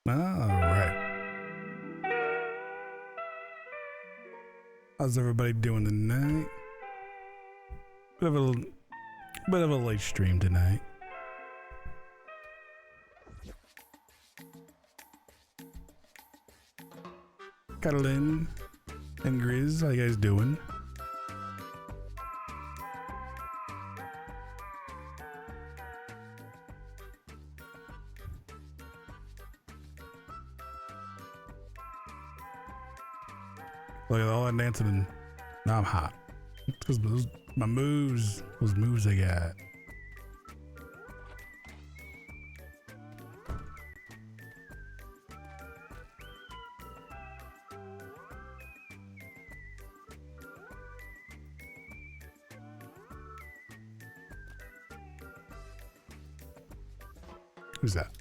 All right. How's everybody doing tonight? Bit of a late stream tonight. Catalin and Grizz, how you guys doing? Look at all that dancing and now I'm hot. Because my moves, those moves I got. Who's that?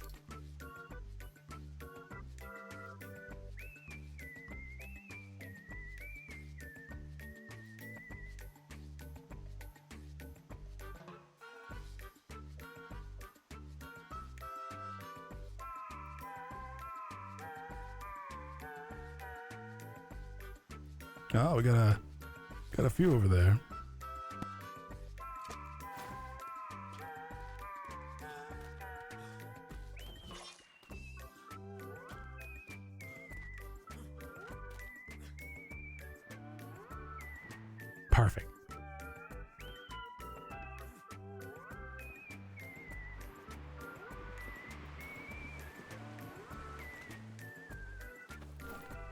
Oh, we got a few over there. Perfect.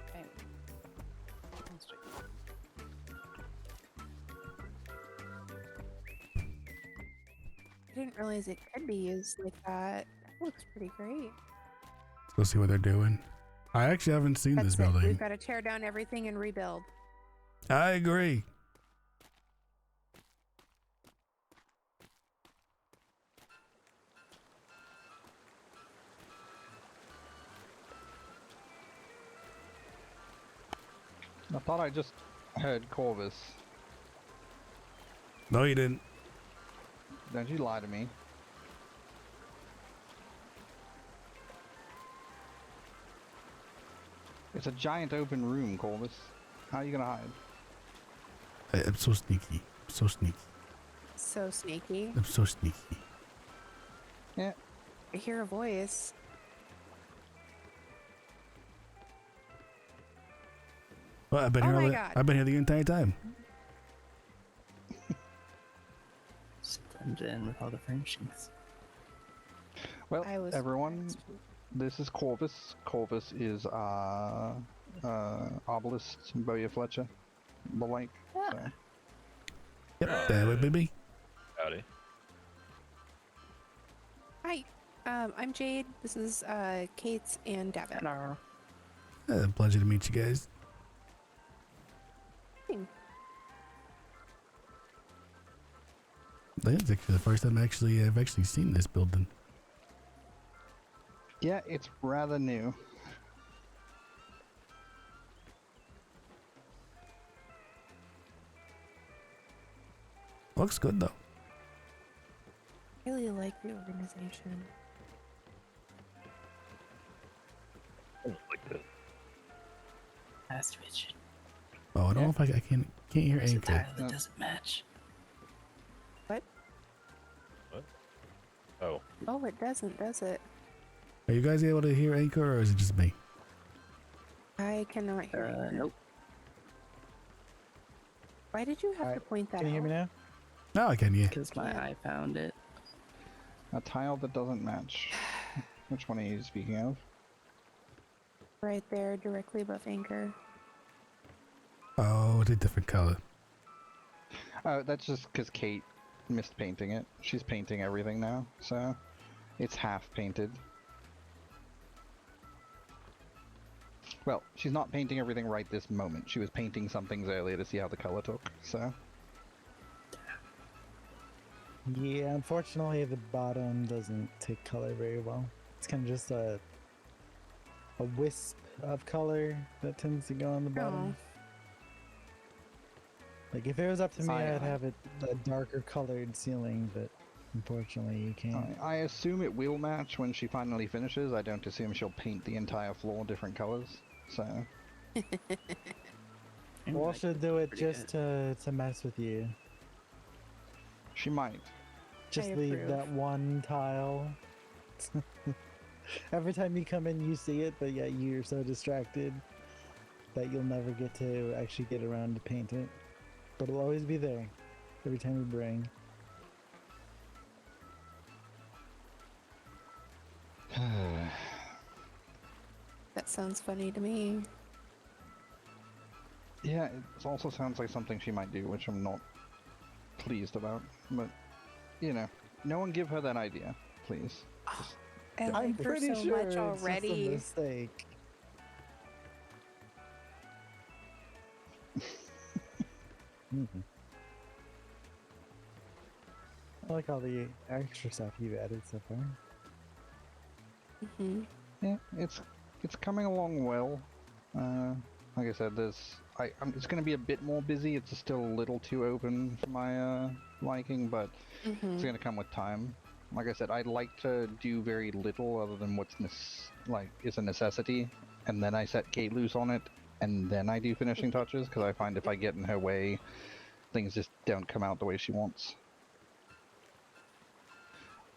Okay. I didn't realize it could be used like that. That looks pretty great. Let's go see what they're doing. I actually haven't seen this That's it. building. We've got to tear down everything and rebuild. I agree. I thought I just heard Corvus. No, you didn't. Don't you lie to me. It's a giant open room, Corvus. How are you gonna hide? I'm so sneaky. I'm so sneaky. So sneaky. I'm so sneaky. Yeah. I hear a voice. Well, I've been Oh here. my all God. I've been here the entire time. Just blend in with all the furnishings. Well, I was everyone, this is Corvus. Corvus is Obelisk, Bowyer Fletcher, the like. So. Yep, that would be me. Howdy. Hi. I'm Jade. This is Kate's and Devin. Hello. Pleasure to meet you guys. I think it's actually the first time I've actually seen this building. Yeah, it's rather new. Looks good though. I really like the organization. Like this. Last Richard. Oh, I don't know if I can't hear There's a Anchor. tile that doesn't match. What? What? Oh. Oh, it doesn't, does it? Are you guys able to hear Anchor, or is it just me? I cannot hear it. Nope. Why did you have to Alright, point that Can you hear out? me now? No, I can. Yeah. Because my eye found it. A tile that doesn't match. Which one are you speaking of? Right there, directly above Anchor. Oh, it's a different color. Oh, that's just because Kate missed painting it. She's painting everything now, so it's half painted. Well, she's not painting everything right this moment. She was painting some things earlier to see how the color took, so. Yeah, unfortunately the bottom doesn't take color very well. It's kind of just a wisp of color that tends to go on the bottom. Like if it was up to me, I'd have it a darker colored ceiling, but unfortunately you can't. I assume it will match when she finally finishes. I don't assume she'll paint the entire floor different colors, so. Well, she'll do it just to mess with you. She might. Just I leave approve. that one tile. Every time you come in, you see it, but yet you're so distracted that you'll never get to actually get around to paint it. But it'll always be there every time we bring. That sounds funny to me. Yeah, it also sounds like something she might do, which I'm not pleased about. But, you know, no one give her that idea, please. I I'm like her pretty so sure much it's already. just a mistake. I like all the extra stuff you've added so far. Hmm. Yeah, it's coming along well. Like I said, it's going to be a bit more busy. It's still a little too open for my liking, but it's going to come with time. Like I said, I'd like to do very little other than what's is a necessity, and then I set Kate loose on it, and then I do finishing touches, because I find if I get in her way, things just don't come out the way she wants.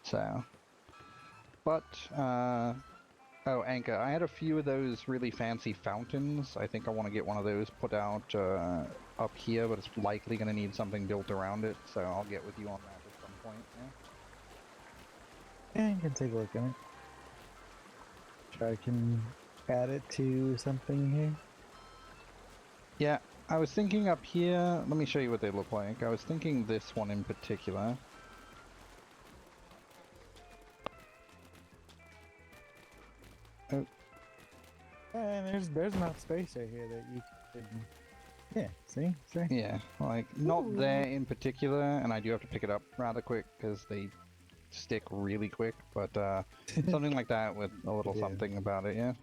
So, but, oh, Anka, I had a few of those really fancy fountains. I think I want to get one of those put out up here, but it's likely going to need something built around it, so I'll get with you on that at some point, yeah? Yeah, you can take a look at it. Try I can add it to something here. Yeah, I was thinking up here, let me show you what they look like. I was thinking this one in particular. Oh, And there's enough space right here that you could. Yeah, see? yeah, like, not Ooh. there in particular, and I do have to pick it up rather quick, because they stick really quick, but something like that with a little Yeah. something about it, yeah?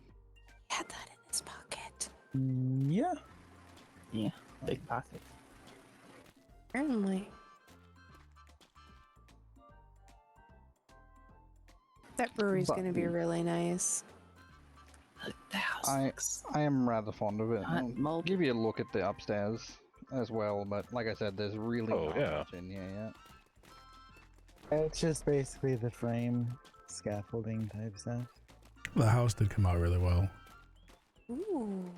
Had that in his pocket. Yeah. Yeah, big pocket. Apparently. That brewery's But- gonna be really nice. Look, the house I looks am rather fond of it. not I'll molded. give you a look at the upstairs as well, but like I said, there's really Oh, not yeah. much in here yet. It's just basically the frame, scaffolding type stuff. The house did come out really well. Ooh.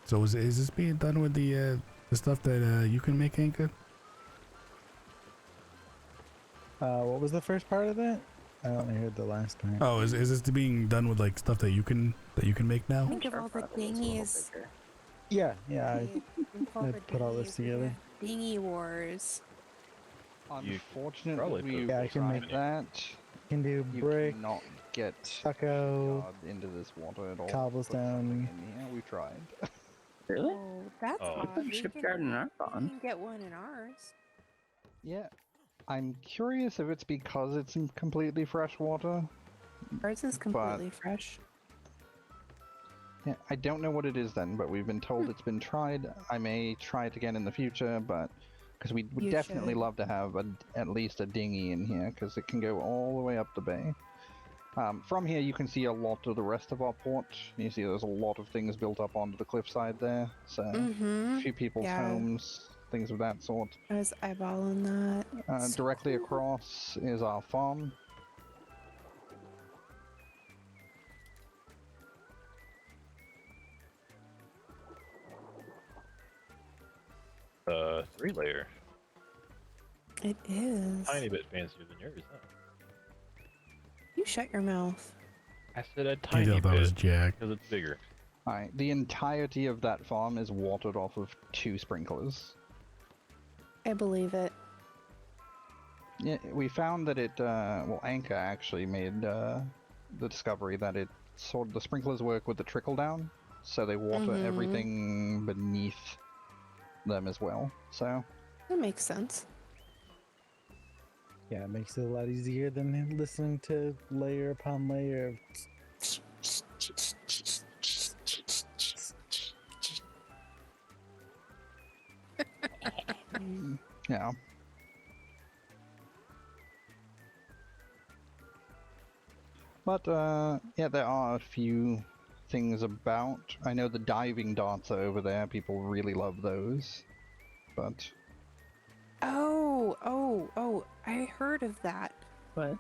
So is this being done with the stuff that you can make, Anka? What was the first part of that? I only heard the last part. Oh, is this being done with like stuff that you can make now? Think of all the dinghies. Yeah, yeah. I put all this together. Dinghy wars. You Unfortunately, probably we Yeah, I can tried make- that. Can do You brick, cannot get stucco, God into this water at all. cobblestone. Put something in here. We tried. Really? Oh, that's Oh. odd. Put a shipyard in our We pond. can get one in ours. Yeah. I'm curious if it's because it's in completely fresh water. Ours is completely fresh. Yeah, I don't know what it is then, but we've been told it's been tried. I may try it again in the future, but because we would You definitely should. love to have at least a dinghy in here, because it can go all the way up the bay. From here, you can see a lot of the rest of our port. You see there's a lot of things built up onto the cliffside there, so Mm-hmm. a few people's Yeah. homes, things of that sort. I was eyeballing that. So Directly cool. across is our farm. Three layer. It is. Tiny bit fancier than yours, huh? You shut your mouth. I said a I tiny thought that was bit Jack. because it's bigger. Alright, the entirety of that farm is watered off of 2 sprinklers. I believe it. Yeah, we found that it, well, Anka actually made the discovery that the sprinklers work with the trickle down, so they water Mhm. everything beneath them as well, so. That makes sense. Yeah, it makes it a lot easier than listening to layer upon layer of. Yeah. But, yeah, there are a few things about. I know the diving darts are over there, people really love those, but. Oh, I heard of that. What?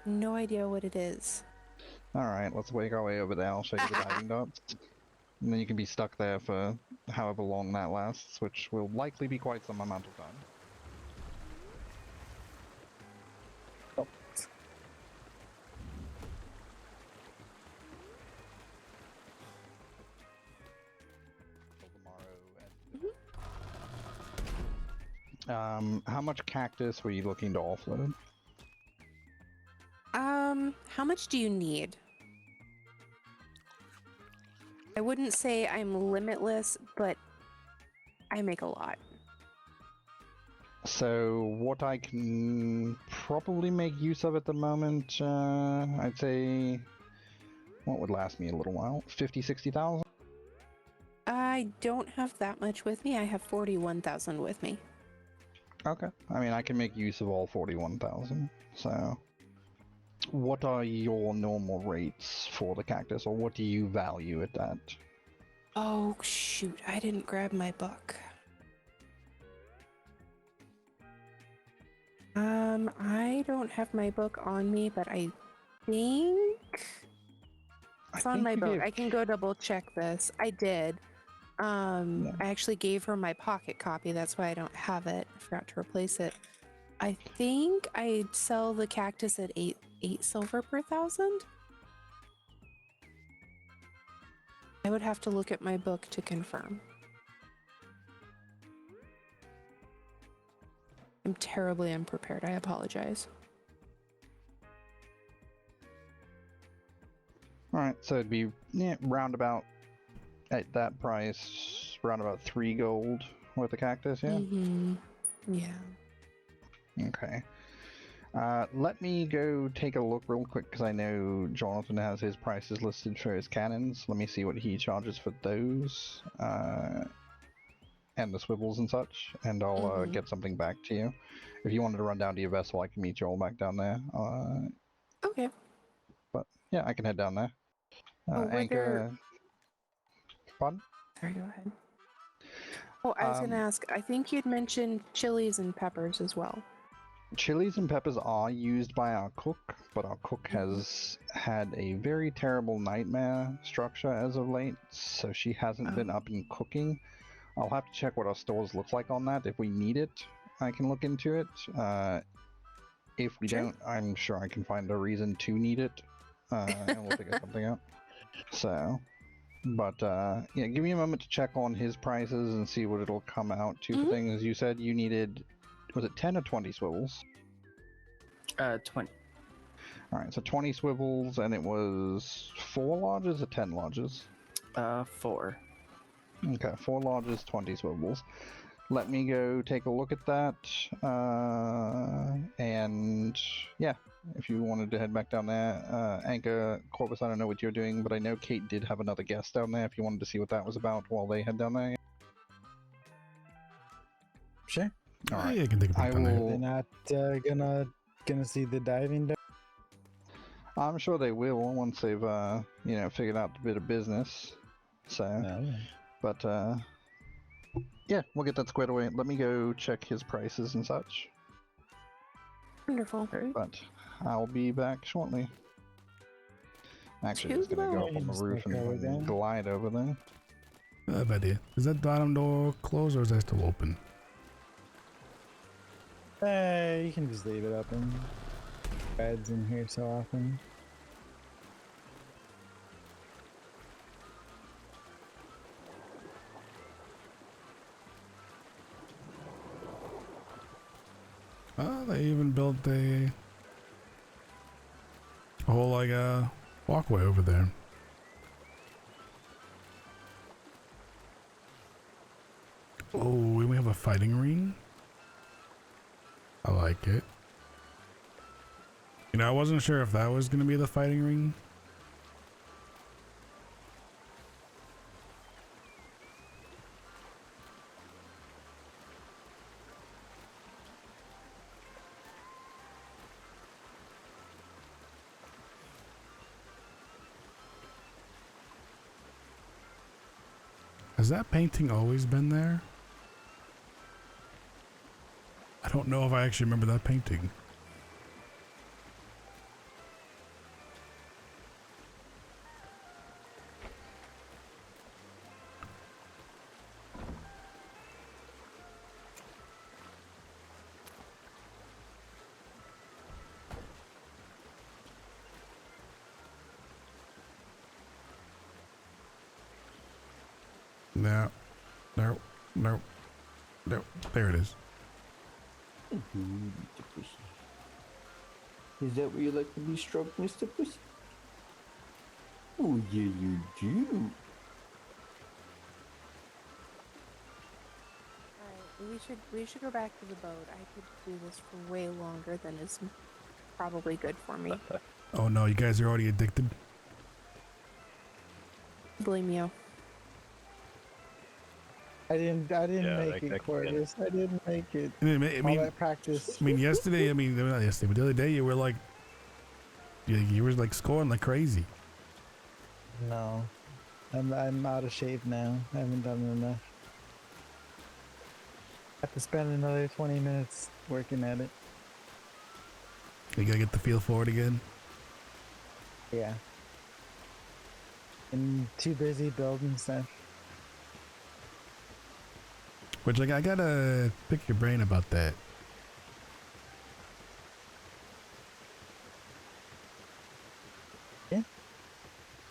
No idea what it is. Alright, let's make our way over there. I'll show you the diving darts. And then you can be stuck there for however long that lasts, which will likely be quite some amount of time. Oh. How much cactus were you looking to offload? How much do you need? I wouldn't say I'm limitless, but I make a lot. So what I can probably make use of at the moment, I'd say, what would last me a little while? 50, 60,000? I don't have that much with me. I have 41,000 with me. Okay. I mean, I can make use of all 41,000, so. what are your normal rates for the cactus, or what do you value it at? Oh, shoot. I didn't grab my book. I don't have my book on me, but I think it's on my book. I can go double check this. I did. I actually gave her my pocket copy. That's why I don't have it. I forgot to replace it. I think I'd sell the cactus at eight silver per 1,000. I would have to look at my book to confirm. I'm terribly unprepared. I apologize. Alright, so it'd be roundabout at that price, roundabout 3 gold worth of cactus, yeah? Mm-hmm. Yeah. Okay. Let me go take a look real quick, because I know Jonathan has his prices listed for his cannons. Let me see what he charges for those, and the swivels and such, and I'll get something back to you. If you wanted to run down to your vessel, I can meet you all back down there. Okay. But yeah, I can head down there. Were Anchor. Pardon? Sorry, go ahead. Oh, I was going to ask, I think you'd mentioned chilies and peppers as well. Chilies and peppers are used by our cook, but our cook has had a very terrible nightmare structure as of late, so she hasn't been up and cooking. I'll have to check what our stores look like on that. If we need it, I can look into it. If we don't, I'm sure I can find a reason to need it, and we'll figure something out. So, but yeah, give me a moment to check on his prices and see what it'll come out to for things. You said you needed, was it 10 or 20 swivels? 20. Alright, so 20 swivels, and it was 4 lodges or 10 lodges? 4. Okay, 4 lodges, 20 swivels. Let me go take a look at that, and yeah, if you wanted to head back down there, Anchor, Corvus, I don't know what you're doing, but I know Kate did have another guest down there, if you wanted to see what that was about while they head down there. Sure. Alright, Yeah, I can take a peek down there. They're not gonna see the diving. I'm sure they will once they've, you know, figured out a bit of business, so, but, yeah, we'll get that squared away. Let me go check his prices and such. Wonderful. But I'll be back shortly. Actually, I'm just gonna go up on the roof and glide over there. I have idea. Is that bottom door closed or is that still open? You can just leave it open. Beds in here so often. Oh, they even built a whole like walkway over there. Oh, and we have a fighting ring. I like it. You know, I wasn't sure if that was going to be the fighting ring. Has that painting always been there? I don't know if I actually remember that painting. No, no, no, no. There it is. Mr. Pussy. Is that where you like to be stroked, Mr. Pussy? Oh, yeah, you do. Alright, we should go back to the boat. I could do this for way longer than is probably good for me. Oh no, you guys are already addicted. Blame you. I didn't make it, Corvus. I didn't make it. I mean, all that practice. I mean, yesterday. I mean, not yesterday, but the other day, you were like You were like scoring like crazy. No. I'm out of shape now. I haven't done enough. I have to spend another 20 minutes working at it. You gotta get the feel for it again. Yeah. I'm too busy building stuff. Which like I gotta pick your brain about that. Yeah.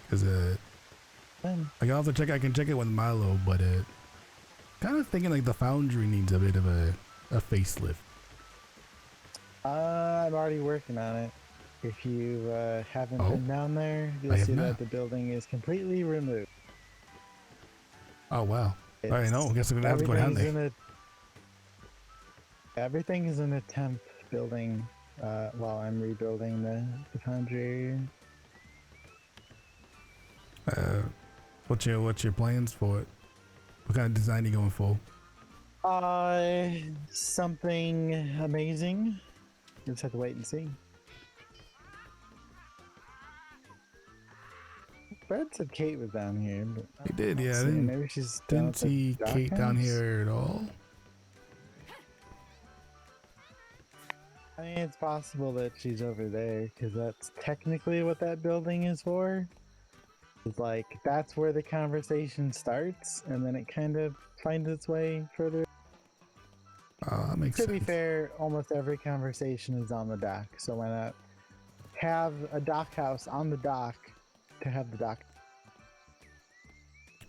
Cause I can check it with Milo, but kind of thinking like the foundry needs a bit of a facelift. I'm already working on it. If you haven't Oh, been down there, you'll see that the building is completely removed. Oh wow! All right, no, I guess I'm gonna have to go down there. Everything is in a temp building while I'm rebuilding the foundry area. What's your plans for it? What kind of design are you going for? Something amazing. You just have to wait and see. Brad said Kate was down here. But He did, yeah. Maybe she's didn't see Kate down here at all. I mean, it's possible that she's over there because that's technically what that building is for. It's like that's where the conversation starts, and then it kind of finds its way further. That makes sense. To be fair, almost every conversation is on the dock, so why not have a dock house on the dock to have the dock?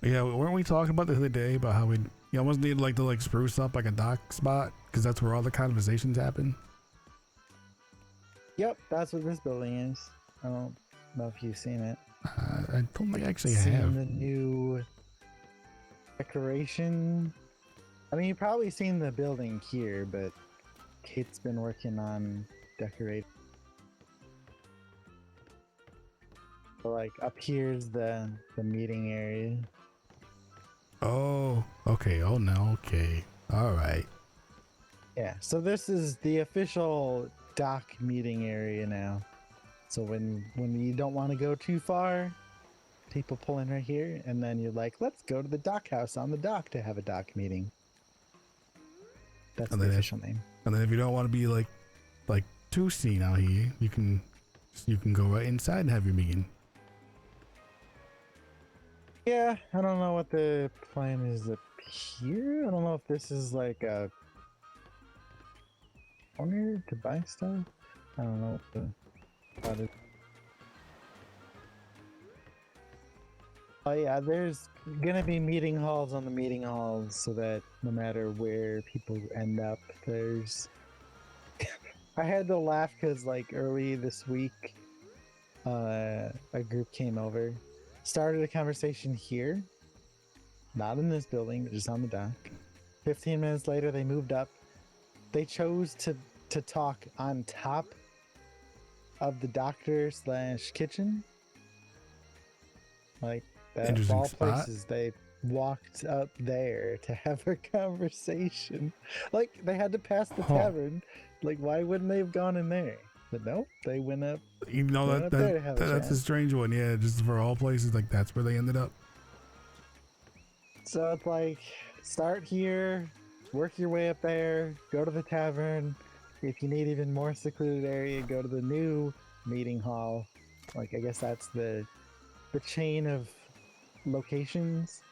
Yeah, weren't we talking about the other day about how we almost need like to spruce up like a dock spot because that's where all the conversations happen? Yep, that's what this building is. I don't know if you've seen it. I don't think I actually seen have. the new decoration. I mean, you've probably seen the building here, but Kate's been working on decorating. So, like up here's the meeting area. Oh, okay. Oh no, okay. All right. Yeah, so this is the official dock meeting area now. So when you don't want to go too far, people pull in right here, and then you're like, let's go to the dock house on the dock to have a dock meeting. That's the official name. And then if you don't want to be like too seen out here, you can go right inside and have your meeting. Yeah, I don't know what the plan is up here. I don't know if this is like a corner to buy stuff. I don't know what the thought is. Oh yeah, there's gonna be meeting halls on the meeting halls so that no matter where people end up, there's... I had to laugh because like early this week, a group came over, started a conversation here, not in this building, but just on the dock. 15 minutes later, they moved up. They chose to talk on top of the doctor/kitchen. Like, that of all places, they walked up there to have a conversation. Like, they had to pass the tavern. Like, why wouldn't they have gone in there? But nope, they went up. You know, that's a strange one. Yeah, just for all places, like that's where they ended up. So it's like, start here, work your way up there, go to the tavern. If you need even more secluded area, go to the new meeting hall. Like, I guess that's the chain of locations.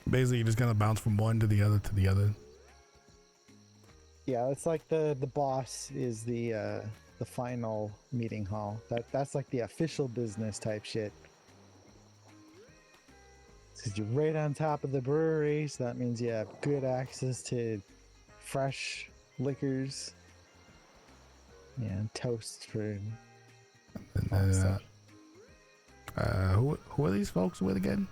Basically, you just kind of bounce from one to the other to the other. Yeah, it's like the boss is the final meeting hall. That's like the official business type shit. Because you're right on top of the brewery, so that means you have good access to fresh liquors. Yeah, and toast for all the stuff. Who are these folks with again?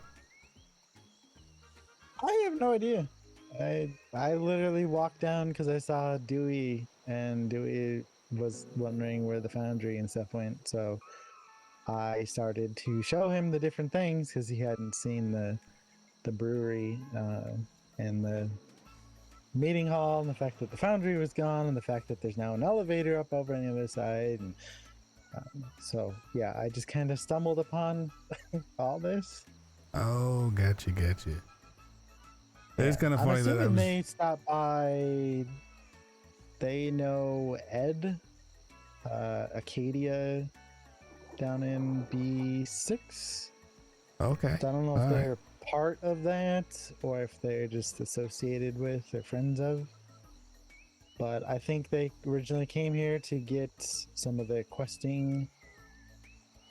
I have no idea. I literally walked down because I saw Dewey, and Dewey was wondering where the foundry and stuff went. So I started to show him the different things because he hadn't seen the brewery and the meeting hall, and the fact that the foundry was gone, and the fact that there's now an elevator up over on the other side. And So yeah, I just kind of stumbled upon all this. Oh, gotcha. It's kind of I'm funny that I assuming was. they stopped by. They know Ed, Acadia, down in B6. Okay. So I don't know if All right. they're part of that or if they're just associated with or friends of. But I think they originally came here to get some of the questing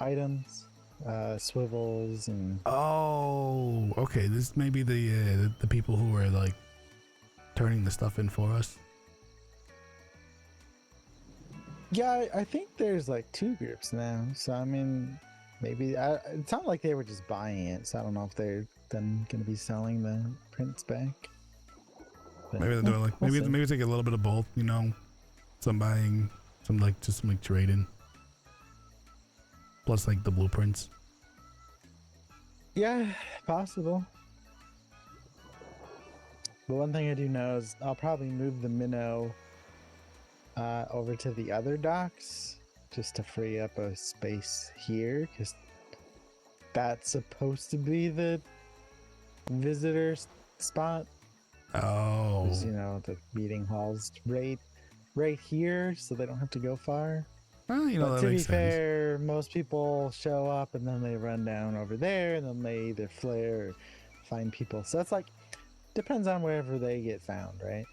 items, swivels and. Oh, okay. This may be the people who are like turning the stuff in for us. Yeah, I think there's like 2 groups now. So I mean, maybe it sounded like they were just buying it. So I don't know if they're then going to be selling the prints back. But, Maybe they're doing like we'll see. maybe it's like a little bit of both. You know, some buying, some like just some like trading, plus like the blueprints. Yeah, possible. The one thing I do know is I'll probably move the minnow over to the other docks just to free up a space here, because that's supposed to be the visitor spot. Oh, 'Cause, you know, the meeting hall's right here, so they don't have to go far. well, you know, But that to be makes sense. fair, most people show up and then they run down over there, and then they either flare or find people. So it's like, depends on wherever they get found, right?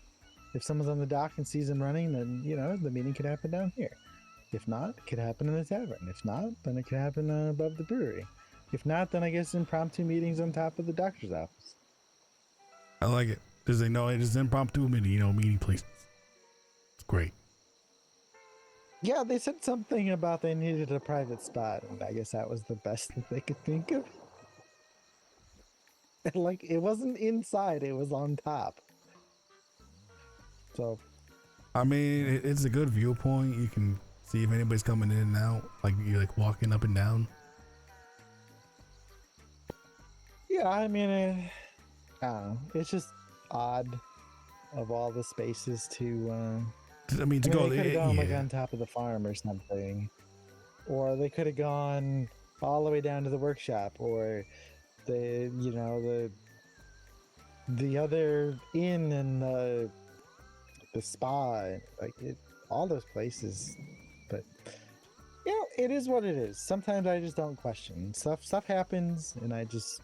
If someone's on the dock and sees them running, then, you know, the meeting could happen down here. If not, it could happen in the tavern. If not, then it could happen above the brewery. If not, then I guess impromptu meetings on top of the doctor's office. I like it. Because they know it is impromptu meeting, you know, meeting places. It's great. Yeah, they said something about they needed a private spot, and I guess that was the best that they could think of. And like, it wasn't inside, it was on top. So, I mean, it's a good viewpoint. You can see if anybody's coming in and out. Like you're like walking up and down. yeah, I mean, I don't know. It's just odd of all the spaces to. I mean, to go they could have there, gone like yeah. on top of the farm or something, or they could have gone all the way down to the workshop, or the other inn and the spa, like all those places. But you know, it is what it is. Sometimes I just don't question stuff happens, and I just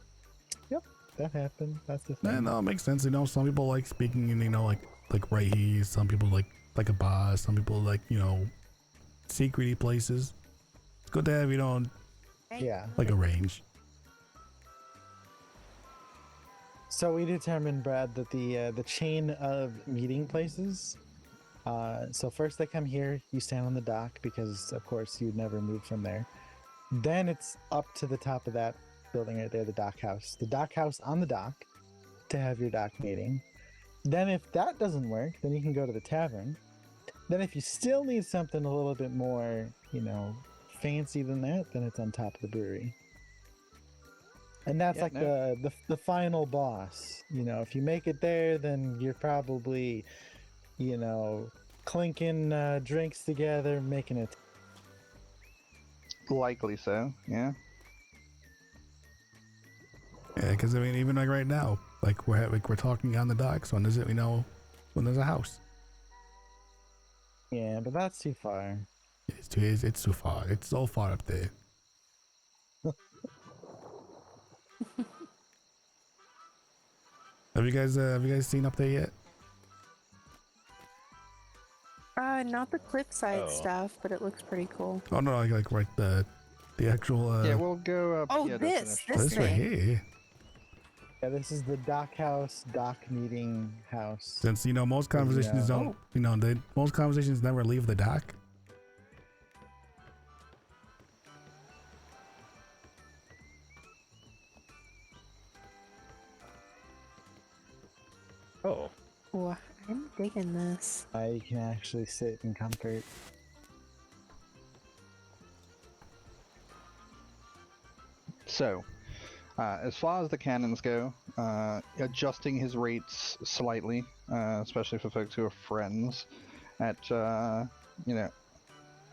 that happened. That's the thing. Yeah, no, it makes sense. You know, some people like speaking in, you know, like right here. Some people like a boss. Some people like, you know, secrety places. It's good to have, you know, Yeah. like a range. So we determined, Brad, that the chain of meeting places. So first they come here, you stand on the dock because of course you'd never move from there. Then it's up to the top of that building right there, the dock house. The dock house on the dock to have your dock meeting. Then if that doesn't work, then you can go to the tavern. Then if you still need something a little bit more, you know, fancy than that, then it's on top of the brewery. And that's the final boss. You know, if you make it there, then you're probably, you know, clinking drinks together, making it. Likely so, yeah. Yeah, because I mean, even like right now, like we're talking on the docks. When is it? You know, when there's a house. Yeah, but that's too far. It's too far. It's so far up there. Have you guys seen up there yet? Not the cliffside Oh. stuff, but it looks pretty cool. Oh no, like right the actual. Yeah, we'll go up. Oh, yeah, this This right thing. here. Yeah, this is the dock house, dock meeting house. Since you know most conversations don't, you know, most conversations never leave the dock. Oh, Ooh, I'm digging this. You can actually sit in comfort. So, as far as the cannons go, adjusting his rates slightly, especially for folks who are friends, at you know,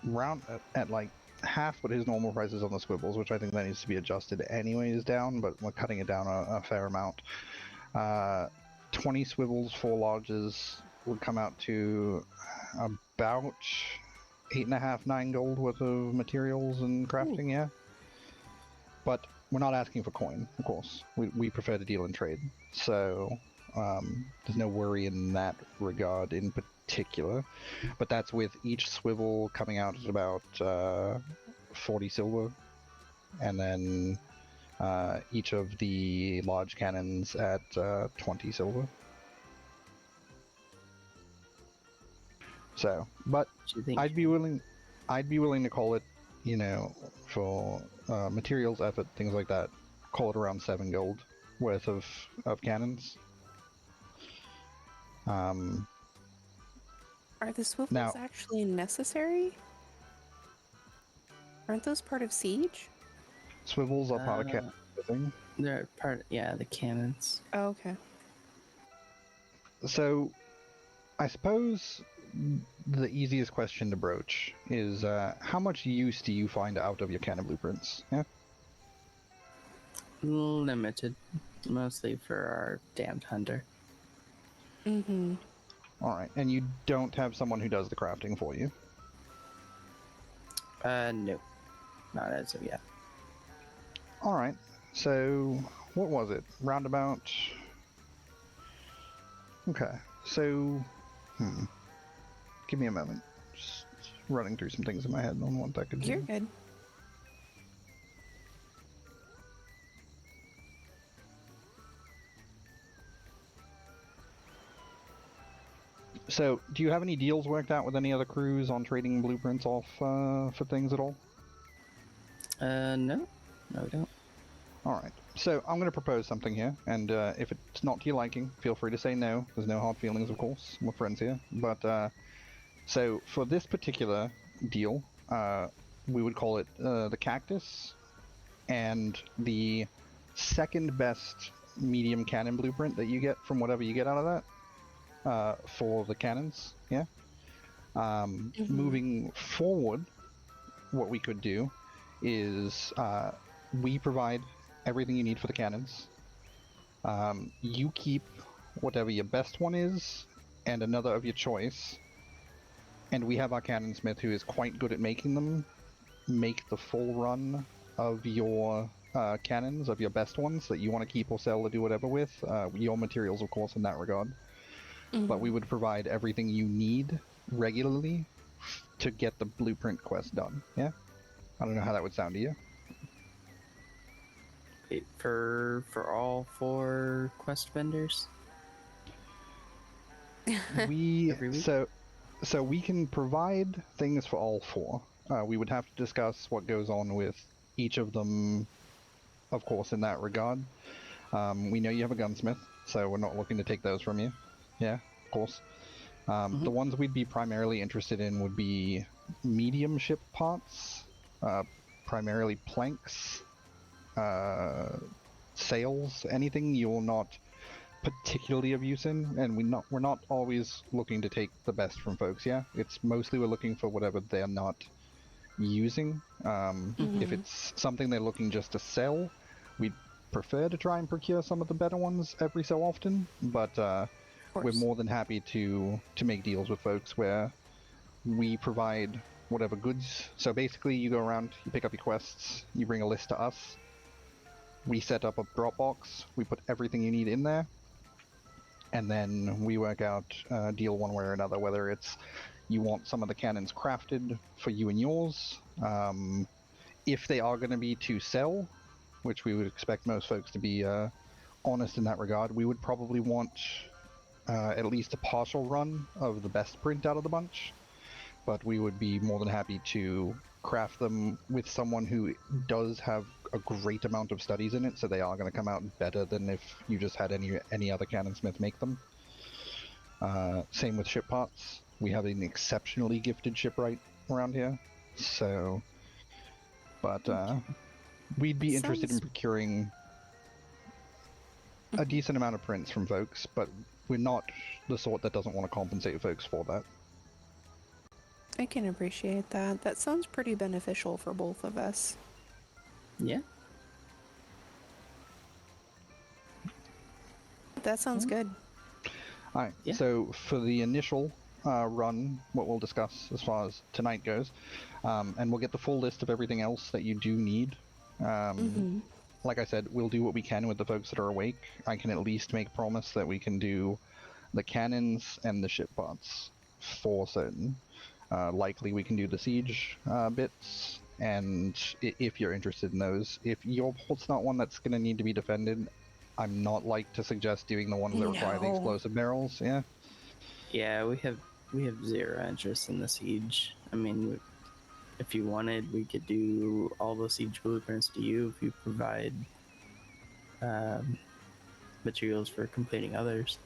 round at like half what his normal price is on the swivels, which I think that needs to be adjusted anyways down, but we're cutting it down a fair amount. 20 swivels, 4 larges would come out to about 8.5, 9 gold worth of materials and crafting, yeah. But we're not asking for coin, of course. We prefer to deal in trade. So there's no worry in that regard in particular. But that's with each swivel coming out at about 40 silver. And then each of the large cannons at 20 silver. So, but Do you think I'd be willing to call it, you know, for materials, effort, things like that, call it around 7 gold worth of cannons. Are the swivels Now- actually necessary? Aren't those part of siege? Swivels are part of cannon thing. they're part? Yeah, the cannons. Oh, okay. So, I suppose the easiest question to broach is how much use do you find out of your cannon blueprints? Yeah. Limited, mostly for our damned hunter. Mm-hmm. All right, and you don't have someone who does the crafting for you. No, not as of yet. All right. So, what was it? Roundabout. Okay. So, give me a moment. Just running through some things in my head on what that could do. You're good. So, do you have any deals worked out with any other crews on trading blueprints off for things at all? No, we don't. All right. So, I'm going to propose something here, and if it's not to your liking, feel free to say no. There's no hard feelings, of course. We're friends here. But so for this particular deal, we would call it the cactus, and the second best medium cannon blueprint that you get from whatever you get out of that. For the cannons, yeah. Moving forward, what we could do is we provide everything you need for the cannons. You keep whatever your best one is, and another of your choice. And we have our cannonsmith, who is quite good at making them, make the full run of your cannons, of your best ones that you want to keep or sell or do whatever with. Your materials, of course, in that regard. But we would provide everything you need regularly to get the blueprint quest done. Yeah? I don't know how that would sound to you. For all 4 quest vendors? We Every week? so we can provide things for all 4. We would have to discuss what goes on with each of them, of course, in that regard. We know you have a gunsmith, so we're not looking to take those from you. Yeah, of course. The ones we'd be primarily interested in would be medium ship parts, primarily planks, sails, anything you're not particularly of use in, and we're not always looking to take the best from folks. Yeah, it's mostly we're looking for whatever they're not using. If it's something they're looking just to sell, we'd prefer to try and procure some of the better ones every so often, but we're more than happy to make deals with folks where we provide whatever goods. So basically, you go around, you pick up your quests, you bring a list to us, we set up a drop box, we put everything you need in there, and then we work out a deal one way or another, whether it's you want some of the cannons crafted for you and yours. If they are going to be to sell, which we would expect most folks to be honest in that regard, we would probably want at least a partial run of the best print out of the bunch, but we would be more than happy to craft them with someone who does have a great amount of studies in it, so they are going to come out better than if you just had any other cannonsmith make them. Same with ship parts. We have an exceptionally gifted shipwright around here, so... But we'd be interested in procuring a decent amount of prints from folks, but we're not the sort that doesn't want to compensate folks for that. I can appreciate that. That sounds pretty beneficial for both of us. Yeah. That sounds good. Alright, Yeah. so for the initial run, what we'll discuss as far as tonight goes, and we'll get the full list of everything else that you do need. Like I said, we'll do what we can with the folks that are awake. I can at least make promise that we can do the cannons and the ship parts for certain. Likely we can do the siege bits, and if you're interested in those. If your port's not one that's going to need to be defended, I'm not like to suggest doing the ones that require the No. explosive barrels, yeah? Yeah, we have zero interest in the siege. I mean, if you wanted, we could do all the siege blueprints to you if you provide materials for completing others.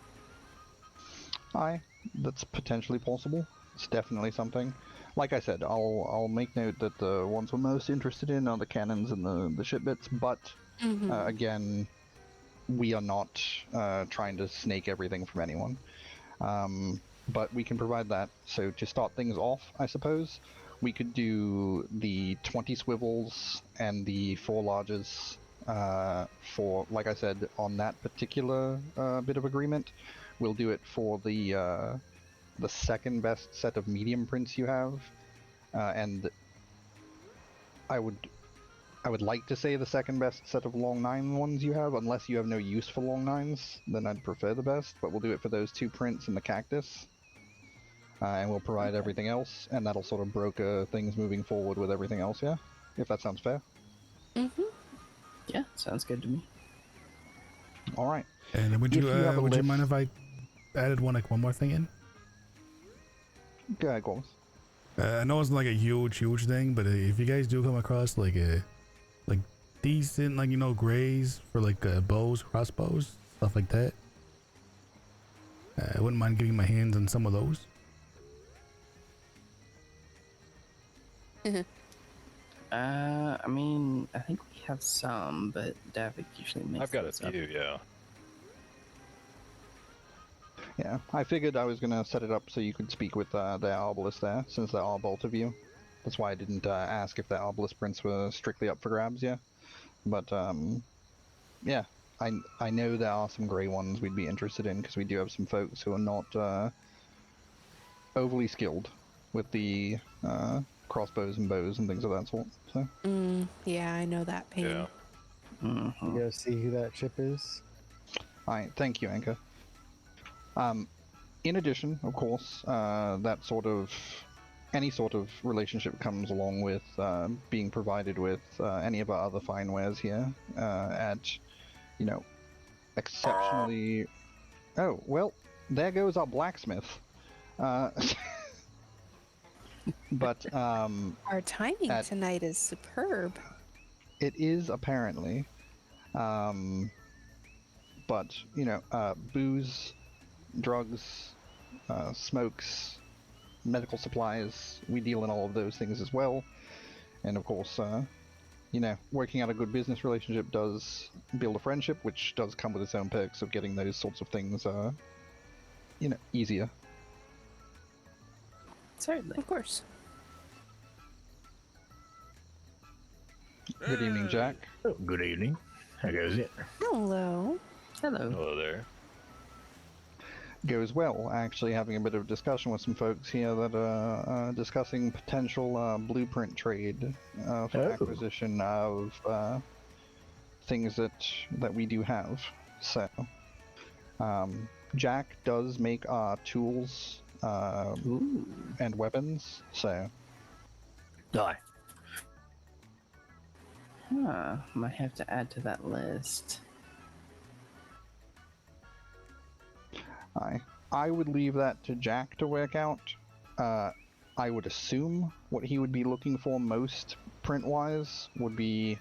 Aye, that's potentially possible. It's definitely something. Like I said, I'll make note that the ones we're most interested in are the cannons and the ship bits, but again, we are not trying to snake everything from anyone. But we can provide that. So to start things off, I suppose, we could do the 20 swivels and the 4 larges for, like I said, on that particular bit of agreement. We'll do it for the second best set of medium prints you have, and I would like to say the second best set of long 9 ones you have, unless you have no use for long 9s, then I'd prefer the best, but we'll do it for those 2 prints and the cactus. And we'll provide everything else, and that'll sort of broker things moving forward with everything else, yeah? If that sounds fair. Yeah, sounds good to me. Alright. And would you mind if I added one more thing in? Go ahead, Corvus. I know it's not like a huge thing, but if you guys do come across like decent, like, you know, grays for like bows, crossbows, stuff like that, I wouldn't mind getting my hands on some of those. I mean, I think we have some, but Davik usually makes I've got a those up. few, yeah. Yeah, I figured I was gonna set it up so you could speak with the arbalist there, since there are both of you. That's why I didn't ask if the arbalist prints were strictly up for grabs, yeah. But yeah, I know there are some grey ones we'd be interested in, because we do have some folks who are not overly skilled with the crossbows and bows and things of that sort. So Yeah, I know that pain. Yeah. You gotta see who that ship is. alright, thank you, Anka. In addition, of course, any sort of relationship comes along with being provided with any of our other fine wares here at, you know, exceptionally... Oh, well, there goes our blacksmith. But Our timing tonight is superb. it is apparently. But, you know, booze, drugs, smokes, medical supplies, we deal in all of those things as well. And of course, you know, working out a good business relationship does build a friendship, which does come with its own perks of getting those sorts of things, you know, easier. Certainly. Of course. Good evening, Jack. Oh, good evening. How goes it? Hello. Hello. Hello there. Goes well. Actually, having a bit of discussion with some folks here that are discussing potential blueprint trade for acquisition of things that we do have. So, Jack does make tools and weapons. So, Die. Huh. Might have to add to that list. I would leave that to Jack to work out. I would assume what he would be looking for most print-wise would be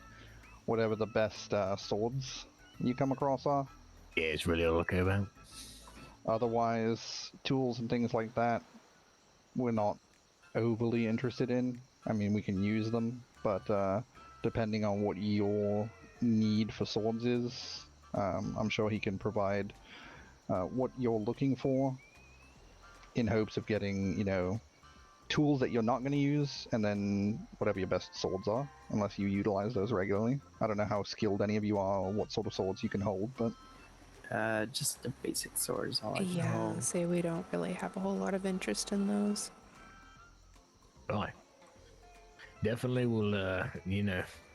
whatever the best swords you come across are. Yeah, it's really all okay about. Otherwise, tools and things like that, we're not overly interested in. I mean, we can use them, but depending on what your need for swords is, I'm sure he can provide what you're looking for in hopes of getting, you know, tools that you're not going to use, and then whatever your best swords are, unless you utilize those regularly. I don't know how skilled any of you are or what sort of swords you can hold, but... Just the basic swords. All I can Yeah, hold. say we don't really have a whole lot of interest in those. Right. Definitely will,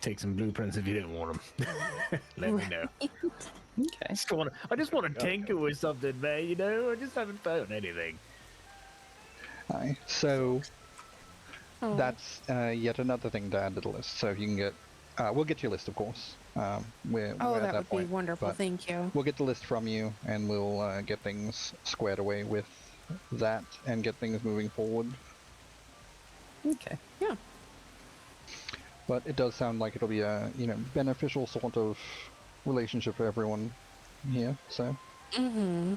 take some blueprints if you don't want them. Let me know. Okay. I just want to tinker with something, man, I just haven't found anything. Aye. So Oh. that's yet another thing to add to the list. So if you can get... we'll get your list, of course. We're at that that would point, be wonderful. but Thank you. we'll get the list from you, and we'll get things squared away with that and get things moving forward. Okay. Yeah. But it does sound like it'll be a beneficial sort of relationship for everyone here. So. Mm-hmm.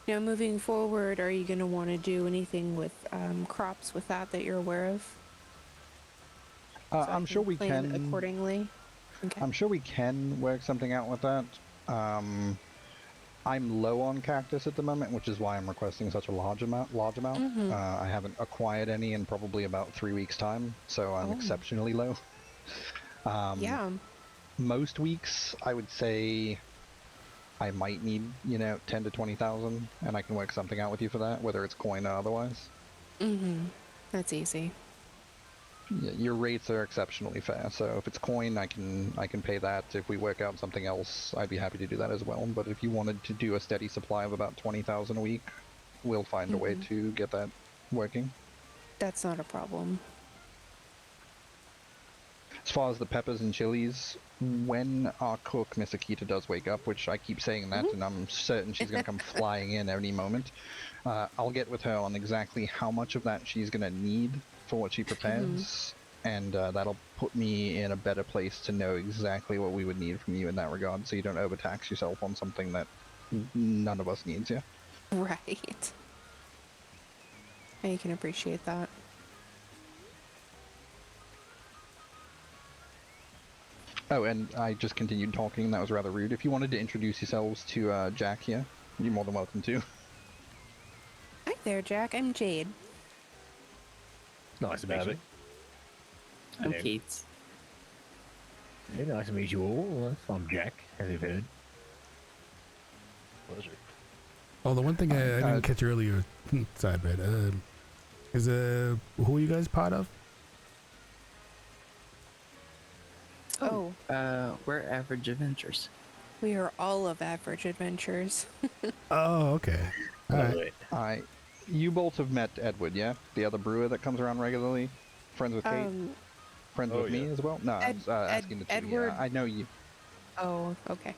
Now, moving forward, are you going to want to do anything with crops with that you're aware of? So I'm sure we plan can. accordingly. Okay. I'm sure we can work something out with that. I'm low on cactus at the moment, which is why I'm requesting such a large amount. Mm-hmm. I haven't acquired any in probably about 3 weeks' time, so I'm exceptionally low. Yeah. Most weeks, I would say I might need, 10 to 20,000, and I can work something out with you for that, whether it's coin or otherwise. Mm-hmm. That's easy. Yeah, your rates are exceptionally fair, so if it's coin, I can pay that. If we work out something else, I'd be happy to do that as well. But if you wanted to do a steady supply of about 20,000 a week, we'll find a way to get that working. That's not a problem. As far as the peppers and chilies, when our cook, Miss Akita, does wake up, which I keep saying that, and I'm certain she's going to come flying in any moment, I'll get with her on exactly how much of that she's going to need for what she prepares, and that'll put me in a better place to know exactly what we would need from you in that regard, so you don't overtax yourself on something that none of us needs, yeah? Right. I can appreciate that. Oh, and I just continued talking, that was rather rude. If you wanted to introduce yourselves to Jack here, you're more than welcome to. Hi there, Jack. I'm Jade. Nice to meet you. I'm Keats. Hey, nice to meet you all. I'm Jack, as you've heard. Pleasure. Oh, the one thing I didn't catch earlier, side bit, is who are you guys part of? Oh. We're Average Adventures. We are all of Average Adventures. Oh, okay. All right. You both have met Edward, yeah? The other brewer that comes around regularly? Friends with Kate? Friends with me as well? No, I was asking the two. Edward. Yeah, I know you. Oh, okay.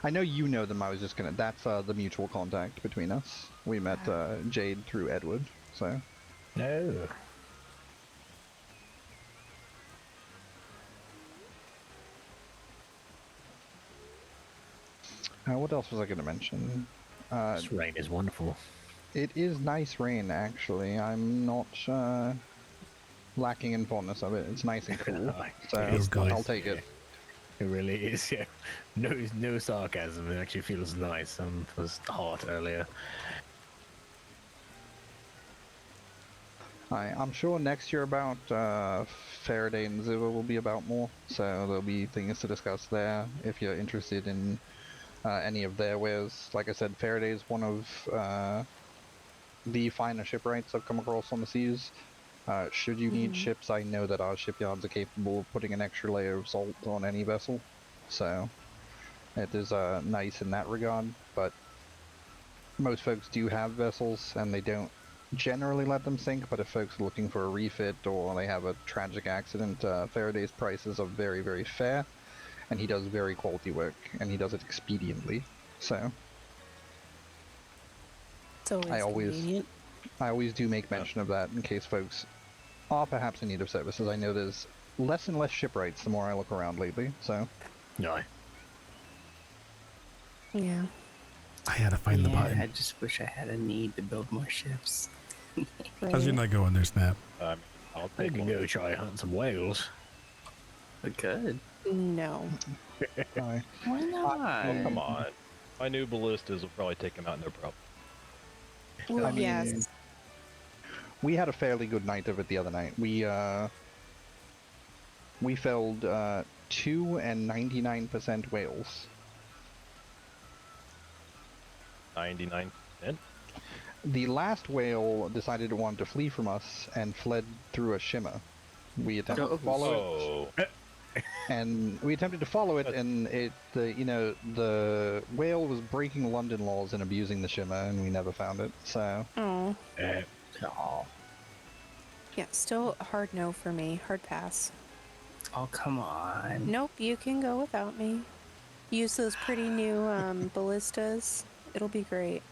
I know you know them. I was just gonna... That's the mutual contact between us. We met Jade through Edward, so... No. What else was I going to mention? This rain is wonderful. It is nice rain, actually. I'm not lacking in fondness of it. It's nice and cool, so I'll take it. It really is, yeah. No sarcasm. It actually feels nice. It was hot earlier. I'm sure next year about Faraday and Ziva will be about more, so there'll be things to discuss there if you're interested in any of their wares. Like I said, Faraday is one of the finer shipwrights I've come across on the seas. Should you need ships, I know that our shipyards are capable of putting an extra layer of salt on any vessel, so it is nice in that regard, but most folks do have vessels and they don't generally let them sink, but if folks are looking for a refit or they have a tragic accident, Faraday's prices are very, very fair, and he does very quality work, and he does it expediently, so It's always convenient. I always do make mention of that in case folks are perhaps in need of services. I know there's less and less shipwrights the more I look around lately, so... No. Yeah. I had to find the button. I just wish I had a need to build more ships. How's your night going there, Snap? I'll I take can one. go try hunt some whales. I could. No. Aye. Why not? Oh, come on. My new ballistas will probably take him out, no problem. Well, I mean, yes. we had a fairly good night of it the other night. We felled 2 and 99% whales. 99%? The last whale decided it wanted to flee from us and fled through a shimmer. We attempted to follow it. And we attempted to follow it, and the whale was breaking London laws and abusing the shimmer, and we never found it. So. Oh. Yeah, still a hard no for me. Hard pass. Oh, come on. Nope, you can go without me. Use those pretty new ballistas. It'll be great.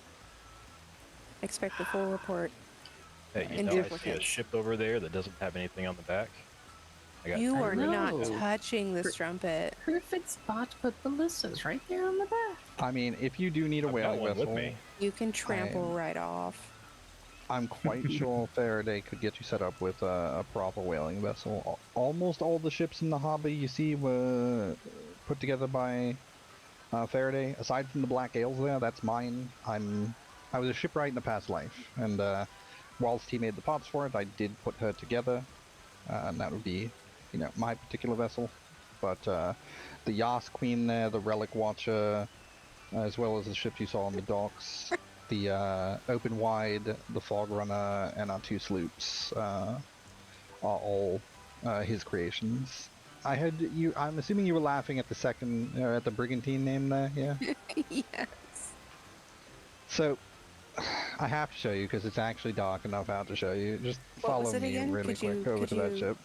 Expect a full report. Hey, you And know I see a duplicates. ship over there that doesn't have anything on the back? You are not know. touching the strumpet. Perfect spot to put ballistas right there on the back. I mean, if you do need a I've got whaling one with vessel, me. You can trample right off. I'm quite sure Faraday could get you set up with a proper whaling vessel. Almost all the ships in the harbor you see were put together by Faraday. Aside from the Black Ales there, that's mine. I was a shipwright in a past life, and whilst he made the parts for it, I did put her together, and that would be, my particular vessel. But the Yas Queen there, the Relic Watcher, as well as the ships you saw on the docks, the Open Wide, the Fog Runner, and our 2 sloops are all his creations. I'm assuming you were laughing at the brigantine name there, yeah? Yes. So, I have to show you because it's actually dark enough out to show you. Just What follow was it me again? really quick over to that ship.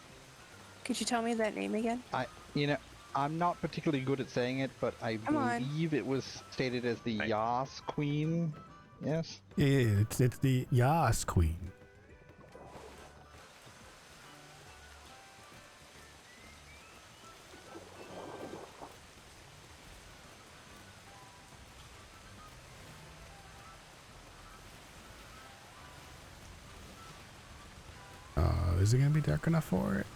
Could you tell me that name again? I'm not particularly good at saying it, but I believe it was stated as the Yas Queen. Yes? Yeah, it's the Yas Queen. Is it gonna be dark enough for it?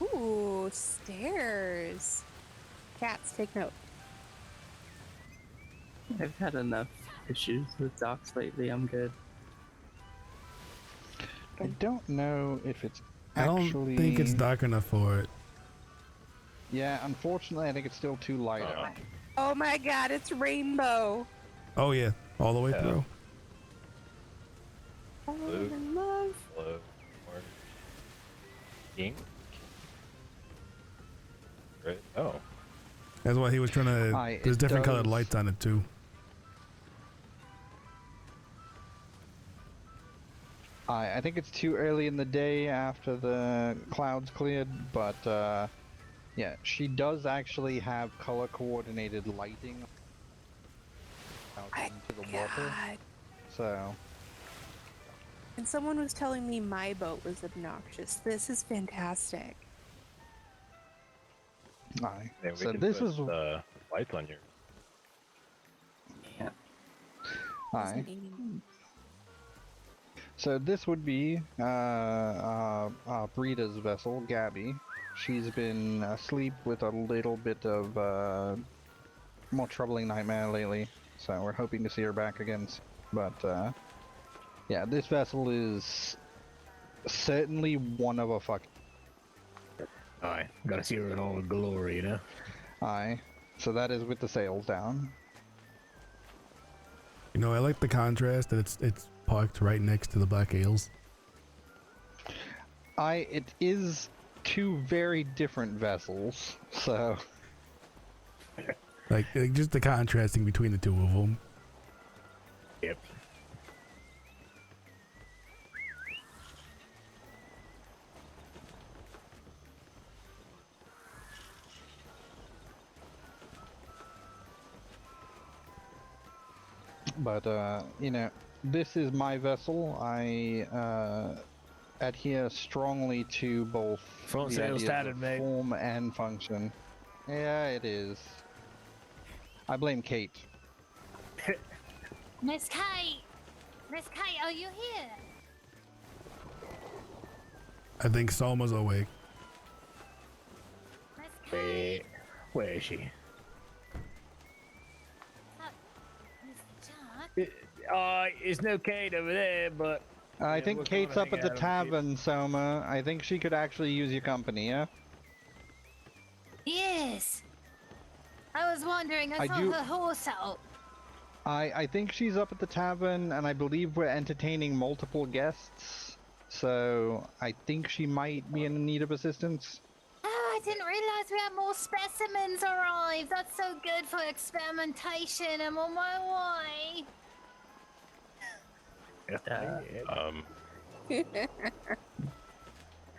Ooh, stairs. Cats, take note. I've had enough issues with docks lately. I'm good. I don't know if it's I don't actually... think it's dark enough for it. Yeah, unfortunately, I think it's still too light out. Oh my god, it's rainbow. Oh yeah, all the way through. Oh, in love. Hello. King? Right. Oh. That's why he was trying to. There's different colored lights on it too. I think it's too early in the day after the clouds cleared, but yeah, she does actually have color coordinated lighting out into the water. So. And someone was telling me my boat was obnoxious. This is fantastic. Aye. Yeah, So this is lights on yours. Yeah. Aye. So this would be Brida's vessel, Gabby. She's been asleep with a little bit of more troubling nightmare lately, so we're hoping to see her back again. But yeah, this vessel is certainly one of a fuck. Aye, gotta see her in all her glory, you know? Aye. So that is with the sails down. You know, I like the contrast that it's parked right next to the Black Ales. It is 2 very different vessels, so... like just the contrasting between the 2 of them. Yep. But, this is my vessel. I adhere strongly to both Front the sail ideas started, of mate. form and function. Yeah, it is. I blame Kate. Miss Kate! Miss Kate, are you here? I think Salma's awake. Miss Kate! Where is she? Mr. Jack? It's no Kate over there, but I think we're Kate's gonna up at the hang out tavern, Soma. I think she could actually use your company, yeah? Yes. I was wondering, I saw her horse out. I think she's up at the tavern, and I believe we're entertaining multiple guests. So I think she might be in need of assistance. Oh, I didn't realize we had more specimens arrive. That's so good for experimentation. I'm on my way.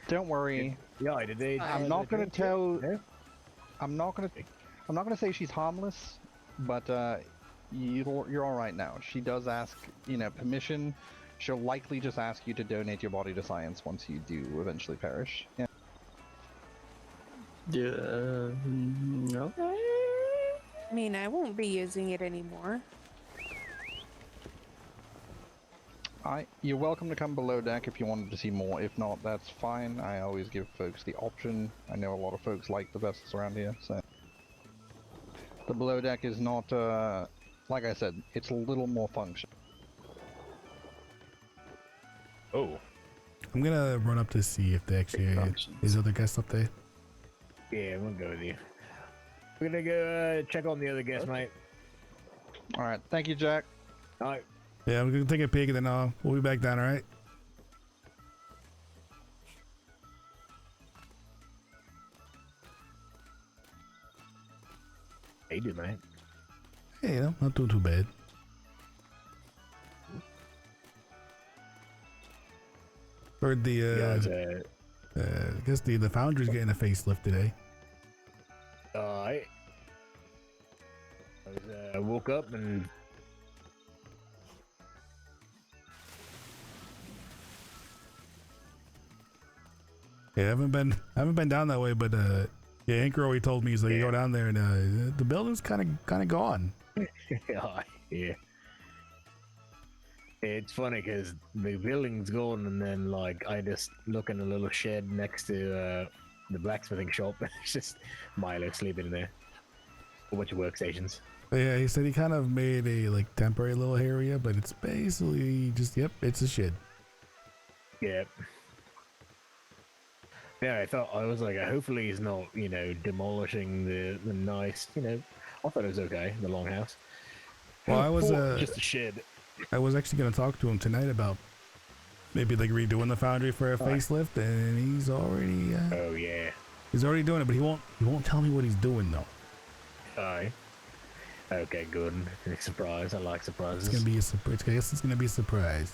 Don't worry. Yeah, did they? I'm not gonna tell. I'm not gonna say she's harmless, but you're all right now. She does ask, permission. She'll likely just ask you to donate your body to science once you do eventually perish. Yeah. Okay. I mean, I won't be using it anymore. You're welcome to come below deck if you wanted to see more. If not, that's fine. I always give folks the option. I know a lot of folks like the vessels around here, so the below deck is not, like I said, it's a little more function. Oh. I'm gonna run up to see if they actually is other guests up there. Yeah, we'll go with you. We're gonna go check on the other guest, mate. All right, thank you, Jack. All right. Yeah, I'm gonna take a peek and then we'll be back down. All right. How you do, mate? Hey, not doing too bad. Heard the I guess the foundry's getting a facelift today. I woke up and yeah, I haven't been down that way, but yeah, Anchor always told me he's like, you go down there and the building's kind of gone. Yeah. It's funny because the building's gone, and then like I just look in a little shed next to the blacksmithing shop, and it's just Milo sleeping in there. A bunch of workstations. Yeah, he said he kind of made a like temporary little area, but it's basically just it's a shed. Yeah. Yeah, I was like, hopefully he's not, demolishing the nice, I thought it was okay, the longhouse. Well, I was just a shed. I was actually gonna talk to him tonight about maybe like redoing the foundry for a facelift, and he's already oh yeah, he's already doing it, but he won't tell me what he's doing though. Aye. Okay, good. Surprise. I like surprises. It's gonna be a surprise. I guess it's gonna be a surprise.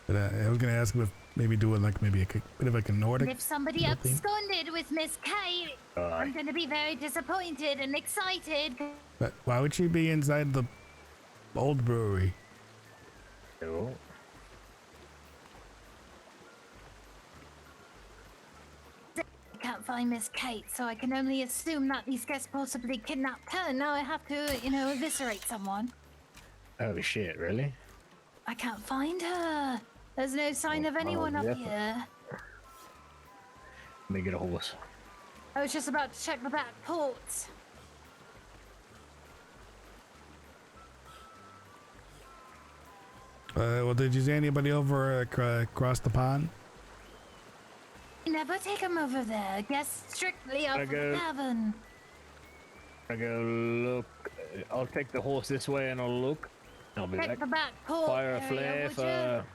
But I was gonna ask him if maybe doing like maybe a bit of like a Nordic. If somebody absconded with Miss Kate, I'm gonna be very disappointed and excited. But why would she be inside the old brewery? No. I can't find Miss Kate, so I can only assume that these guests possibly kidnapped her. Now I have to, eviscerate someone. Oh shit! Really? I can't find her. There's no sign of anyone up here. Let me get a horse. I was just about to check the back ports. Well, did you see anybody over across the pond? Never take them over there. Guests strictly out of the tavern. I go look. I'll take the horse this way and I'll look. I'll be Check back. the back port Fire a area, flare would for.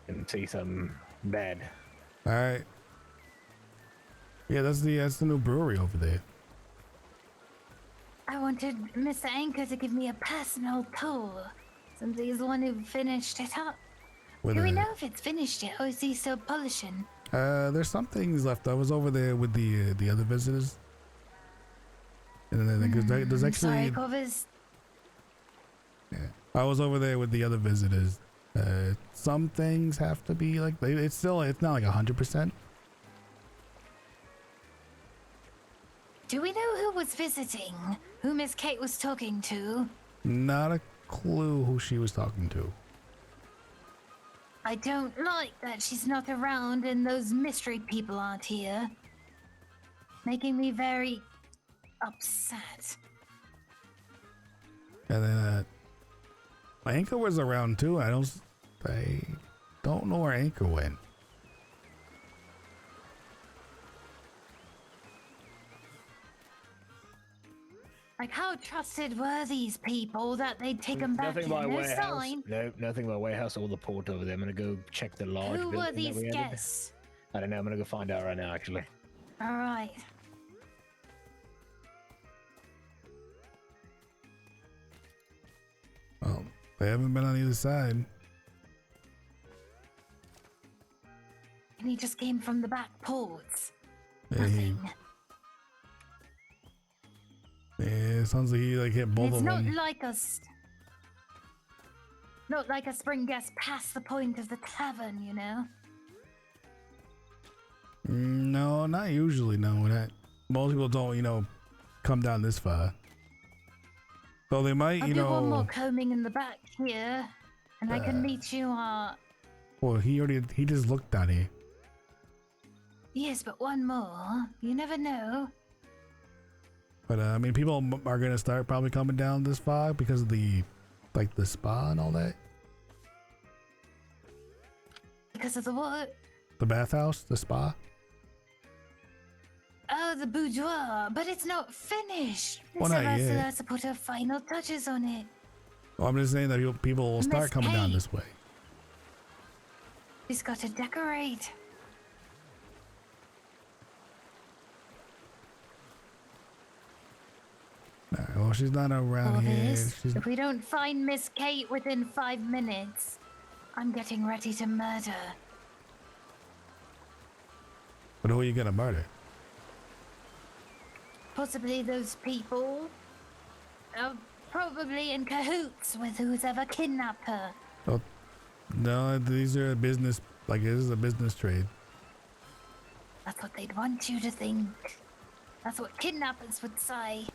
And see some bad. All right. Yeah, that's the new brewery over there. I wanted Mr. Anchor to give me a personal tour, since he's the one who finished it up. Do we know if it's finished yet, or is he still polishing? There's some things left. I was over there with the other visitors, and then there's actually. Sorry, Corvus. Yeah, I was over there with the other visitors. Some things have to be like it's not like 100%. Do we know who was visiting? Who Miss Kate was talking to? Not a clue who she was talking to. I don't like that she's not around and those mystery people aren't here. making me very upset. And then my anchor was around too. I don't know where anchor went. Like, how trusted were these people that they'd take them back Nothing to? by No warehouse. sign. No, nothing by warehouse or the port over there. I'm gonna go check the large Who building were that these we added. guests? I don't know. I'm gonna go find out right now, actually. All right. Well, they haven't been on either side. And he just came from the back ports. Yeah, Nothing. yeah, it sounds like he like hit both It's of not them. like us. Not like a spring guest past the point of the tavern, you know? No, not usually. No, that most people don't, come down this far. So they might, I'll do one more combing in the back here, and I can meet you. Well, he just looked down here. Yes, but one more. You never know. But I mean, people are gonna start probably coming down this far because of the spa and all that. Because of the what? The bathhouse, the spa. Oh, the boudoir, but it's not finished. Well, not Sylvester yet. has to put her final touches on it. Well, I'm just saying that people will start Miss coming down Kate. this way. She's got to decorate. Alright, well, she's not around here. Corvus, She's, if we don't find Miss Kate within 5 minutes, I'm getting ready to murder. but who are you gonna murder? Possibly those people are probably in cahoots with who's ever kidnapped her. Oh, no, these are business. Like this is a business trade. That's what they'd want you to think. That's what kidnappers would say.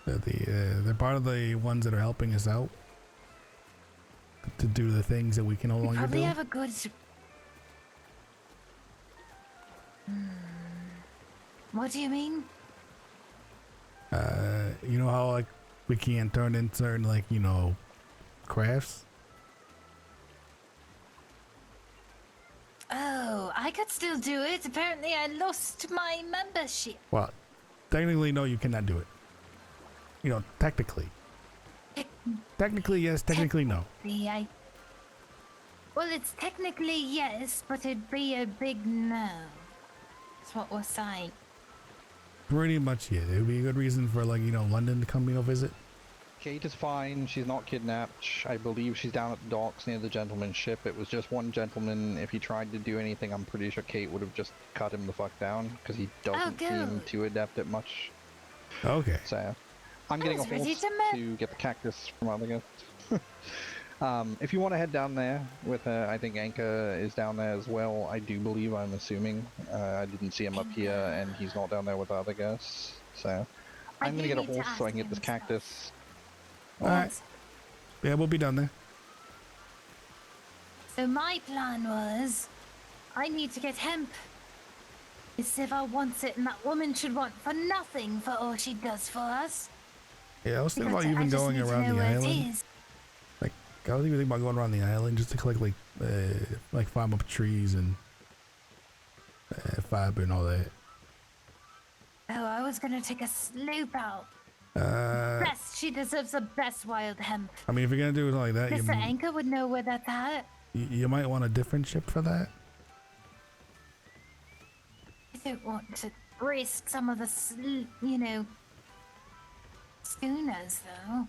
They're part of the ones that are helping us out to do the things that we can no You longer probably do. have a good. What do you mean? You know how like we can't turn in certain crafts. Oh, I could still do it. Apparently, I lost my membership. Well, technically, no, you cannot do it. Technically. Technically, yes. Technically, no. Well, it's technically yes, but it'd be a big no. That's what we're saying. Pretty much, yeah. It would be a good reason for London to come visit. Kate is fine. She's not kidnapped. I believe she's down at the docks near the gentleman's ship. It was just one gentleman. If he tried to do anything, I'm pretty sure Kate would have just cut him the fuck down because he doesn't seem too adept at much. Okay. So, I'm getting a was ready horse to to get the cactus from other guests. If you want to head down there with her, I think Anka is down there as well. I do believe, I'm assuming. I didn't see him up here, and he's not down there with the other guests. So, I'm going to get a horse so I can get this cactus. Alright. Yeah, we'll be down there. So my plan was, I need to get hemp. Siva wants it, and that woman should want for nothing for all she does for us. Yeah, I was thinking Because about I even just going need to around know the where it island. is. I was even thinking about going around the island just to collect farm up trees and fiber and all that. Oh, I was gonna take a sloop out. She deserves the best wild hemp. I mean, if you're gonna do something like that, Mr. Anchor would know where that's at. you might want a different ship for that. I don't want to risk some of the, schooners though,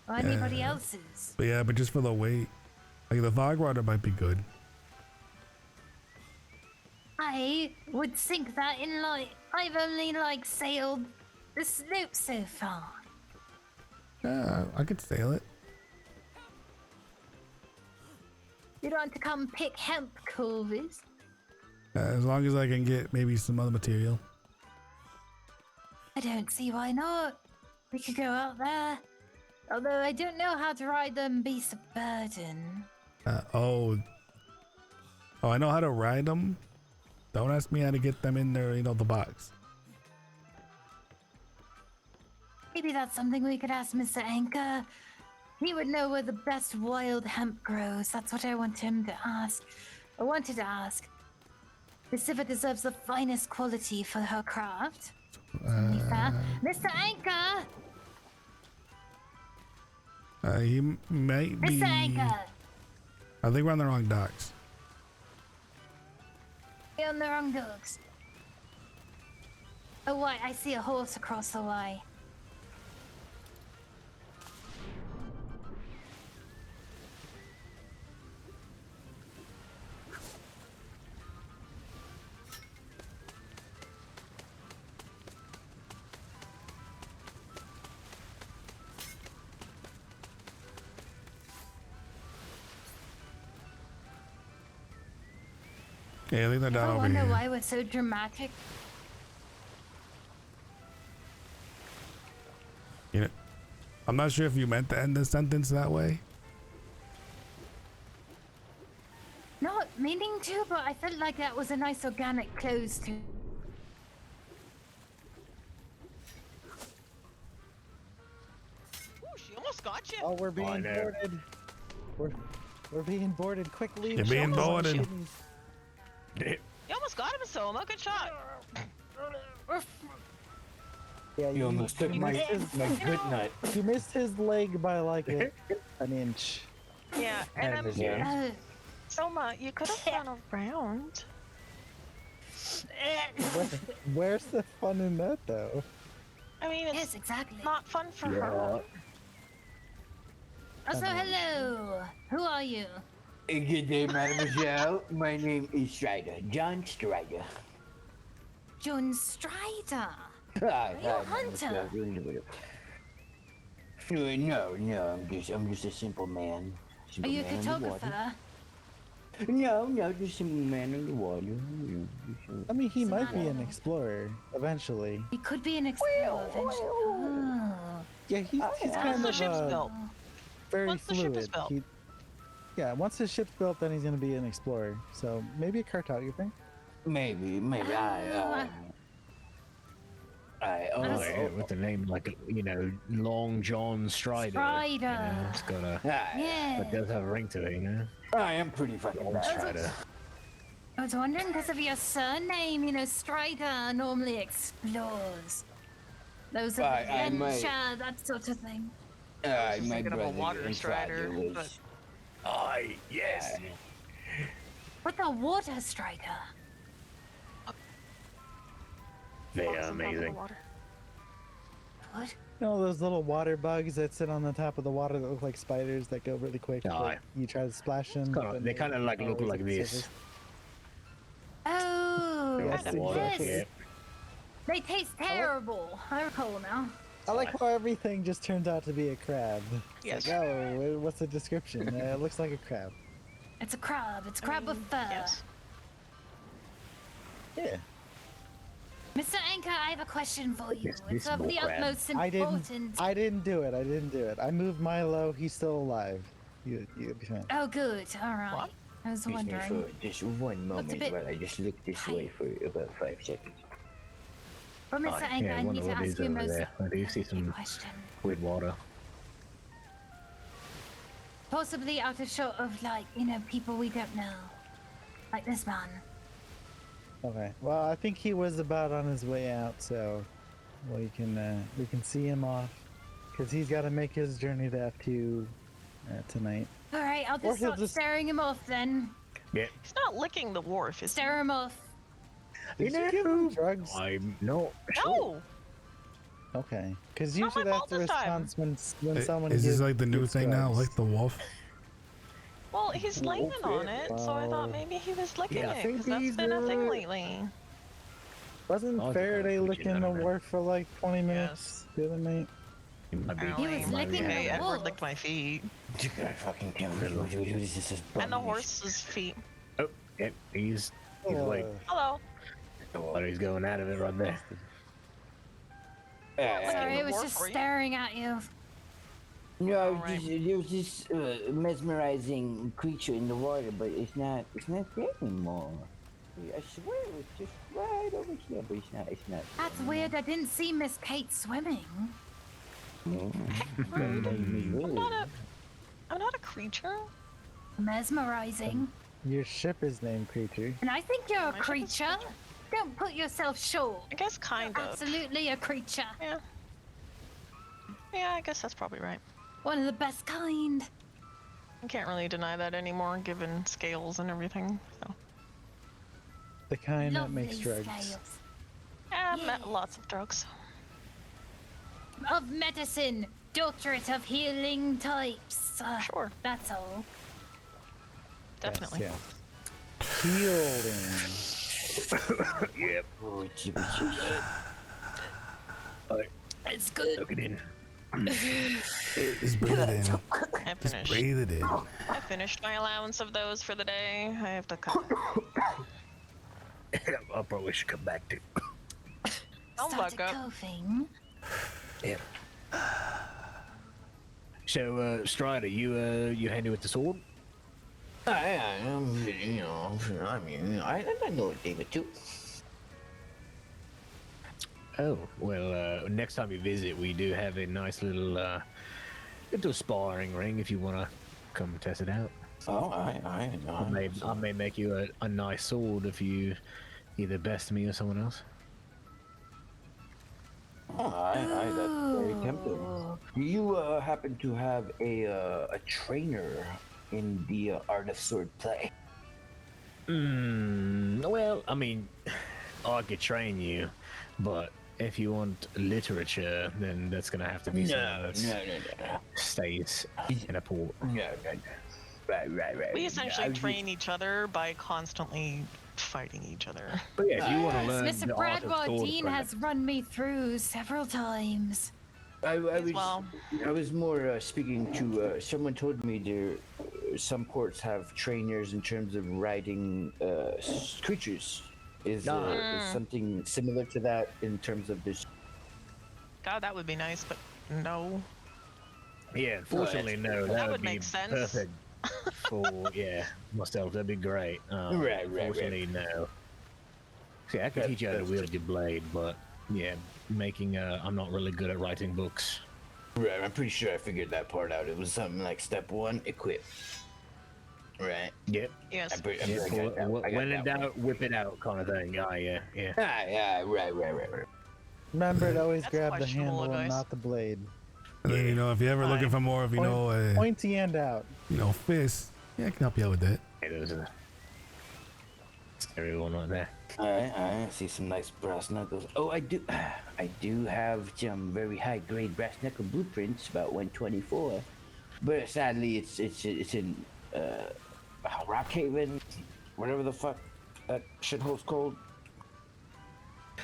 or anybody else's. But yeah, but just for the weight, the Vogwater might be good. I would think that in I've only sailed the sloop so far. Yeah, I could sail it. You don't want to come pick hemp, Corvus? As long as I can get maybe some other material. I don't see why not. We could go out there. Although I don't know how to ride them beasts of burden. Oh, I know how to ride them. Don't ask me how to get them in there, the box. Maybe that's something we could ask Mr. Anchor. He would know where the best wild hemp grows. That's what I want him to ask. I wanted to ask. This Siva deserves the finest quality for her craft. Mr. Anchor! He might be. Mr. Anchor! I think we're on the wrong docks. You're on the wrong dogs. Oh, why? I see a horse across the way. Yeah, I think they're down I over wonder here. why we're so dramatic. You know, I'm not sure if you meant to end the sentence that way. Not meaning to, but I felt like that was a nice organic close to. Ooh, she almost got you. Oh, we're being boarded. We're being boarded quickly. You're being boarded. You almost got him, Soma. Good shot. Yeah, You almost took my good nut. You missed his leg by like an inch. Yeah, and I'm Yeah. Soma, you could have gone around. Where's the fun in that, though? I mean, it's Yes, exactly. not fun for her. Also, hello. Who are you? Good day, mademoiselle. My name is Strider, John Strider. John Strider. Hi, you a hunter? No, I'm just a simple man. Are Simple you a man on the water. photographer? No, just a simple man on the water. I mean, he might be an Wow. explorer eventually. He could be an explorer eventually. Oh. Yeah, he's Once kind the of ship's built. very Once the fluid. ship is built. Yeah, once his ship's built, then he's gonna be an explorer. So maybe a cartographer. Maybe. Oh, yeah, with the name like Long John Strider. Strider. It's got a. Yeah. It does have a ring to it, I am pretty fucking Long bad. Strider. I was wondering because of your surname, Strider normally explores. Those are I might- adventure, that sort of thing. My Thinking of a brother water strider, was. but Aye, yes. What the water strider? They walks are on top of the amazing. water. What? You know those little water bugs that sit on the top of the water that look like spiders that go really quick? Aye. Like, you try to splash them. They kind of like look like this. Oh, Yes, The water, exactly. yeah. they taste terrible. I recall now. I like how everything just turns out to be a crab. It's Yes. like, oh, what's the description? It looks like a crab. It's a crab. It's a crab with fur. Yes. Yeah. Mr. Anchor, I have a question for you. This It's of the bull crab. utmost I importance. didn't do it. I moved Milo. He's still alive. You'll be fine. Oh, good. All right. What? I was Excuse me for wondering. just one moment bit while I just look this way for about 5 seconds. But Mr. Anchor, Yeah, I one need of to it ask is you a over most there. I do see some question. weird water. Possibly out of shot of people we don't know. Like this man. Okay. Well, I think he was about on his way out, so we can see him off because he's got to make his journey to F2 tonight. All right, I'll Or just he'll start just- staring him off then. Yeah. He's not licking the wharf, is he? Stare him off. Did you give him drugs? I'm not sure. No! Okay. Because Not usually my that's fault the this time. response when someone Is this gives- like the new gives thing now, drugs. like the wolf? Well, he's laying on it, so I thought maybe he was licking Yeah, I it, think because that's he's, been a thing lately. Wasn't Oh, Faraday it's licking the wharf for like 20 minutes the other night? It might be- Apparently, was licking hey, the Edward wolf. licked my feet. You gotta fucking tell me what is this? And the horse's feet. Oh, yeah, he's like, Hello. oh, he's going out of it right there. Sorry, the I was wharf just for you? staring at you. No, Alright. there was this mesmerizing creature in the water, but it's not there anymore. I swear it was just right over here, but it's not. That's weird. I didn't see Miss Kate swimming. I'm not a creature. Mesmerizing. Your ship is named Creature. And I think you're a My ship is creature. Don't put yourself short. I guess kind of. Absolutely a creature. Yeah. Yeah, I guess that's probably right. One of the best kind. I can't really deny that anymore, given scales and everything. So. The kind that Lovely makes drugs. scales. Yeah, I've met lots of drugs. Of medicine. Doctorate of healing types. Sure. That's all. Definitely. Yes, Healing. Yep. It's good. Look it in. Just breathe it in. I Just finished. breathe it in. I finished my allowance of those for the day. I have to cut. I probably should come back to. I'll Started bug up. coughing. Yeah. So, Strider, you handy with the sword? I know a thing or two. Oh, well, next time you visit, we do have a nice little sparring ring if you want to come test it out. Oh, I know. I may make you a nice sword if you either best me or someone else. Oh, that's very tempting. Do you happen to have a trainer in the art of sword play? Well, I mean, I could train you, but if you want literature, then that's gonna have to be someone that stays in a port. No. Right. We essentially train each other by constantly fighting each other. But yeah, if you want to learn Mr. the art of Bradwardine sword has run me through several times. I Well. was more speaking to someone told me there some ports have trainers in terms of riding creatures. Is something similar to that in terms of this? God, that would be nice, but no. Yeah, unfortunately, no. That would be make sense. perfect for myself. That'd be great. Right. Unfortunately, no. See, I can teach you how to wield your blade, but yeah, I'm not really good at writing books. Right, I'm pretty sure I figured that part out. It was something like step 1, equip. Right. Yep. Yes. When in doubt, whip it out, kind of thing. Yeah. Right. Remember to always That's grab the questionable handle and advice. not the blade. And then, if you're ever looking for more of, Pointy end out. fists, yeah, I can help you out with that. It is a scary one right there. I see some nice brass knuckles. Oh, I do have some very high grade brass knuckle blueprints, about 124. But sadly, it's in Rockhaven, whatever the fuck that shithole's called.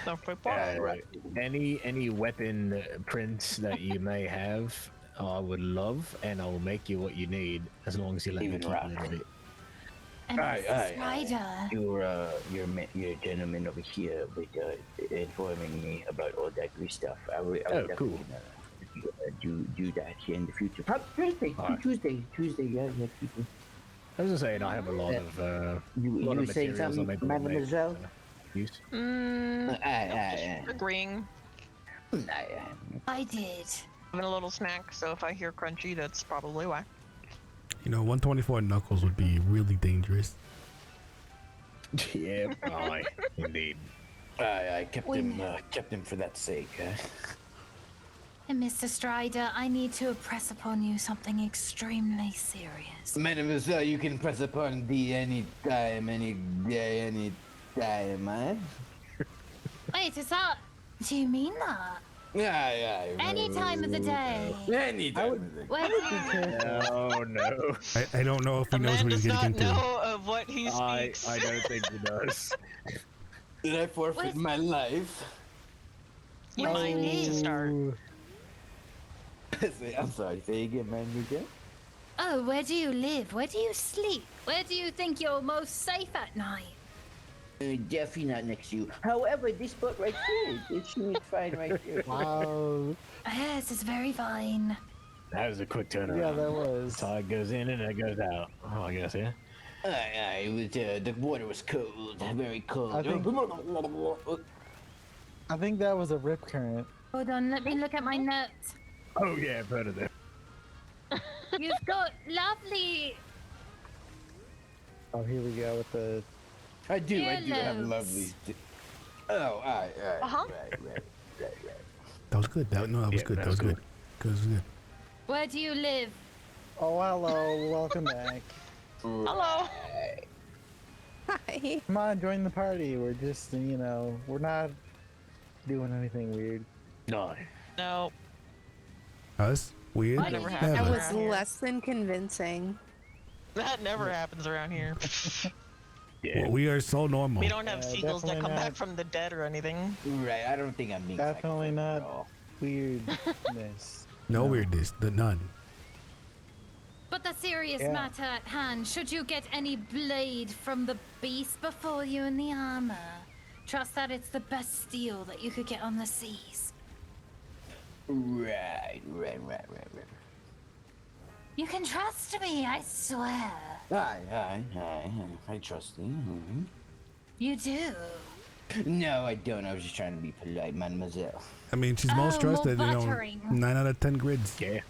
Right. Any weapon prints that you may have, I would love, and I will make you what you need as long as you let me keep a little bit. And Strider. Your gentleman over here with informing me about all that good stuff. I will cool. do that here in the future. Probably Tuesday. Yeah. I was just saying, I have a lot of You were saying something, Mademoiselle? Use. Agreeing. I did. Having a little snack, so if I hear crunchy, that's probably why. 124 knuckles would be really dangerous. Yeah, indeed. I kept him for that sake. And Mr. Strider, I need to impress upon you something extremely serious. Mademoiselle, you can press upon D any time, any day, any time, man. Wait, is that... Do you mean that? Yeah. Any time of the day. Any time of the day. Oh no. I don't know if he knows what he's getting into. does not know of what he speaks. I don't think he does. Did I forfeit my life? You might need to start. I'm sorry, say again, man. Again? Oh, where do you live? Where do you sleep? Where do you think you're most safe at night? Definitely not next to you. However, this spot right here, it's fine right here. Wow. Yes, it's very fine. That was a quick turnaround. Yeah, that was. Tide goes in and it goes out. Oh, I guess, yeah. It was, the water was cold, very cold. I think that was a rip current. Hold on, let me look at my notes. Oh yeah, I've heard of them. You've got lovely. Oh, here we go with the. I do have Earlobes. lovely. Oh, all right. Uh-huh. Right. That was good. That was Yeah, good. that That was was good. That was good. Where do you live? Oh, hello. Welcome back. Hello. Hi. Come on, join the party. We're just, we're not doing anything weird. No. No. Us? Weird? Why never did you- happened That Never. was around here. less than convincing. That never happens around here. Yeah. Well, we are so normal. We don't have seagulls that definitely come back not. from the dead or anything. Right. I don't think I'm being Definitely sexist at not all. weirdness. No weirdness. None. But the serious Yeah. matter at hand, should you get any blade from the beast before you in the armor, trust that it's the best steel that you could get on the seas. Right. You can trust me, I swear. I trust you. Mhm. You do. No, I don't. I was just trying to be polite, mademoiselle. I mean, she's most Oh, more trusted. buttering. 9 out of 10 grids. Yeah.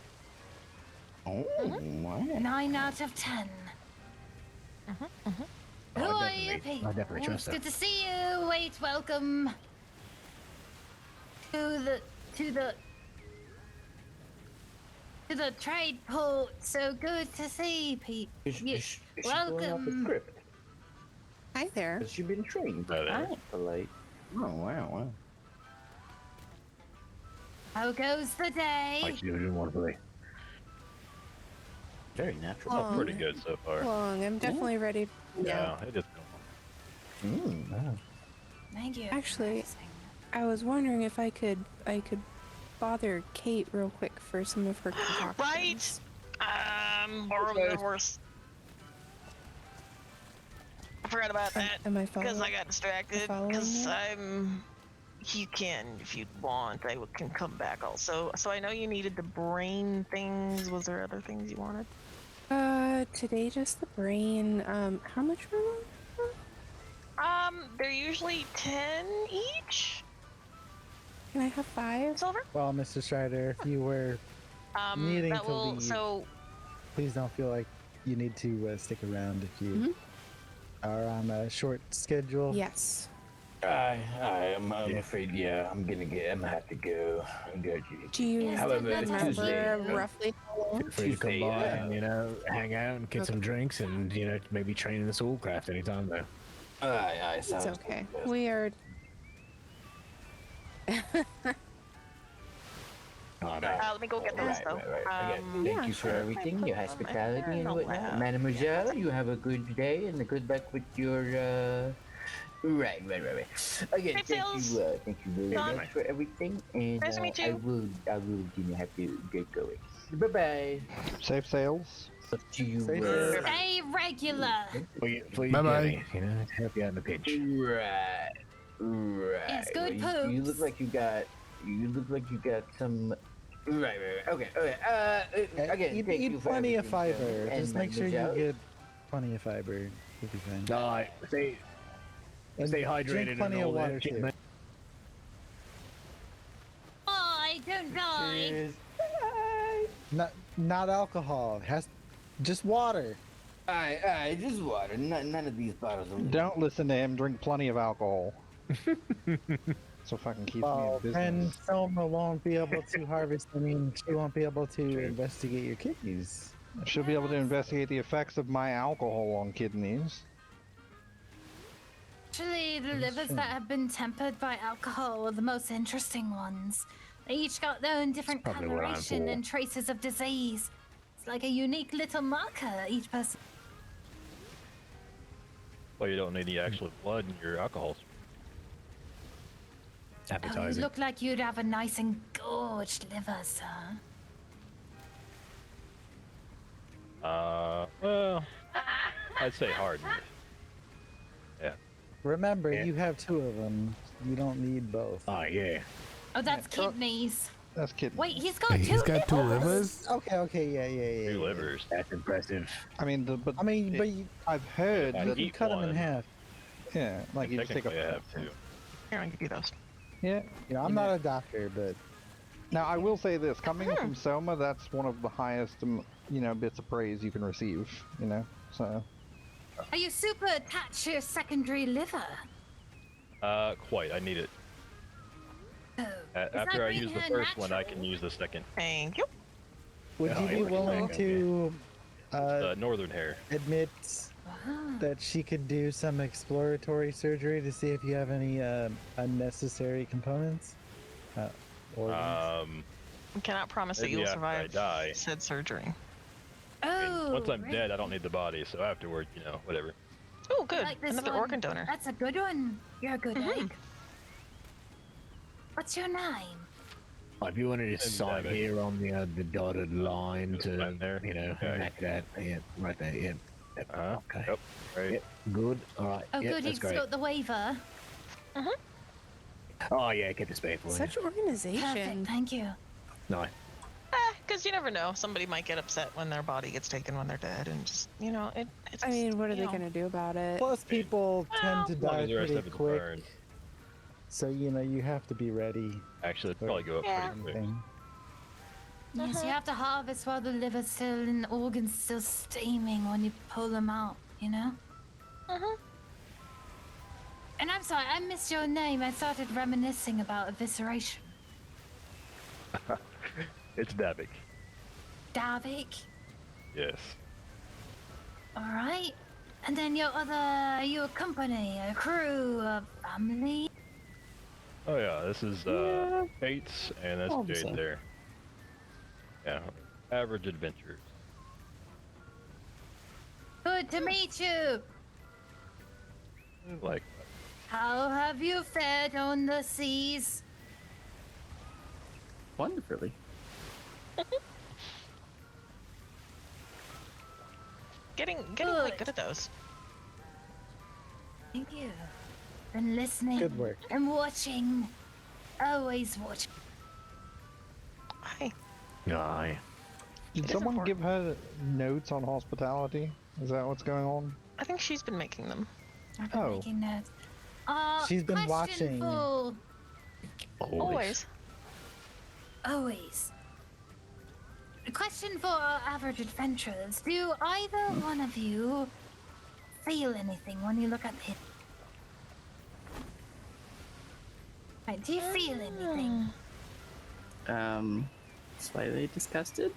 Oh, what? 9 out of 10. Who Oh, are you definitely. people? I definitely trust It's her. good to see you. Wait, welcome to the trade port. So good to see people. Is she going off the Welcome. script? Hi there. Has she been trained? Hi there. Polite. Oh, wow. How goes the day? I didn't want to play. Very natural. Oh. Pretty good so far. Long. I'm definitely ready. Yeah, it is going on. Thank you. Actually, I was wondering if I could bother Kate real quick for some of her concoctions. Right. Borrow the horse. I forgot about that Am I because following? I got distracted. following Because that? you can, if you want, can come back also. So I know you needed the brain things. Was there other things you wanted? Today just the brain. How much room? They're usually 10 each. Can I have 5? Silver. Well, Mr. Strider, if you were needing that to will. leave, So please don't feel like you need to stick around if you are on a short schedule. Yes. I'm afraid, I'm gonna have to go. Do you Yes, However, it's remember Tuesday. roughly how long? Feel free to come Tuesday, by yeah. and, hang out and get some drinks and, maybe train in the soulcraft anytime though. It's okay. We are. Oh, no. let me go get this though. Thank Yeah, you for sure. everything, your hospitality and whatnot. lap. Mademoiselle, you have a good day and a good luck with your, Right. Again, Hey, thank Phils. you very Don. much for everything, and Nice to meet I you. will have to get going. Bye-bye. Safe sails. Up to you. Safe Stay regular. For your Bye-bye. journey, to help you out in the pinch. Right. Yes, good Well, you look poops. like you got some. Right. Okay. Again, Eat, thank eat you for plenty of everything, fiber. and Just make sure you mademoiselle. get plenty of fiber. You'll be fine. Alright, stay hydrated. Drink plenty and of all that water shit, too. man. I don't die. Cheers. Not alcohol. It has just water. Alright, just water. None of these bottles. Don't listen to him. Drink plenty of alcohol. So fucking keeps me Well, in then business. Soma won't be able to harvest. I mean, she won't be able to investigate your kidneys. She'll be able to investigate the effects of my alcohol on kidneys. Actually, the livers that have been tempered by alcohol are the most interesting ones. They each got their own different Probably what I'm coloration for. and traces of disease. It's like a unique little marker each person. Well, you don't need any actual blood in your alcohol. Oh, you Appetizing. look like you'd have a nice and gorged liver, sir. Well, I'd say hard. Yeah. Remember, Yeah. you have 2 of them. You don't need both. Oh, yeah. Oh, that's Yeah, so- kidneys. That's kidney. Wait, he's got Hey, two he's got 2 livers? livers? Okay, yeah. Two livers. That's impressive. I mean, but I mean, but you, I've heard I that you eat cut them in one. half. yeah, like you just take Technically, I a have two. Here, I can give you those. yeah. You know, I'm not a doctor, but Now, I will say this: coming from Soma, that's one of the highest, bits of praise you can receive. So. Are you super attached to your secondary liver? Quite. I need it. Oh. After I use the first one, I can use the second. Thank you. Would you be willing to northern hair. admit that she could do some exploratory surgery to see if you have any unnecessary components? Organs? I cannot promise that Maybe you'll after I survive die. said surgery. Oh. Once I'm dead, I don't need the body, so afterward, whatever. Oh, good. Like this Another one. organ donor. That's a good one. You're a good egg. What's your name? If you wanted to sign David. here on the dotted line Just to, right there. Okay. back that, yeah, right there, yeah. Yep. Okay. Yep. Right. Yep. Good. All right. Oh, yep, good. that's He's great. got the waiver. Oh yeah, get the spare for Such you. organization. Perfect. Thank you. No. Because you never know. Somebody might get upset when their body gets taken when they're dead, and just, it's. I mean, what are they going to do about it? Plus, people tend to As long die as the rest pretty of it's quick, burned. so you have to be ready. Actually, it'd probably go up Yeah. pretty quick. Thing. Yes, you have to harvest while the liver's still and the organ's still steaming when you pull them out, And I'm sorry, I missed your name. I started reminiscing about evisceration. It's Davik. Davik? Yes. Alright. And then your company, a crew, a family? Oh yeah, this is Fates, and that's All the Jade same. there. Yeah, average adventurers. Good to meet you. Like, How have you fared on the seas? Wonderfully. Getting quite good at those. Thank you. Been listening. Good work. And watching. Always watching. Hi. Aye. Did is someone important. give her notes on hospitality? Is that what's going on? I think she's been making them. I've been Oh. making notes. She's been question watching. For Always. always. A question for our average adventurers. Do either one of you feel anything when you look at it? Right, do you feel anything? Slightly disgusted.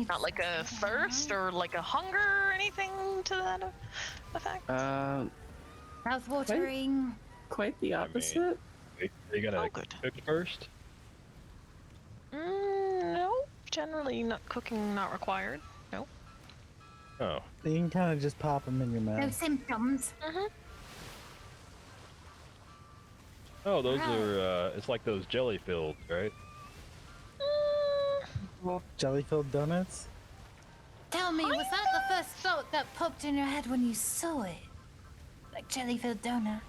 Not like a thirst or like a hunger or anything to that effect? Mouth-watering. Quite the opposite. are you gonna Oh, good. cook first? No. Generally, not cooking not required. No. Oh, You can kind of just pop them in your No mouth. symptoms. oh, those are. It's like those jelly filled, right? Jelly-filled donuts. Tell me, was that the first thought that popped in your head when you saw it? Like jelly-filled donut?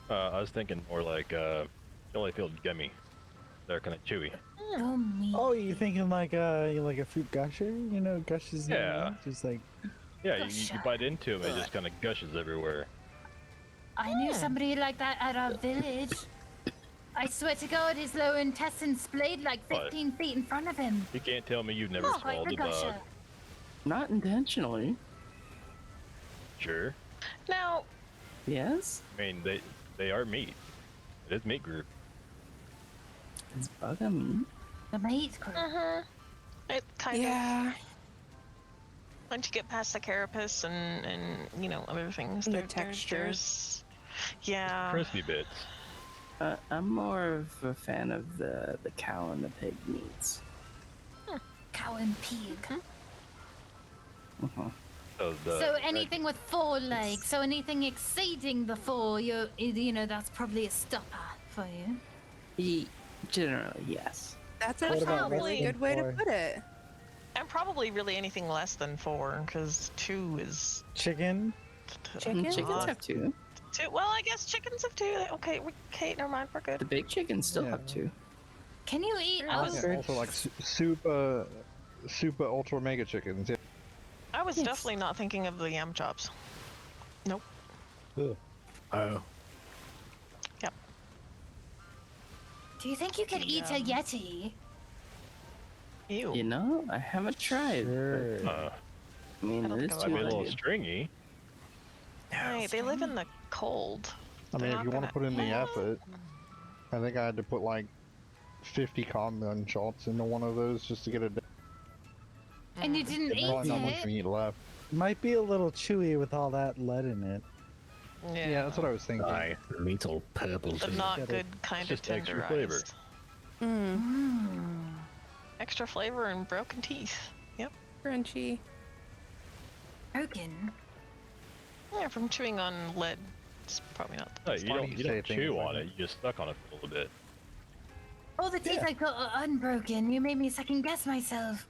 I was thinking more like jelly filled gummy. They're kind of chewy. Gummy. Oh, you thinking like a fruit gusher? Gushes. in your Yeah. mouth? Just like. Yeah, you bite into them, it just kind of gushes everywhere. I knew somebody like that at our village. I swear to God, his lower intestine splayed like What? 15 feet in front of him. You can't tell me you've never Not like swallowed the a bug. gusher. Not intentionally. Sure. Now, Yes. I mean, they are meat. It is meat group. It's bug meat. The meat group. it kind of. Yeah. Once you get past the carapace and other things, The there- texture. there's yeah. Crispy bits. I'm more of a fan of the cow and the pig meats. Cow and pig. So, So anything with 4 legs, so anything exceeding the 4, that's probably a stopper for you. Generally, yes. That's What actually about a really wrestling good way to for put it. And probably really anything less than 4, because 2 is Chicken. Chicken? Chickens have two. 2. Well, I guess chickens have 2. Okay, never mind. We're The good. big chickens still Yeah. have two. Can you eat Oh, those? Yeah, also like super ultra mega chickens. Yeah. I was definitely not thinking of the yam chops. Nope. Oh. Yep. Do Do you think you could eat a yeti? Ew. You know, I haven't tried. Sure. I mean, I don't it think is I Might be a little two-legged. stringy. Right, they live in the cold. I They're mean, if not you want to gonna- put in the effort, I think I had to put like 50 cotton shots into one of those just to get it. And you didn't Probably eat not much it? meat left. Might be a little chewy with all that lead in it. Yeah, that's what I was thinking. Aye, the meat's all purple The too. not Get it. good kind of Just extra flavor. tenderized. Mm, Extra flavor and broken teeth. Yep. crunchy. Broken. Yeah, from chewing on lead. It's probably not the No, best. you funny don't, you you say don't things chew like on that. it. You just suck on it for a little bit. Oh, the teeth I got are unbroken. You made me second guess myself.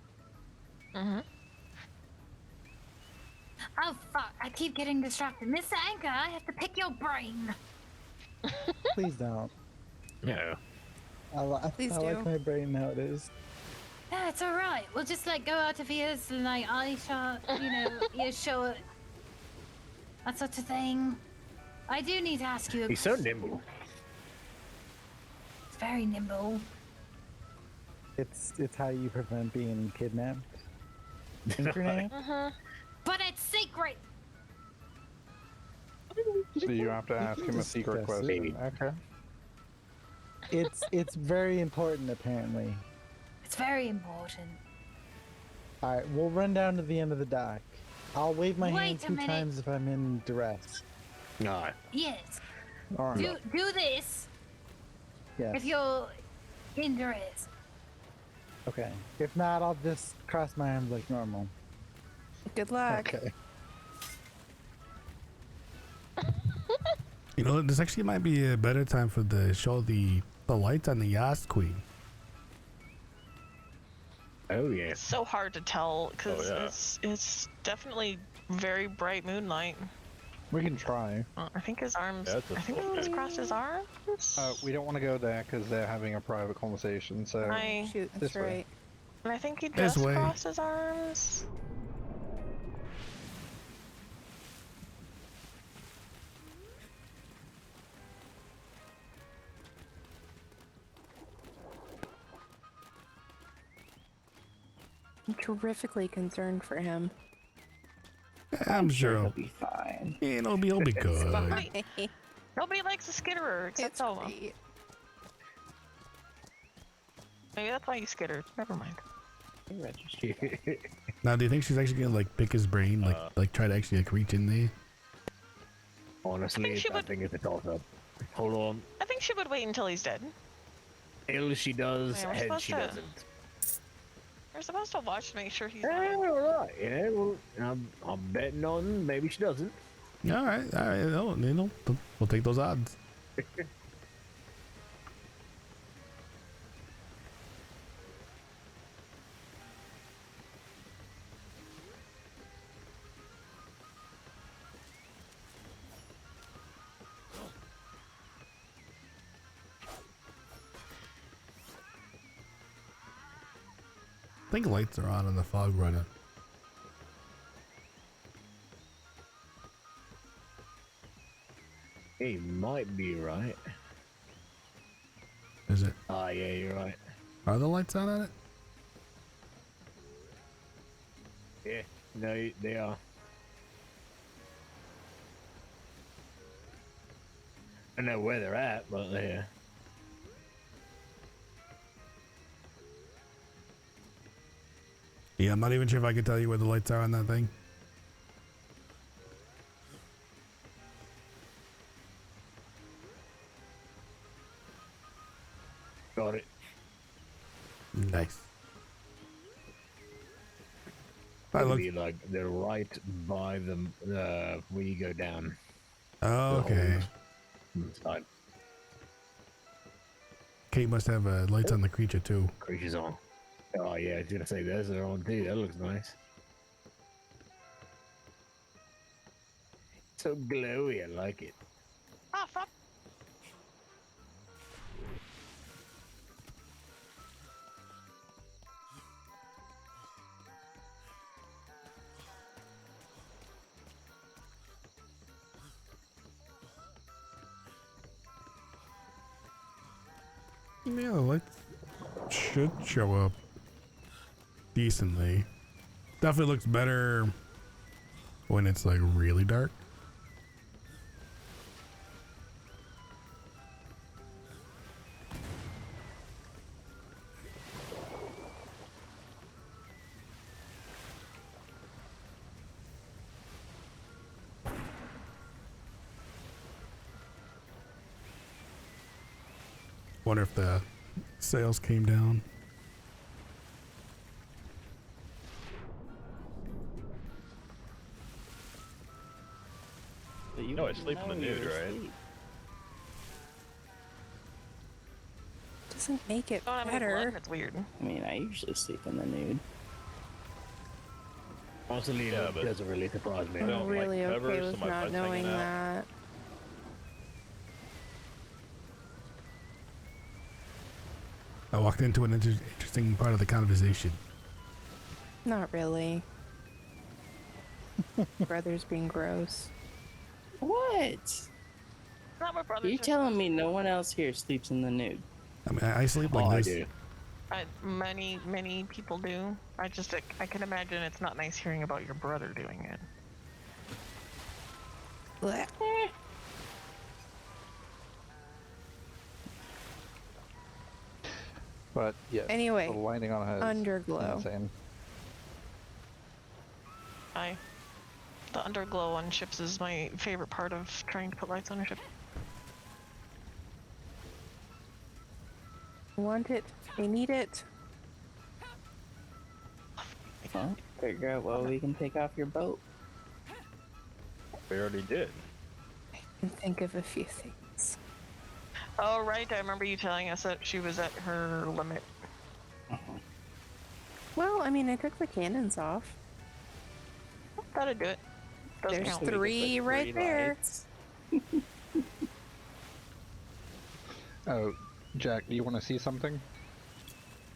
Mm-hmm. Oh fuck! I keep getting distracted. Mr. Anchor, I have to pick your brain. Please don't. Yeah. Please I do. like my brain how it is. No, it's alright. We'll just like go out of ears and like eye shot, you know, ear short. That sort of thing. I do need to ask you. He's so nimble. It's very nimble. It's how you prevent being kidnapped. Internet? But it's secret. So you have to ask him a secret Discuss it. question. Okay. It's very important apparently. It's very important. Alright, we'll run down to the end of the dock. I'll wave my Wait hand a 2 minute. times if I'm in duress. Aye. Yes. Alright. Do this Yes. if you're in duress. Okay. If not, I'll just cross my arms like normal. Good luck. Okay. You know, this actually might be a better time for the show the lights on the Yas Queen. Oh yeah. It's so hard to tell because yeah. it's definitely very bright moonlight. We can try. I think his arms. Yeah, it's a I think full he's day. crossed his arms. We don't want to go there because they're having a private conversation. So Shoot, This that's way. right. And I think he This just way. crossed his arms. I'm terrifically concerned for him. I'm sure He'll be fine. it'll be good. Nobody, nobody likes a skitterer except It's Soma. great. Maybe that's why you skittered. Never mind. Now, do you think she's actually gonna like pick his brain, like try to actually like reach in there? Honestly, she I would- think it's a toss up. Hold on. I think she would wait until he's dead. Ill she does, Yeah, we're head supposed she to- doesn't. We're supposed to watch to make sure he's Yeah, not. alright. Yeah, well, I'm betting on maybe she doesn't. All right. We'll take those odds. I think lights are on the fog runner. He might be right. Is it? Ah, yeah, you're right. Are the lights on it? Yeah, no, they are. I don't know where they're at, but they're here. Yeah, I'm not even sure if I can tell you where the lights are on that thing. Got it. Nice. I It'll look. be like they're right by them where you go down. Oh, okay. Side. Kate must have lights on the creature too. Creature's on. Oh yeah, I was gonna say those are on too. That looks nice. So glowy, I like it. Ah, fuck. Yeah, the lights should show up decently. Definitely looks better when it's like really dark. Wonder if the sales came down. But you No, I wouldn't sleep in the know you nude, were right? asleep. Doesn't make it Don't have any blood, better. and it's weird. I mean, I usually sleep in the nude. Honestly, Yeah, it but- doesn't really surprise me. I I'm don't really like okay covers, so with my not butt's hanging knowing out. that. I walked into an interesting part of the conversation. Not really. Brother's being gross. What? Not my brother. You're telling me no one else here sleeps in the nude? I mean, I sleep like I this. do. Many people do. I can imagine it's not nice hearing about your brother doing it. Blech. But yeah, Anyway, the lighting on her is underglow. insane. The underglow on ships is my favorite part of trying to put lights on a ship. I want it. I need it. Well, figure out what we can take off your boat. We already did. I can think of a few things. Oh, right. I remember you telling us that she was at her limit. Well, I mean, I took the cannons off. That'd do it. Doesn't There's count. We could three put right there. lights. Oh, Jack, do you want to see something?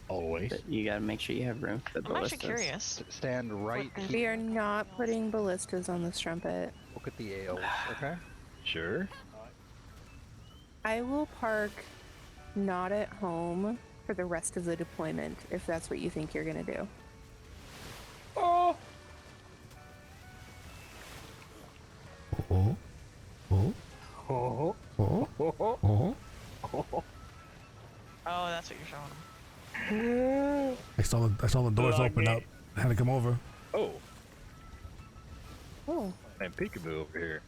Always. But you gotta make sure you have room for the I'm actually ballistas. curious. Stand right What- We here. are not putting ballistas on the strumpet. Look at the ales, okay? Sure. I will park not at home for the rest of the deployment, if that's what you think you're gonna do. Oh! Oh, oh, Oh, oh, oh, oh, oh. oh. Oh, that's what you're showing them. I saw the doors Like open it. up. I had to come over. Oh, Oh, and peekaboo over here.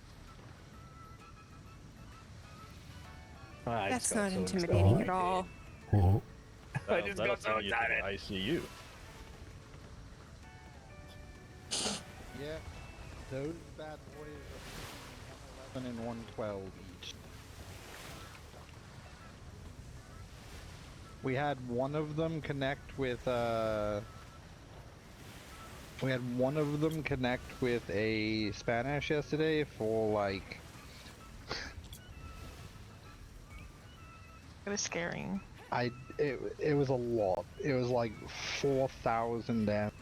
I that's just got not so intimidating excited. at all. Oh, I just That'll got so send you to the excited. ICU. Yeah, those bad boys are 111 and 112 each. We had one of them connect with a Spanish yesterday for like It was scary. it was a lot. It was like 4,000 damage.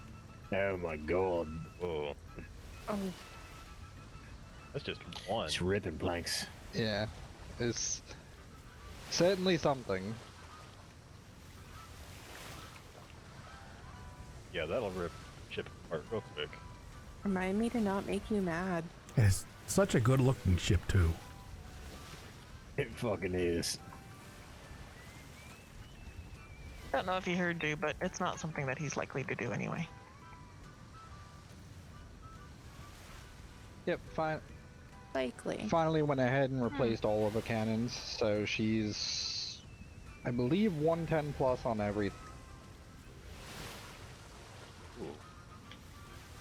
Oh my god. Whoa, Oh, that's just one. It's ripping planks. Yeah, it's certainly something. Yeah, that'll rip ship apart real quick. remind me to not make you mad. it's such a good looking ship too. It fucking is. I don't know if you heard Drew, but it's not something that he's likely to do anyway. Yep, fine. Likely. Finally went ahead and replaced all of her cannons, so she's, I believe, 110 plus on every.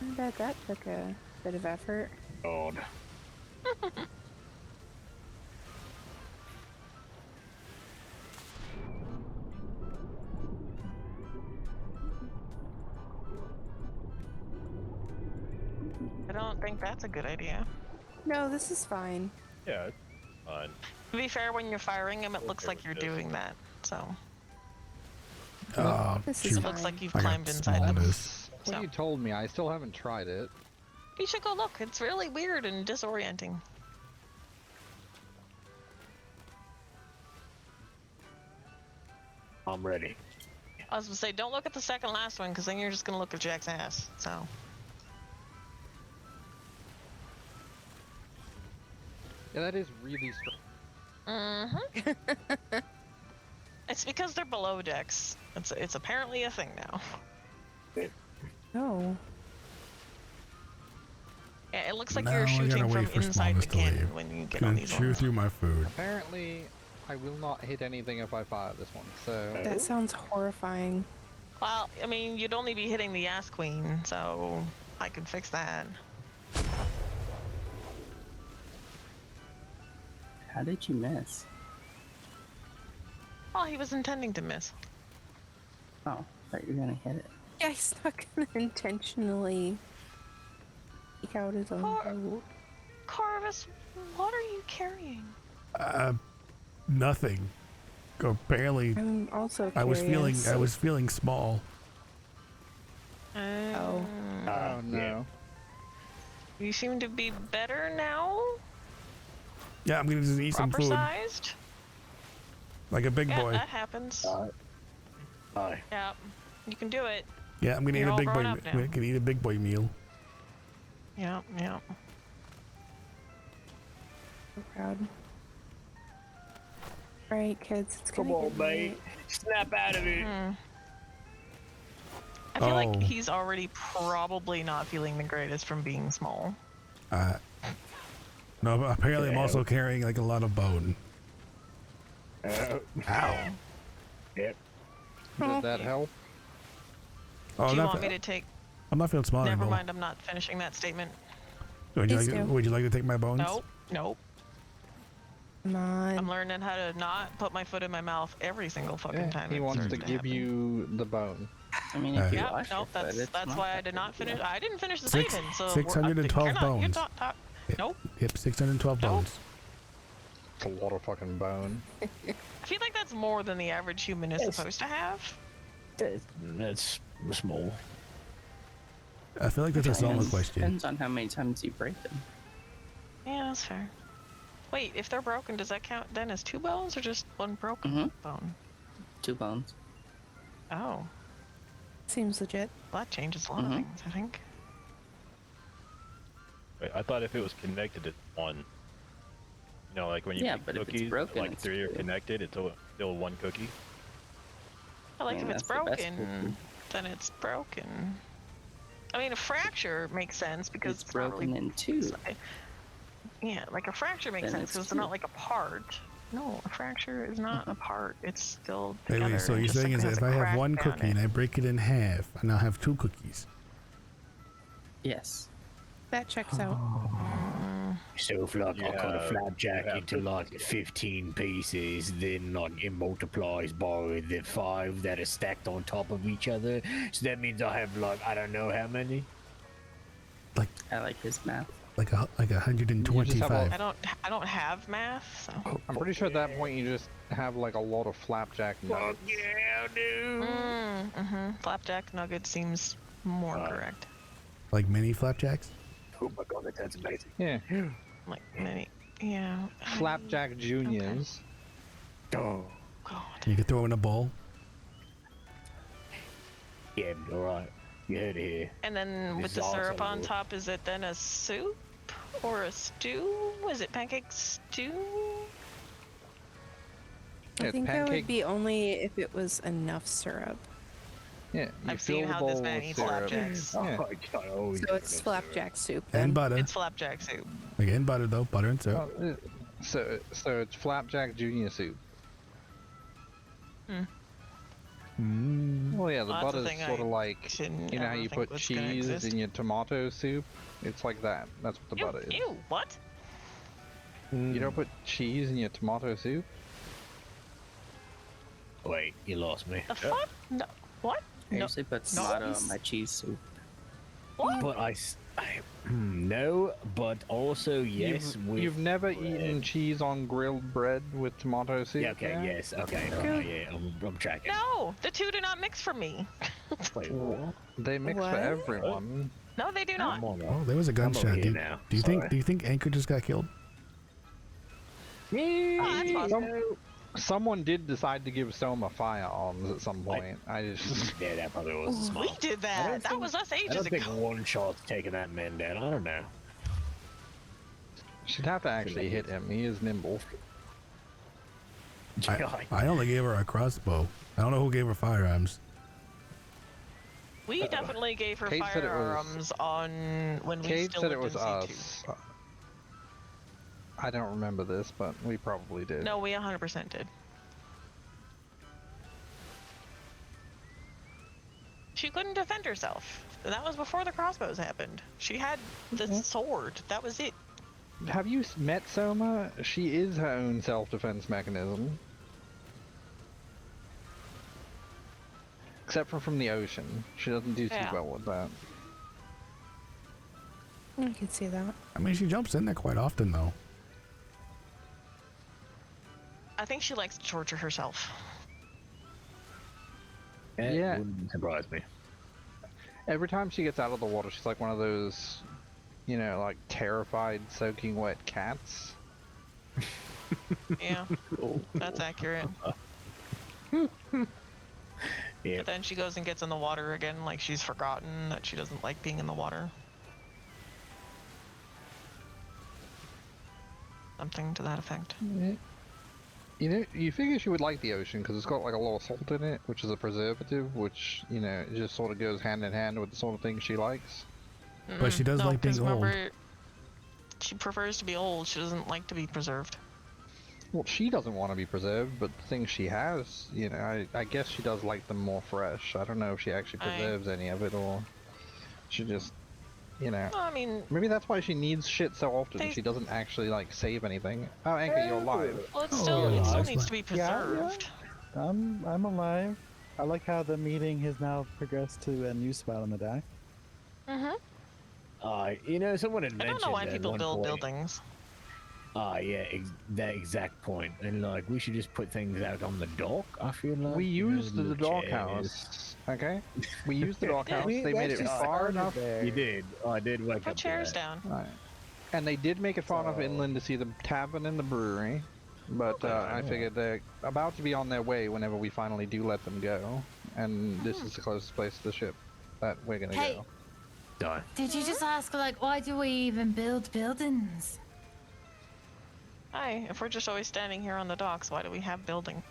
I bet that took a bit of effort. God. I don't think that's a good idea. No, this is fine. Yeah, it's fine. To be fair, when you're firing him, it looks like you're doing that. So This it is looks fine. like you've I got climbed inside them. smallness. What So you told me, I still haven't tried it. you should go look. It's really weird and disorienting. I'm ready. I was gonna say, don't look at the second last one, because then you're just gonna look at Jack's ass. So. Yeah, that is really strong. Mm-hmm. It's because they're below decks. It's apparently a thing now. Oh. Yeah, it looks like Now you're I gotta shooting wait from for inside the smallness to cannon leave. when you get Gonna on these chew ones. through my food. Apparently, I will not hit anything if I fire this one, so... That sounds horrifying. Well, I mean, you'd only be hitting the ass queen, so I can fix that. How did you miss? Oh, he was intending to miss. Oh, I thought you were gonna hit it. Yeah, he's not gonna intentionally take out his own boat. Corvus, what are you carrying? Nothing. Apparently, I'm also I was curious. feeling small. Oh. Oh, no. You seem to be better now? Yeah, I'm gonna just eat some Proper food sized? like a big Yeah, boy. that happens. Aye. Yeah, you can do it. Yeah, I'm gonna eat You're a all big boy. grown up now. I can eat a big boy meal. Yeah, yeah. So proud. Alright, kids, it's Come gonna on, get mate. late. Snap out of it. I feel Oh. like he's already probably not feeling the greatest from being small. No, but apparently I'm Yeah. also carrying like a lot of bone. Ow. Yep. Did that help? Oh, Do I'm you not, want me to take... I'm not feeling small Never anymore. mind, I'm not finishing that statement. Would you, Please like, do. would you like to take my bones? Nope, nope. Come on. I'm learning how to not put my foot in my mouth every single fucking Yeah, time. he it wants starts to give happen. you the bone. I mean, if you Yeah, wash your nope, foot, it's that's not why I that did not big a deal. finish. I didn't finish the Six- statement, so 612 you're not, you bones. talk. Nope. Yep, 612 Nope. bones. It's a lot of fucking bone. I feel like that's more than the average human is supposed to have. That's small. I feel like that's a Selma Depends- question. Depends on how many times you break them. Yeah, that's fair. Wait, if they're broken, does that count then as 2 bones or just 1 broken Mhm. bone? 2 bones. Oh, Seems legit. well, that changes a lot of things, I think. Wait, I thought if it was connected to one, you know, like when you Yeah, make but if it's cookies, broken, like it's 3 are two. connected, it's still one cookie. I like Yeah, if it's that's the best broken, cookie. then it's broken. I mean, a fracture makes sense because It's it's not broken really in 2. Yeah, like a fracture makes Then sense it's because it's not two. like a part. No, a fracture is not a part. It's still Wait, together. wait, so and you're just saying is simply that has if a I have crack one down cookie it. and I break it in half, I now have 2 cookies. Yes. That checks out. So if like I cut a Yeah, flapjack yeah. into like 15 pieces, then like it multiplies by the 5 that are stacked on top of each other. So that means I have like I don't know how many. I like his math. Like 125. I don't have math, so. I'm pretty sure at that point you just have like a lot of flapjack nuggets. Yeah, dude. Flapjack nugget seems more correct. Like mini flapjacks? Oh my god, that's amazing. Yeah. Like many. Yeah. Flapjack Juniors. Oh. God. You can throw in a bowl. Yeah, alright. You heard it here. And then This with is the awesome, syrup on dude. top, is it then a soup or a stew? Is it pancake stew? I Yeah, think that pancake. would be only if it was enough syrup. Yeah, you I've fill seen the how this bowl man with eats syrup. flapjacks. Yeah. Oh, I always So it's flapjack soup then. And butter. It's flapjack soup. Again, butter though. Butter and syrup. Oh, so it's flapjack junior soup. Well, yeah, the Well, that's the butter's thing sort of I like, didn't you know how ever you think put was gonna cheese exist. in your tomato soup? It's like that. That's what the Ew, butter is. ew, what? You don't put cheese in your tomato soup? Wait, you lost me. The fuck? No. What? I No. usually put no. tomato on my cheese soup. What? But no, but also yes. You've never eaten cheese on grilled bread with tomato soup? Yeah, okay, yes, okay, alright, yeah, I'm tracking. No, the two do not mix for me. Wait, what? They mix What? for everyone. No, they do not. Come on, Oh, there was a gunshot. over Do, here now. do you Sorry. think Anchor just got killed? Oh, that's possible. Someone did decide to give Soma firearms at some point. I just Yeah, that probably was smart. We did that. That was us I ages don't ago. think one shot's taking that man down. I don't know. she'd have to actually hit him. He is nimble. I only gave her a crossbow. I don't know who gave her firearms. We definitely gave her Kate said it was- firearms on when we Kate still said it lived was in C2. us. I don't remember this, but we probably did. No, we 100% did. She couldn't defend herself. That was before the crossbows happened. She had the sword. That was it. Have you met Soma? She is her own self-defense mechanism. Except for from the ocean. She doesn't do too well with that. I can see that. I mean, she jumps in there quite often, though. I think she likes to torture herself. Yeah. Wouldn't surprise me. Every time she gets out of the water, she's like one of those, you know, like terrified, soaking wet cats. Yeah, that's accurate. Yeah. But then she goes and gets in the water again, like she's forgotten that she doesn't like being in the water. Something to that effect. Yeah. You know, you figure she would like the ocean because it's got like a lot of salt in it, which is a preservative, which, you know, it just sort of goes hand in hand with the sort of thing she likes. But she does like being 'cause old. remember, she prefers to be old. She doesn't like to be preserved. Well, she doesn't want to be preserved, but the things she has, you know, I guess she does like them more fresh. I don't know if she actually preserves any of it or she just, you know. Well, I mean, maybe that's why she needs shit so often. She doesn't actually like save anything. Oh, Anchor, you're alive. well, it still needs to be preserved. Yeah. I'm alive. I like how the meeting has now progressed to a new spot on the deck. You know, someone had I mentioned don't know why at people one build point- buildings. Yeah, that exact point. And like, we should just put things out on the dock, I feel like. We you know, used the little dock chairs. house, okay? We used the dock house. We They made it actually far started enough. there. You did. Oh, I did wake Put up to chairs that. down. Right. And they did make it far enough inland to see the tavern and the brewery. But I figured they're about to be on their way whenever we finally do let them go. And this is the closest place to the ship that we're gonna Hey. go. Die. Did you just ask, like, why do we even build buildings? Hi, if we're just always standing here on the docks, why do we have building?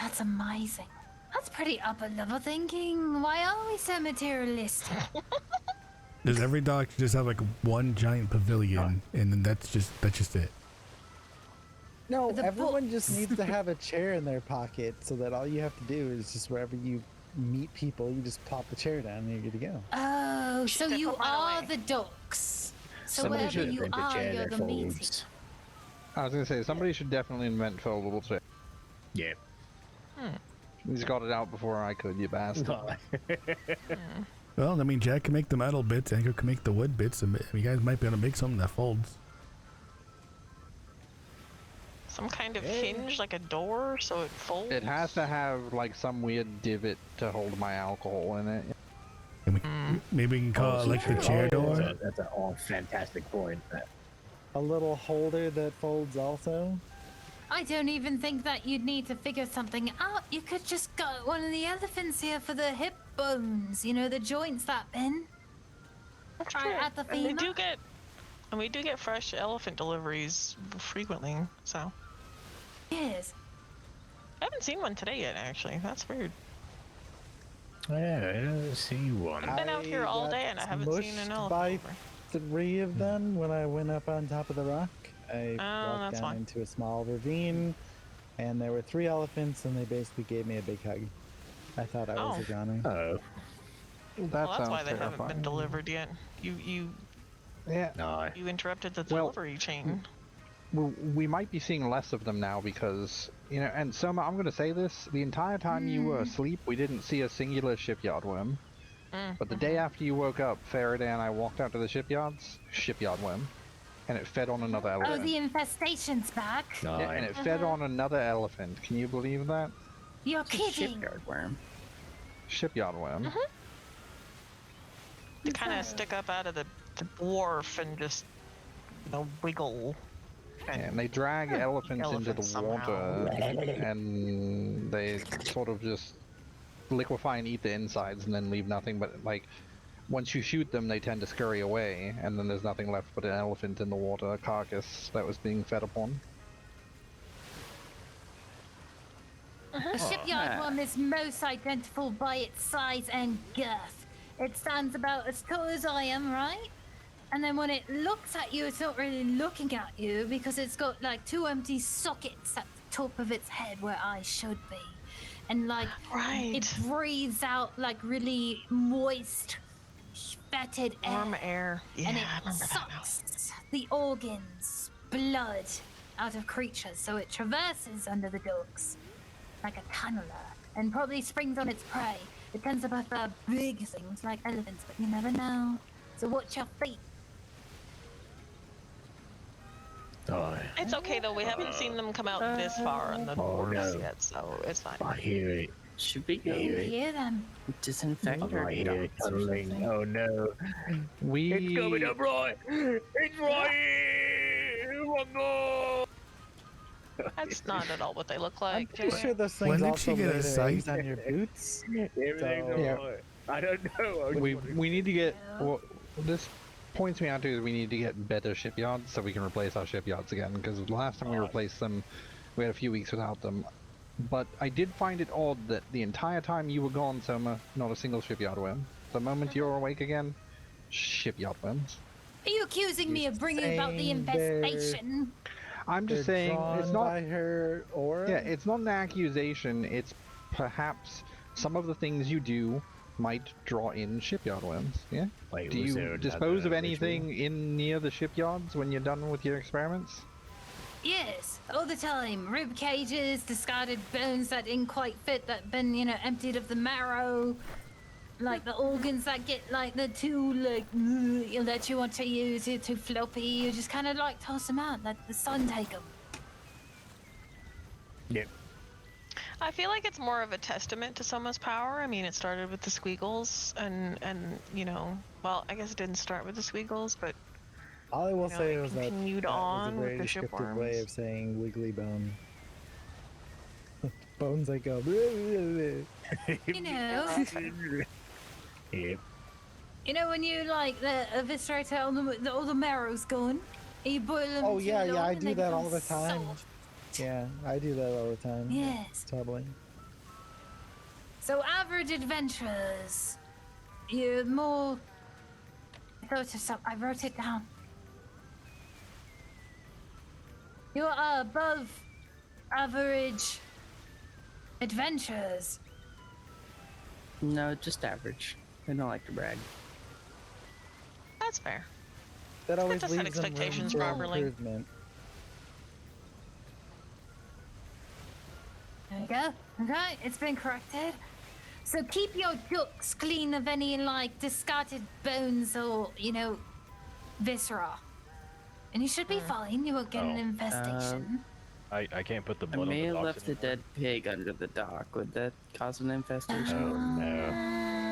That's amazing. That's pretty upper level thinking. Why are we so materialistic? Does every dock just have like one giant pavilion, and then that's just it? No, The everyone just needs to have a chair in their pocket so that all you have to do is just wherever you meet people, you just pop the chair down and you're good to go. Oh, so Step you up right are away. the ducks. So Somebody wherever should you invent a are, chair you're that the meeting. folds. I was gonna say, somebody should definitely invent foldable chairs. Yeah. He's got it out before I could, you bastard. Well, I mean, Jack can make the metal bits, Anchor can make the wood bits, and you guys might be able to make something that folds. Some kind of hinge, like a door, so it folds? It has to have like some weird divot to hold my alcohol in it. And we, maybe we can call it like the chair door. That's a fantastic point. A little holder that folds also. I don't even think that you'd need to figure something out. You could just got one of the elephants here for the hip bones. You know, the joints that bend. That's Right true. at the And femur. we do get fresh elephant deliveries frequently, so. Yes. I haven't seen one today yet, actually. That's weird. Yeah, I don't see one. I've been out here all got day and I haven't seen an smushed elephant. by delivery. 3 of them when I went up on top of the rock. I walked that's down fine. into a small ravine, and there were 3 elephants, and they basically gave me a big hug. I thought I was Oh. a goner. Oh. That Well, that's sounds why they haven't terrifying. been delivered yet. You Yeah. No. interrupted the Well, delivery chain. We might be seeing less of them now because, you know, and Soma, I'm going to say this, the entire time you were asleep, we didn't see a singular shipyard worm. But the day after you woke up, Faraday and I walked out to the shipyard worm, and it fed on another Oh, elephant. the infestation's back. No. Yeah, and it fed on another elephant. Can you believe that? You're kidding. Shipyard worm. Shipyard worm. They kind of stick up out of the wharf and just, wiggle. And they drag elephants into the water, and they sort of just liquefy and eat the insides, and then leave nothing but, like, once you shoot them, they tend to scurry away, and then there's nothing left but an elephant in the water, a carcass that was being fed upon. The shipyard one is most identifiable by its size and girth. It stands about as tall as I am, right? And then when it looks at you, it's not really looking at you because it's got like 2 empty sockets at the top of its head where eyes should be. And like it breathes out like really moist, fetid air. Warm air. Yeah, and it I remember sucks the organs, blood out of creatures. So it traverses under the docks like a tunneler and probably springs on its prey. It tends to prefer big things like elephants, but you never know. So watch your feet. Oh, It's okay though. We haven't seen them come out this far on the doors yet, so it's fine. I hear it. Should we go Hear them. disinfect our I hear it docks or tunneling. something? Oh no. It's coming up right. It's right here. Oh no. That's not at all what they look I'm like. pretty sure those When things did also she get lay a their sight? eggs on your boots. Everything's So- alright. I don't know. We need to get what this points me out to is we need to get better shipyards so we can replace our shipyards again, because the last time we replaced them we had a few weeks without them. But I did find it odd that the entire time you were gone, Soma, not a single shipyard win. The moment you're awake again, shipyard wins. Are you accusing me of bringing about the saying they're- infestation? I'm just They're saying it's drawn not by her aura. Yeah, it's not an accusation, it's perhaps some of the things you do might draw in shipyard wins, yeah? Wait, Do was there you another dispose of ritual? anything in near the shipyards when you're done with your experiments? Yes, all the time. Rib cages, discarded bones that didn't quite fit, that been, emptied of the marrow. Like the organs that get like the too that you want to use, you're too floppy. You just kind of like toss them out, let the sun take them. Yep. I feel like it's more of a testament to Soma's power. I mean, it started with the squiggles, and well, I guess it didn't start with the squiggles, but All I will say it was that continued that was on a with very the descriptive way shipworms. of saying wiggly bone. Bones like go. You know, Yep. when you like the eviscerate all the marrow's gone, and you boil them. Oh too yeah, long I and do they that all become the time. soft. Yeah, I do that all the time. Yes. Totally. So average adventurers, you're more. I thought of something. I wrote it down. You are above average adventurers. No, just average. I don't like to brag. That's fair. That always to set leaves them room expectations for properly. improvement. There you go. Okay, it's been corrected. So keep your ducts clean of any like discarded bones or viscera, and you should be fine. You won't get an infestation. I can't put the I blood on may the have docks left a anymore. dead pig under the dock. Would that cause an infestation? Oh no.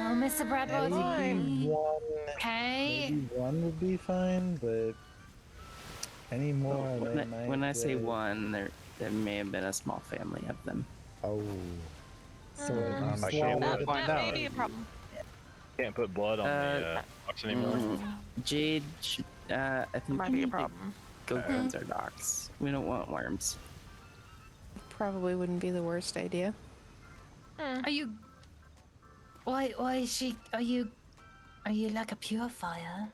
Oh, Mr. Bradford. Maybe one. Okay. Maybe one would be fine, but any more, they might. When I say one, there may have been a small family of them. Oh. So I swallowed can't it. find That out. may be a problem. Can't put blood on the docks anymore. Jade, I think Might you be a need to problem. go cleanse our docks. We don't want worms. Probably wouldn't be the worst idea. Are you? Why is she? Are you like a purifier?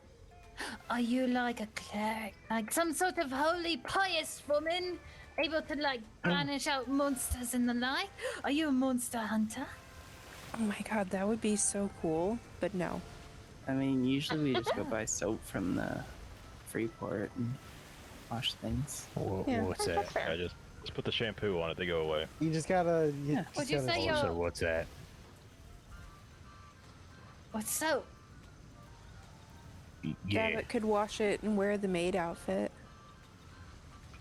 Are you like a cleric, like some sort of holy pious woman, able to like banish out monsters in the night? Are you a monster hunter? Oh my god, that would be so cool. But no. I mean, usually we just go buy soap from the Freeport and wash things. Yeah. What's that? I just put the shampoo on it, they go away. You just gotta. Yeah. What'd you say, Also, yo? what's that? What's soap? Yeah, but could wash it and wear the maid outfit.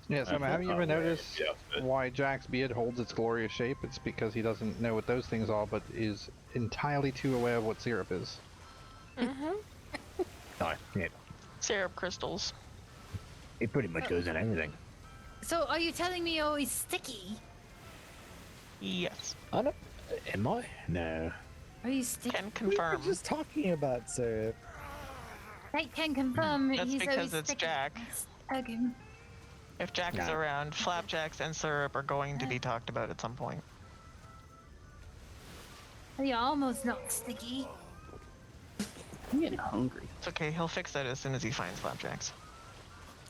Yeah, so have you ever noticed Yeah, why Jack's beard holds its glorious shape? It's because he doesn't know what those things are, but is entirely too aware of what syrup is. Oh, yeah. Syrup crystals. It pretty much goes in everything. So, are you telling me you're always sticky? Yes. I don't. Am I? No. Are you sticky? Can We were confirm. just talking about syrup. I can confirm That's he's because always it's sticky. Jack. Okay. If Jack is No. around, flapjacks and syrup are going to be talked about at some point. You're almost not sticky. I'm getting hungry. It's okay, he'll fix that as soon as he finds flapjacks.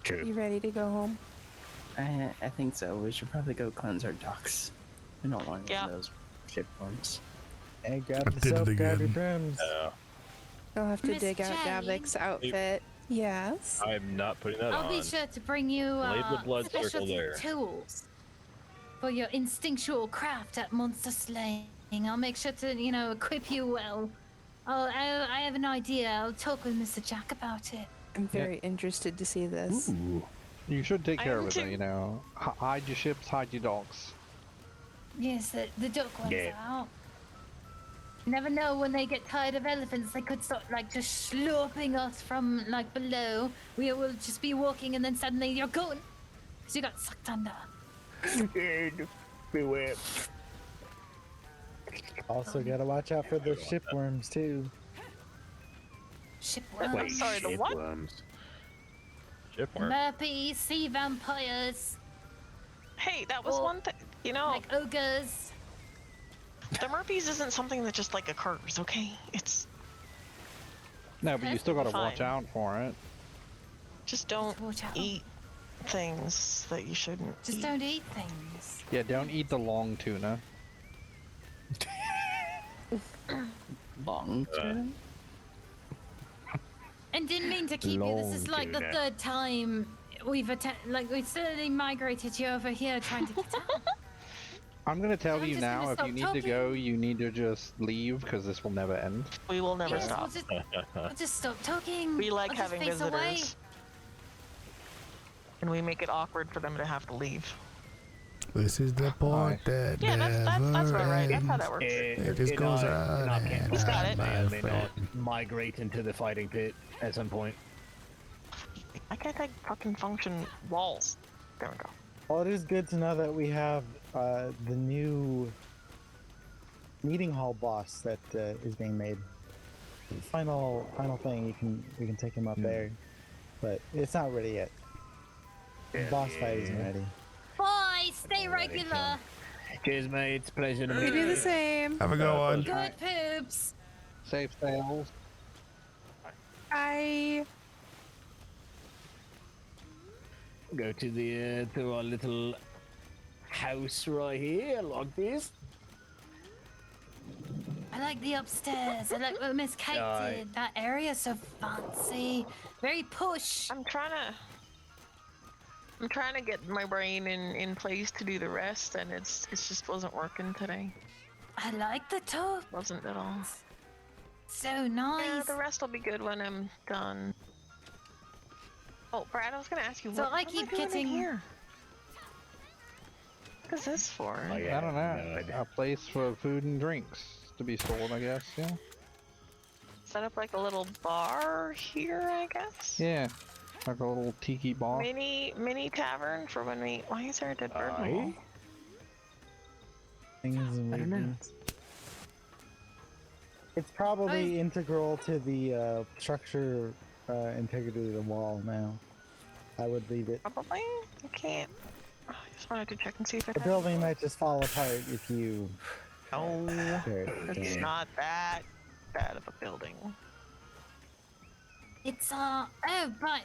True. You ready to go home? I think so. We should probably go cleanse our docks. We don't want any Yeah. of those ship forms. Hey, grab I the did it soap, grab your again. brooms. You'll have to Miss dig out Jane? Davik's outfit. Yes. I'm not putting that I'll on. be sure to bring you Leave the blood circle specialty there. tools for your instinctual craft at monster slaying. I'll make sure to, equip you well. I have an idea. I'll talk with Mr. Jack about it. I'm very interested to see this. Ooh. You should take I care am of it, though, too. you know. Hide your ships, hide your docks. Yes, the duck ones Yeah. are out. You never know when they get tired of elephants. They could start just slurping us from below. We will just be walking, and then suddenly you're gone because you got sucked under. Beware. Also, gotta watch out for the shipworms too. Shipworms, Wait, sorry, the what? Shitworms. Shipworm. merpees, sea vampires, Hey, that was Well, one thing. You know, like ogres. the merpees isn't something that just occurs, okay? It's No, but you still gotta watch Fine. out for it. just don't Watch out. eat things that you shouldn't Just eat. don't eat things. Yeah, don't eat the long tuna. Long term? And didn't mean to keep you. This is Long like the tuna. third time we've we've slowly migrated you over here trying to get out. I'm gonna tell I'm you just gonna now, if stop you need to go, you need to just leave, because this will never end. We will never Yes, stop. we'll just stop talking. We like I'll just having face visitors. away. And we make it awkward for them to have to leave. This is the point that Yeah, that's never about right. That's how ends. that works. It just goes on and He's got on, it. my May or may not friend. migrate into the fighting pit at some point. I can't take fucking function walls. There we go. Well, it is good to know that we have the new meeting hall boss that is being made. Final thing, we can take him up there, but it's not ready yet. The boss fight isn't ready. Bye. Stay regular. Cheers, mate. It's a pleasure to You meet do you. the same. Have a good one. Good poops. Safe sails. I Go to the to our little house right here, like this. I like the upstairs. I like what Miss Kate Aye. did. That area's so fancy. Very push. I'm trying to get my brain in place to do the rest, and it's just wasn't working today. I like the top. Wasn't at all. So Yeah, nice. the rest will be good when I'm done. Oh, Brad, I was gonna ask you. So what I am keep doing in getting- here. What is this for? Oh, yeah. I don't know. no idea. A place for food and drinks to be sold, I guess. Yeah. Set up like a little bar here, I guess. Yeah. Like a little tiki bar. Mini tavern for when we. Why is there a dead bird? in the Aye. wall? Things and I don't know. movements. It's probably integral to the structure integrity of the wall now. I would leave it. Probably. I can't. I just wanted to check and see if it. The had- building might just fall apart if you No, tear it. it's not that bad of a building. It's oh, but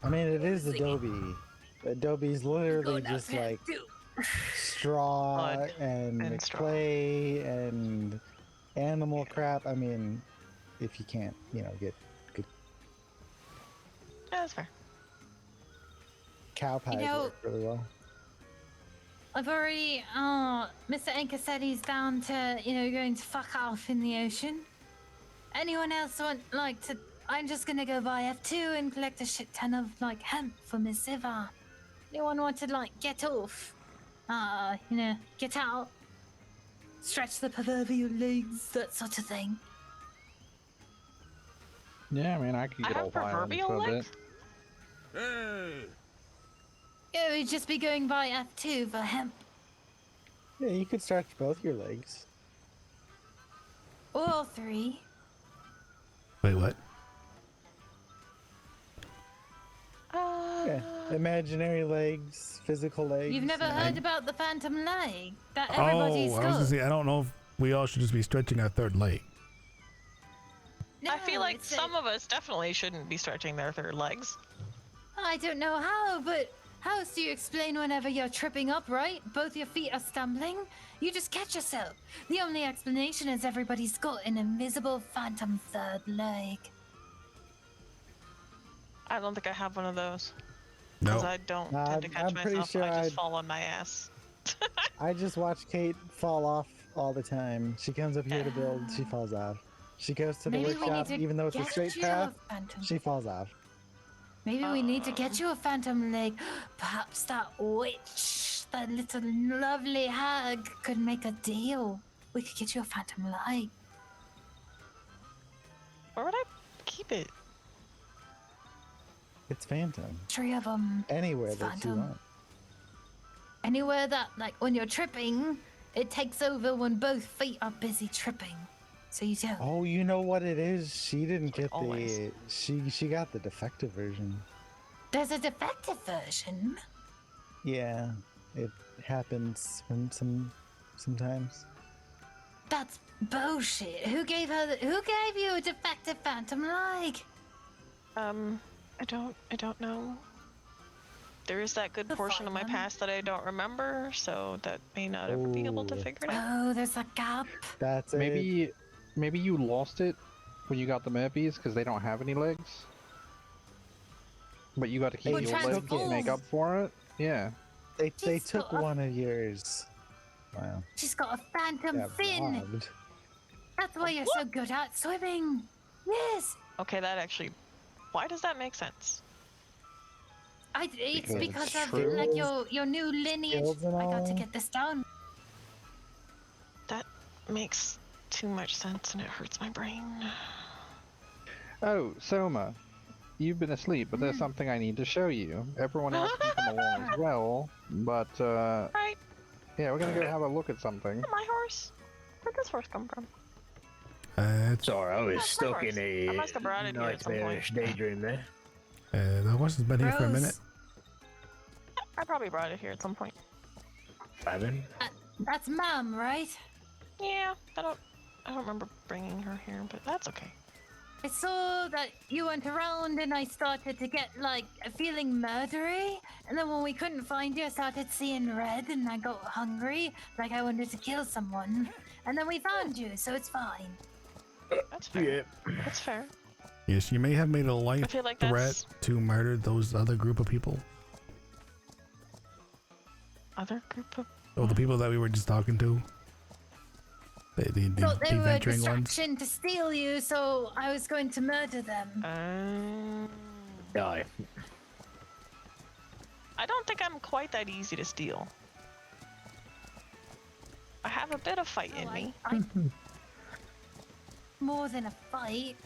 I mean, it is Adobe. Adobe's literally just like straw Mud and and straw. clay and animal crap. I mean, if you can't, get good Yeah, that's fair. cow pies know- work really well. I've already. Mr. Anker said he's down to going to fuck off in the ocean. Anyone else want to? I'm just gonna go buy F2 and collect a shit ton of hemp for Miss Siva. Anyone want to get off? Get out, stretch the proverbial legs, that sort of thing. Yeah, I mean, I could I get have all violent proverbial for a legs? bit. Yeah, we'd just be going by F2 for hemp. Yeah, you could stretch both your legs. Or all three. Wait, what? Yeah, imaginary legs, physical legs. You've never heard about the phantom leg that everybody's I was gonna got? say, I don't know if we all should just be stretching our third leg. I feel like it's some of us definitely shouldn't be stretching their third legs. I don't know how, but how else do you explain whenever you're tripping up, right? Both your feet are stumbling? You just catch yourself. The only explanation is everybody's got an invisible phantom third leg. I don't think I have one of those. No. Because I don't tend to catch I'm pretty myself. sure I just I'd- fall on my ass. I just watch Kate fall off all the time. She comes up here to build, she falls off. She goes to the Maybe we need workshop, to even though it's a get straight you path, a phantom. she falls off. Maybe we need to get you a phantom leg. Perhaps that witch, that little lovely hag, could make a deal. We could get you a phantom leg. Where would I keep it? It's phantom. 3 of them. Anywhere It's that you phantom. want. Anywhere that, like, when you're tripping, it takes over when both feet are busy tripping. So you don't. Oh, you know what it is? She didn't get always. the she got the defective version. There's a defective version. Yeah, it happens sometimes. That's bullshit. Who gave you a defective phantom leg? I don't know. There is that good We'll portion of my find them. past that I don't remember, so that may not ever be able to Oh. figure it out. Oh, there's a gap. That's it. Maybe you lost it when you got the Murphys because they don't have any legs. But you got to keep Well, your legs to make up for it. Yeah. They She's took got a- one of yours. Wow. She's got a phantom Got fin. robbed. That's why you're so good at swimming. Yes. Okay, that actually... Why does that make sense? It's Because because it's of true. like your new lineage. Skills and I got to all. get this down. That makes too much sense and it hurts my brain. Oh, Soma, you've been asleep, but there's something I need to show you. Everyone else can come along as well, but Right, yeah, we're gonna go have a look at something. my horse. Where'd this horse come from? It's, Sorry, I was That's stuck worse. in I must have brought a it here at some point. nightmarish daydream there. the horse has been here for a Gross. minute. I probably brought it here at some point. Ivan? That's Mom, right? Yeah, I don't remember bringing her here, but that's okay. I saw that you went around and I started to get like feeling murdery, and then when we couldn't find you, I started seeing red and I got hungry, like I wanted to kill someone, and then we found you, so it's fine. That's fair. Yeah. That's fair. Yes, you may have made a I life feel like threat that's to murder those other group of people. other group of. Oh, the people that we were just talking to. The Thought they were a venturing ones. distraction to steal you, so I was going to murder them. Die. I don't think I'm quite that easy to steal. I have a bit of fight in me. More than a fight,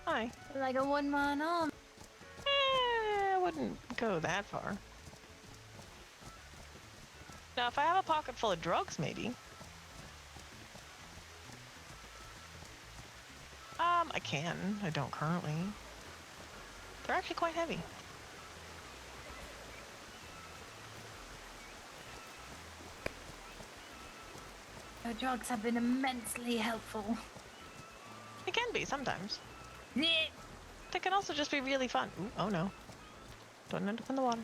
Hi. like a one-man army. I wouldn't go that far. Now, if I have a pocket full of drugs, maybe. I can. I don't currently. They're actually quite heavy. Your drugs have been immensely helpful. It can be sometimes. Yeah. They can also just be really fun. Ooh, oh no. Don't end up in the water.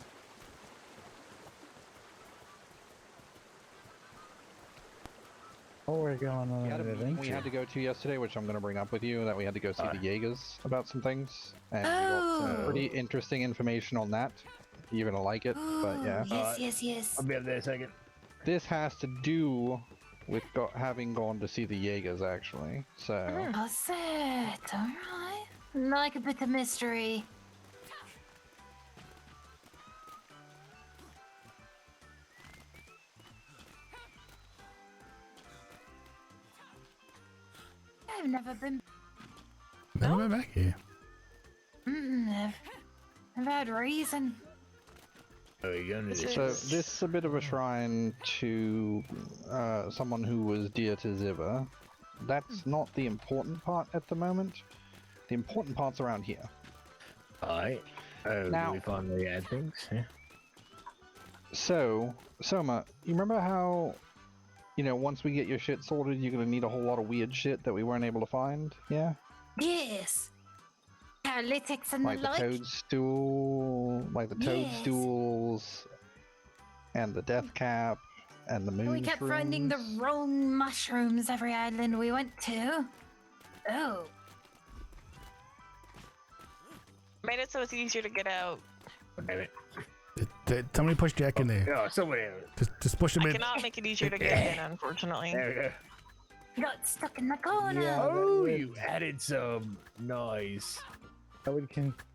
Oh, we're going on We had a an meeting we adventure. had to go to yesterday, which I'm going to bring up with you, that we had to go see the Jaegers about some things. And we got some Oh. pretty interesting information on that. You're going to like it, but yeah. Yes. I'll be up there in a second. This has to do with having gone to see the Jaegers, actually. So, I'll say it, alright. Like a bit of mystery. I've never been. Never been back here. I've had reason. Oh, you're gonna do So this is a bit of a shrine to someone who was dear to Ziva. That's not the important part at the moment. The important part's around here. Alright. Oh, Now- we finally add things? Yeah. So, Soma, you remember how, once we get your shit sorted, you're gonna need a whole lot of weird shit that we weren't able to find? Yeah? Yes. Paralytics and Like the the like. toadstools, and the death cap, and the moon We kept finding the shrooms. wrong mushrooms every island we went to. Oh. Made it so it's easier to get out. Damn it. Somebody push Jack in there. Oh, somewhere. Just push him I in. cannot make it easier to get in, unfortunately. There we go. You got stuck in the corner. Yeah, Oh, you added some. Nice. that would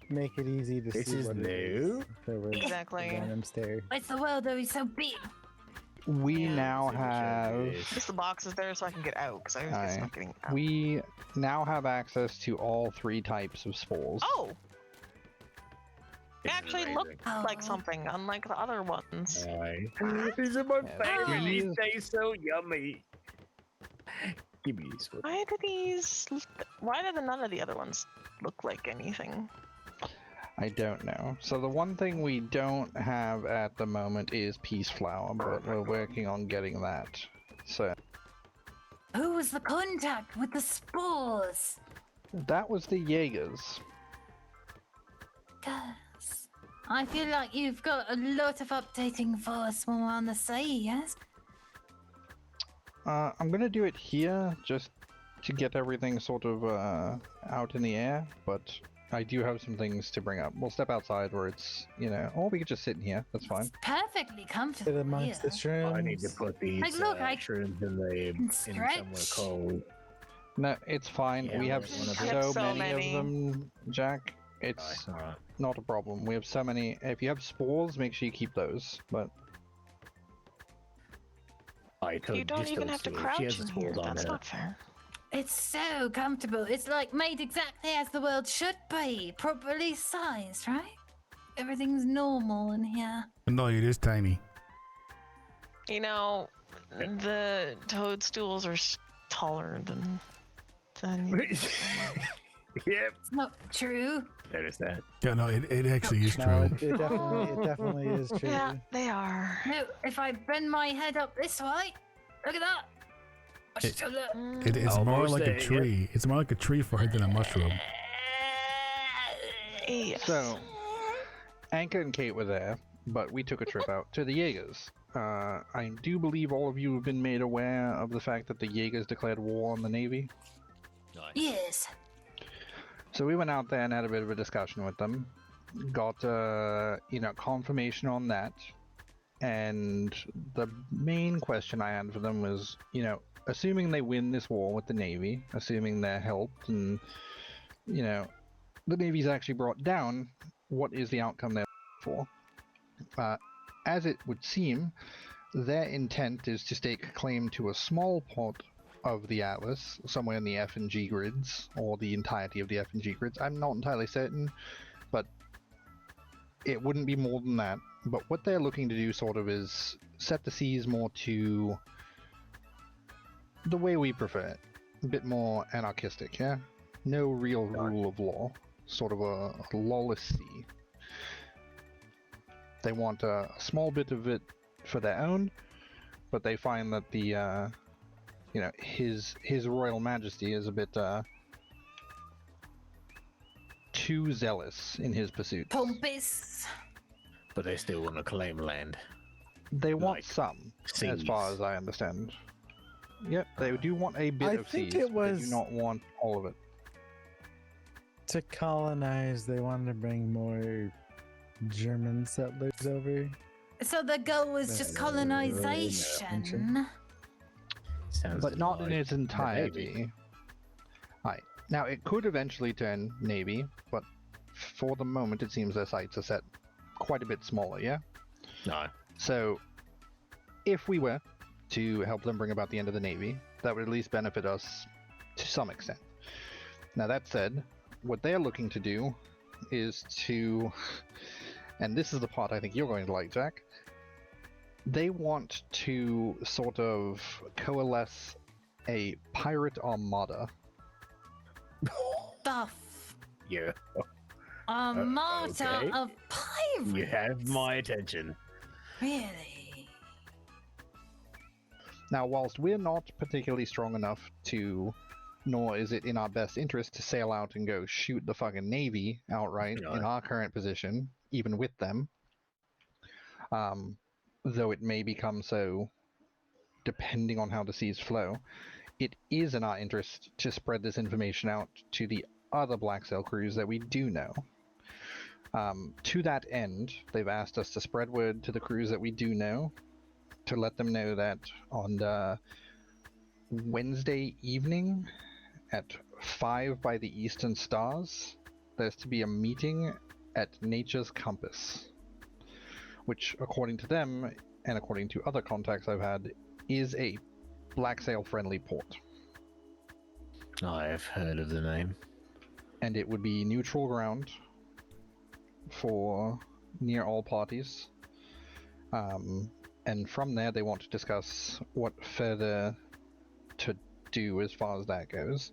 make it easy to This see is what it new. is. If there was Exactly. a random stair. What's the world though? He's so big. We Yeah. now See which one it have... is. Just the box is there so I can get out, because I was Aye. just not getting out. We now have access to all 3 types of spores. Oh! They This is actually amazing. look like Oh. something, unlike the other ones. Aye. These are my Yeah, favorite. these- These taste so yummy. Give me this one. Why do these... Why do none of the other ones look like anything? I don't know. So the one thing we don't have at the moment is Peace Flower, but we're working on getting that. So Who was the contact with the spores? that was the Jaegers. Yes. I feel like you've got a lot of updating for us when we're on the sea, yes? I'm gonna do it here just to get everything sort of out in the air, but I do have some things to bring up. We'll step outside where it's, or we could just sit in here. That's fine. It's perfectly Sit comfortable amongst the here. shrooms. I need to put these Like, look, I shrooms in the can in somewhere stretch. cold. No, it's fine. Yeah, we have one of I so, have so many many. of them, Jack. It's Nice, alright. not a problem. We have so many. If you have spores, make sure you keep those. But I told You don't just even told have to Steve, she crouch has in a here. sport on That's her. not fair. It's so comfortable. It's like made exactly as the world should be. Properly sized, right? Everything's normal in here. No, it is tiny. You know, the toadstools are taller than Yep. It's not true. Notice that. Yeah, no, it actually is No, true. it definitely is true. Yeah, they are. No, if I bend my head up this way, look at that. Watch It- it, look. It's more Almost like there, a yeah. tree. It's more like a tree for her than a mushroom. Yes. so, Anka and Kate were there, but we took a trip out to the Jaegers. I do believe all of you have been made aware of the fact that the Jaegers declared war on the Navy. Yes. So we went out there and had a bit of a discussion with them. Got confirmation on that. And the main question I had for them was, assuming they win this war with the Navy, assuming they're helped and, the Navy's actually brought down, what is the outcome they're for? As it would seem, their intent is to stake claim to a small part of the Atlas, somewhere in the F and G grids, or the entirety of the F and G grids. I'm not entirely certain, but it wouldn't be more than that. But what they're looking to do sort of is set the seas more to the way we prefer it. A bit more anarchistic, yeah? No real rule of law. Sort of a lawless sea. They want a small bit of it for their own, but they find that the his Royal Majesty is a bit too zealous in his pursuits. Pompous. But they still want to claim land. They want Like some, as seas. far as I understand. Yep, they do want a bit I of think seas. it But they was- do not want all of it. To colonize, they wanted to bring more German settlers over. So the goal was just colonization. Sounds But not in like its the Navy. entirety. Right. Now, it could eventually turn Navy, but for the moment it seems their sights are set quite a bit smaller, yeah? No. So, if we were to help them bring about the end of the Navy, that would at least benefit us to some extent. Now, that said, what they're looking to do is to and this is the part I think you're going to like, Jack. They want to sort of coalesce a pirate armada. Yeah. Armada okay. of pirates. You have my attention. Really? Now, whilst we're not particularly strong enough to, nor is it in our best interest to sail out and go shoot the fucking Navy outright in our current position, even with them, though it may become so depending on how the seas flow, it is in our interest to spread this information out to the other Black Sail crews that we do know. To that end, they've asked us to spread word to the crews that we do know, to let them know that on the Wednesday evening at 5 by the Eastern Stars, there's to be a meeting at Nature's Compass, which, according to them, and according to other contacts I've had, is a Black Sail friendly port. I have heard of the name. And it would be neutral ground for near all parties. And from there, they want to discuss what further to do as far as that goes.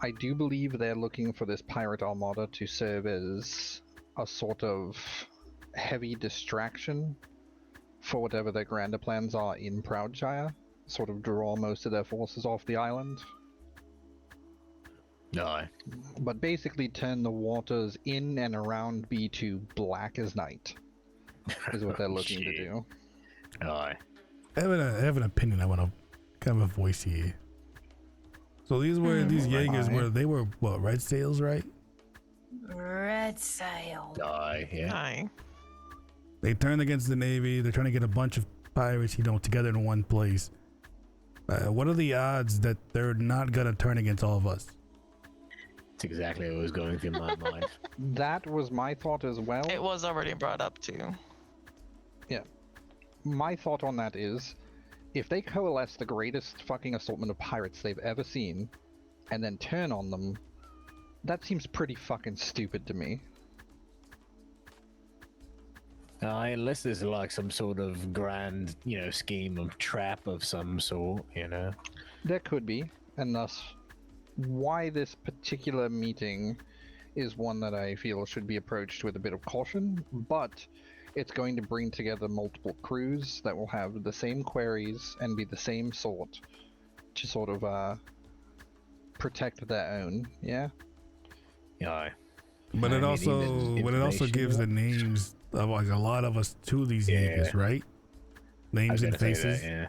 I do believe they're looking for this pirate armada to serve as a sort of heavy distraction for whatever their grander plans are in Proudshire, sort of draw most of their forces off the island. Aye. But basically turn the waters in and around B2 black as night, is what they're looking to do. Aye. I have an opinion I want to kind of voice here. So these Jaegers were what, red sails, right? Red sail. Aye, yeah. Aye. They turned against the Navy. They're trying to get a bunch of pirates, together in one place. What are the odds that they're not gonna turn against all of us? That's exactly what was going through my mind. That was my thought as well. It was already brought up too. Yeah. My thought on that is, if they coalesce the greatest fucking assortment of pirates they've ever seen, and then turn on them, that seems pretty fucking stupid to me. Unless there's like some sort of grand, scheme of trap of some sort, There could be, and thus why this particular meeting is one that I feel should be approached with a bit of caution, but it's going to bring together multiple crews that will have the same queries and be the same sort to sort of protect their own, yeah? Yeah. But it also gives the names of like a lot of us to these Jaegers, right? Names and faces. That, yeah.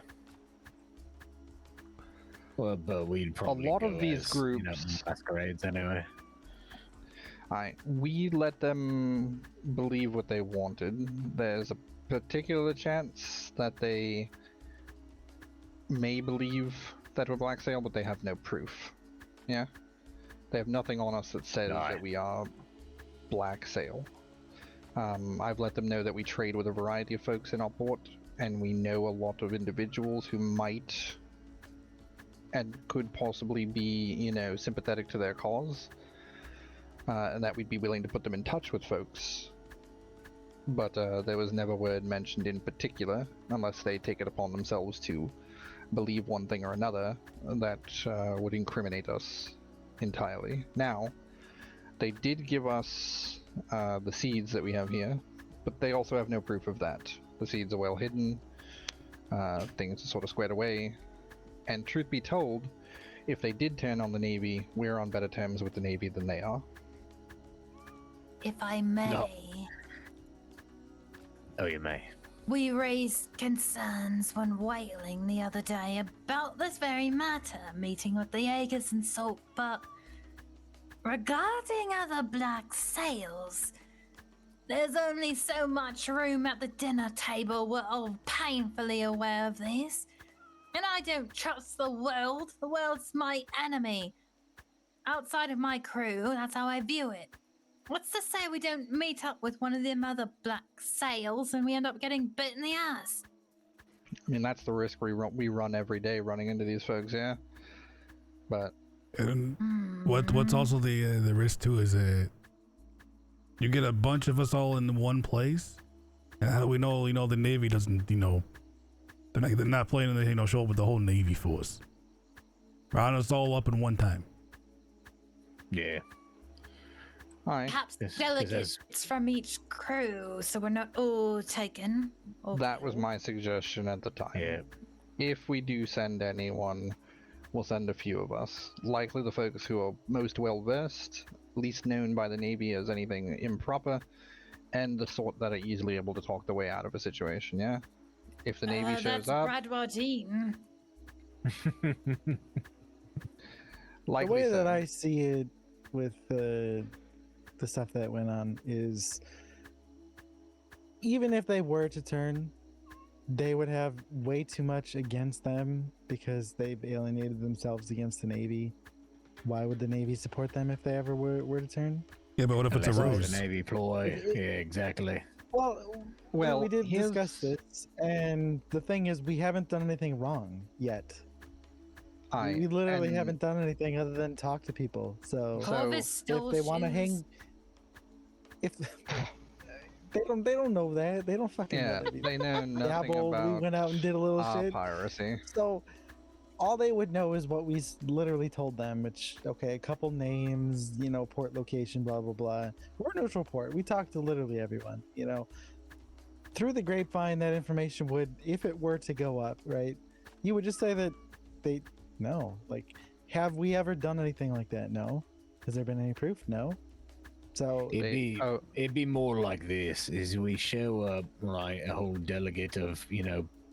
Well, but we'd probably a lot of these groups masquerades anyway. We let them believe what they wanted. There's a particular chance that they may believe that we're Black Sail, but they have no proof. Yeah? They have nothing on us that says that we are Black Sail. I've let them know that we trade with a variety of folks in our port, and we know a lot of individuals who might and could possibly be, sympathetic to their cause. And that we'd be willing to put them in touch with folks. But there was never word mentioned in particular, unless they take it upon themselves to believe one thing or another, that would incriminate us entirely. Now, they did give us the seeds that we have here, but they also have no proof of that. The seeds are well hidden, things are sort of squared away, and truth be told, if they did turn on the Navy, we're on better terms with the Navy than they are. If I may. No. Oh, you may. We raised concerns when whaling the other day about this very matter, meeting with the Jaegers and Salt, but regarding other Black Sails, there's only so much room at the dinner table. We're all painfully aware of this. And I don't trust the world. The world's my enemy. Outside of my crew, that's how I view it. What's to say we don't meet up with one of them other Black Sails and we end up getting bit in the ass? I mean, that's the risk we run every day, running into these folks, yeah. But what's also the risk too is You get a bunch of us all in one place, and how do we know? The Navy doesn't. They're not planning to show up with the whole Navy force. Round us all up in one time. Yeah. Hi. Perhaps delegates from each crew, so we're not all taken. That was my suggestion at the time. Yeah. If we do send anyone, we'll send a few of us. Likely the folks who are most well versed, least known by the Navy as anything improper, and the sort that are easily able to talk their way out of a situation, yeah? If the Navy shows that's up... Brad Wardine. The way that I see it with the stuff that went on is, even if they were to turn, they would have way too much against them because they've alienated themselves against the Navy. Why would the Navy support them if they ever were to turn? Yeah, but what if it's a ruse? The Navy ploy. Yeah, exactly. Well, we did discuss this, and the thing is, we haven't done anything wrong yet. We literally haven't done anything other than talk to people. So if they want to hang, if they don't know that, they don't fucking know that. They know nothing about we went out and did a little shit. Piracy. So all they would know is what we literally told them, which, okay, a couple names, port location, blah, blah, blah. We're a neutral port. We talked to literally everyone, Through the grapevine, that information would, if it were to go up, right, you would just say that no. Like, have we ever done anything like that? No. Has there been any proof? No. So it'd be more like this: is we show up like a whole delegate of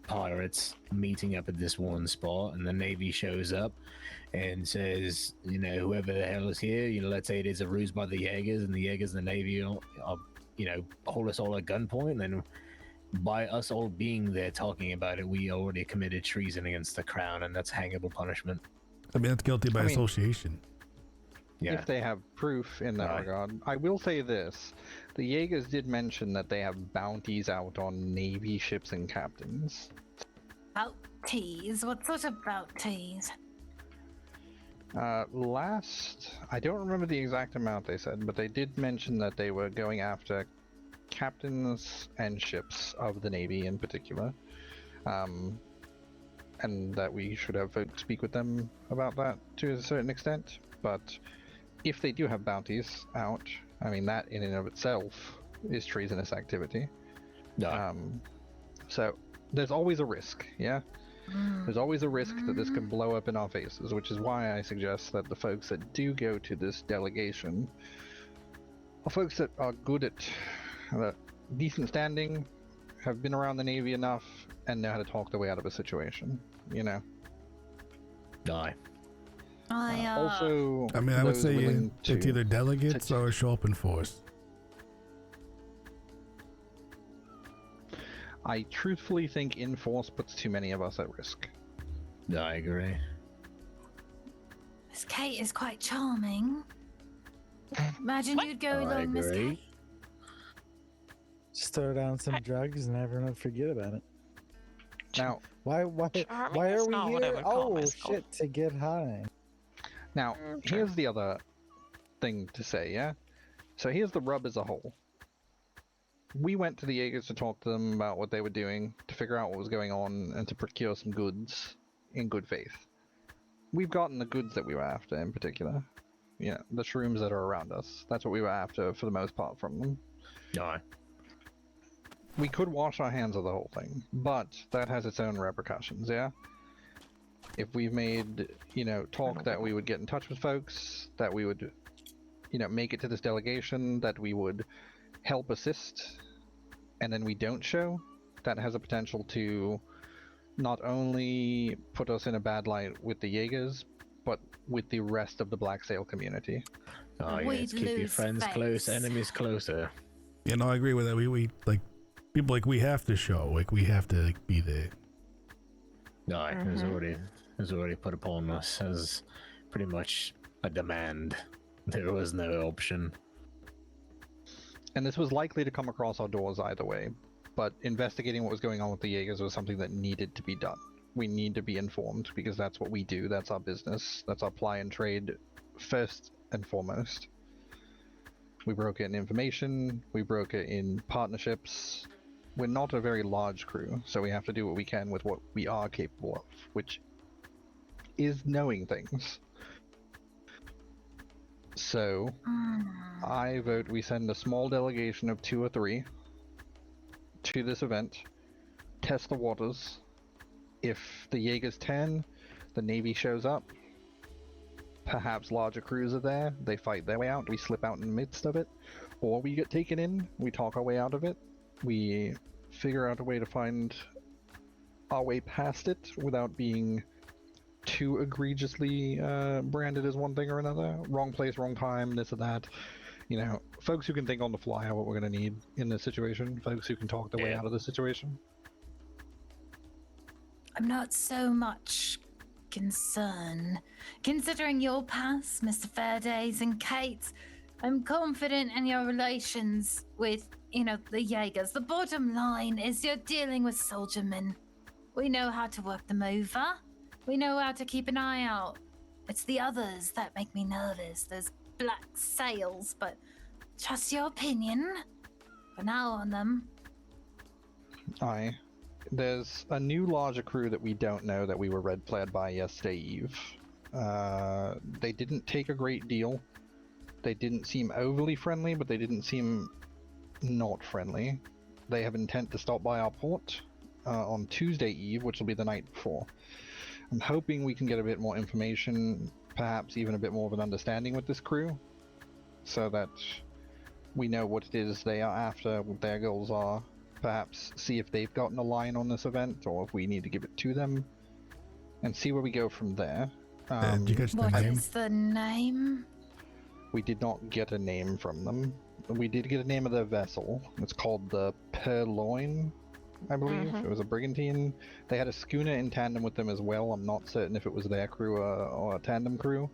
pirates meeting up at this one spot, and the Navy shows up and says, whoever the hell is here, let's say it is a ruse by the Jaegers, and the Jaegers and the Navy hold us all at gunpoint, and then by us all being there talking about it, we already committed treason against the crown, and that's hangable punishment. I mean, that's guilty by association. Yeah. If they have proof in that regard. I will say this. The Jaegers did mention that they have bounties out on Navy ships and captains. Bounties? What sort of bounties? I don't remember the exact amount they said, but they did mention that they were going after captains and ships of the Navy in particular, and that we should have folks speak with them about that to a certain extent. But if they do have bounties out, I mean, that in and of itself is treasonous activity. So there's always a risk, yeah? There's always a risk that this could blow up in our faces, which is why I suggest that the folks that do go to this delegation are folks that are good at decent standing, have been around the Navy enough, and know how to talk their way out of a situation, Also, I mean, I would say it's either delegates or show up in force. I truthfully think in force puts too many of us at risk. I agree. Miss Kate is quite charming. Imagine you'd go along, Miss Kate. Just throw down some drugs and everyone would forget about it. Now, why are we here? Oh shit, to get high. Now, here's the other thing to say, yeah? So here's the rub as a whole. We went to the Jaegers to talk to them about what they were doing, to figure out what was going on, and to procure some goods in good faith. We've gotten the goods that we were after in particular. The shrooms that are around us. That's what we were after for the most part from them. We could wash our hands of the whole thing, but that has its own repercussions, yeah? If we've made, talk that we would get in touch with folks, that we would, make it to this delegation, that we would help assist, and then we don't show, that has a potential to not only put us in a bad light with the Jaegers, but with the rest of the Black Sail community. Keep your friends close, enemies closer. I agree with that. We people we have to show, we have to be there. It was already put upon us as pretty much a demand. There was no option. And this was likely to come across our doors either way, but investigating what was going on with the Jaegers was something that needed to be done. We need to be informed because that's what we do, that's our business, that's our ply and trade first and foremost. We broke it in information, we broke it in partnerships. We're not a very large crew, so we have to do what we can with what we are capable of, which is knowing things. So, I vote we send a small delegation of 2 or 3 to this event, test the waters. If the Jaeger's 10, the Navy shows up. Perhaps larger crews are there, they fight their way out, we slip out in the midst of it. Or we get taken in, we talk our way out of it. We figure out a way to find our way past it without being too egregiously branded as one thing or another. Wrong place, wrong time, this or that. You know, folks who can think on the fly are what we're going to need in this situation. Folks who can talk their way out of the situation. I'm not so much concerned. Considering your past, Mr. Fairdays and Kate, I'm confident in your relations with, the Jaegers. The bottom line is you're dealing with soldiermen. We know how to work them over. We know how to keep an eye out. It's the others that make me nervous. Those black sails, but trust your opinion. For now on them. Aye. There's a new larger crew that we don't know that we were red flagged by yesterday eve. They didn't take a great deal. They didn't seem overly friendly, but they didn't seem not friendly. They have intent to stop by our port on Tuesday eve, which will be the night before. I'm hoping we can get a bit more information, perhaps even a bit more of an understanding with this crew, so that we know what it is they are after, what their goals are. Perhaps see if they've gotten a line on this event, or if we need to give it to them, and see where we go from there. Did you catch the What name? is the name? We did not get a name from them. We did get a name of their vessel. It's called the Purloin, I believe. It was a brigantine. They had a schooner in tandem with them as well. I'm not certain if it was their crew or a tandem crew,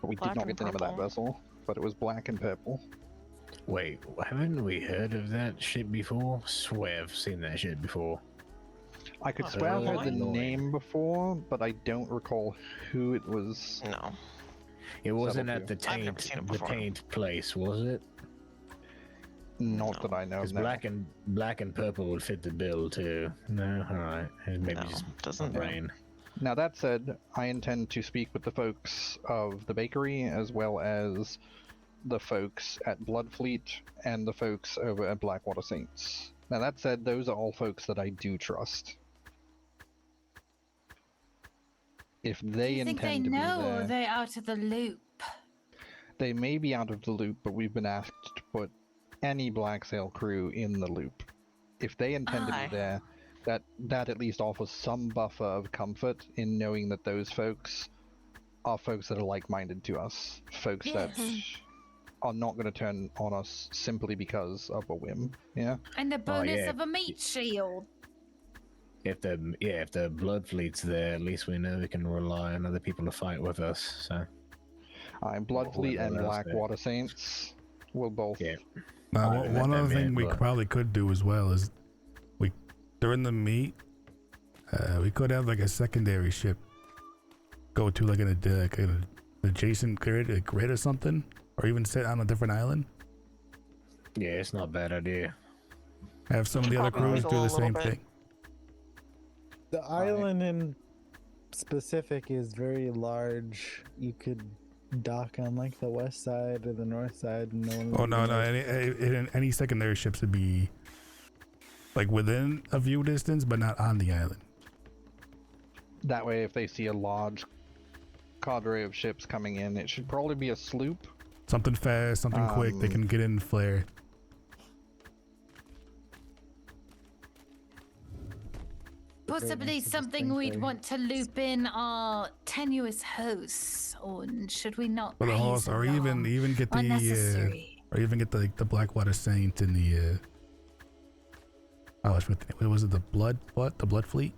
but we did not get the name of that vessel. But it was black and purple. Wait, haven't we heard of that ship before? Swear I've seen that ship before. I could swear I've heard the name before, but I don't recall who it was. No. It wasn't Settled at the to. I've never taint, seen it the before. taint place, was it? Not that I know. Because No. black and purple would fit the bill too. No, all right. Maybe No, just doesn't. brain. Now that said, I intend to speak with the folks of the bakery as well as the folks at Bloodfleet and the folks over at Blackwater Saints. Now that said, those are all folks that I do trust. If they Do you think they intend to know, be there, or are they out of the loop? they may be out of the loop, but we've been asked to put any Black Sail crew in the loop. If they intend to Aye. be there, that at least offers some buffer of comfort in knowing that those folks are folks that are like-minded to us. Folks that are not going to turn on us simply because of a whim. Yeah. And the bonus yeah. of a meat shield. If the blood fleet's there, at least we know we can rely on other people to fight with us. So Bloodfleet and Whatever else there. Blackwater Saints will both. yeah. Now, Alright, one let other them thing in, we but- probably could do as well is during the meet, we could have like a secondary ship go to like an adjacent grid or something, or even sit on a different island. Yeah, it's not a bad idea. Have some of the other Probably crews a do the little same bit. thing. The island in specific is very large. You could dock on like the west side or the north side. And no one would Oh no, even no! know. Any secondary ships would be like within a view distance, but not on the island. That way, if they see a large cadre of ships coming in, it should probably be a sloop. Something fast, something quick. They can get in and flare. Possibly that's something interesting we'd for- want to loop in our tenuous hosts on, should we not For the raise horse, or alarm? even get the Unnecessary. or even get the Blackwater Saint and the what was it, the blood fleet?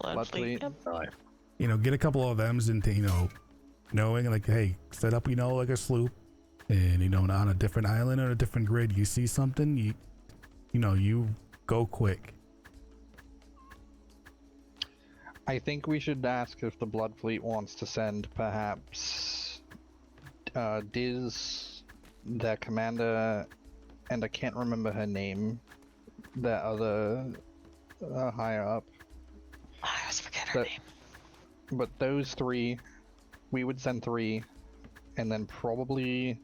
Bloodfleet. Yep. Right. Get a couple of them into knowing like, hey, set up like a sloop, and on a different island or a different grid, you see something, you go quick. I think we should ask if the Bloodfleet wants to send perhaps Diz, their commander, and I can't remember her name, that other higher up. I always forget her name. But those three, we would send 3, and then probably,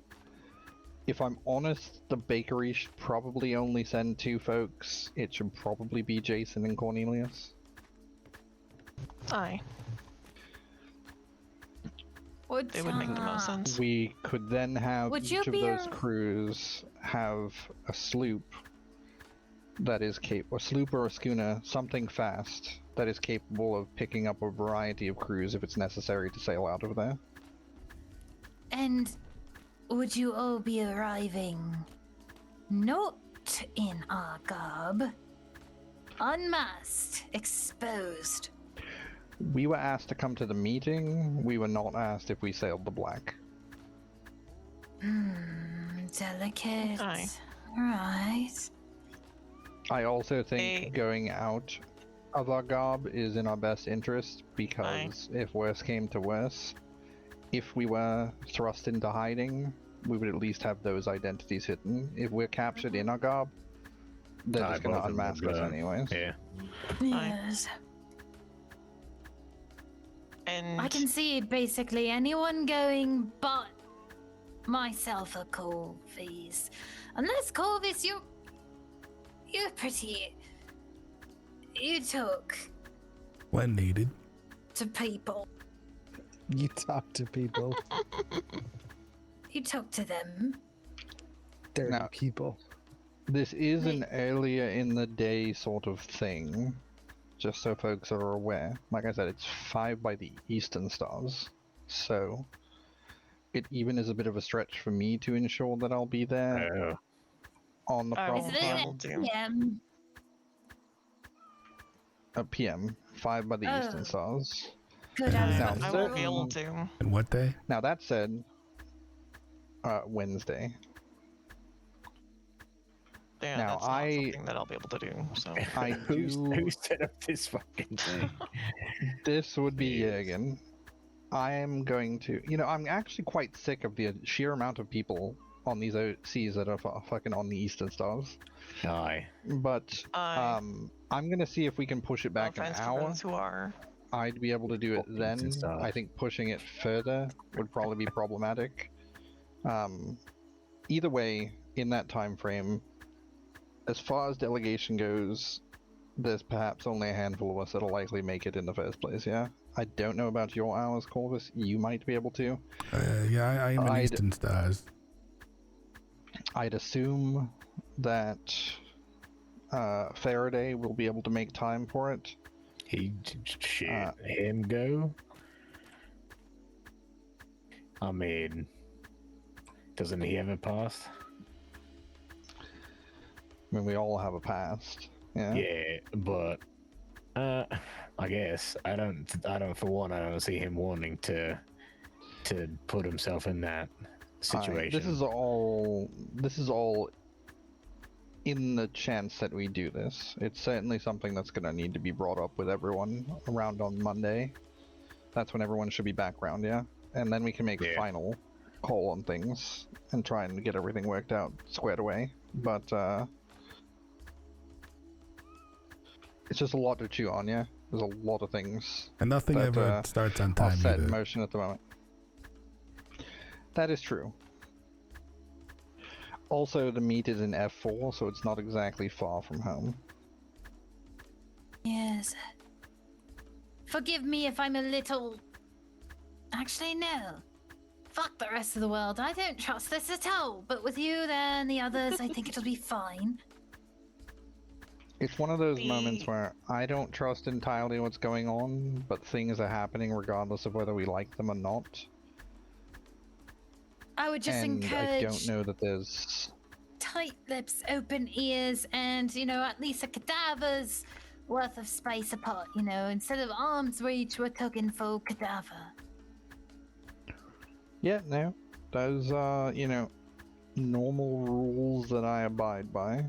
if I'm honest, the bakery should probably only send 2 folks. It should probably be Jason and Cornelius. Aye. They would make the most sense. We could then have Would each you of be those a- crews have a sloop that is capable, a sloop or a schooner, something fast that is capable of picking up a variety of crews if it's necessary to sail out of there. And would you all be arriving not in our garb, unmasked, exposed? We were asked to come to the meeting. We were not asked if we sailed the Black. Delicate. Aye. Right. I also think going out of our garb is in our best interest because if worse came to worse, if we were thrust into hiding, we would at least have those identities hidden. If we're captured in our garb, they're just going to unmask us anyways. Yeah. Yes. And I can see basically anyone going but myself or Corvus. Unless Corvus, you're pretty. You talk When needed. to people. You talk to people. You talk to them. Dirty Now- people. This is an earlier in the day sort of thing, just so folks are aware. Like I said, it's 5 by the Eastern Stars, so it even is a bit of a stretch for me to ensure that I'll be there on the I proper won't be time. able to. Yeah. PM, 5 by the Oh. Eastern Stars. Good. Now, I won't be able to. And what day? Now that said, Wednesday. Yeah, Now, that's not something that I'll be able to do. So I Who do. set up this fucking thing? This would be Jeez. Jürgen. I am going to. You know, I'm actually quite sick of the sheer amount of people on these OCs that are fucking on the Eastern Stars. Aye. But I'm gonna see if we can push it back an offense to hour. those who are. I'd be able to do it Fucking then. Eastern Stars. I think pushing it further would probably be problematic. Either way, in that time frame, as far as delegation goes, there's perhaps only a handful of us that'll likely make it in the first place, yeah? I don't know about your hours, Corvus. You might be able to. Yeah, I am in Eastern Stars. I'd assume that Faraday will be able to make time for it. Him go. I mean, doesn't he have a past? I mean, we all have a past. Yeah. Yeah, but I guess I don't. For one, I don't see him wanting to put himself in that situation. This is all in the chance that we do this. It's certainly something that's going to need to be brought up with everyone around on Monday. That's when everyone should be back round, yeah? And then we can make a final call on things and try and get everything worked out, squared away. But it's just a lot to chew on, yeah? There's a lot of things. And nothing that, ever starts on are time set in either. motion at the moment. That is true. Also, the meet is in F4, so it's not exactly far from home. Yes. Forgive me if I'm a little. Actually, no. Fuck the rest of the world. I don't trust this at all. But with you there and the others, I think it'll be fine. It's one of those moments where I don't trust entirely what's going on, but things are happening regardless of whether we like them or not. I would just and encourage I don't know that there's... tight lips, open ears, and, at least a cadaver's worth of space apart, Instead of arm's reach, we're talking full cadaver. Yeah, no. Those are, normal rules that I abide by.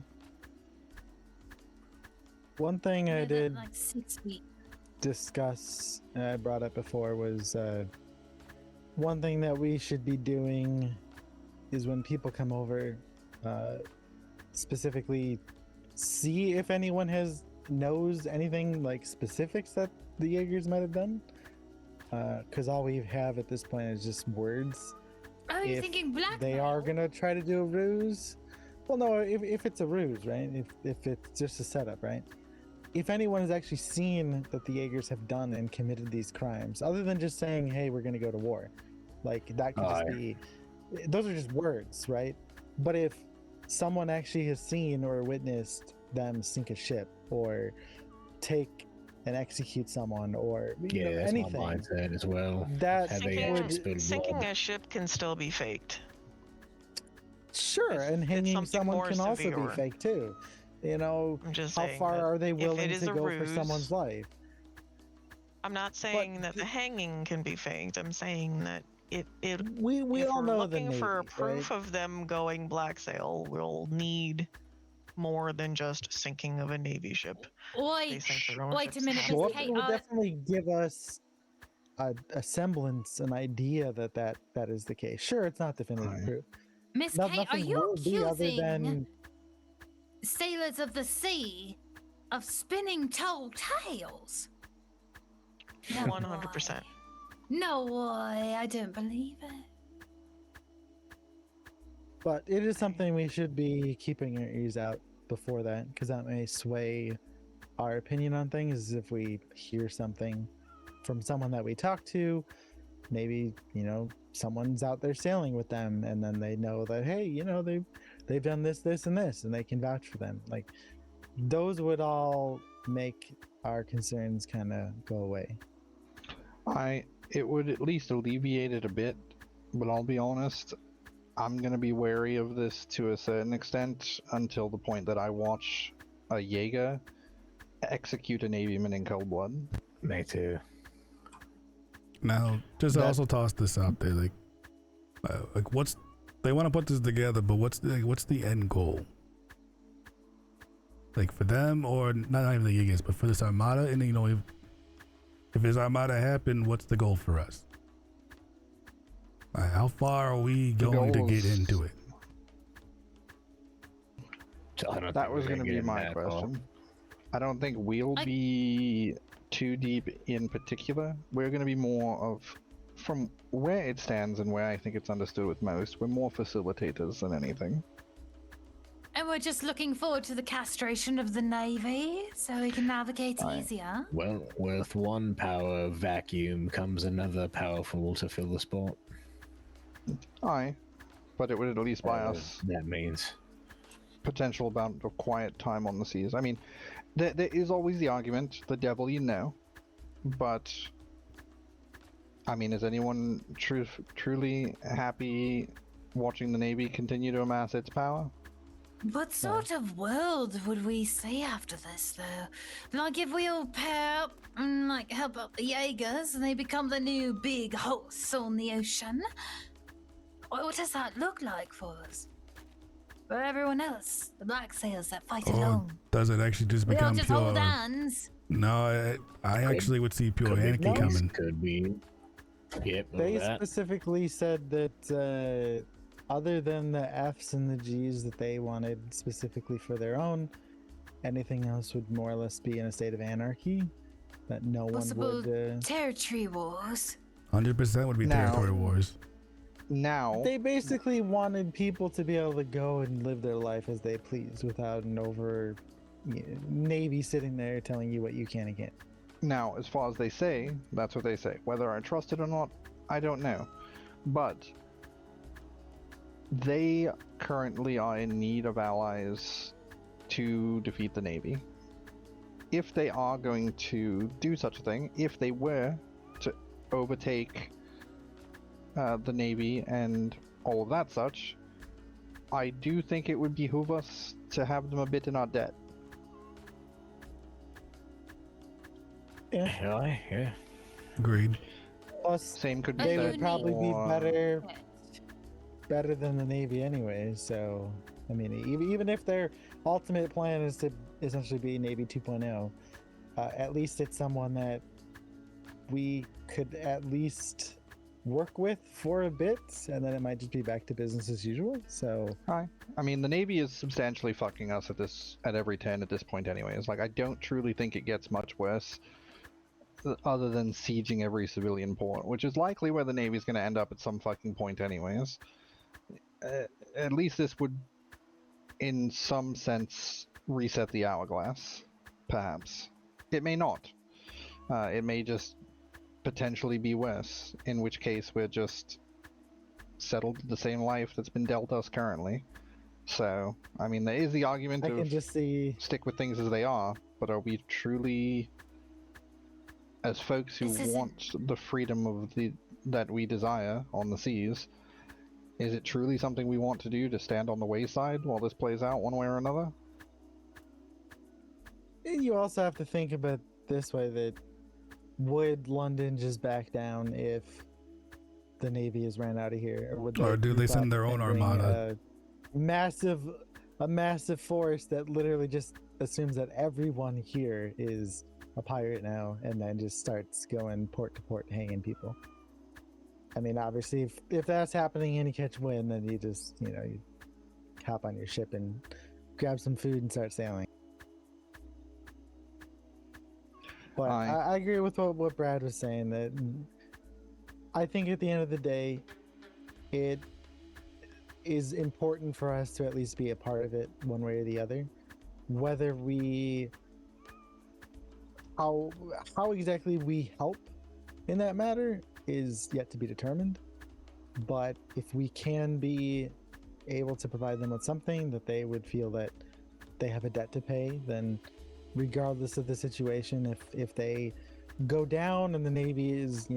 One thing I did Like 6 feet. discuss, I brought up before, was one thing that we should be doing is when people come over, specifically see if anyone knows anything like specifics that the Jaegers might have done. Because all we have at this point is just words. Oh, you're thinking blackmail? They are gonna try to do a ruse. Well, no, if it's a ruse, right? If it's just a setup, right? If anyone has actually seen that the Jaegers have done and committed these crimes, other than just saying, "Hey, we're gonna go to war," like that could just be. Those are just words, right? But if someone actually has seen or witnessed them sink a ship or take and execute someone or that's anything, my mindset as well. that Sinking a ship can still be faked. Sure, and hanging someone more can also severe. be fake too. I'm just how far are they willing to go for someone's life? I'm not saying that the hanging can be faked. I'm saying that we all know the looking Navy, for proof right? of them going black sail, we'll need more than just sinking of a Navy ship. Wait a minute, Miss Well, Kate. it will definitely give us a semblance, an idea that is the case. Sure, it's not definitive proof. Miss Kate, are you accusing than sailors of the sea of spinning tall tales? 100%. No way, I don't believe it. But it is something we should be keeping our ears out before that, because that may sway our opinion on things. If we hear something from someone that we talk to, maybe someone's out there sailing with them, and then they know that, hey, they've done this, this, and this, and they can vouch for them. Like, those would all make our concerns kind of go away. It would at least alleviate it a bit, but I'll be honest, I'm gonna be wary of this to a certain extent until the point that I watch a Jaeger execute a Navyman in cold blood. Me too. Now, just also toss this out there, like what's they want to put this together, but what's the end goal? Like for them, or not even the Jaegers, but for this Armada, and if this Armada happen, what's the goal for us? How far are we going to get into it? That was going to be my question. I don't think we'll be too deep in particular. We're going to be more of, from where it stands and where I think it's understood with most, we're more facilitators than anything. And we're just looking forward to the castration of the Navy so we can navigate easier. Well, with one power vacuum comes another powerful to fill the spot. Aye, but it would at least buy us that means potential amount of quiet time on the seas. I mean, there is always the argument, the devil you know, but I mean, is anyone truly happy watching the Navy continue to amass its power? What sort of world would we see after this, though? Like if we all pair up and help out the Jaegers and they become the new big hosts on the ocean? What does that look like for us? For everyone else, the black sails that fight alone. Does it actually just become we all just pure? hold hands. No, I actually would see pure anarchy coming. Could be. Yep. They specifically said that other than the F's and the G's that they wanted specifically for their own, anything else would more or less be in a state of anarchy. That no Possible one would. Territory wars. 100% would be territory wars. Now they basically wanted people to be able to go and live their life as they please without an over Navy sitting there telling you what you can and can't. Now, as far as they say, that's what they say. Whether I trust it or not, I don't know. But they currently are in need of allies to defeat the Navy. If they are going to do such a thing, if they were to overtake the Navy and all of that such, I do think it would behoove us to have them a bit in our debt. Yeah. Agreed. Plus, same could be they said would probably be for- better than the Navy anyway. So, I mean, even if their ultimate plan is to essentially be Navy 2.0, at least it's someone that we could at least work with for a bit, and then it might just be back to business as usual. So, I mean, the Navy is substantially fucking us at every turn at this point, anyways. Like, I don't truly think it gets much worse, other than sieging every civilian port, which is likely where the Navy's going to end up at some fucking point, anyways. At least this would, in some sense, reset the hourglass. Perhaps it may not. It may just potentially be worse, in which case we're just settled the same life that's been dealt us currently. So, I mean, there is the argument I of can just see stick with things as they are, but are we truly, as folks who want the freedom of that we desire on the seas, is it truly something we want to do, to stand on the wayside while this plays out one way or another? you also have to think about this way, that would London just back down if the Navy is ran out of here, or would Or do they send their own armada? A massive force that literally just assumes that everyone here is a pirate now, and then just starts going port to port hanging people. I mean, obviously, if that's happening and you catch wind, then you just, you hop on your ship and grab some food and start sailing. But I agree with what Brad was saying, that I think at the end of the day, it is important for us to at least be a part of it one way or the other. Whether how exactly we help in that matter is yet to be determined. But if we can be able to provide them with something that they would feel that they have a debt to pay, then regardless of the situation, if they go down and the Navy is,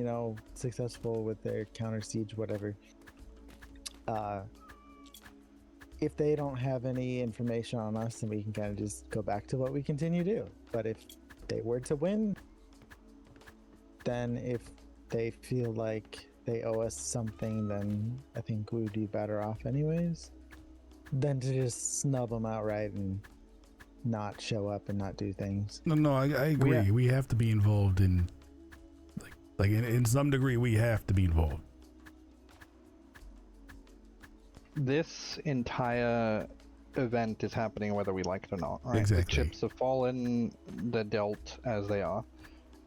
successful with their counter siege, whatever, if they don't have any information on us, then we can kind of just go back to what we continue to do. But if they were to win, then if they feel like they owe us something, then I think we would be better off anyways than to just snub them outright and not show up and not do things. No, I agree. Yeah. We have to be involved in, like in some degree, we have to be involved. This entire event is happening whether we like it or not, right? Exactly. The chips have fallen, they're dealt as they are.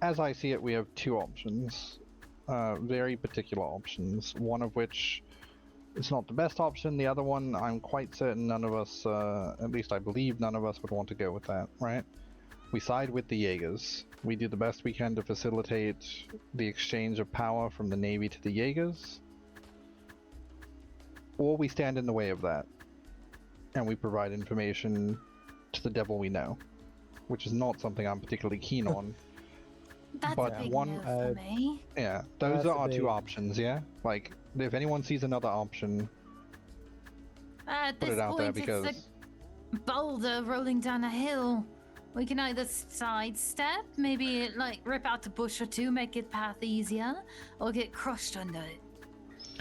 As I see it, we have two options, very particular options, one of which is not the best option. The other one, I'm quite certain none of us, at least I believe none of us would want to go with that, right? We side with the Jaegers. We do the best we can to facilitate the exchange of power from the Navy to the Jaegers. Or we stand in the way of that, and we provide information to the devil we know, which is not something I'm particularly keen on. That's but a big one, no for me. Yeah, those are our big... two options, yeah? Like, if anyone sees another option, At put this it out there, point, because... it's a boulder rolling down a hill. We can either sidestep, maybe rip out a bush or two, make it path easier, or get crushed under it.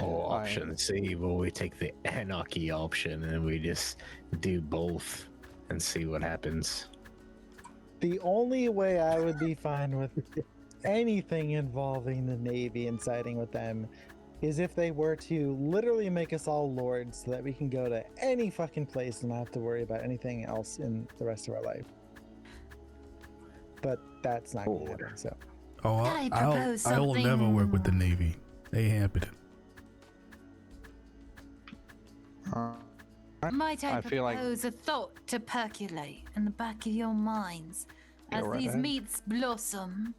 Or option C, where we take the anarchy option and we just do both and see what happens. The only way I would be fine with anything involving the Navy and siding with them is if they were to literally make us all lords so that we can go to any fucking place and not have to worry about anything else in the rest of our life. But that's not going to happen, so. Oh, I'll never work with the Navy. They happen. Might I feel like- propose a thought to percolate in the back of your minds as Go right these ahead. meats blossom?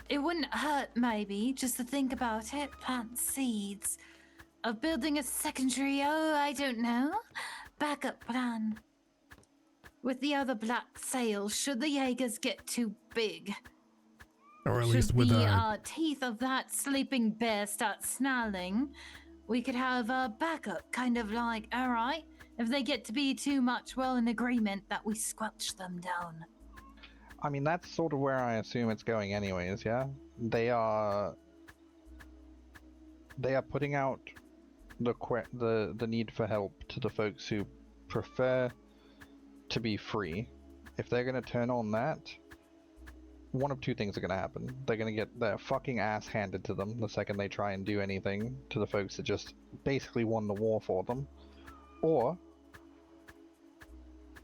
It wouldn't hurt, maybe, just to think about it, plant seeds of building a secondary, I don't know, backup plan. With the other black sails, should the Jaegers get too big. Or at Should least with the teeth of that sleeping bear start snarling, we could have a backup, kind of like, all right, if they get to be too much, well, in agreement that we squelch them down. I mean, that's sort of where I assume it's going anyways, yeah? They are putting out the need for help to the folks who prefer to be free. If they're going to turn on that, one of two things are going to happen. They're going to get their fucking ass handed to them the second they try and do anything to the folks that just basically won the war for them. Or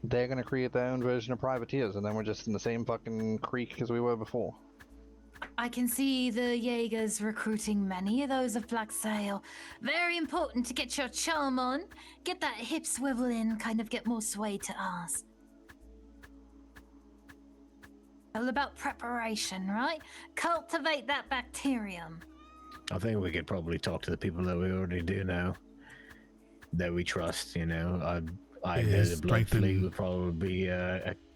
they're going to create their own version of privateers, and then we're just in the same fucking creek as we were before. I can see the Jaegers recruiting many of those of Black Sail. Very important to get your charm on, get that hip swivel in, kind of get more sway to ours. All about preparation, right? Cultivate that bacterium. I think we could probably talk to the people that we already do know, that we trust. You know, I know the Blood Fleet would probably be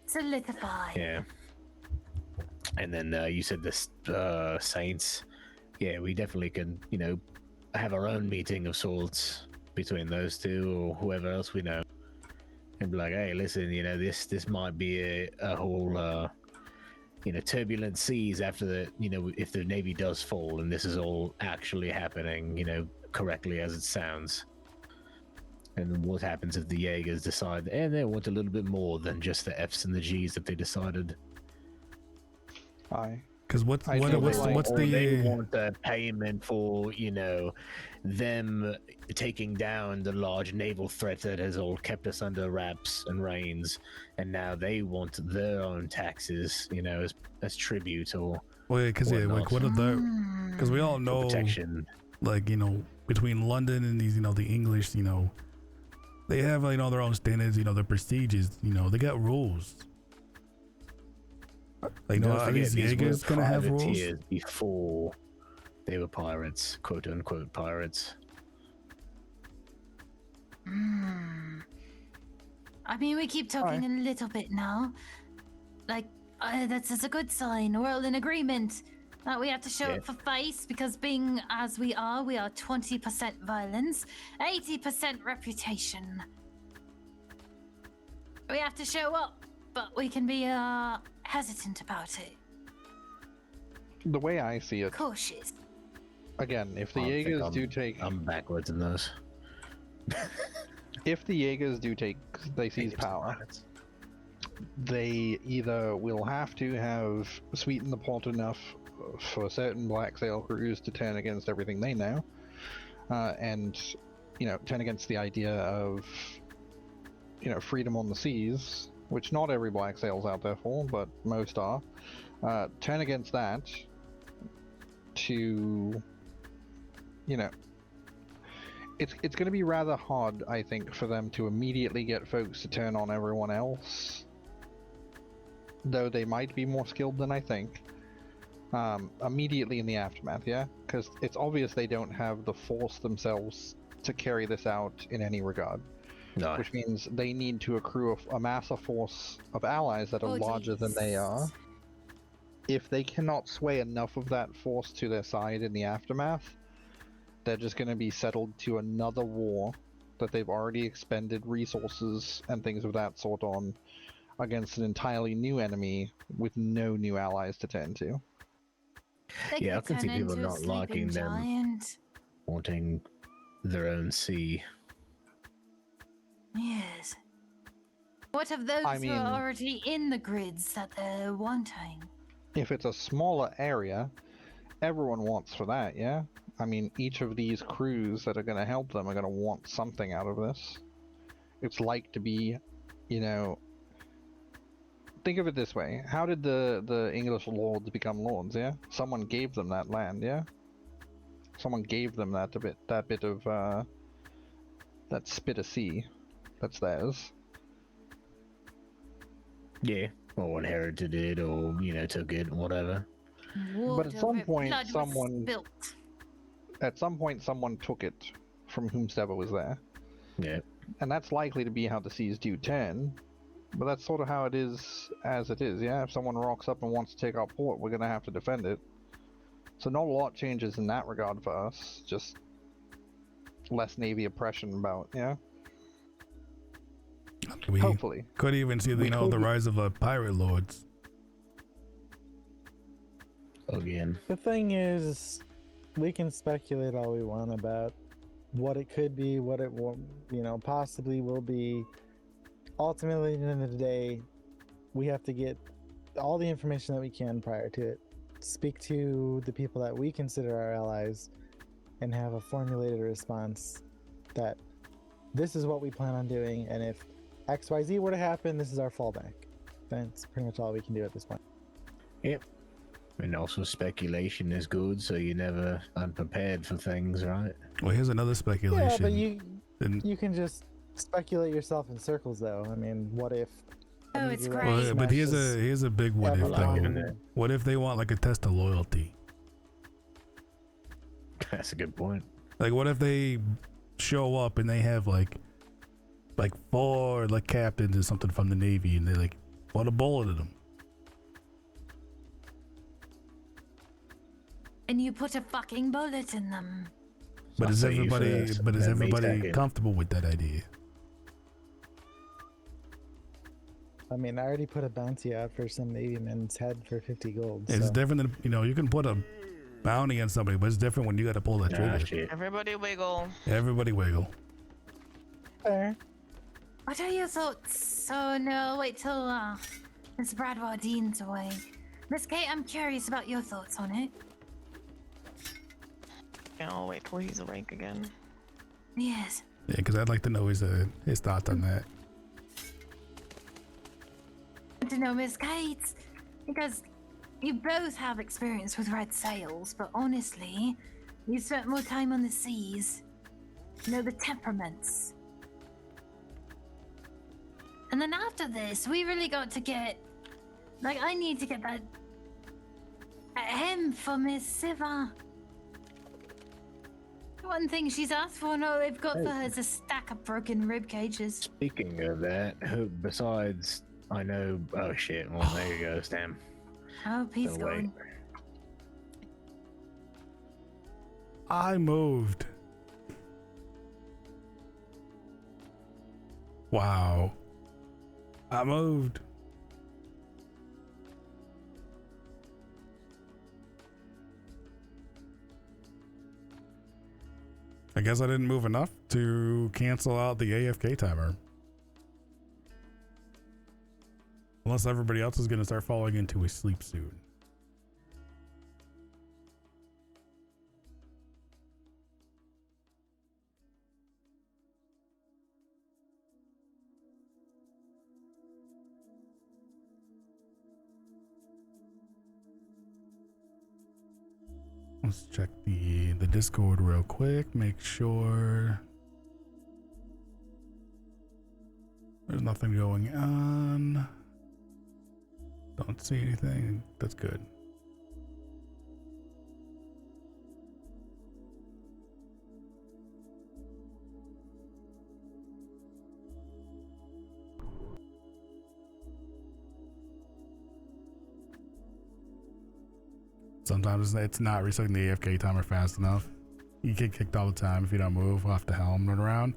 Solidify. yeah. And then you said the Saints. Yeah, we definitely can, you know, have our own meeting of sorts between those two or whoever else we know, and be like, hey, listen, you know, this might be a whole, you know, turbulent seas after the, you know, if the Navy does fall and this is all actually happening, you know, correctly as it sounds. And what happens if the Jaegers decide, and they want a little bit more than just the F's and the G's that they decided? Because what's they the want the payment for, you know, them taking down the large naval threat that has all kept us under wraps and reins, and now they want their own taxes, you know, as tribute or because like what are the, because we all know protection, like, you know, between London and these, you know, the English, you know, they have, you know, their own standards, you know, their procedures, you know, they got rules. Like, no, are these Jaegers gonna have rules? Before they were pirates, quote unquote pirates. I mean, we keep talking a little bit now. Like, that's a good sign. We're all in agreement that we have to show up for face, because being as we are 20% violence, 80% reputation. We have to show up, but we can be hesitant about it. The way I see it, cautious. Again, if the Jaegers do take, I'm backwards in those. If the Jaegers do take, they seize power, they either will have to have sweetened the pot enough for certain Black Sail crews to turn against everything they know, and, you know, turn against the idea of, you know, freedom on the seas, which not every Black Sail's out there for, but most are. Turn against that to, you know, it's going to be rather hard, I think, for them to immediately get folks to turn on everyone else, though they might be more skilled than I think. Immediately in the aftermath, yeah? Because it's obvious they don't have the force themselves to carry this out in any regard. No. Which means they need to accrue amass a force of allies that are larger than they are. If they cannot sway enough of that force to their side in the aftermath, they're just going to be settled to another war that they've already expended resources and things of that sort on, against an entirely new enemy with no new allies to turn to. Yeah, I can see people not liking them, wanting their own sea. Yes. What of those who are already in the grids that they're wanting? If it's a smaller area, everyone wants for that, yeah? I mean, each of these crews that are going to help them are going to want something out of this. It's like to be, you know... Think of it this way. How did the English lords become lords, yeah? Someone gave them that land, yeah? Someone gave them that bit of, that spit of sea. That's theirs. Yeah, or inherited it, or, you know, took it, whatever. But at some point, someone took it from whomsoever was there. Yeah. And that's likely to be how the seas do turn. But that's sort of how it is as it is, yeah? If someone rocks up and wants to take our port, we're going to have to defend it. So not a lot changes in that regard for us. Just less Navy oppression about, yeah? We hopefully could even see, you know, the rise of pirate lords again. The thing is, we can speculate all we want about what it could be, what it will, you know, possibly will be. Ultimately, at the end of the day, we have to get all the information that we can prior to it. Speak to the people that we consider our allies, and have a formulated response that this is what we plan on doing, and if XYZ were to happen, this is our fallback. That's pretty much all we can do at this point. Yep. And also speculation is good, so you're never unprepared for things, right? Well, here's another speculation. Yeah, but you can just speculate yourself in circles, though. I mean, what if? Oh, it's great. Well, but here's a big what if though. What if they want like a test of loyalty? That's a good point. Like, what if they show up and they have like 4 like captains or something from the Navy, and they like want a bullet in them? And you put a fucking bullet in them. But is everybody comfortable with that idea? I mean, I already put a bounty out for some Navy man's head for 50 gold. It's so. different than, you know, you can put a bounty on somebody, but it's different when you got to pull that trigger. Everybody wiggle. Everybody wiggle. Fair. What are your thoughts? Oh no, wait till Miss Bradwell Dean's away. Miss Kate, I'm curious about your thoughts on it. Yeah, I'll wait till he's awake again. Yes. Yeah, because I'd like to know his thoughts on that. To know Miss Kate, because you both have experience with red sails, but honestly, you spent more time on the seas. You know the temperaments. And then after this, we really got to get, like, I need to get that hem for Miss Siva. One thing she's asked for, and all they've got for her is a stack of broken rib cages. Speaking of that, who besides, I know, oh shit, well there you go, Stam. Oh, he's So gone. I moved. Wow. I moved. I guess I didn't move enough to cancel out the AFK timer. Unless everybody else is going to start falling into a sleep soon. Let's check the Discord real quick, make sure there's nothing going on. Don't see anything. That's good. Sometimes it's not resetting the AFK timer fast enough. You get kicked all the time if you don't move off the helm, run around.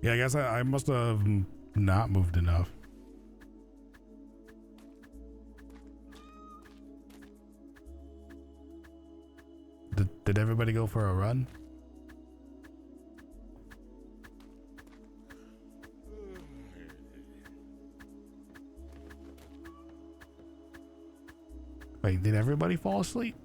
Yeah, I guess I must have not moved enough. Did everybody go for a run? Wait, did everybody fall asleep?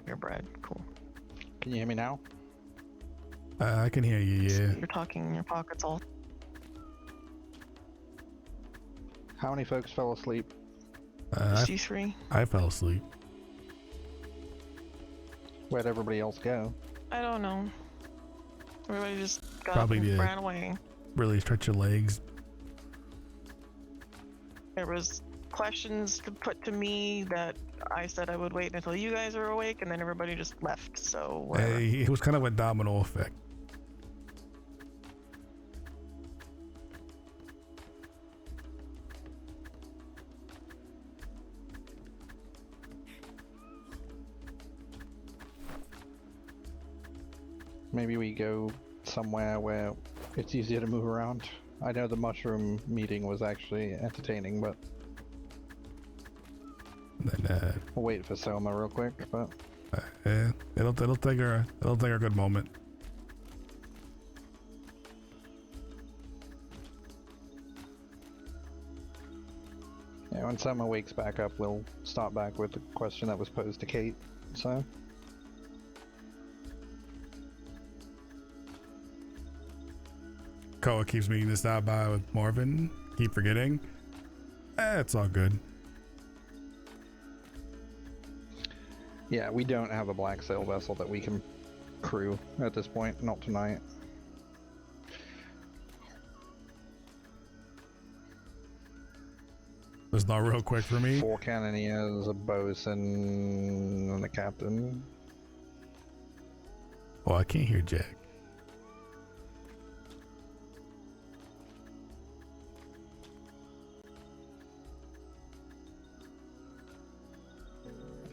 You're Brad. Cool. Can you hear me now? I can hear you, yeah. You're talking in your pockets all. How many folks fell asleep? C3. I fell asleep. Where'd everybody else go? I don't know. Everybody just got Probably up and did. ran away. Really stretch your legs. There was questions to put to me that I said I would wait until you guys are awake, and then everybody just left. So whatever. It was kind of a domino effect. Maybe we go somewhere where it's easier to move around. I know the mushroom meeting was actually entertaining, but Then We'll wait for Soma real quick, but it'll take her a good moment. yeah, when Soma wakes back up, we'll start back with the question that was posed to Kate. So. Koa keeps meeting to stop by with Marvin. Keep forgetting. It's all good. Yeah, we don't have a black sail vessel that we can crew at this point. Not tonight. It's not real quick for me. 4 cannoneers, a bosun, and a captain. Oh, I can't hear Jack.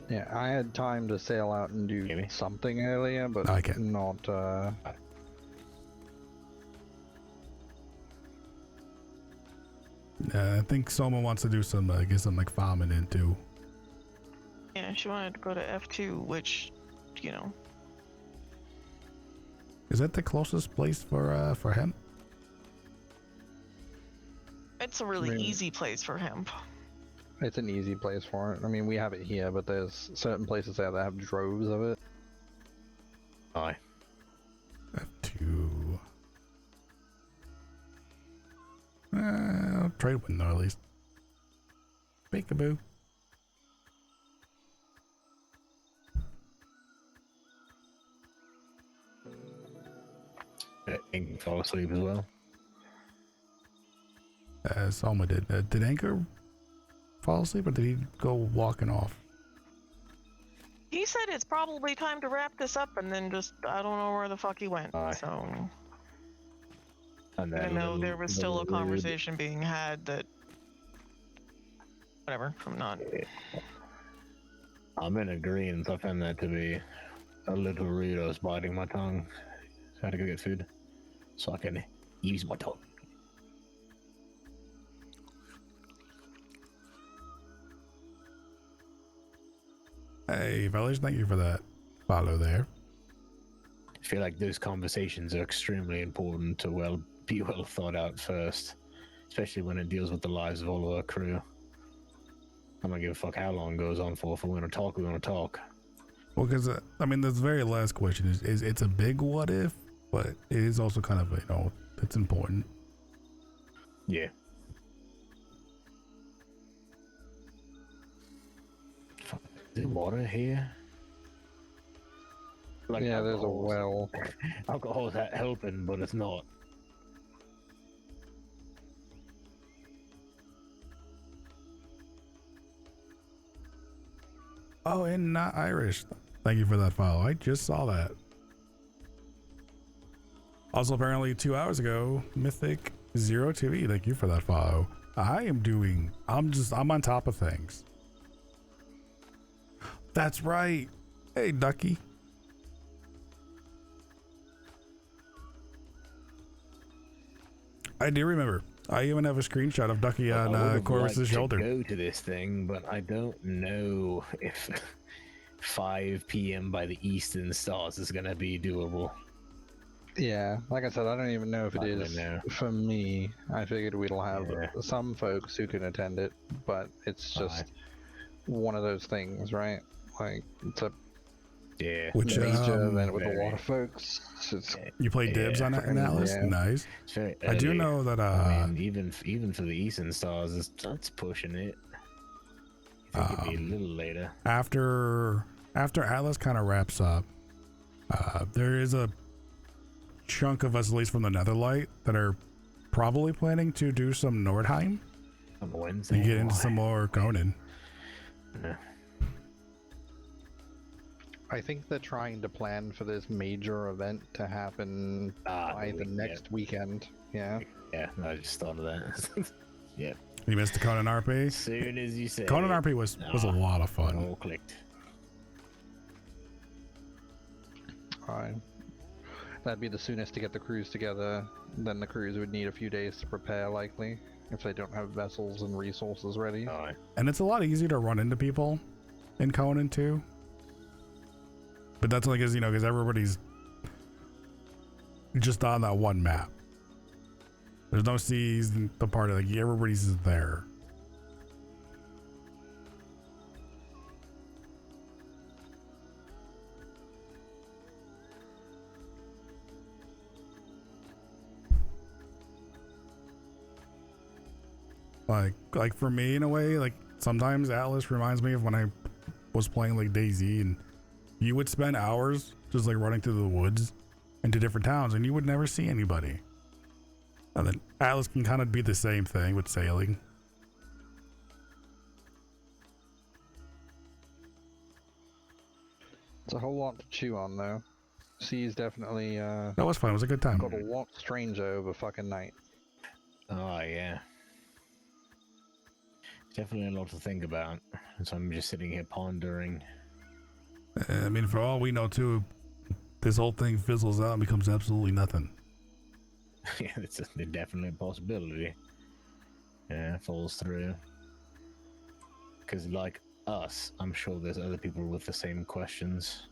Yeah, I had time to sail out and do something earlier, but I can't. not. I think Soma wants to do some, get some like farming in too. Yeah, she wanted to go to F2, which, you know. Is that the closest place for hemp? It's a really easy place for hemp. It's an easy place for it. I mean, we have it here, but there's certain places there that have droves of it. Aye. F2. I'll trade with them at least. Peekaboo. Ink fall asleep as well. Soma did. Did Anchor fall asleep or did he go walking off? He said it's probably time to wrap this up, and then just I don't know where the fuck he went. So And I then know there was still a conversation being had that whatever. I'm not. I'm in agreement. I found that to be a little rude. I was biting my tongue. So I had to go get food so I can use my tongue. Hey, fellas, thank you for that follow there. I feel like those conversations are extremely important to be well thought out first, especially when it deals with the lives of all of our crew. I'm gonna give a fuck how long it goes on for. If we're gonna talk, we're gonna talk. Well, because I mean, this very last question is it's a big what if, but it is also kind of it's important. Yeah. Is there water here? Like yeah, there's a well. Alcohol's helping, but it's not. Oh, and not Irish. Thank you for that follow. I just saw that. Also, apparently 2 hours ago, Mythic 0TV. Thank you for that follow. I'm on top of things. That's right. Hey, Ducky. I do remember. I even have a screenshot of Ducky on Corvus's shoulder. I go to this thing, but I don't know if 5 p.m. by the Eastern Stars is gonna be doable. Yeah, like I said, I don't even know if it is for me. I figured we'll have some folks who can attend it, but it's just one of those things, right? Like it's a major event with a lot of folks. You play dibs on it, Atlas? Yeah. Nice. I do know that. I mean, even for the Eastern Stars, that's pushing it. I think it'd be a little later. After Atlas kind of wraps up, there is a chunk of us, at least from the Netherlight, that are probably planning to do some Nordheim on Wednesday and get into some more Conan. Yeah. I think they're trying to plan for this major event to happen by the next weekend. Yeah. Yeah, I just thought of that. Yeah. You missed the Conan RP? As soon as you said Conan RP was a lot of fun. All clicked. Alright. That'd be the soonest to get the crews together. Then the crews would need a few days to prepare, likely, if they don't have vessels and resources ready. And it's a lot easier to run into people in Conan too. But that's only because, you know, because everybody's just on that one map. There's no seas in the party, like everybody's there. Like for me, in a way, like sometimes Atlas reminds me of when I was playing like DayZ, and you would spend hours just like running through the woods into different towns and you would never see anybody. And then Atlas can kind of be the same thing with sailing. It's a whole lot to chew on, though. Sea's definitely, That was fun. It was a good time. got a lot stranger over fucking night. Oh, yeah. Definitely a lot to think about. So I'm just sitting here pondering. I mean, for all we know, too, this whole thing fizzles out and becomes absolutely nothing. Yeah, it's definitely a possibility. Yeah, falls through. Because, like us, I'm sure there's other people with the same questions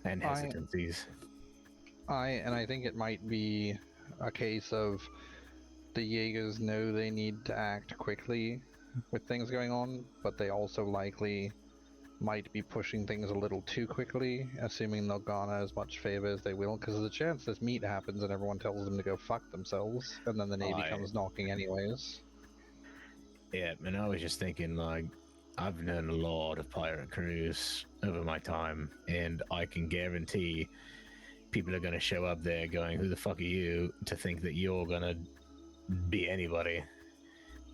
and hesitancies. And I think it might be a case of the Jaegers know they need to act quickly with things going on, but they also likely might be pushing things a little too quickly, assuming they'll garner as much favor as they will, because there's a chance this meet happens and everyone tells them to go fuck themselves, and then the Navy comes knocking anyways. Yeah, and I was just thinking, like, I've known a lot of pirate crews over my time, and I can guarantee people are going to show up there going, who the fuck are you, to think that you're going to be anybody,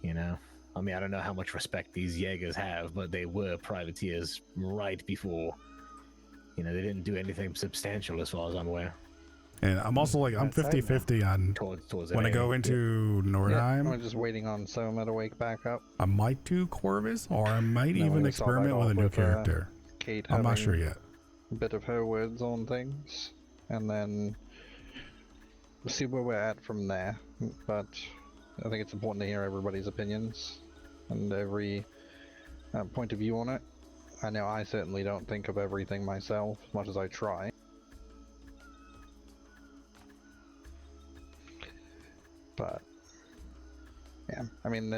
you know? I mean, I don't know how much respect these Jaegers have, but they were privateers right before. You know, they didn't do anything substantial as far as I'm aware. And I'm also like, I'm 50-50 on towards when I go into Nordheim. I'm just waiting on Soma to wake back up. I might do Corvus, or I might even experiment with a new character. Kate I'm not sure yet. A bit of her words on things, and then we'll see where we're at from there. But I think it's important to hear everybody's opinions and every point of view on it. I know I certainly don't think of everything myself, as much as I try. But yeah, I mean,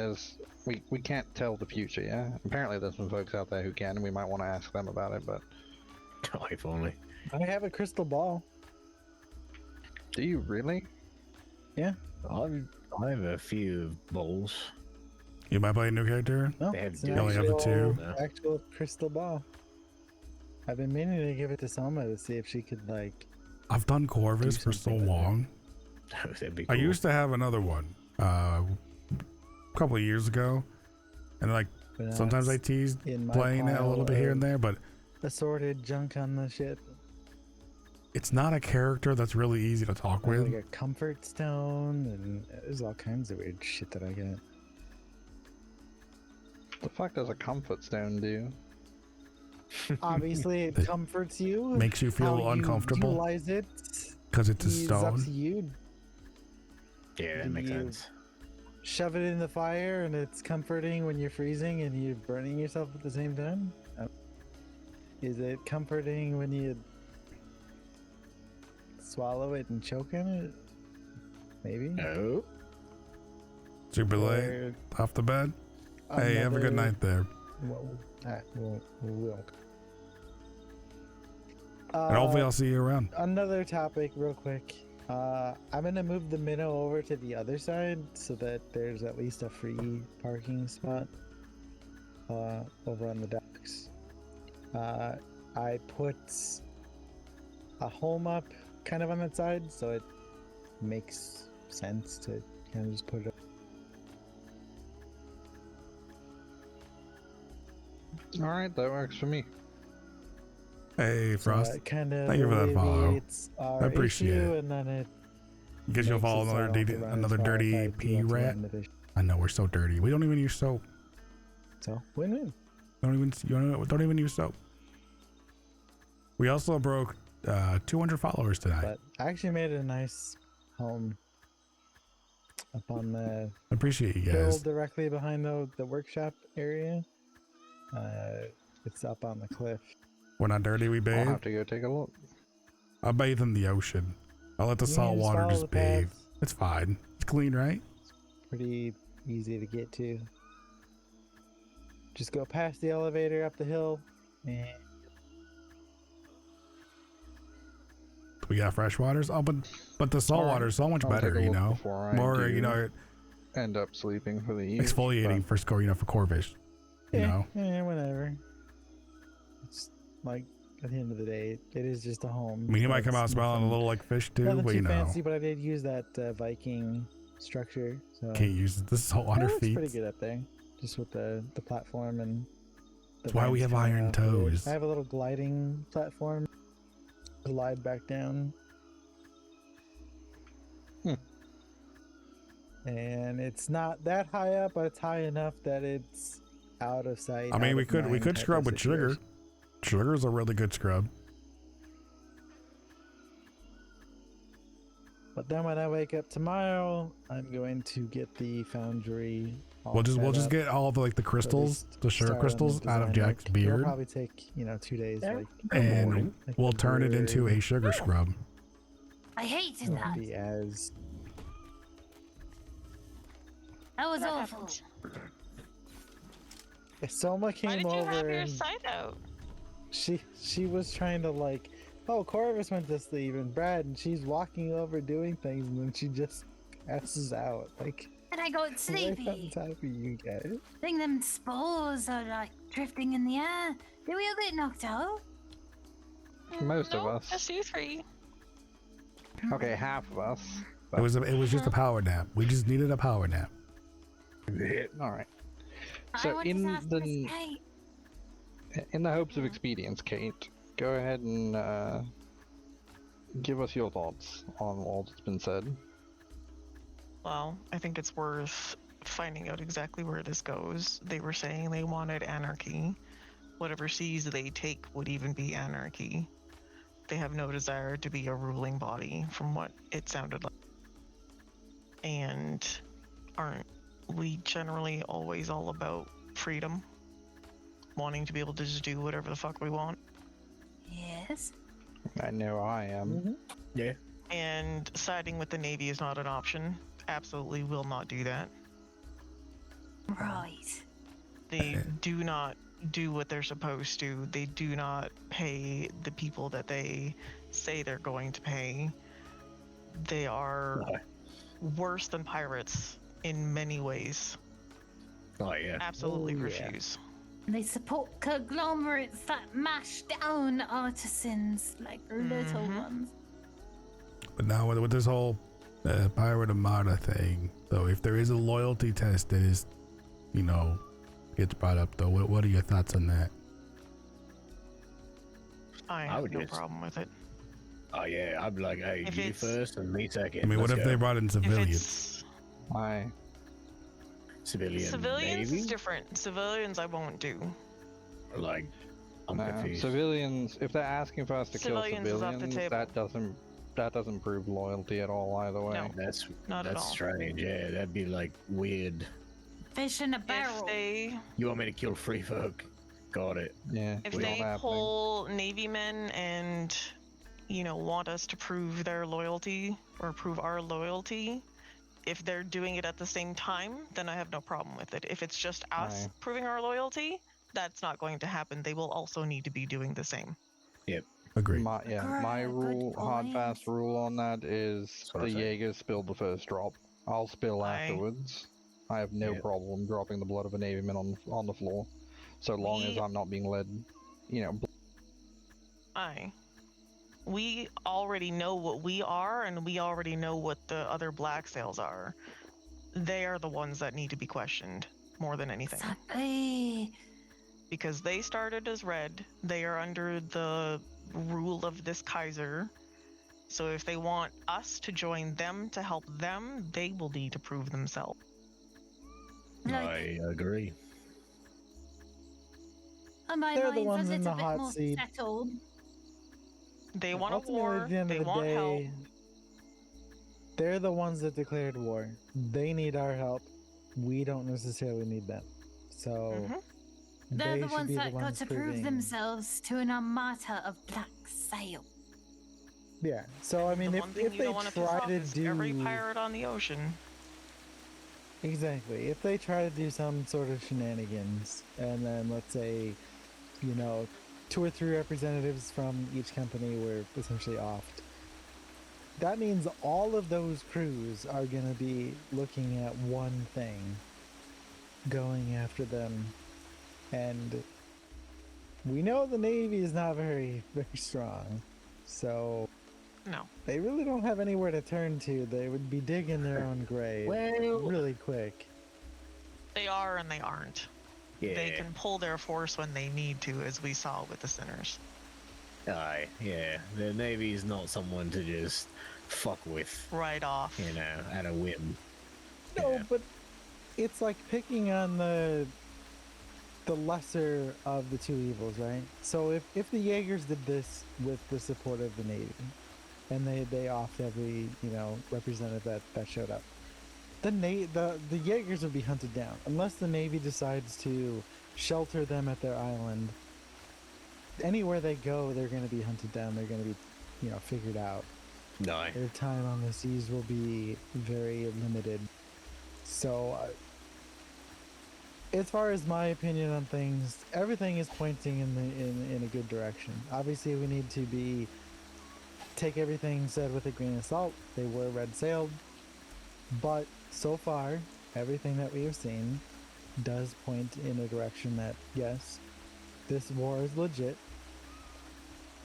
we can't tell the future, yeah? Apparently there's some folks out there who can, and we might want to ask them about it, but... Oh, if only. I have a crystal ball. Do you really? Yeah. I have a few bowls. You might play a new character? No, it's you only have the two? Actual crystal ball. I've been meaning to give it to Soma to see if she could, like... I've done Corvus for so long. That'd be I cool. used to have another one a couple of years ago, and like sometimes I teased playing it a little bit here and there, but assorted junk on the ship. It's not a character that's really easy to talk with. Like a comfort stone, and there's all kinds of weird shit that I get. The fuck does a comfort stone do? Obviously, it comforts you. Makes you feel How uncomfortable. You utilize it because it's a is up stone. to you. Yeah, that makes sense. Shove it in the fire and it's comforting when you're freezing and you're burning yourself at the same time? Is it comforting when you swallow it and choke on it? Maybe. No. Super late off the bed. Hey, have a good night there. We'll. And hopefully I'll see you around. Another topic real quick. I'm gonna move the minnow over to the other side so that there's at least a free parking spot over on the docks. I put a home up kind of on that side, so it makes sense to kind of just put it up. Alright, that works for me. Hey, Frost. So kind of thank you for that follow. I appreciate it. And then it guess you'll follow another dirty P rat. I know we're so dirty. We don't even use soap. So win-win. Don't even use soap. We also broke 200 followers tonight. But I actually made a nice home. up on the I appreciate you hill guys. directly behind the workshop area. It's up on the cliff. We're not dirty, we I'll bathe. have to go take a look. I bathe in the ocean. I'll let the You salt can water follow just the bathe. path. It's fine. It's clean, right? Pretty easy to get to. Just go past the elevator up the hill, and We got fresh waters. Oh, but the salt Alright, water is so much I'll better, take a you look know. before I More, do you know, end up sleeping for the evening. exfoliating for score, you know, for Corvus. You know. yeah, whatever. It's like at the end of the day, it is just a home. I mean, you might It's come out smelling a nothing- little like fish too, Nothing but too you know, fancy, but I did use that Viking structure. So can't use the salt water it looks feet. pretty good up there, just with the platform and. The That's why we vents have coming iron off of it. toes. I have a little gliding platform. Glide back down. And it's not that high up, but it's high enough that it's out of sight. I mean, out we of could mind type scrub of with sugar. situation. Sugar's a really good scrub. But then when I wake up tomorrow, I'm going to get the foundry. all We'll set just up. get all the like the crystals, least the sugar start on the crystals out of design. Jack's It'll beard, probably take 2 days. Like, and like we'll the turn it into brewery a sugar scrub. I hated won't that. be as. That was awful. If Soma Why came did you over have your and side out? she was trying to like, oh, Corvus went to sleep and Brad, and she's walking over doing things, and then she just passes out. Like, And I got right sleepy. on top of you guys. I think them spores are like drifting in the air. Did we all get knocked out? Most of No, us. just you three. Okay, half of us. It was just a power nap. We just needed a power nap. All right. I So wanted to ask Miss Kate. in the hopes of expedience, Kate, go ahead and give us your thoughts on all that's been said. Well, I think it's worth finding out exactly where this goes. They were saying they wanted anarchy. Whatever seas they take would even be anarchy. They have no desire to be a ruling body, from what it sounded like. And aren't we generally always all about freedom? Wanting to be able to just do whatever the fuck we want? Yes. I know I am. Yeah. And siding with the Navy is not an option. Absolutely will not do that. Right. They do not do what they're supposed to. They do not pay the people that they say they're going to pay. They are worse than pirates in many ways. Oh yeah. Absolutely Oh, yeah. refuse. They support conglomerates that mash down artisans like little Mhm. ones. But now with this whole pirate armada thing, though, if there is a loyalty test that is, you know, gets brought up, though, what are your thoughts on that? I I have would no just- problem with it. Oh yeah. I'd be like, hey, If you it's- first and me second. I mean, what Let's if go. they brought in If civilians? it's Civilian civilians Navy? is different. Civilians I won't do. Like, I'm confused. Civilians. If they're asking for us to kill Civilians is off the civilians, table. that doesn't prove loyalty at all either way. No. That's Not at that's all. strange. Yeah, that'd be like weird. Fish in a If barrel. they You want me to kill free folk? Got it. Yeah. if it's they not happening. pull Navy men and, you know, want us to prove their loyalty or prove our loyalty, if they're doing it at the same time, then I have no problem with it. If it's just us Aye. proving our loyalty, that's not going to happen. They will also need to be doing the same. Agreed. My Good rule, hard point. fast rule on that is That's what the I said. Jaegers spill the first drop. I'll spill Aye. afterwards. I have no Yeah. problem dropping the blood of a Navy man on the floor, so long as We- I'm not being led. Aye. We already know what we are, and we already know what the other black sails are. They are the ones that need to be questioned more than anything. Exactly. Because they started as red. They are under the rule of this Kaiser. So if they want us to join them to help them, they will need to prove themselves. Like, I agree. on my They're the mind's ones a in little the bit hot more seat. settled. They want a Ultimately, war. at the end They of the want help. day, They're the ones that declared war. They need our help. We don't necessarily need them. So They're they the should ones be that the got ones to prove proving. themselves to an armada of black sail. Yeah. So I mean, the if one thing you they don't want to piss try off to is do every pirate on the ocean. exactly, if they try to do some sort of shenanigans, and then let's say, you know, 2 or 3 representatives from each company were essentially offed. That means all of those crews are going to be looking at one thing, going after them, and we know the Navy is not very, very strong, so No. they really don't have anywhere to turn to. They would be digging their own grave really quick. They are and they aren't. Yeah. They can pull their force when they need to, as we saw with the Sinners. Aye, yeah. The Navy is not someone to just fuck with, Right off. you know, at a whim. No, Yeah. but it's like picking on the lesser of the 2 evils, right? So if the Jaegers did this with the support of the Navy, and they offed every, you know, representative that showed up, the Jaegers would be hunted down unless the Navy decides to shelter them at their island. Anywhere they go, they're going to be hunted down. They're going to be, you know, figured out. No. Their time on the seas will be very limited. So, as far as my opinion on things, everything is pointing in a good direction. Obviously, we need to take everything said with a grain of salt. They were red sailed, but so far, everything that we have seen does point in a direction that yes, this war is legit.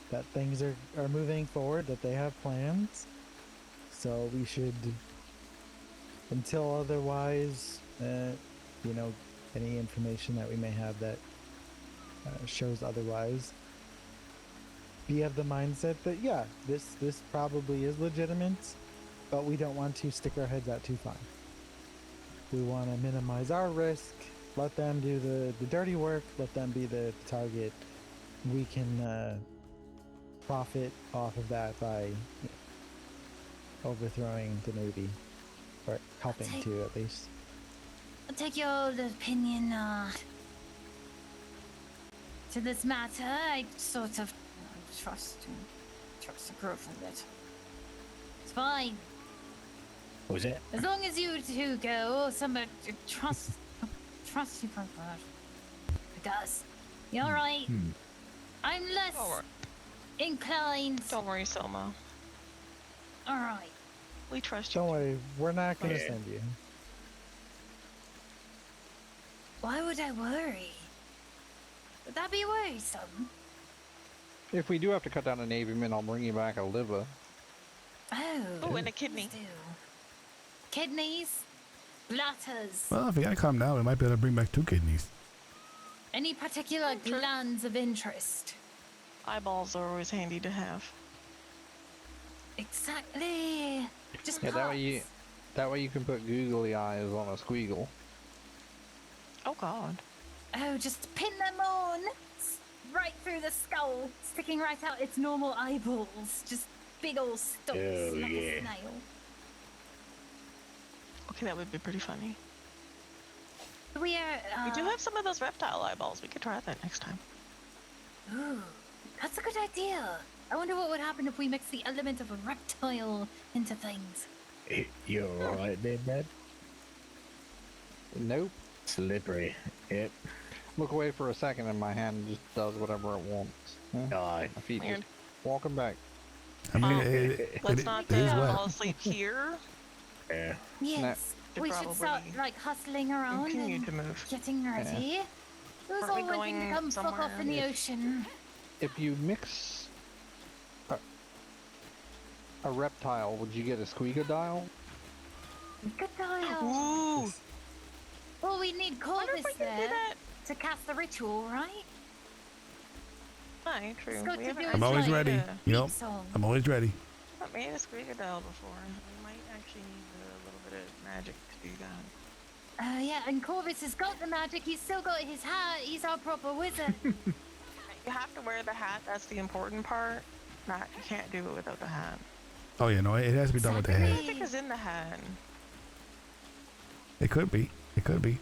That things are moving forward, that they have plans. So we should, until otherwise, you know, any information that we may have that shows otherwise, be of the mindset that, yeah, this probably is legitimate, but we don't want to stick our heads out too far. We want to minimize our risk, let them do the dirty work, let them be the target. We can profit off of that by overthrowing the Navy, or helping to at least. I'll take your opinion to this matter. I sort of trust the growth of it. It's fine. What was it? As long as you two go, somebody trust you for that. It does. You alright? I'm less inclined. Don't worry, Selma. Alright. We trust you. Don't worry, we're not going to send you. Why would I worry? Would that be worrisome? If we do have to cut down a Navyman, I'll bring you back a liver. Oh, and a kidney. Do. Kidneys? Bladders? Well, if we gotta calm down, we might be able to bring back 2 kidneys. Any particular glands of interest? Eyeballs are always handy to have. Exactly. Just Yeah, parts. that way you can put googly eyes on a squeagle. Oh God. Oh, just pin them on right through the skull, sticking right out its normal eyeballs. Just big old stumps like a snail. Okay, that would be pretty funny. We do have some of those reptile eyeballs. We could try that next time. Ooh, that's a good idea. I wonder what would happen if we mix the element of a reptile into things. You're alright there, Dad? Nope. Slippery. Yep. Look away for a second and my hand just does whatever it wants. Aye. My feet Weird. just walking back. I mean, Let's not it is fall wet. asleep here. Yeah. Yes, Should we should start probably like hustling around Continue and to move. getting ready. Who's Aren't we all wanting to going come fuck off in the somewhere? ocean? If you mix a reptile, would you get a squeakodile? Good dial. Ooh. Well, we need Wonder if Corvus we can do there that. to cast the ritual, right? Aye, true. Let's go We to haven't do I'm his, always like, ready. You know, beat song. I'm always ready. not made a squeakodile before. We might actually need a little bit of magic to do that. Yeah, and Corvus has got the magic. He's still got his hat. He's our proper wizard. You have to wear the hat. That's the important part. You can't do it without the hat. Oh yeah, no, it has to be done with the I head. think it's in the head. It could be. It could be.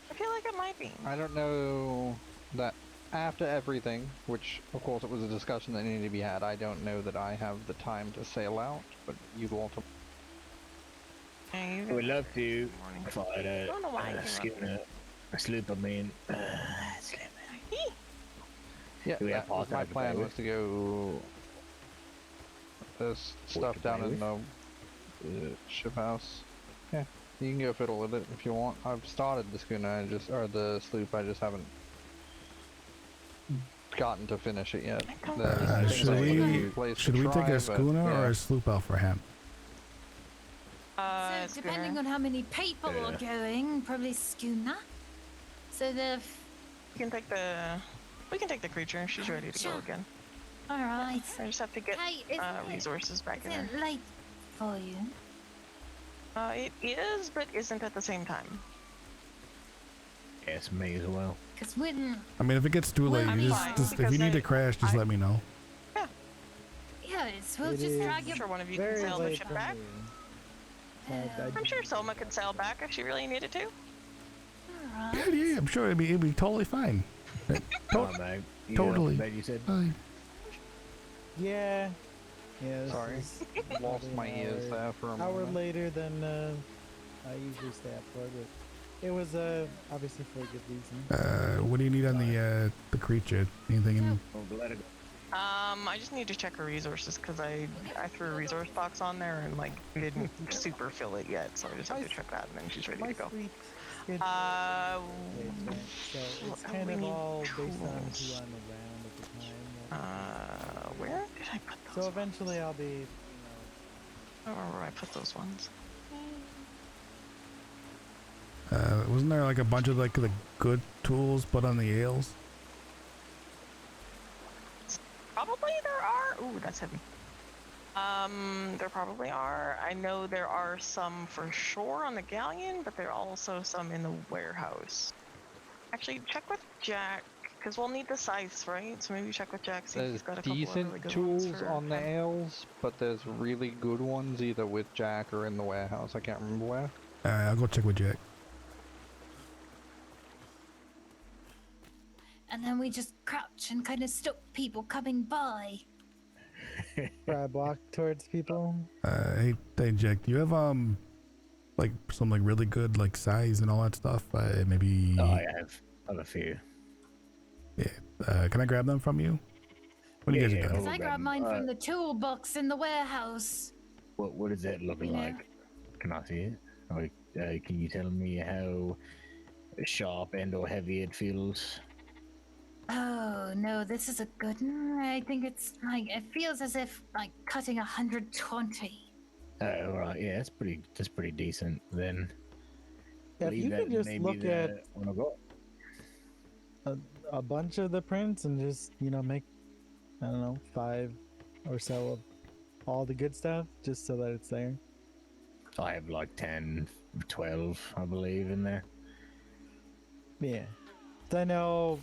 I feel like it might be. I don't know that after everything, which of course it was a discussion that needed to be had, I don't know that I have the time to sail out, but you'd want to. We'd love to fly I don't know why I came up here. a sloop, I mean. Yeah, Do we have my part-time plan to was to go. There's stuff down in the ship house. Yeah, you can go fiddle with it if you want. I've started the schooner, or the sloop. I just haven't gotten to finish it yet. Should we take a schooner or a sloop out for him? So depending on how many people are going, probably schooner. So we can take the creature. She's ready to go again. All right. I just have to get resources back in Is there. it late for you? It is, but isn't at the same time. Yes, me as well. Because when I mean, if it gets too late, you just if you need to crash, just let me know. yes, we'll It just is drag you. Sure, one of you can very sail the late ship for back. me. I'm sure Selma could sail back if she really needed to. All Yeah, right. yeah, I'm sure it'd be totally fine. Come on, mate. Totally. You said. Yeah. Yeah. This Sorry. is Lost probably my an ears there for a hour moment. later than I usually stay up for, but it was obviously for a good reason. What do you need on the creature? Anything in? I just need to check her resources because I threw a resource box on there and like didn't super fill it yet, so I just have to check that and then she's ready to go. Sweet schedule. So it's kind of all based on who I'm around at the time. Where did I put those? So eventually I'll be, I don't remember where I put those ones. Wasn't there like a bunch of like the good tools put on the ales? Probably there are. Ooh, that's heavy. There probably are. I know there are some for sure on the galleon, but there are also some in the warehouse. Actually, check with Jack, because we'll need the scythes, right? So maybe check with Jack, see if he's There's got a couple of decent really good tools ones for on the him. ales, but there's really good ones either with Jack or in the warehouse. I can't remember where. I'll go check with Jack. And then we just crouch and kind of stop people coming by. I walk towards people. Hey, Jack, do you have like some like really good like size and all that stuff? Maybe. Oh, I have a few. Yeah. Can I grab them from you? What do you guys yeah, got? Because I grabbed mine from the toolbox in the warehouse. What is it looking like? Can I see it? Or, can you tell me how sharp and or heavy it feels? Oh no, this is a good one. I think it's like it feels as if like cutting 120. Oh, right, yeah, that's pretty decent then. Yeah, if Leave you that could just maybe look the at one I got. a bunch of the prints and just make, I don't know, 5 or so of all the good stuff, just so that it's there. I have like 10, 12, I believe, in there. Yeah. So I know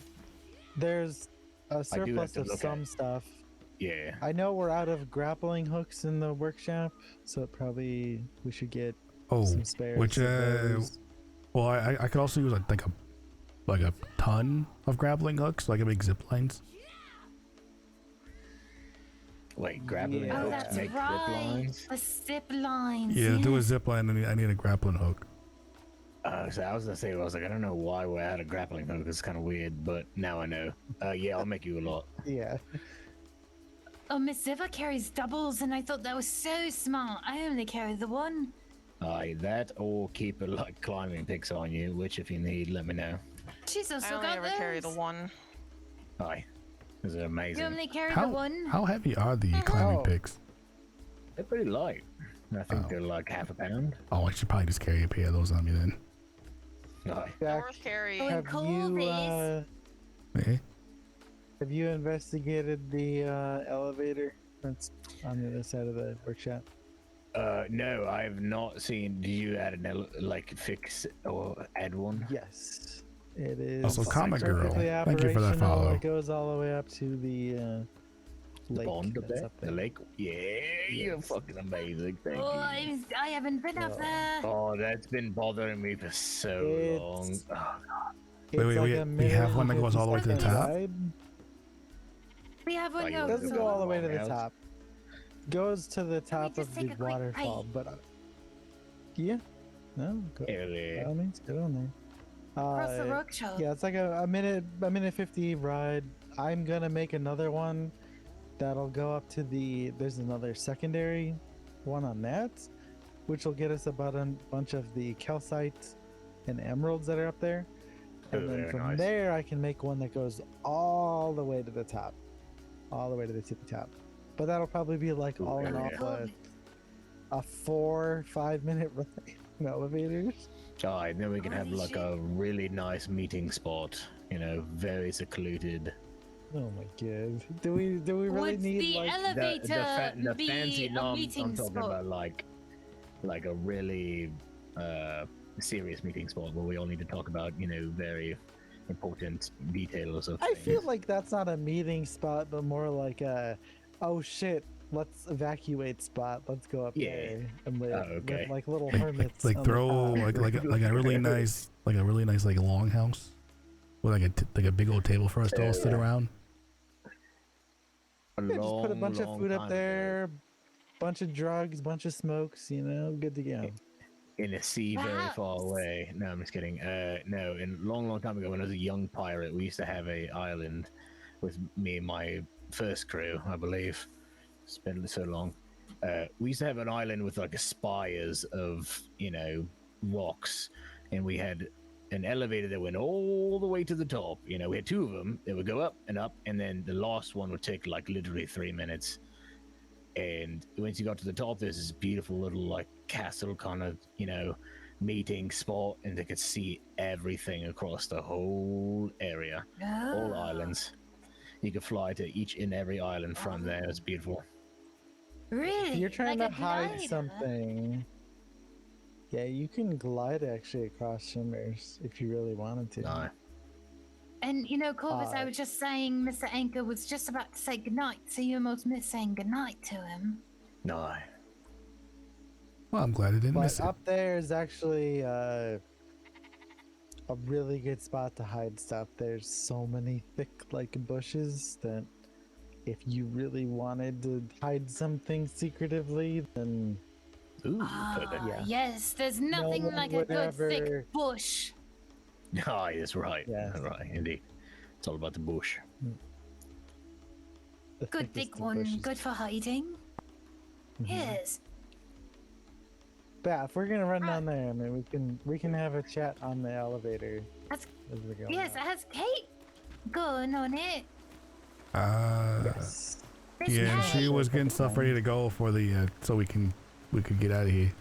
there's a I do have surplus to of look some at- stuff. Yeah. I know we're out of grappling hooks in the workshop, so we should get some spares. which of those. well, I could also use I think a ton of grappling hooks, so I can make zip lines. Wait, grappling Yeah. Oh, hooks that's make zip right. lines? The zip lines. Yeah, to do a zip line, I need a grappling hook. So I was gonna say, I was like, I don't know why we're out of grappling hook. It's kind of weird, but now I know. Yeah, I'll make you a lot. Yeah. Oh, Miss Ziva carries doubles, and I thought that was so smart. I only carry the one. Aye, that or keep like climbing picks on you, which if you need, let me know. She's I also only got ever those. carry the one. Aye, these are You amazing. only carry How the one. how heavy are the climbing Oh. picks? They're pretty light. I think Oh. they're like half a pound. Oh, I should probably just carry a pair of those on me then. Aye. Jack, North carry. Oh, have you Eh? have you investigated the elevator that's on the other side of the workshop? No, I have not seen. Do you add like fix or add one? Yes, it is. Also, Comic Girl. perfectly Thank you for that operational. follow. It goes all the way up to the lake pond up that's there? up The there. lake? Yeah, you're Yes. fucking amazing. Thank Oh, you. I haven't been up there. Oh, that's been bothering me for so long. It's Oh, it's wait, like wait, a we minute have one that and goes all the way to the 50-second top? ride. We have one Like, It you go. wanna doesn't go go for all the way to the longhouse? top. Goes to the top just of take the a quick waterfall, break? but yeah, no, go. hell By yeah. all means, get on there. Across the workshop. Yeah, it's like a minute 50 ride. I'm gonna make another one that'll go up to there's another secondary one on that, which will get us about a bunch of the calcite and emeralds that are up there. And Oh, then very from nice. there, I can make one that goes all the way to the top, all the way to the tippy top. But that'll probably be like Ooh, all in hell all yeah. a 4-5 minute ride in elevators. Alright, then we can have Holy like shit. a really nice meeting spot. You know, very secluded. Oh my god! Do we really Would need the like? elevator the be fancy. a No, meeting I'm talking spot? about like a really serious meeting spot where we all need to talk about, you know, very important details of I things. feel like that's not a meeting spot, but more like a, oh shit, let's evacuate spot. Let's go up Yeah. there and live, okay. live like little hermits. Like on the throw top. like a really nice like longhouse with like a big old table for us to all sit around. A Yeah, just put a long, bunch of long food up time ago, there, bunch of drugs, bunch of smokes. You know, good to go. in a sea very far Perhaps. away. No, I'm just kidding. No, in long time ago when I was a young pirate, we used to have a island with me and my first crew, I believe. It's been so long. We used to have an island with like spires of, you know, rocks, and we had an elevator that went all the way to the top. You know, we had two of them. They would go up, and then the last one would take like literally 3 minutes. And once you got to the top, there's this beautiful little like castle kind of, you know, meeting spot, and they could see everything across the whole area, all Oh, islands. You could fly to each and every island from there. It's beautiful. really? If you're trying Like to a hide glider? something, yeah, you can glide actually across shimmers if you really wanted to. No. And you know, Corvus, I Uh, was just saying Mr. Anchor was just about to say goodnight, so you almost missed saying goodnight to him. No. Well, I'm glad I didn't But miss it. up there is actually a really good spot to hide stuff. There's so many thick like bushes that if you really wanted to hide something secretively, then Ooh, Ah, perfect. Yeah. yes, there's nothing one like a would good ever- thick bush. Ah, that's right. Yes. Right, indeed. It's all about the bush. the Good thickest thick of one, bushes. good for hiding. Mhm. Yes. But yeah, if we're gonna run down there, I mean, we can have a chat on the elevator. That's- as we go Yes, up. has Kate going on it? Yes. Miss Yeah, and Kate. she was getting stuff ready to go for the so we could get out of here.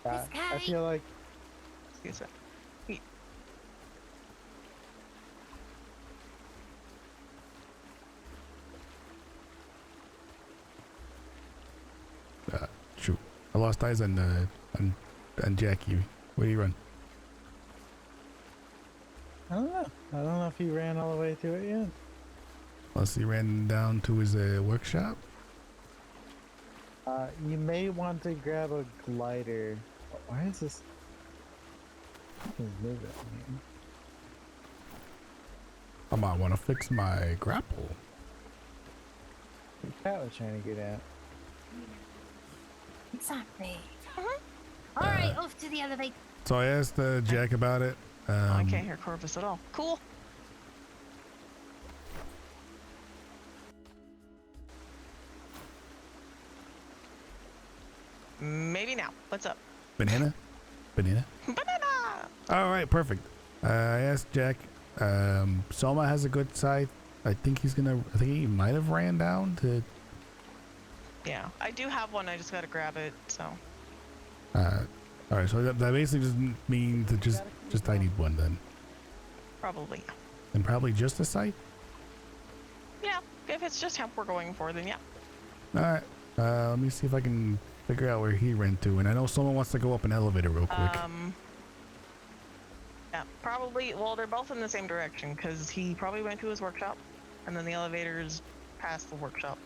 I Kate. feel like Excuse me. Shoot, I lost eyes on Jackie. Where do you run? I don't know. I don't know if he ran all the way to it yet. Unless he ran down to his workshop. You may want to grab a glider. Why is this? What is moving here? I might want to fix my grapple. Pat was trying to get at. Exactly. All right, off to the elevator. So I asked Jack about it. I can't hear Corvus at all. Cool. Maybe now. What's up? Banana. Banana! All right, perfect. I asked Jack. Soma has a good side. I think he might have ran down to. Yeah, I do have one. I just gotta grab it. So All right, so that basically just means that just I need one then, probably. and probably just a site. Yeah, if it's just hemp we're going for, then yeah. All right. Let me see if I can figure out where he ran to. And I know someone wants to go up an elevator real quick. Yeah, probably. Well, they're both in the same direction because he probably went to his workshop. and then the elevators past the workshop.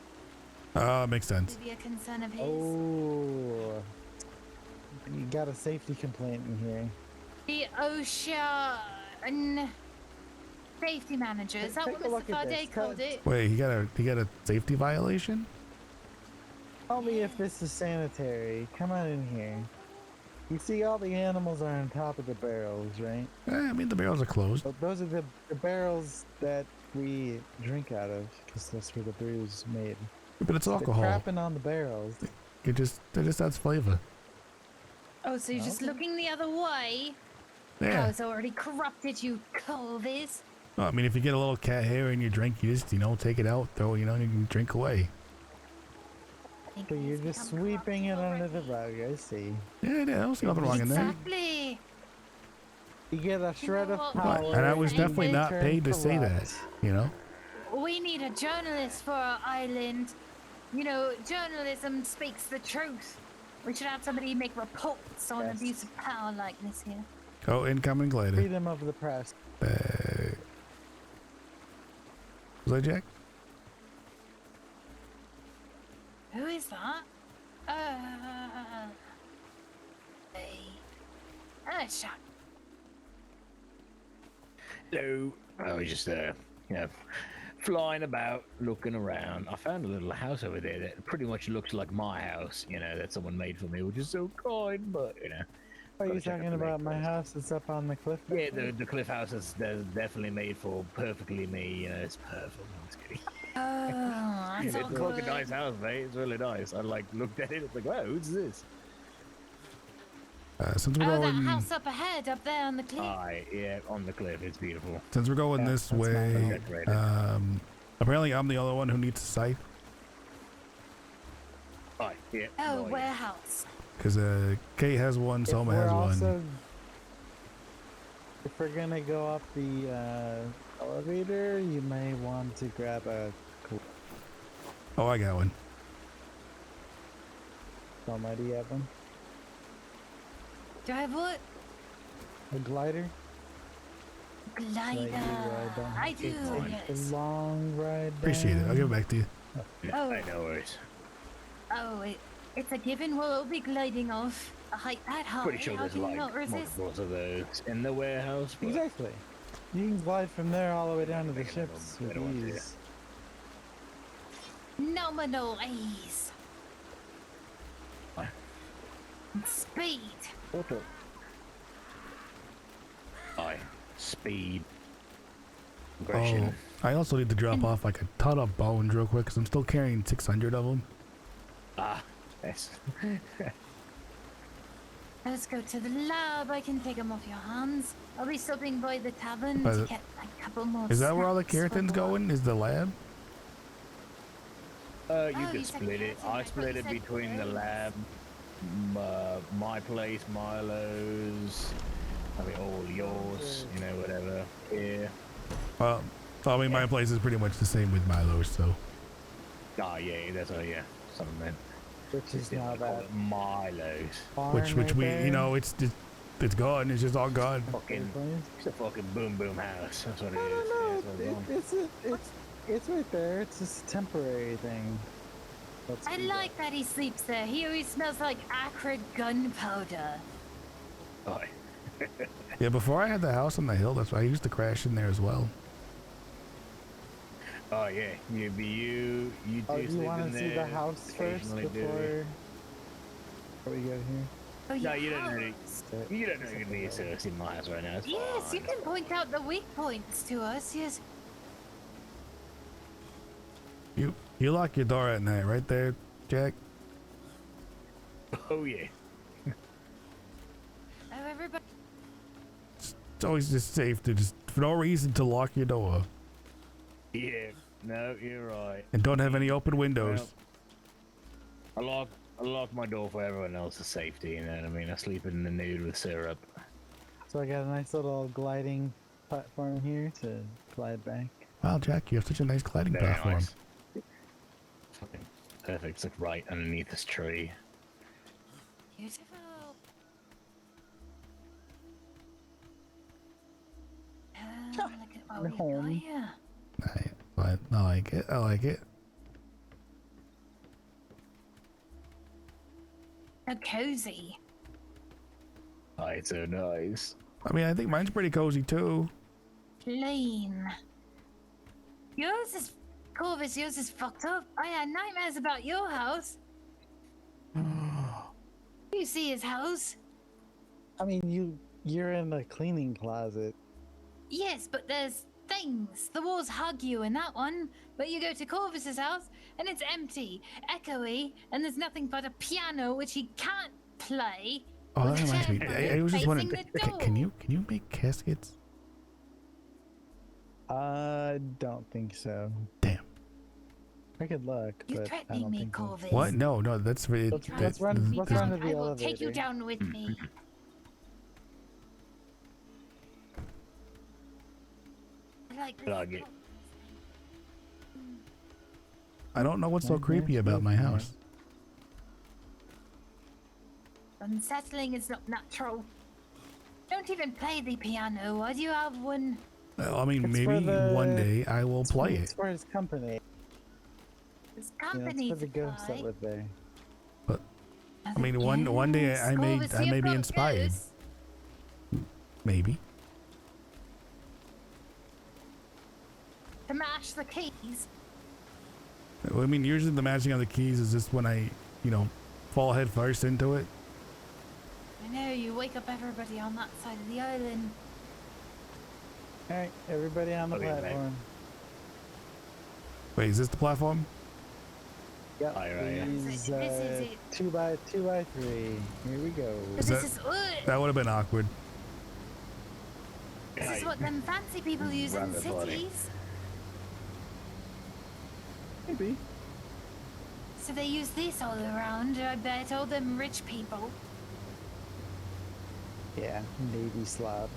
Makes sense. Maybe a concern of his. Oh, you got a safety complaint in here. The ocean safety manager. Is that Take what a look Mr. at Farday this. called it? Wait, he got a safety violation? Tell me if this is sanitary. Come on in here. You see all the animals are on top of the barrels, right? I mean, the barrels are closed. But those are the barrels that we drink out of, because that's where the brew's made. But it's alcohol. They're crapping on the barrels. It just adds flavor. Oh, so you're just looking the other way? Yeah. How's already corrupted you, Corvus? Well, I mean, if you get a little cat hair in your drink, you just, take it out, throw it, and you can drink away. So you're just sweeping it under the rug, I see. Yeah, I don't see nothing wrong in there. Exactly. You get a shred of what? power. And I was and definitely you not turn paid to say that, corrupt. We need a journalist for our island. Journalism speaks the truth. We should have somebody make reports on abuse of power like this here. Oh, incoming glider. Freedom of the press. Was that Jack? Who is that? Shot. Hello. I was just flying about, looking around. I found a little house over there that pretty much looks like my house, that someone made for me, which is so kind, but, Are you talking about my house that's up on the cliff? Yeah, the cliff house is definitely made for perfectly me, it's perfect. I'm just kidding. Oh, that's It's like a nice house, mate. It's really nice. I looked at it, it's like, wow, who's this? Since we're that going, house up ahead, up there on the cliff. Yeah, on the cliff. It's beautiful. Since we're going this way, apparently I'm the only one who needs a scythe. Yeah. Oh, warehouse. Because Kate has one, Selma has one. If we're gonna go up the elevator, you may want to grab a. Oh, I got one. Selma, do you have one? Do I have what? A glider? Glider. I do, yes. A long ride. Appreciate it. I'll give it back to you. Oh. I know it. Oh, it's a given. We'll be gliding off a height that high. Pretty sure How there's can you like not resist? multiples of those in the warehouse. But Exactly. You can glide from there all the way down to the ships with ease. Nominal ease. Speed. Speed. Oh, Aggression. I also need to drop off like a ton of bones real quick because I'm still carrying 600 of them. Yes. Let's go to the lab. I can take them off your hands. I'll be stopping by the tavern to get a couple more. Is that where all the snacks keratin's for going? Is the lab? You can split it. I split it between the lab, my place, Milo's. I mean, all yours. Whatever. Yeah. Well, I mean, my place is pretty much the same with Milo's, so. Yeah, that's something meant. Which is now that Milo's. Which we, it's gone. It's just all gone. It's a fucking boom house. That's what it is. It's right there. It's just a temporary thing. I like that he sleeps there. He always smells like acrid gunpowder. Oh. Yeah, before I had the house on the hill, that's why I used to crash in there as well. Oh yeah, you do you sleep want in to see there, the house first before we go here? Oh, no, you don't really. You don't really need to see my house right now. It's yes, fine. you can point out the weak points to us. Yes. You lock your door at night, right there, Jack? Oh yeah. Oh, everybody. It's always just safe to just, for no reason, to lock your door. Yeah. No, you're right. And don't have any open windows. Well, I lock my door for everyone else's safety. You know what I mean? I sleep in the nude with syrup. So I got a nice little gliding platform here to glide back. Wow, Jack, you have such a nice gliding Very platform. nice. Fucking perfect. It's like right underneath this tree. Beautiful. We're home. Yeah. Right. I like it. I like it. How cozy. Oh, it's so nice. I mean, I think mine's pretty cozy too. Plain. Yours is Corvus, yours is fucked up. I had nightmares about your house. You see his house? I mean, you're in the cleaning closet. Yes, but there's things. The walls hug you in that one. But you go to Corvus's house and it's empty, echoey, and there's nothing but a piano which he can't play. Oh, with that a reminds me. chair I was just facing wondering. the door. Can you make caskets? I don't think so. Damn. I could look, You're but I threatening don't me, think so. Corvus. What? No, that's for it. Let's run to the I will take you elevator. down with me. I like this. Plug it. I don't know what's so Right, creepy there's about my nothing house. Unsettling is not natural. Don't even play the piano. Why do you have one? Well, I mean, It's maybe for the- one day I will play It's it. for his company. This You know, company it's for the to ghosts that play. live there. I mean, one day I may be inspired. Maybe. To mash the keys. I mean, usually the matching of the keys is just when I, fall head first into it. I know, you wake up everybody on that side of the island. Alright, everybody on the Okay, mate. platform. Wait, is this the platform? Yep, Aye, right, yeah. these, This is it. 2x3. Here we go. But that- this is That would have been awkward. this is what them fancy people use in Rabbit body. cities. Maybe. So they use this all around, I bet, all them rich people. Yeah, Navy slobs.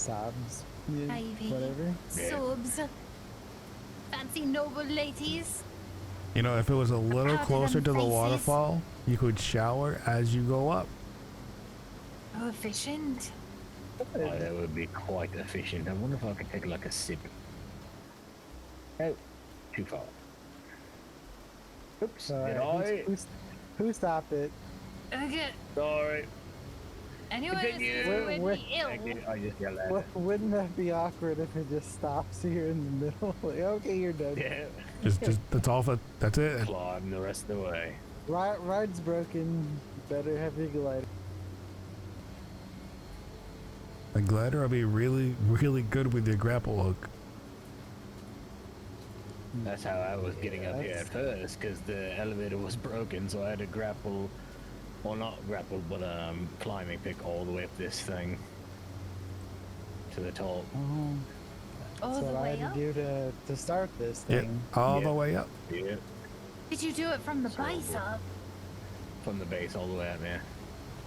Yeah, Navy. whatever. Yeah. Subs. Fancy noble ladies. If it was a little How do closer them to the faces- waterfall, you could shower as you go up. Oh, efficient. Oh, that would be quite efficient. I wonder if I could take like a sip. Oh, too far. Oops, did I? Who stopped it? Okay. Sorry. Anyone Continue. who would Where- be ill. I just yelled at it. Wouldn't that be awkward if it just stops here in the middle? Like, okay, you're done. Yeah. Just that's all. That's it. Climb the rest of the way. Ride's broken. Better have your glider. A glider will be really, really good with your grapple hook. That's how I was getting up here at first, because the elevator was broken, so I had to grapple, well not grapple, but climbing pick all the way up this thing to the top. Oh, All that's the what I way had up? to do to start this Yep, thing. all Yeah. the way up. Yeah, Did you do it from the So base good. up? from the base all the way up there.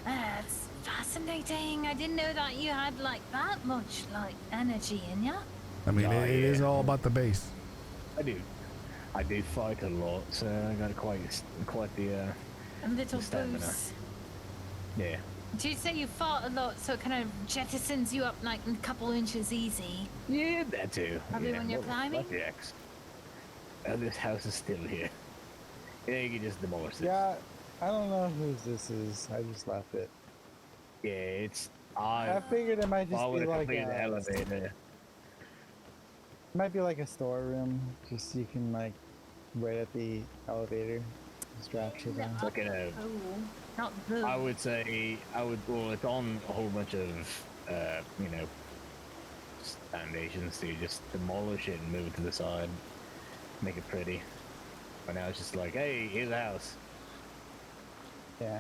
That's fascinating. I didn't know that you had like that much like energy in you. I mean, Oh, it is yeah. all about the base. I do fight a lot, so I got quite the A little Stamina. boost. yeah. Do you say you fought a lot, so it kind of jettisons you up like a couple inches easy? Yeah, that too. Probably yeah, when you're what- climbing? what the X? Oh, this house is still here. Yeah, you can just demolish it. Yeah, I don't know whose this is. I just left it. Yeah, it's I figured it might I just would be have like completed the a, elevator. might be like a storeroom. Just so you can like wait at the elevator. Strap you down. Like in a, Oh, not the. I would say well, it's on a whole bunch of foundations, so you just demolish it and move it to the side, make it pretty. But now it's just like, hey, here's a house. Yeah.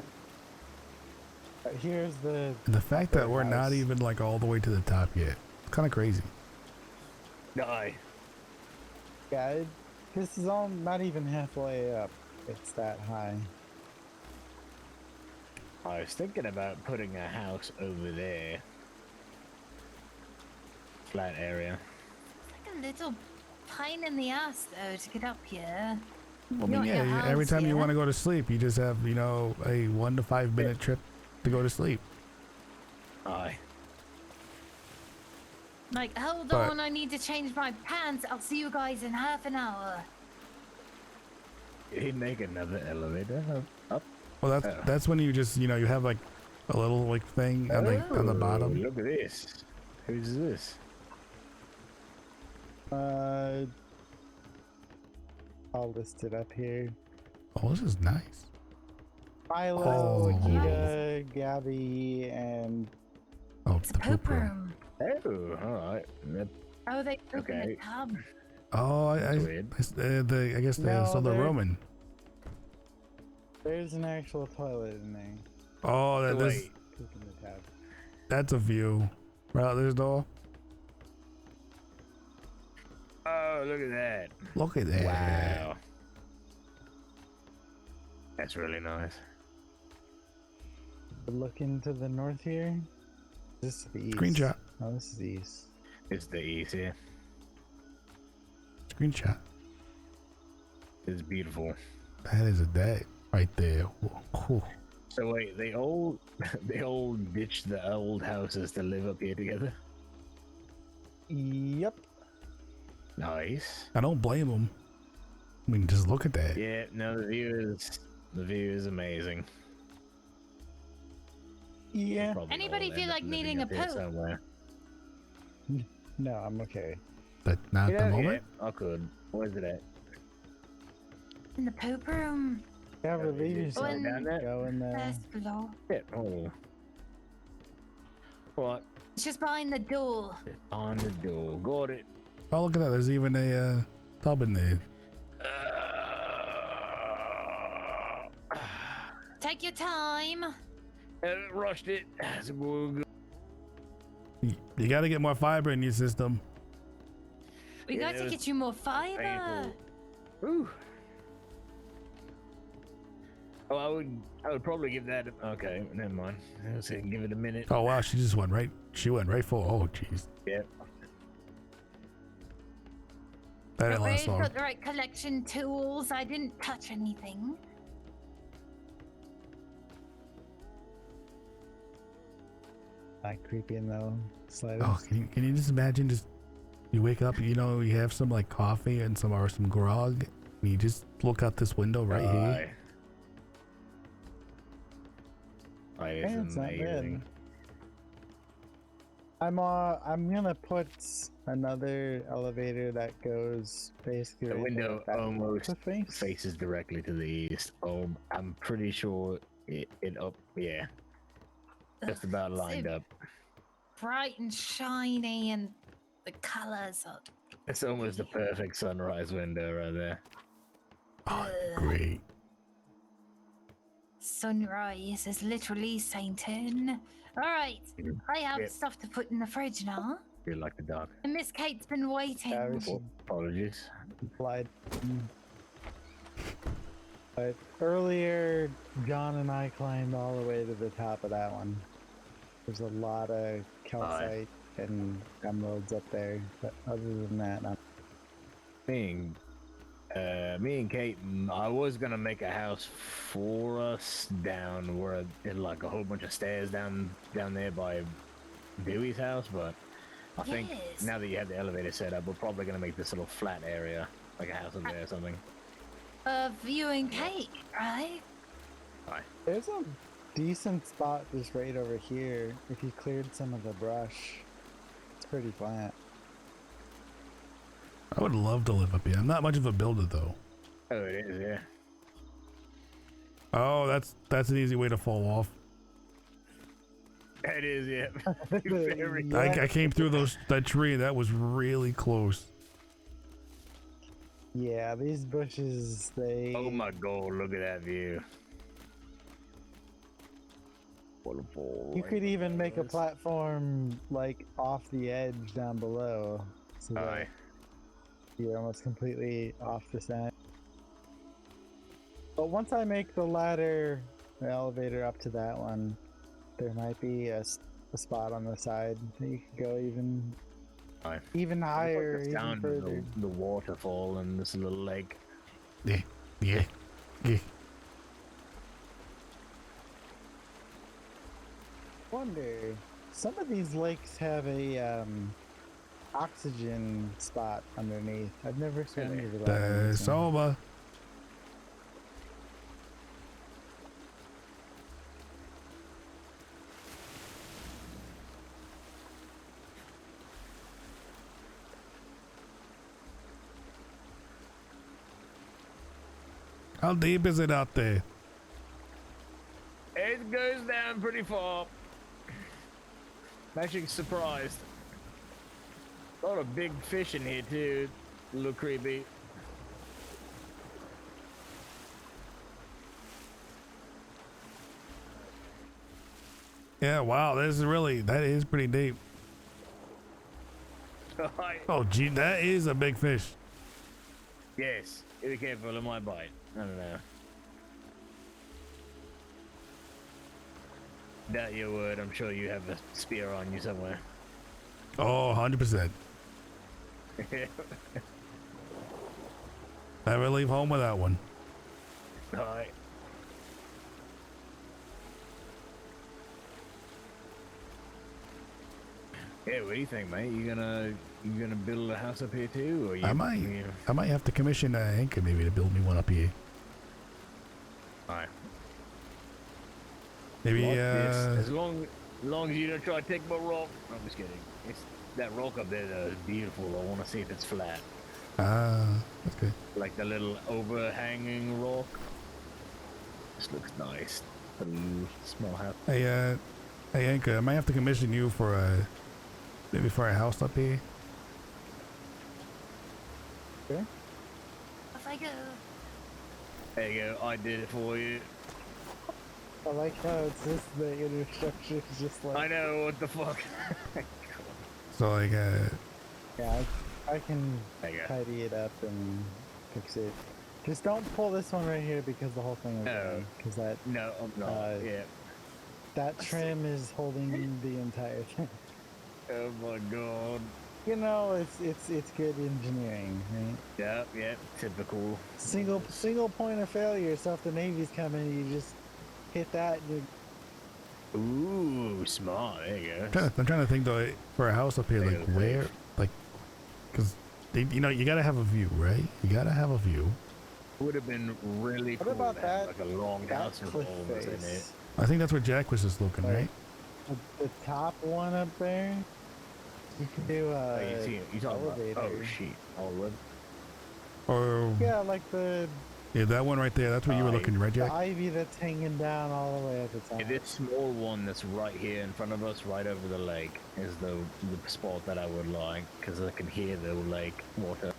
Here's the. And the fact that we're not house. even like all the way to the top yet, it's kind of crazy. Die. Yeah, this is all not even halfway up. It's that high. I was thinking about putting a house over there. Flat area. Like a little pain in the ass though to get up here. Well, I You mean, want your yeah, every house time you here? want to go to sleep, you just have, a 1 to 5 minute trip to go to sleep. Aye. Like, hold But- on, I need to change my pants. I'll see you guys in half an hour. Did he make another elevator up? Well, that's when you just you have like a little like thing on the bottom. Look at this. Who's this? I'll list it up here. Oh, this is nice. Philo, Oh. Akita, Gabby, and Oh, It's a the poop room. Oh, all right. Oh, they poop in Okay. the tub. Oh, I Weird. I guess No, so the they're- Roman. there's an actual toilet in there. Oh, So that's wait. Poop in the tab. that's a view. Right out this door. Oh, look at that. Look at that. Wow. That's really nice. Looking to the north here. This is the east. Screenshot. Oh, this is the east. It's the east here. Screenshot. It's beautiful. That is a day right there. Whew. So wait, they all ditched the old houses to live up here together. Yep. Nice. I don't blame them. I mean, just look at that. Yeah, no, the view is amazing. Yeah. Probably Anybody all feel end up like living needing up a here poop? somewhere. No, I'm okay. But not at the Yeah, moment. I could. Where's it at? In the poop room. Yeah, Oh, relieve is it yourself. down there? Go in there. First floor. Yeah. Oh. What? It's just behind the door. On the door. Got it. Oh, look at that. There's even a tub in there. Take your time. Rushed it. That's a good. You got to get more fiber in your system. We Yeah, got to it get was you more fiber. painful. Ooh. Oh, I would probably give that. Okay, never mind. I was saying give it a minute. Oh wow, she just went right. She went right for. Oh jeez. Yeah. That didn't But last we've long. got the right collection tools. I didn't touch anything. Not creepy in the slightest. Oh, can you just imagine? Just you wake up, you have some like coffee and some grog, and you just look out this window right here. It's Yeah, it's not bad. amazing. I'm gonna put another elevator that goes basically. The right window there, back almost to face. faces directly to the east. Oh, I'm pretty sure it up. Yeah, just about lined up. Bright and shiny, and the colors are. It's almost the perfect sunrise window right there. Oh, great. Sunrise is literally Satan. All right, I have Yep. stuff to put in the fridge now. Feel like the dark. And Miss Kate's been waiting. Yeah, we should Apologies. slide. But earlier, John and I climbed all the way to the top of that one. There's a lot of calcite and emeralds up there, but other than that, Me and Kate, I was gonna make a house for us down where it like a whole bunch of stairs down there by Dewey's house, but I think Yes. now that you have the elevator set up, we're probably gonna make this little flat area, like a house up there or something. You and Kate, right? there's a decent spot just right over here. If you cleared some of the brush, it's pretty flat. I would love to live up here. I'm not much of a builder though. Oh, it is, yeah. Oh, that's an easy way to fall off. It is, yeah. Very- Yeah. I came through that tree. That was really close. Yeah, these bushes, they. Oh my god, look at that view. Waterfall. You could even make a platform like off the edge down below, so that Aye. you're almost completely off the side. But once I make the ladder, the elevator up to that one, there might be a spot on the side that you could go Aye. even higher, Just even down to further. the waterfall and this little lake. Yeah. Wonder, some of these lakes have a oxygen spot underneath. I've never seen it without It's over. How deep is it out there? It goes down pretty far. I'm actually surprised. A lot of big fish in here too. A little creepy. Yeah, wow, that is pretty deep. Oh, gee, that is a big fish. Yes, be careful, it might bite. I don't know. Doubt your word, I'm sure you have a spear on you somewhere. Oh, 100%. Never leave home without one. Alright. Yeah, what do you think, mate? You gonna build a house up here too, or you? I might have to commission Anchor maybe to build me one up here. Alright. Maybe Like this. As long as you don't try to take my rock. I'm just kidding. That rock up there is beautiful. I want to see if it's flat. That's good. Like the little overhanging rock. This looks nice. Small house. Hey Anchor, I might have to commission you for maybe for a house up here. Okay. Off I go. There you go. I did it for you. I like how it's just the inner structure is just like. I know, what the fuck. So like Yeah, I can There you go. tidy it up and fix it. Just don't pull this one right here because the whole thing is No. because that No, I'm not. Yeah. that trim is holding the entire thing. Oh my god. You know, it's good engineering, right? Yep, typical. Single point of failure. So if the Navy's coming, you just hit that. Ooh, smart. There you go. I'm trying to think though for a house up here, There like you go. where, like, because you know you gotta have a view, right? You gotta have a view. Would have been really What cool about to have, that? like a long That house with cliff holes in it. face. I think that's where Jack was just looking, Like, right? The top one up there. You can do Oh, you see it? You talking about? elevator. Oh shit! All wood. Or Yeah, like the that one right there. That's where you were looking, right, the Jack? ivy that's hanging down all the way at the top. Yeah, this small one that's right here in front of us, right over the lake, is the spot that I would like, because I can hear the lake water.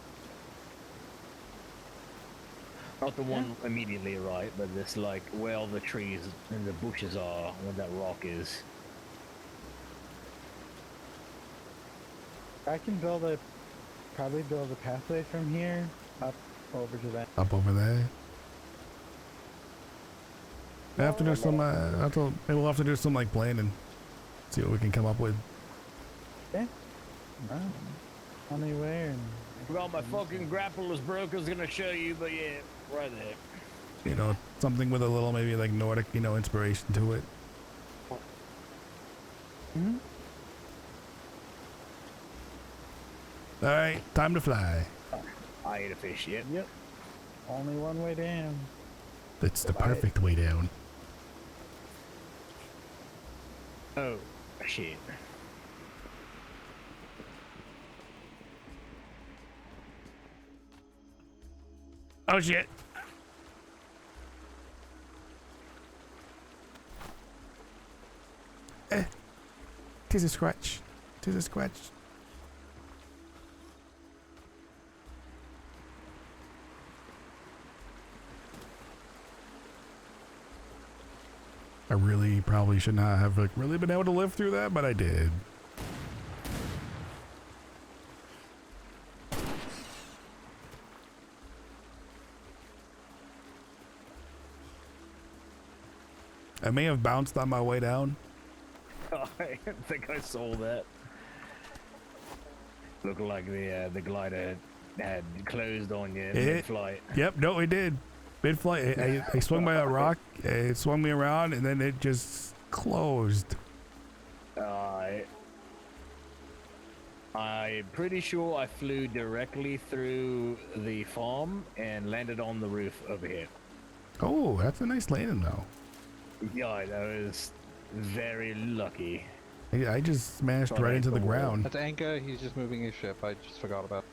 Not the one immediately right, but this like where all the trees and the bushes are, where that rock is. I can probably build a pathway from here up over to that. Up over there. I have to do some. Maybe we'll have to do some like planning. See what we can come up with. Okay. Tell me where. Well, my fucking grapple is broke. I was gonna show you, but yeah, right there. You know, something with a little maybe like Nordic, inspiration to it. Hmm? All right, time to fly. I ate a fish. Yep. Only one way down. That's the perfect way down. Oh, shit. Oh shit. Tis a scratch. Tis a scratch. I really probably should not have really been able to live through that, but I did. I may have bounced on my way down. I think I saw that. Looked like the glider had closed on you mid-flight. Yep, no, it did. Mid-flight, I swung by a rock, it swung me around, and then it just closed. I I'm pretty sure I flew directly through the farm and landed on the roof over here. Oh, that's a nice landing though. Yeah, that was very lucky. I just smashed Thought right I into the hit the wall. ground. That's Anka. He's just moving his ship. I just forgot about.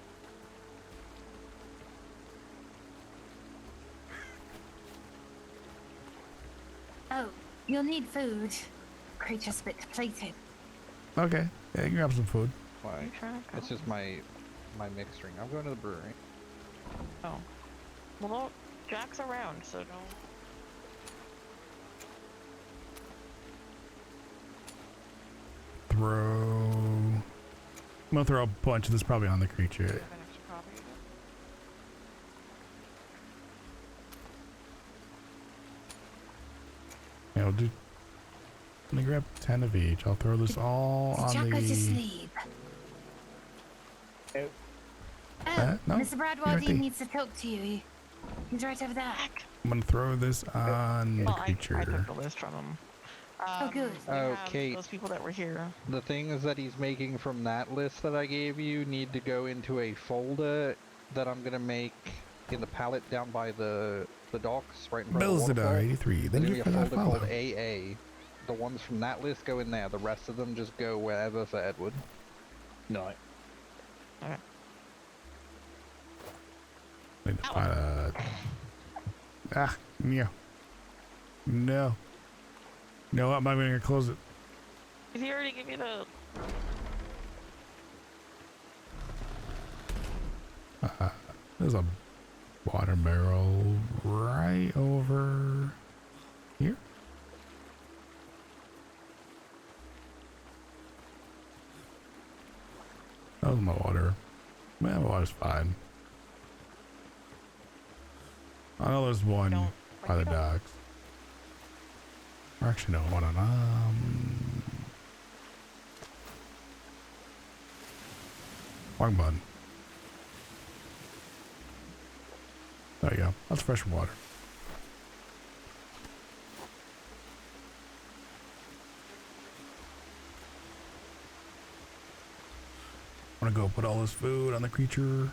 Oh, you'll need food. Creature's a bit depleted. Okay, yeah, you can grab some food. Why? It's just my mixed drink. I'm going to the brewery. Oh. Well, no, Jack's around, so don't. I'm gonna throw a bunch of this probably on the creature. Have an extra copy. Yeah, I'll do. Let me grab 10 of each. I'll throw this all Did on Jack go to the. sleep? Oh. Oh, No, Mr. right Bradwardy there. needs to talk to you. He's right over there. I'm gonna throw this on the Well, creature. I took the list from him. Oh, good. We have Okay. those people that were here. The things that he's making from that list that I gave you need to go into a folder that I'm gonna make in the pallet down by the docks right in front of the Belzadar waterfall. 83. There's Thank gonna you be for a that folder called follow. AA. The ones from that list go in there. The rest of them just go wherever for Edward. No. Need to find yeah. No. No, I'm not even gonna close it. Did he already give you the? There's a water barrel right over here. That was my water. Man, my water's fine. I know there's one by the docks. Or actually, no, hold on. Wrong button. There you go. That's fresh water. I'm gonna go put all this food on the creature.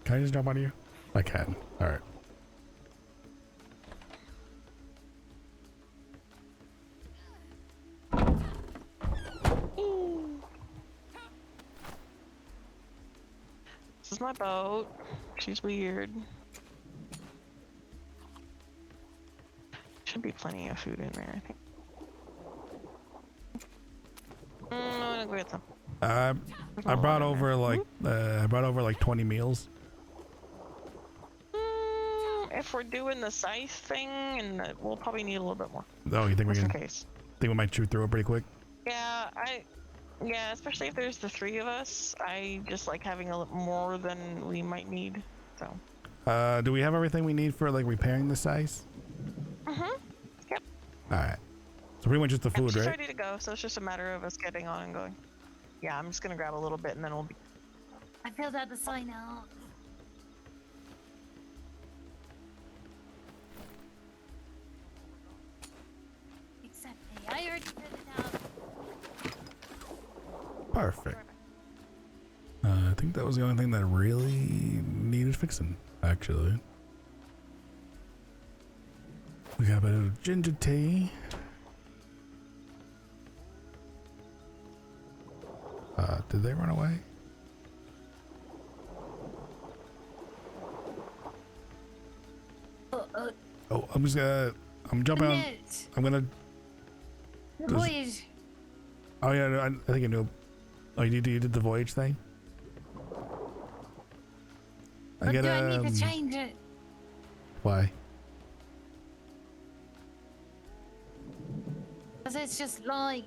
Can I just jump on you? I can. All right. This is my boat. She's weird. Should be plenty of food in there, I think. I'm gonna go get some. I brought over like 20 meals. If we're doing the scythe thing, and we'll probably need a little bit more. Oh, you think we Just can? in case. Think we might chew through it pretty quick? Yeah, especially if there's the three of us. I just like having a little more than we might need. So. Do we have everything we need for like repairing the size? Yep. All right. So pretty much just the food, She's right? ready to go, so it's just a matter of us getting on and going. Yeah, I'm just gonna grab a little bit and then we'll be. I filled out the sign out. Except me. I already filled it out. Perfect. I think that was the only thing that really needed fixing, actually. We got a bit of ginger tea. Did they run away? Oh, I'm jumping on. Note. I'm gonna. The voyage. Oh yeah, no, I think I knew. Oh, you did the voyage thing? Or do I need to change it? Why? Because it's just like,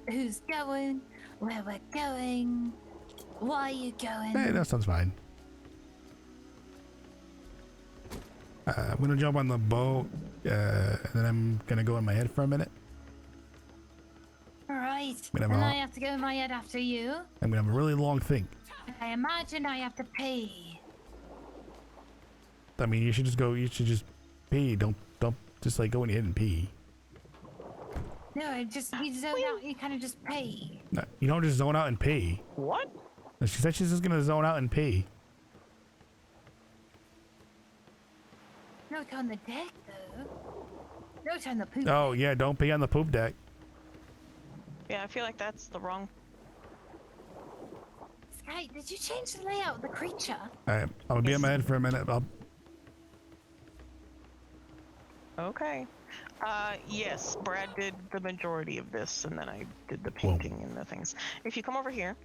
who's going, where we're going, why are you going? Hey, that sounds fine. I'm gonna jump on the boat, and then I'm gonna go in my head for a minute. Right. But And I have to go in my head after you. I'm gonna have a really long thing. I imagine I have to pay. I mean, you should just go. You should just pee. Don't just like go in your head and pee. No, you zone out. You kind of just pay. No, you don't just zone out and pee. What? She said she's just gonna zone out and pee. Note on the deck, though. Note on the poop. Oh yeah, don't pee on the poop deck. Yeah, I feel like that's the wrong. Sky, did you change the layout of the creature? I'm gonna be in my head for a minute. Okay. Yes, Brad did the majority of this, and then I did the painting and the things. If you come over here,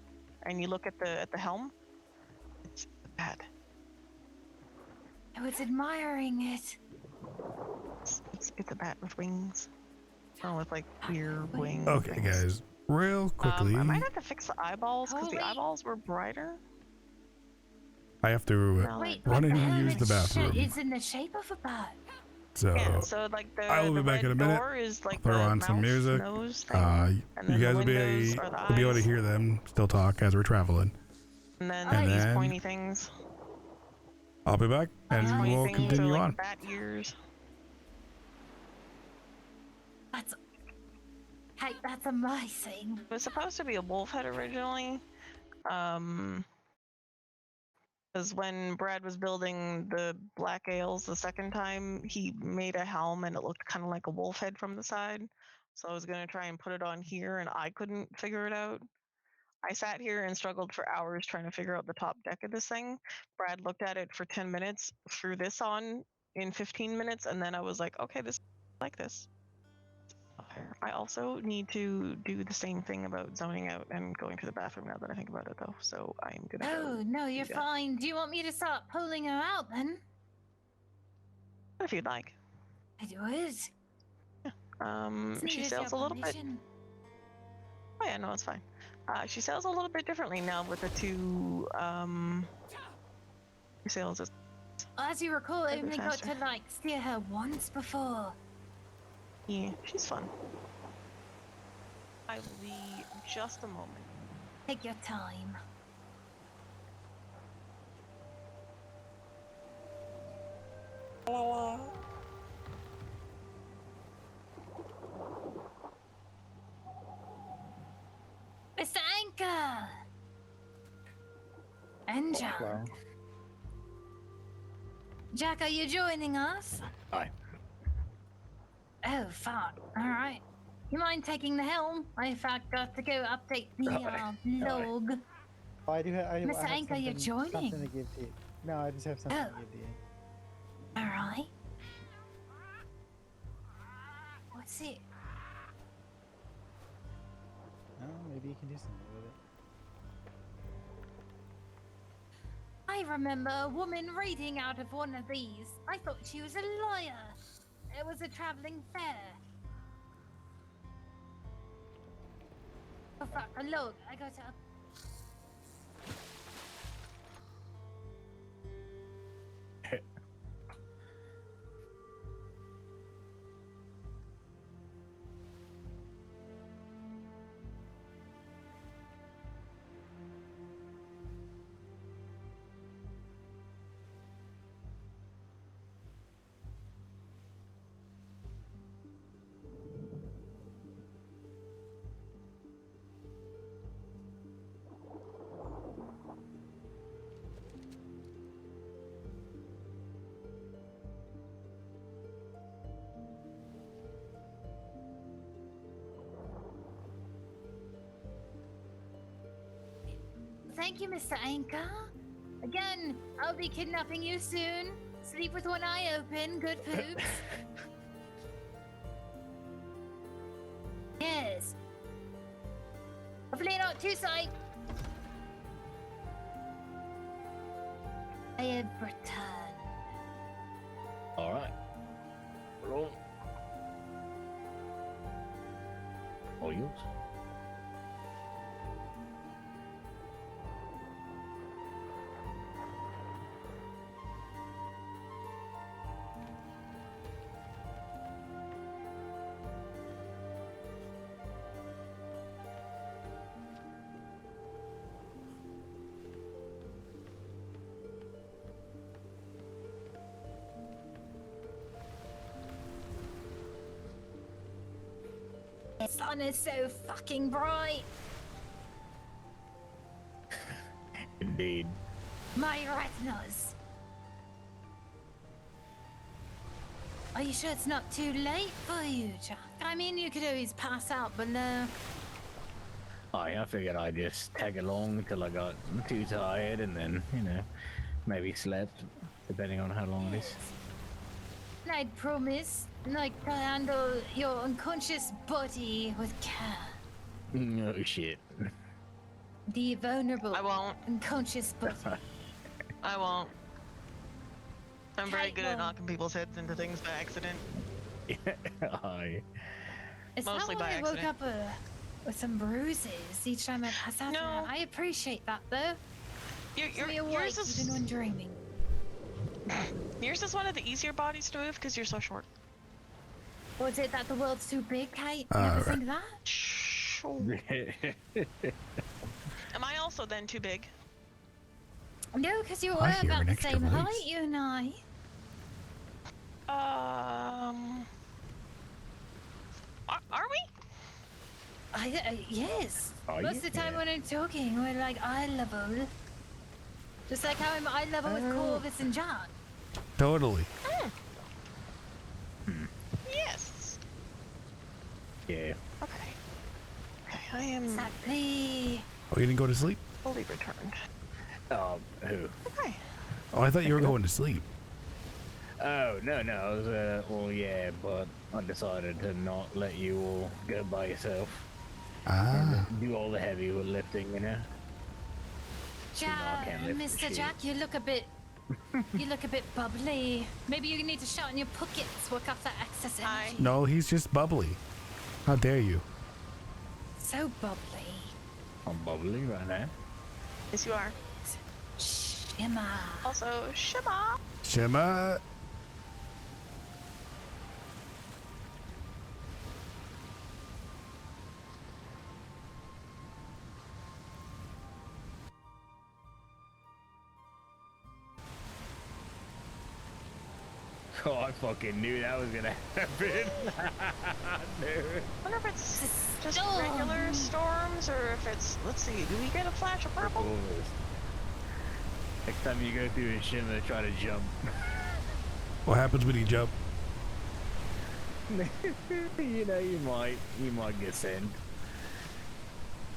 and you look at the helm, it's bad. I was admiring it. It's a bat with wings. Oh, with like weird wings. Okay, guys, real quickly. I might have to fix the eyeballs because the eyeballs were brighter. I have to run in and use the bathroom. It's in the shape of a bat. So, yeah, so like I will be back in a minute. Is like Throw on some music. You guys will be able to hear them still talk as we're traveling. And then these pointy things. I'll be back, and we'll continue like on. Bat ears. That's amazing. It was supposed to be a wolf head originally. Because when Brad was building the black ales the second time, he made a helm and it looked kind of like a wolf head from the side. So I was going to try and put it on here, and I couldn't figure it out. I sat here and struggled for hours trying to figure out the top deck of this thing. Brad looked at it for 10 minutes, threw this on in 15 minutes, and then I was like, okay, this like this. I also need to do the same thing about zoning out and going to the bathroom now that I think about it, though. So I'm gonna. Oh no, you're fine. Do you want me to start pulling her out then? If you'd like. I would. Yeah. She sails a little bit. Oh yeah, no, it's fine. She sails a little bit differently now with the two sails. As you recall, I only got to like steer her once before. Yeah, she's fun. I will be just a moment. Take your time. Mr. Anchor! And Jack. Wow. Jack, are you joining us? Hi. Oh, fuck. Alright. You mind taking the helm? I in fact got to go update the log. Oh, I do have. Mr. Anchor, you're joining. Something to give to you. No, I just have something to give to you. Alright. What's it? Oh, maybe you can do something with it. I remember a woman reading out of one of these. I thought she was a liar. It was a traveling fair. Oh fuck, a log. I got to up. Thank you, Mr. Anchor. Again, I'll be kidnapping you soon. Sleep with one eye open. Good poops. Yes. Hopefully not too sight. I have returned. All right. Roll. All yours. The sun is so fucking bright. Indeed. My retinas. Are you sure it's not too late for you, Jack? I mean, you could always pass out below. I figured I'd just tag along until I got too tired and then, you know, maybe slept, depending on how long it is. And I'd promise, like, to handle your unconscious body with care. Oh, shit. The vulnerable, I won't. unconscious body. I won't. I'm very Kate good at won't. knocking people's heads into things by accident. I. Is Mostly that by why I woke accident. up with some bruises each time I pass out? No. I appreciate that, though. You're, You're yours awake, even when is dreaming. yours is one of the easier bodies to move because you're so short. Or is it that the world's too big, Kate? Right. Never think of that? Sure. Am I also then too big? No, because you I were hear about an the extra same voice. height, you and I. Are we? Yes. Oh, Most of the time yeah. when I'm talking, we're like eye level. Just like how I'm eye level with Corvus and John. Totally. Yes. Yeah. Okay. Okay, I am Exactly. Oh, you didn't go to sleep? fully returned. Who? Okay. Oh, I thought you were going to sleep. Oh, no, I was, well, yeah, but I decided to not let you all go by yourself. Ah. And do all the heavy lifting, you know? I can't lift Mr. shit. Jack, you look a bit bubbly. Maybe you need to shout in your pockets, work off that excess energy. No, he's just bubbly. How dare you? So bubbly. I'm bubbly right now. Yes, you are. Shimmer. Also, Shima. Shimmer. Oh, I fucking knew that was gonna happen. I knew it. I wonder if it's just Storm. regular storms or if it's. Let's see. Do we get a flash of purple? Next time you go through a shimmer, try to jump. What happens when you jump? You know, you might get sent.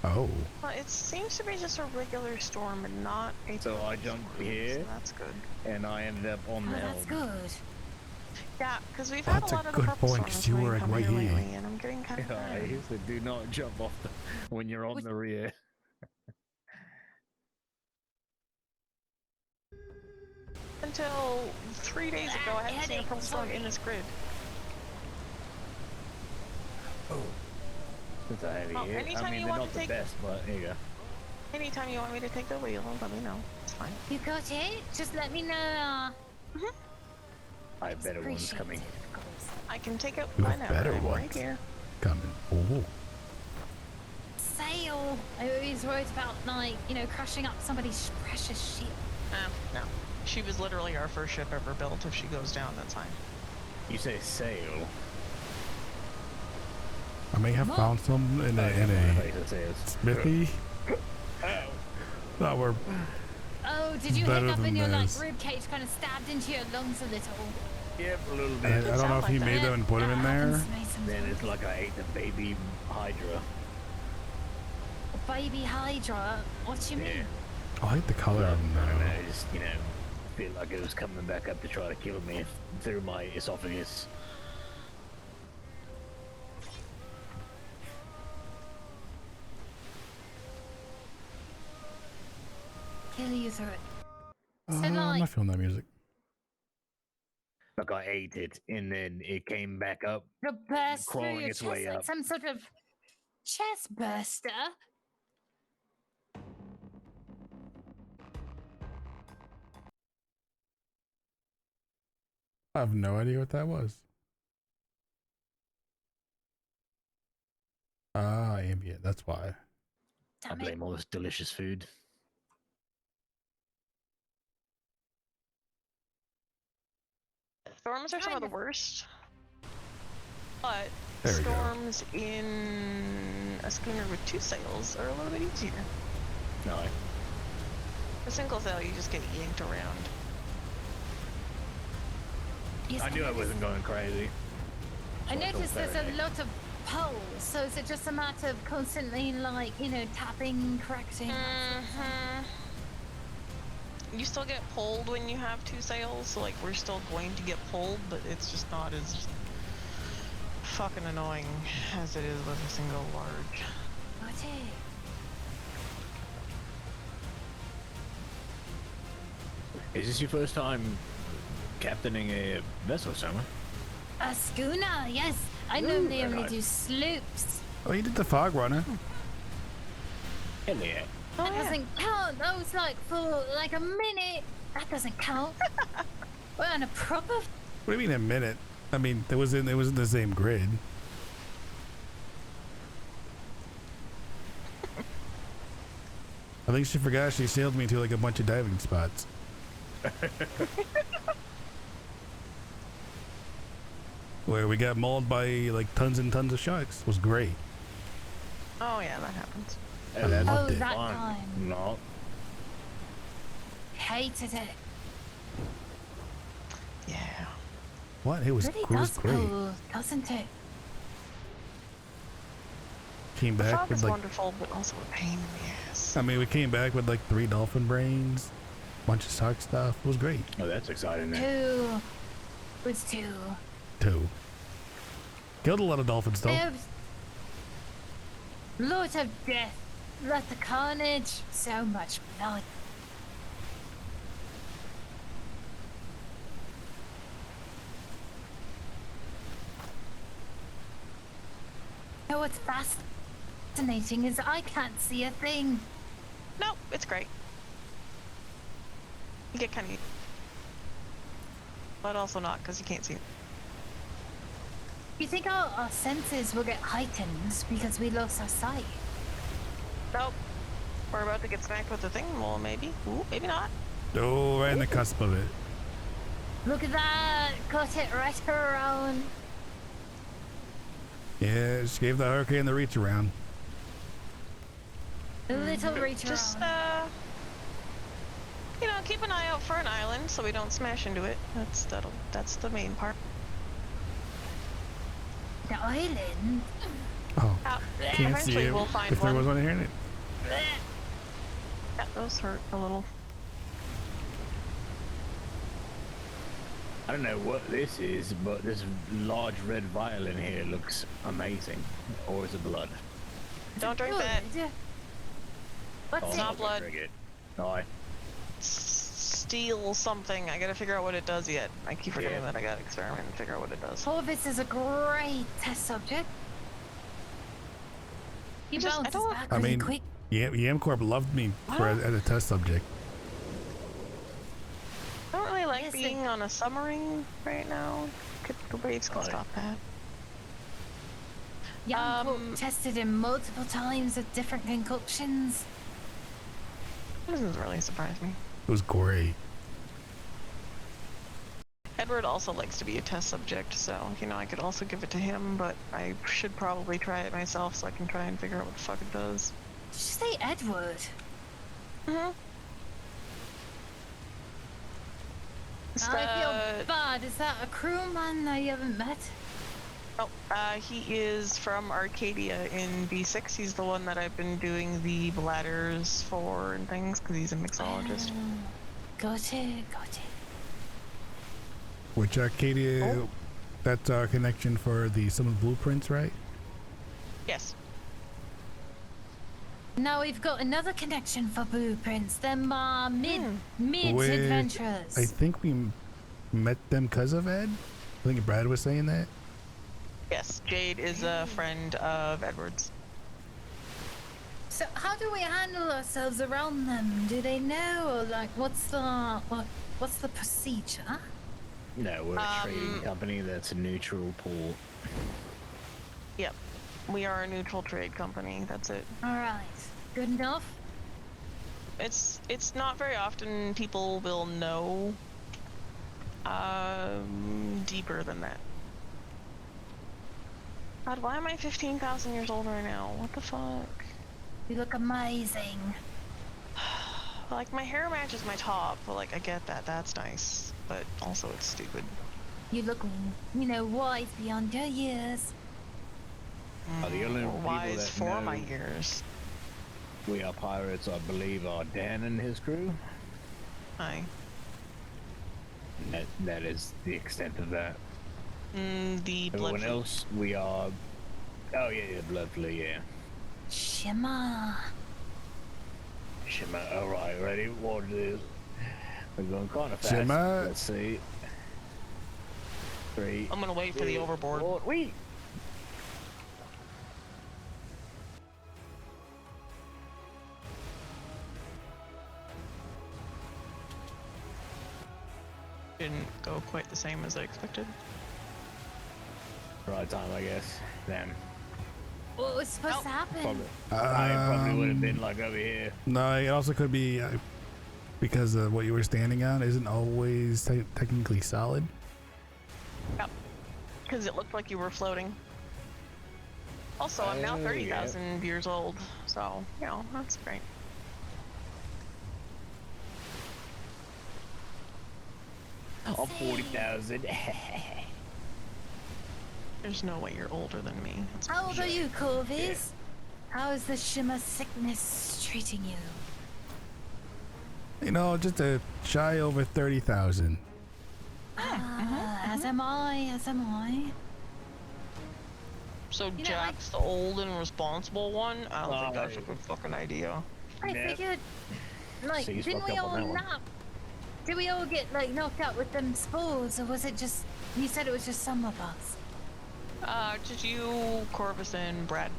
Oh. Well, it seems to be just a regular storm and not a. So I purple jumped storm, here. So that's good. And I ended up on Oh, the that's helm. good. Yeah, because we've Well, had that's a a lot of the good purple point, storms 'cause you when were we come right here here. lately, and I'm getting kind of I used to do not jump off when you're on the rear. Until 3 days ago, I hadn't seen a purple storm in this grid. It's a heavy Well, hit. anytime I mean, you they're want not to the take- best, but here you go. Anytime you want me to take the wheel, let me know. It's fine. You got it? Just let me know. I have better ones Appreciate coming. it, of course. I can take it You by have now. better I'm right ones. here. Coming. Oh. Sail. I always worried about, like, crashing up somebody's precious ship. No. She was literally our first ship ever built. If she goes down, that's fine. You say sail. I may have found some in a smithy. That were Oh, did you Better hiccup than and your this. rib cage kind of stabbed into your lungs a little? Yep, a little I, bit. I don't know if he like made that. them and put them in there. Then it's like I ate the baby hydra. Baby Hydra? What you mean? Yeah. I like the color of them I don't know, though. I just, feel like it was coming back up to try to kill me through my esophagus. Kill you through it. I'm not feeling that music. Like I ate it, and then it came back up, The burst through crawling your its chest way like up. some sort of chest burster. I have no idea what that was. Ah, ambient. That's why. I Damn it. blame all this delicious food. Storms are some of the worst. But There we go. storms in a schooner with 2 sails are a little bit easier. No. A single sail, you just get yanked around. Yes, I knew I wasn't going crazy. I So I felt noticed there's very a lot of poles, so is it just a matter of constantly, like, tapping, correcting? You still get pulled when you have 2 sails, so like we're still going to get pulled, but it's just not as fucking annoying as it is with a single large. Okay. Is this your first time captaining a vessel, Summer? A schooner, yes. I normally only do sloops. Oh, you did the fog runner. Hell yeah. That doesn't count. That was like for like a minute. That doesn't count. We're on a proper. What do you mean a minute? I mean, it was in the same grid. I think she forgot she sailed me to like a bunch of diving spots. Where we got mauled by like tons and tons of sharks. It was great. Oh yeah, that happens. I loved it. That time. No. Hated it. Yeah. What? It was, Really it was does great. pull, doesn't it? Came The back fog with is like, wonderful, but also a pain in the ass. I mean, we came back with like 3 dolphin brains, bunch of shark stuff. It was great. Oh, that's exciting. Then. 2. It was 2. 2. Killed a lot of dolphins though. There was lots of death, lots of carnage, so much blood. You know what's fascinating is I can't see a thing. No, it's great. You get kind of, but also not because you can't see it. You think our senses will get heightened because we lost our sight? Nope. We're about to get smacked with the thing. Well, maybe. Ooh, maybe not. Oh, right in the cusp of it. Look at that! Got it right around. Yeah, she gave the hurricane the reach around. A little reach Just, around. Keep an eye out for an island so we don't smash into it. That's the main part. The island? Oh, can't see Eventually it we'll find if there one. was one hearing it. Yeah, those hurt a little. I don't know what this is, but this large red vial in here looks amazing. Or is it blood? Don't drink that. What's Oh, it? not blood. Drink it. No, Steal something. I gotta figure out what it does yet. I keep forgetting that I gotta experiment and figure out what it does. Corvus is a great test subject. He bounces back I really mean, quick. Yamcorp loved me as a test subject. I don't really like Yes, being on a submarine right now. The waves can stop that. Young tested him multiple times with different concoctions. That doesn't really surprise me. It was great. Edward also likes to be a test subject, so, I could also give it to him, but I should probably try it myself so I can try and figure out what the fuck it does. Did you say Edward? Mm-hmm. I feel bad. Is that a crewman I haven't met? Oh, he is from Arcadia in B6. He's the one that I've been doing the bladders for and things, because he's a mixologist. Got it. Which Arcadia, that's our connection for the some of the blueprints, right? Yes. Now we've got another connection for blueprints. Them mid Which adventurers. I think we met them because of Ed. I think Brad was saying that. Yes, Jade is a friend of Edward's. So how do we handle ourselves around them? Do they know, or like what's the procedure? No, we're a trading company that's a neutral pool. Yep. We are a neutral trade company, that's it. Alright. Good enough? It's not very often people will know deeper than that. God, why am I 15,000 years old right now? What the fuck? You look amazing. Like, my hair matches my top, but, like, I get that. That's nice. But also, it's stupid. You look, wise beyond your years. The only people Wise that for know my years. we are pirates, I believe, are Dan and his crew. Hi. That is the extent of that. The blood Everyone fleet. else, we are. Oh yeah, blood fleet, yeah. Shimmer. Shimmer. All right, ready? What is? We're going kind of fast. Shimmer. Let's see. 3. I'm gonna wait for the overboard. Wait. Didn't go quite the same as I expected. Right time, I guess. Damn. What was supposed to happen? I probably would have been like over here. No, it also could be because what you were standing on isn't always technically solid. Yep. Because it looked like you were floating. Also, I'm now 30,000 years old, so, that's great. I'm 40,000. There's no way you're older than me. That's How old are bullshit. you, Corvus? How is the Shimmer sickness treating you? Just a shy over 30,000. As am I. So Jack's the old and responsible one? I don't think that's a good fucking idea. I figured, So you didn't fucked we up on all that one. nap? Did we all get, knocked out with them spores, or was it just, you said it was just some of us? Just you, Corvus, and Brad.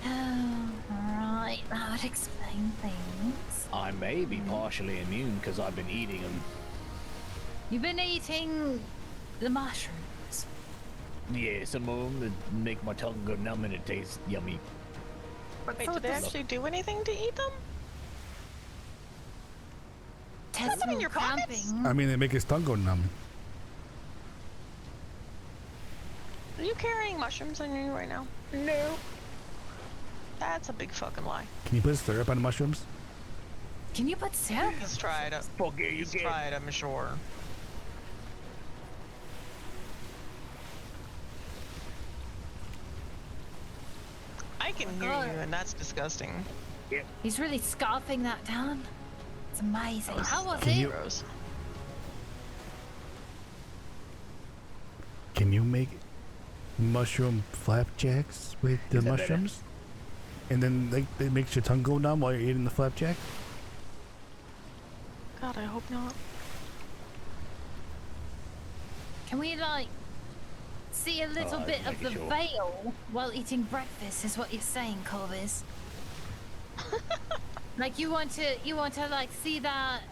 Oh, right, that would explain things. I may be partially immune because I've been eating them. You've been eating the mushrooms. Yeah, some of them that make my tongue go numb and it tastes yummy. Wait, did they actually do anything to eat them? Test them in your pockets? I mean, they make his tongue go numb. Are you carrying mushrooms on you right now? No. That's a big fucking lie. Can you put syrup on the mushrooms? Can you put syrup? He's tried. He's tried, I'm sure. I can hear you, and that's disgusting. He's really scarfing that down. It's amazing. How was Can it? you- Can you make mushroom flapjacks with the Is that mushrooms? And then it makes your tongue go numb while you're eating the flapjack? God, I hope not. Can we see a little bit of the veil while eating breakfast? Is what you're saying, Corvus? You want to see that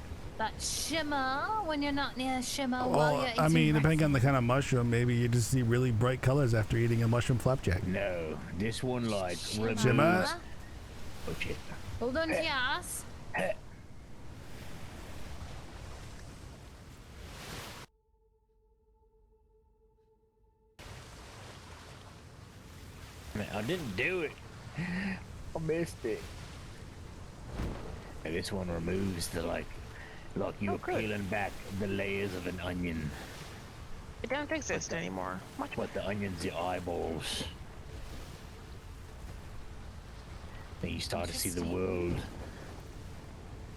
shimmer when you're not near shimmer while you're Well, eating I mean, breakfast? depending on the kind of mushroom, maybe you just see really bright colors after eating a mushroom flapjack. No, this one removes. Shimmer? Oh shit. Hold on to your ass. Man, I didn't do it. I missed it. And this one removes the like you were peeling back the layers of an onion. It don't exist anymore. What the onion's your eyeballs. Then you start to see the world.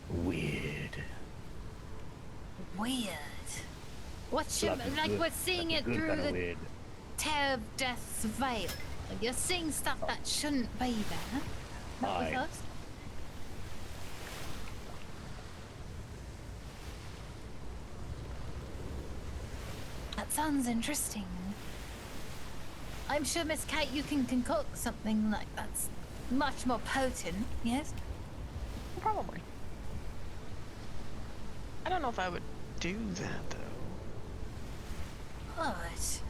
Weird. Weird. What shimmer? We're seeing it through the tear of death's veil. You're seeing stuff that shouldn't be there. Not with us. That sounds interesting. I'm sure, Miss Kate, you can concoct something that's much more potent, yes? Probably. I don't know if I would do that, though. What?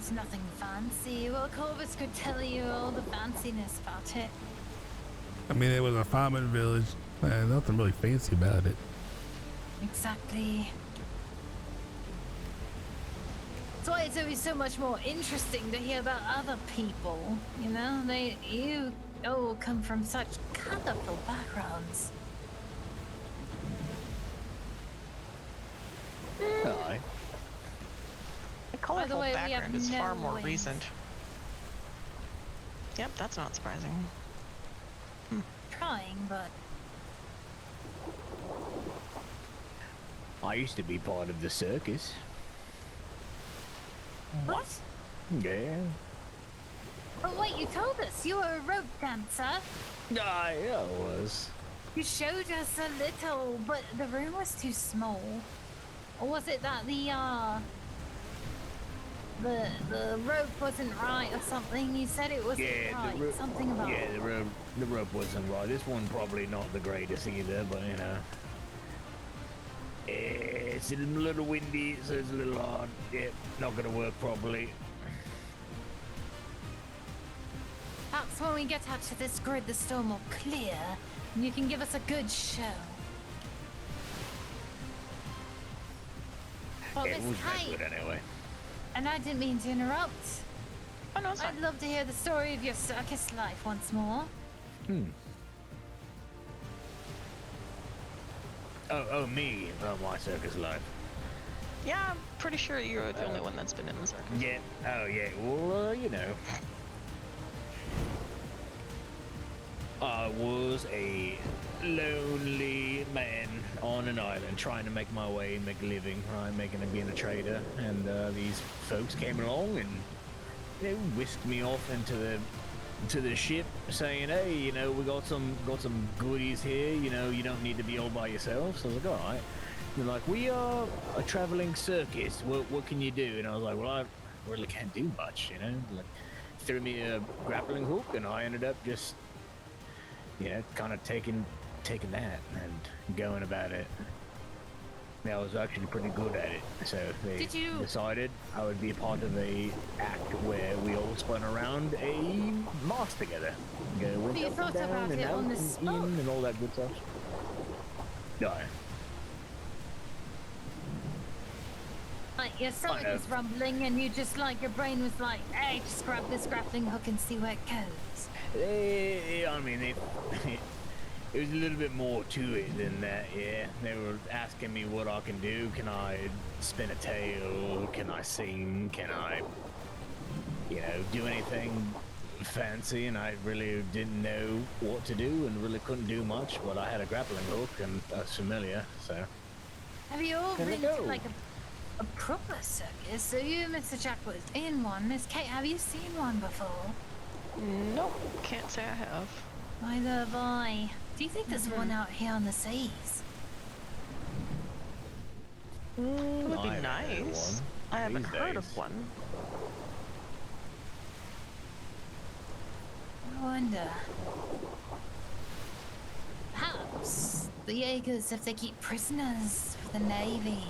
It's nothing fancy. Well, Corvus could tell you all the fanciness about it. I mean, it was a farming village. Nothing really fancy about it. Exactly. That's why it's always so much more interesting to hear about other people. You know, you all come from such colorful backgrounds. Aye. A colorful way, we background have is far no more wings. recent. Yep, that's not surprising. Trying, but I used to be part of the circus. what? Yeah. Oh wait, you told us you were a rope dancer. I was. You showed us a little, but the room was too small. Or was it that the rope wasn't right or something? You said it wasn't right. Something about the rope wasn't right. This one probably not the greatest either, but you know. It's a little windy, so it's a little hard. Yeah, not gonna work properly. Perhaps when we get out to this grid, the storm will clear, and you can give us a good show. Well, It Miss was that Kate, good anyway. and I didn't mean to interrupt. Oh no, it's I'd fine. love to hear the story of your circus life once more. Oh, me. Oh, my circus life. Yeah, I'm pretty sure you're the only one that's been in the circus. Yeah. Oh, yeah. Well, you know. I was a lonely man on an island trying to make my way and make a living, right? Being a trader. And these folks came along and, you know, whisked me off into the ship saying, hey, you know, we got some goodies here, you know, you don't need to be all by yourself. So I was like, all right. They're like, we are a traveling circus. What can you do? And I was like, well, I really can't do much, you know. Like, threw me a grappling hook, and I ended up just, you know, kind of taking that and going about it. I was actually pretty good at it, so they decided I would be a part of a act where we all spun around a mast together. Went you up thought and down about and it out on the and spot. in and all that good stuff. No. Like your stomach was rumbling, and you just like your brain was like, "Hey, just grab this grappling hook and see where it goes." I mean, it was a little bit more to it than that. Yeah, they were asking me what I can do. Can I spin a tail? Can I sing? Can I, you know, do anything fancy? And I really didn't know what to do, and really couldn't do much. But I had a grappling hook, and that's familiar. So. Have you all been to like a proper circus? So you, Mr. Jack, was in one. Miss Kate, have you seen one before? Nope, can't say I have. Neither have I. Do you think there's one out here on the seas? It would be I haven't heard of nice. one I haven't these heard days. of one. I wonder. Perhaps the Jaegers, if they keep prisoners for the Navy,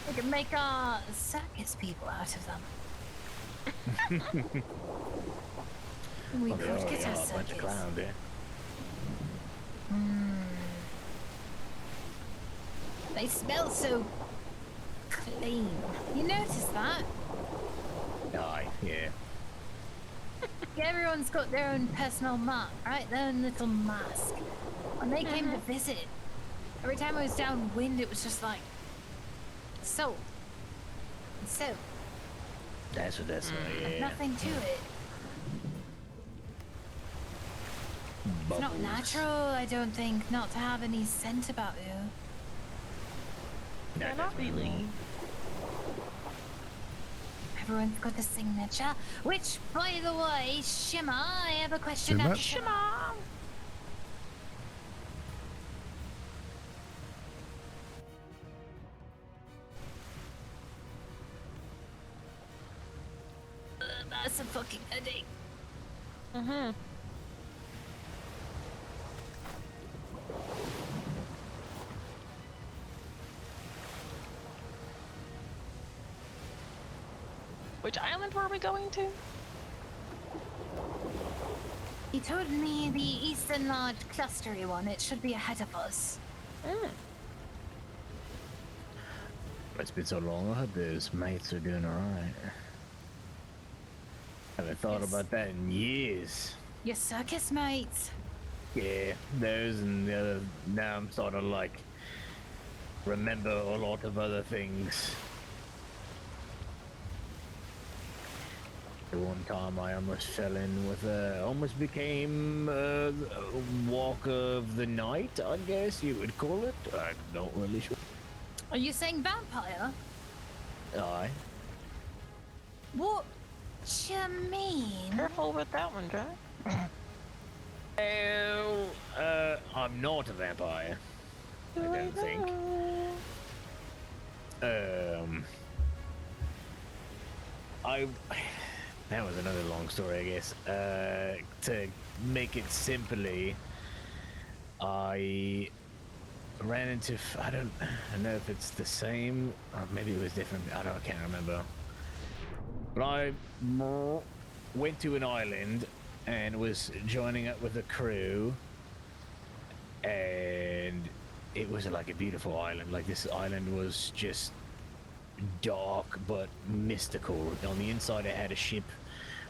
we could make our circus people out of them. We Well, they could already get are our a bunch of circus. clowns there. They smell so clean. You notice that? Aye, yeah. Yeah, everyone's got their own personal mark, right? Their own little mask. When they came to visit, every time I was downwind, it was just like soap. And soap. That's what that's yeah. Nothing to it. It's not Bubbles. natural, I don't think, not to have any scent about you. No, Yeah, not definitely really. Everyone's got a signature. Which, by the way, Shimmer, I have a question Shimmer? after Shimmer. That's a fucking headache. Mm-hmm. Which island were we going to? He told me the eastern large clustery one. It should be ahead of us. It's been so long. I hope those mates are doing alright. Haven't thought about that in years. Your circus mates. Yeah, those and the other. Now I'm starting to like remember a lot of other things. The one time I almost fell in with almost became a walk of the night, I guess you would call it. I'm not really sure. Are you saying vampire? Aye. What you mean? Careful with that one, Jack. Oh, I'm not a vampire. I don't think. That was another long story, I guess. To make it simply, I ran into, I don't know if it's the same, or maybe it was different, I can't remember. But I went to an island and was joining up with a crew, and it was like a beautiful island. Like, this island was just dark but mystical. On the inside it had a ship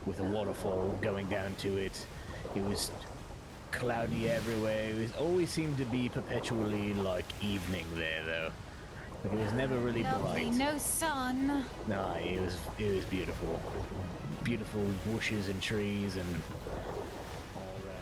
with a waterfall going down to it. It was cloudy everywhere. It always seemed to be perpetually like evening there, though. Like, it was never really Lovely, bright. no sun. No, it was beautiful. Beautiful bushes and trees and all that.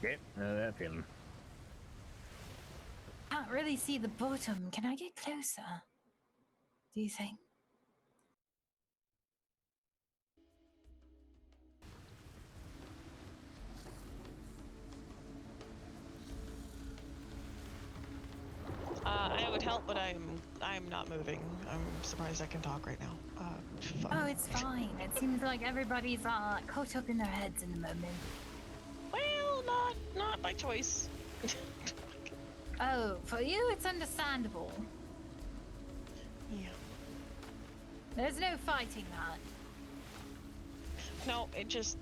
Okay, know that feeling. Can't really see the bottom. Can I get closer? Do you think? I would help, but I'm not moving. I'm surprised I can talk right now. Fuck. Oh, it's fine. It seems like everybody's caught up in their heads in the moment. Well, not by choice. Oh, for you, it's understandable. Yeah. There's no fighting that. No, it just,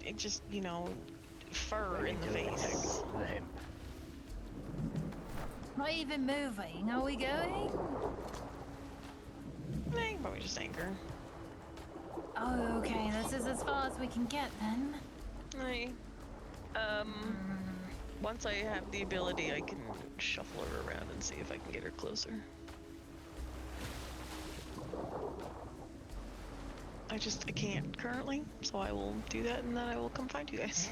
fur in the face. The hemp. Not even moving. Are we going? Probably just anchor. Oh, okay. This is as far as we can get then. Aye. Once I have the ability, I can shuffle her around and see if I can get her closer. I can't currently, so I will do that and then I will come find you guys.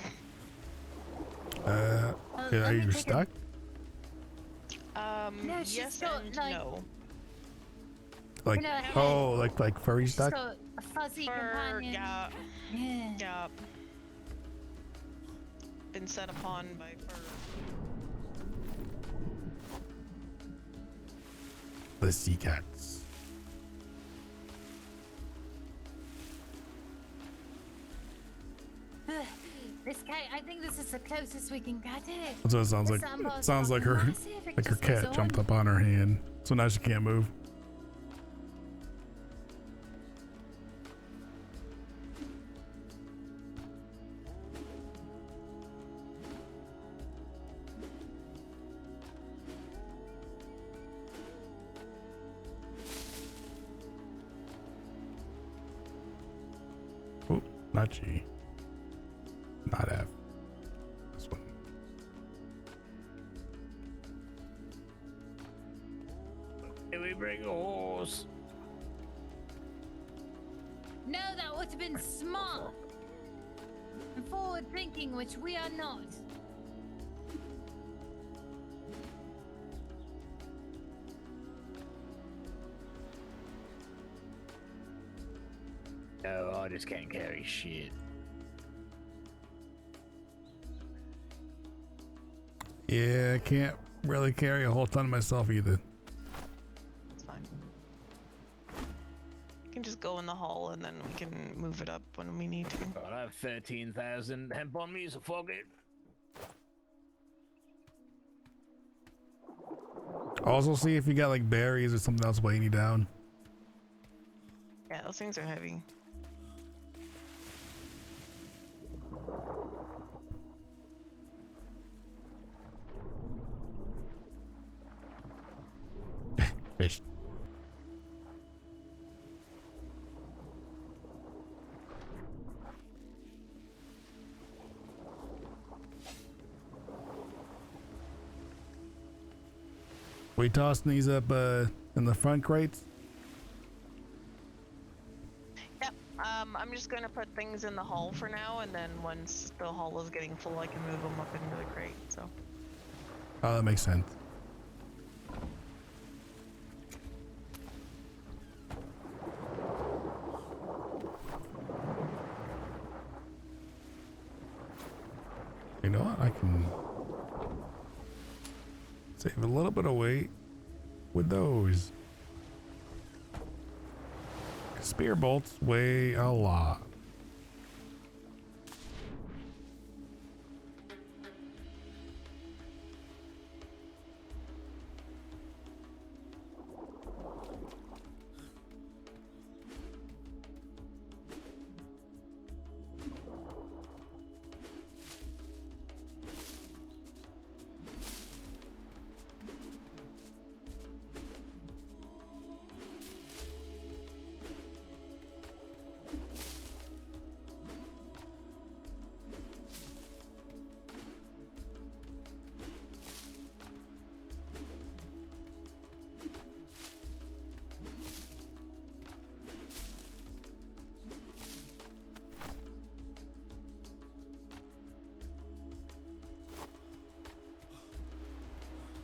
Are you stuck? No, she's yes got, and like- no. Like, No, oh, like furry She's stuck? got a fuzzy Fur, companion. yeah, Yeah. yeah. Been set upon by fur. The sea cats. This cat, I think this is the closest we can get it. That's what it sounds like. It sounds like her, like her cat jumped up on her hand, so now she can't move. Oh, not G. Not F. This one. Can we bring a horse? No, that would have been smart and forward thinking, which we are not. No, I just can't carry shit. Yeah, I can't really carry a whole ton myself either. It's fine. You can just go in the hall and then we can move it up when we need to. But I have 13,000 hemp on me, so fuck it. Also, see if you got like berries or something else weighing you down. Yeah, those things are heavy. Fish. We tossing these up in the front crates? Yep. I'm just gonna put things in the hall for now, and then once the hall is getting full, I can move them up into the crate. So. Oh, that makes sense. You know what? I can save a little bit of weight with those. Spear bolts weigh a lot.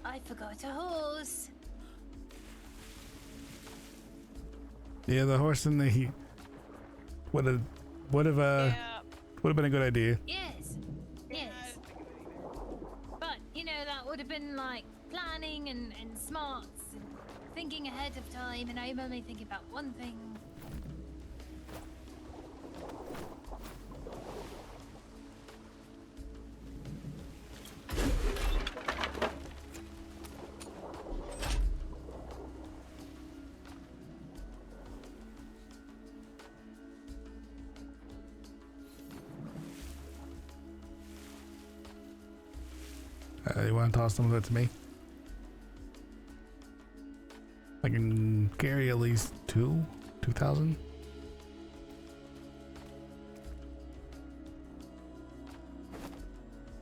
I forgot a horse. Yeah, the horse in the heat would have been a good idea. Yes, yes. But, you know, that would have been like planning and smarts and thinking ahead of time, and I'm only thinking about one thing. You want to toss some of that to me? I can carry at least 2,000.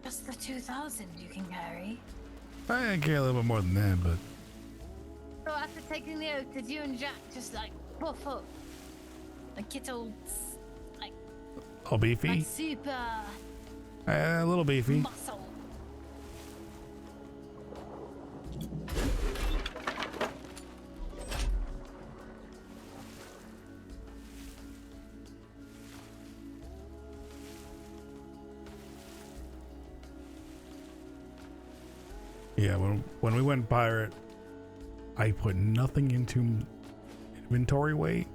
Just the 2,000 you can carry. I can carry a little bit more than that, but So after taking the oath, did you and Jack just like buff up? Like get all like all beefy. like super A little beefy. muscle. Yeah, when we went pirate, I put nothing into inventory weight.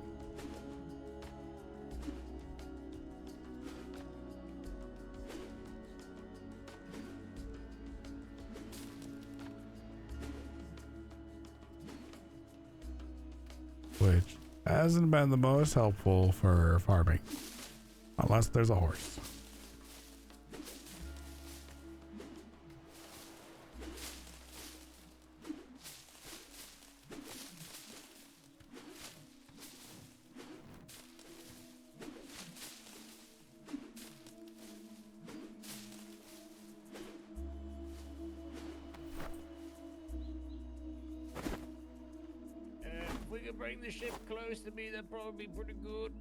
Which hasn't been the most helpful for farming. Unless there's a horse. If we could bring the ship close to me, that'd probably be pretty good.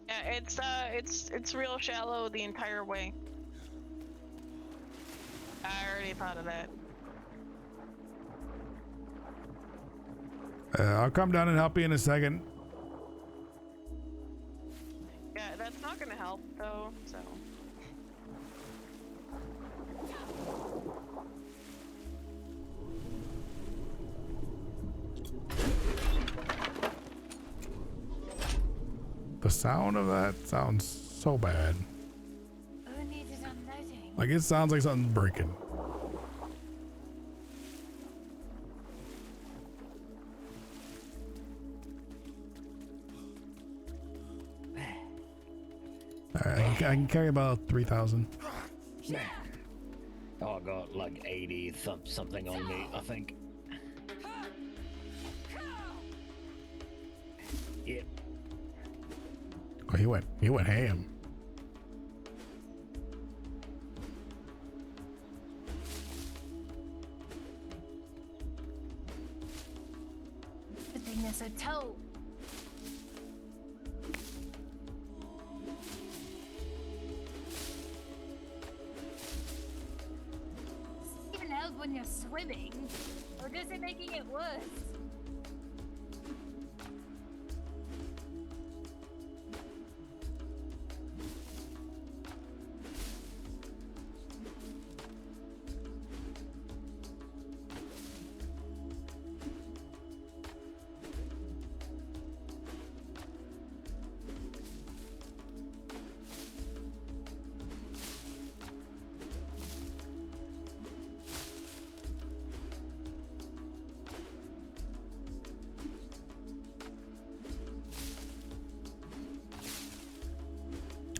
Yeah, it's real shallow the entire way. I already thought of that. I'll come down and help you in a second. Yeah, that's not gonna help though, so. The sound of that sounds so bad. Who needed unloading? Like it sounds like something's breaking. Alright, I can carry about 3,000. Oh, I got like 80 something on me, I think. Yep. Oh, he went ham. Good thing they're so tall. Even help when you're swimming, or is it making it worse?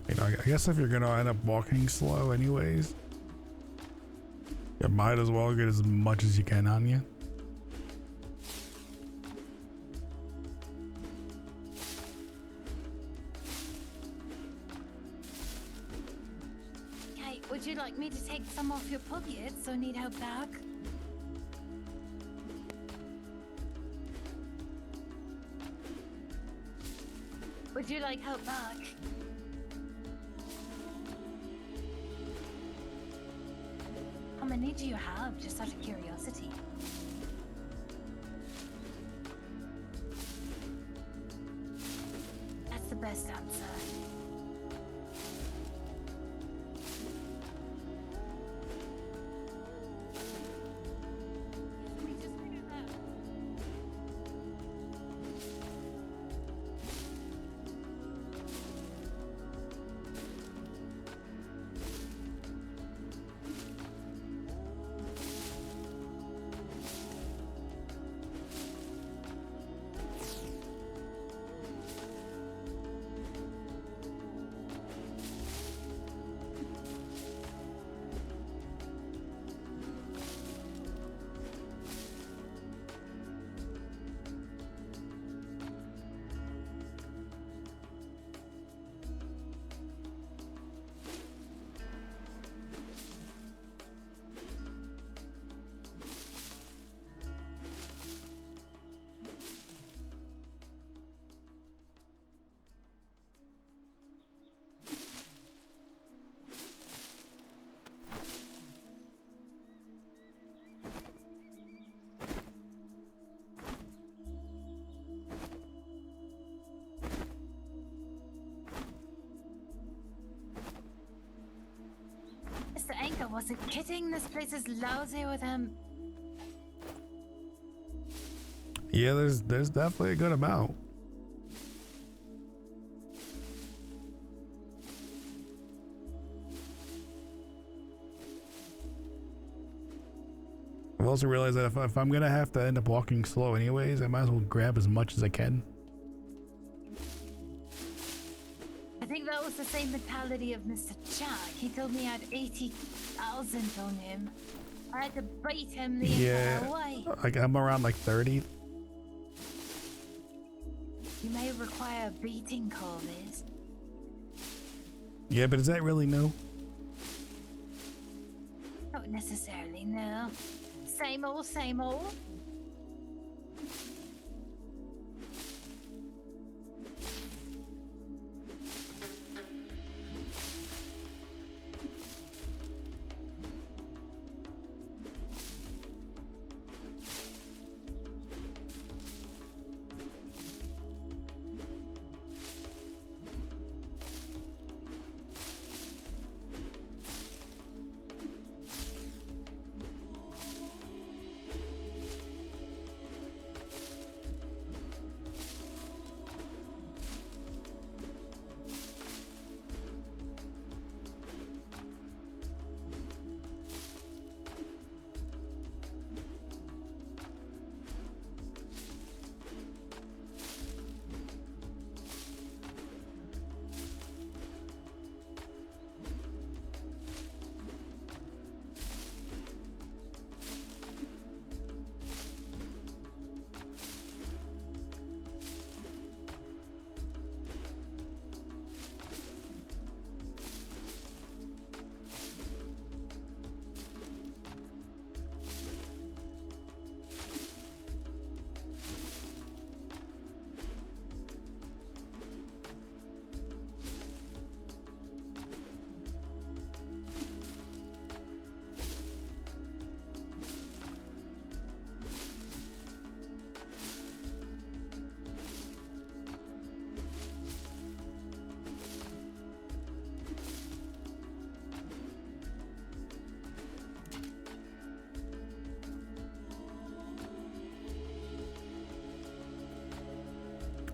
You know, I guess if you're gonna end up walking slow anyways, you might as well get as much as you can on you. Kate, would you like me to take some off your pockets or need help back? Would you like help back? How many do you have, just out of curiosity? That's the best answer. Let me just figure that out. wasn't kidding. This place is lousy with him. Yeah, there's definitely a good amount. I've also realized that if I'm gonna have to end up walking slow anyways, I might as well grab as much as I can. I think that was the same mentality of Mr. Jack. He told me I had 80,000 on him. I had to bait him the entire way. Like I'm around like 30. You may require a beating, Corvus. Yeah, but is that really new? Not necessarily, no. Same old, same old.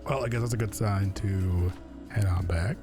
Well, I guess that's a good sign to head on back.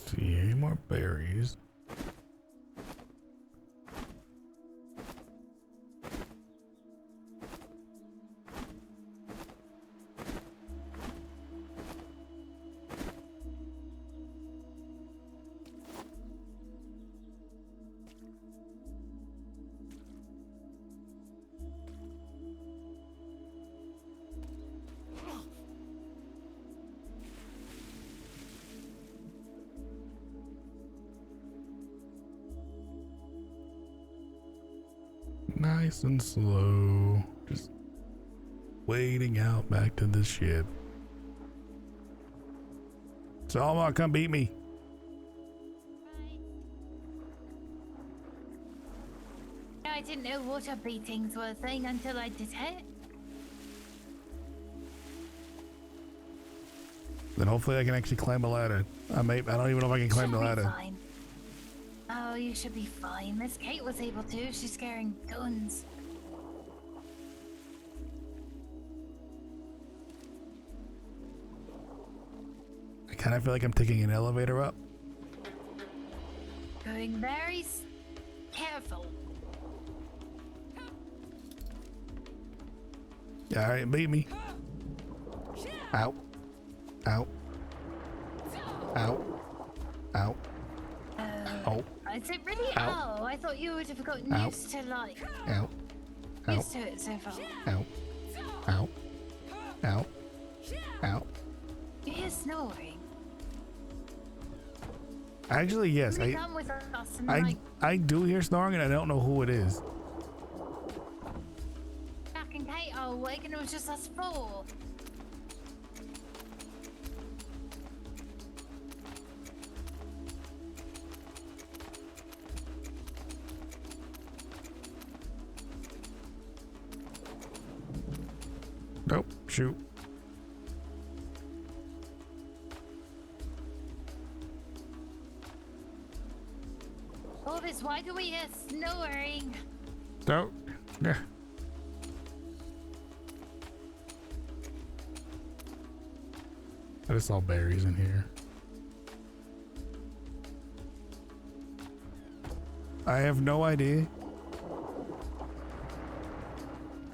See any more berries? Nice and slow, just wading out back to the ship. Salma, come beat me. I didn't know water beatings were a thing until I did it. Then hopefully I can actually climb a ladder. I don't even know if I can climb the Should be ladder. fine. Oh, you should be fine. Miss Kate was able to. She's carrying guns. kind of feel like I'm taking an elevator up. Going very careful. Yeah, all right, beat me. Ow. Ow. Ow. Ow. Oh. Is it really? Ow. Oh, I thought you would have gotten Ow. used to like Ow. Ow. used to it so far. Ow. Ow. Ow. Ow. You hear snoring. Actually, yes, Somebody come with us and I do hear snoring and I don't know who it is. Jack and Kate are awake and it was just us four. Nope, shoot. Corvus, why do we hear snoring? Nope. Yeah. I just saw berries in here. I have no idea.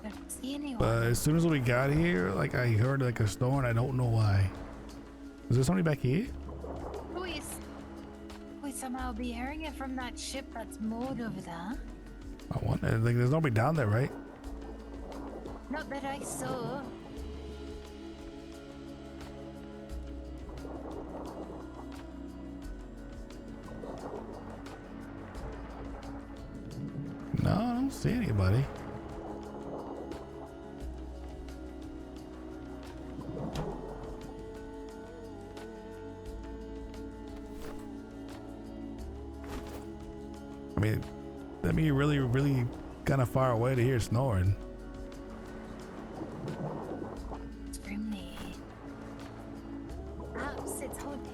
I don't see anyone. But as soon as we got here, like I heard like a snore and I don't know why. Is there somebody back here? We somehow be hearing it from that ship that's moored over there. I wonder. Like, there's nobody down there, right? Not that I saw. No, I don't see anybody. I mean, that mean really kind of far away to hear snoring. Extremely. Perhaps it's haunted.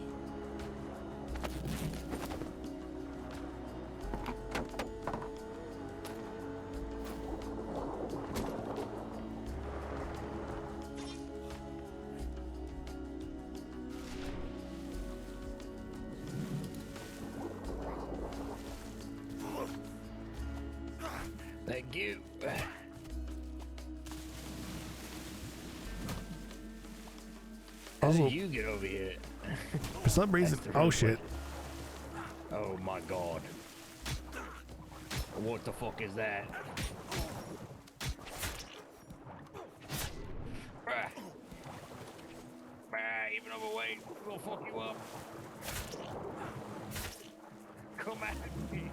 Thank you. How Oh. did you get over here? For some reason, oh shit. Oh my god. What the fuck is that? Even overweight, we'll fuck you up. Come at me.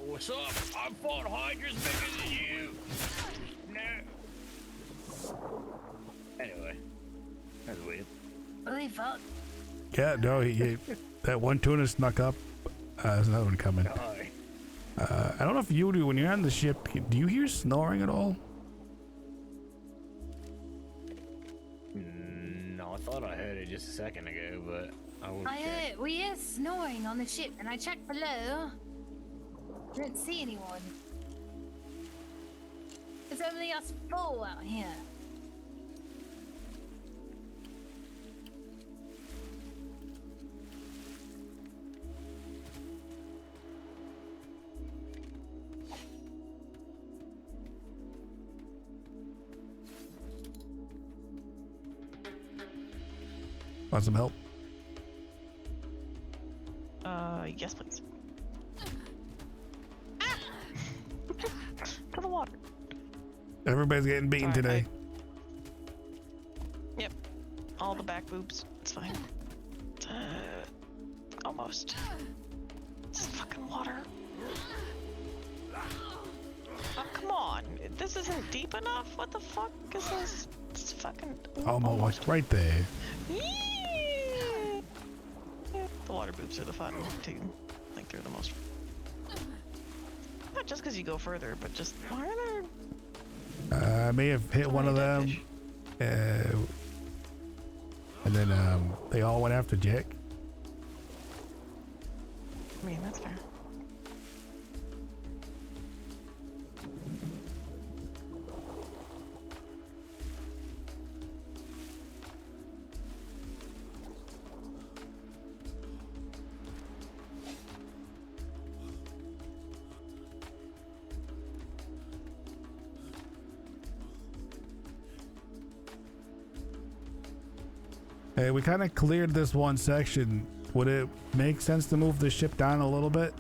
What's up? I fought Hydras bigger than you. No. Anyway, that's weird. Holy fuck. Yeah, no, that one tuna snuck up. There's another one coming. I don't know if you do when you're on the ship. Do you hear snoring at all? No, I thought I heard it just a second ago, but I will. We hear snoring on the ship, and I checked below. Didn't see anyone. There's only us four out here. Want some help? Yes, please. To the water. Everybody's getting beaten Alright, today. Yep. All the back boobs. It's fine. Almost. It's fucking water. Oh, come on. This isn't deep enough? What the fuck is this? It's fucking... Almost right there. The water boobs are the fun too. Like they're the most. Not just because you go further, but just why are there? I may have hit one of them. And then they all went after Jack. I mean, that's fair. Hey, we kind of cleared this one section. Would it make sense to move the ship down a little bit?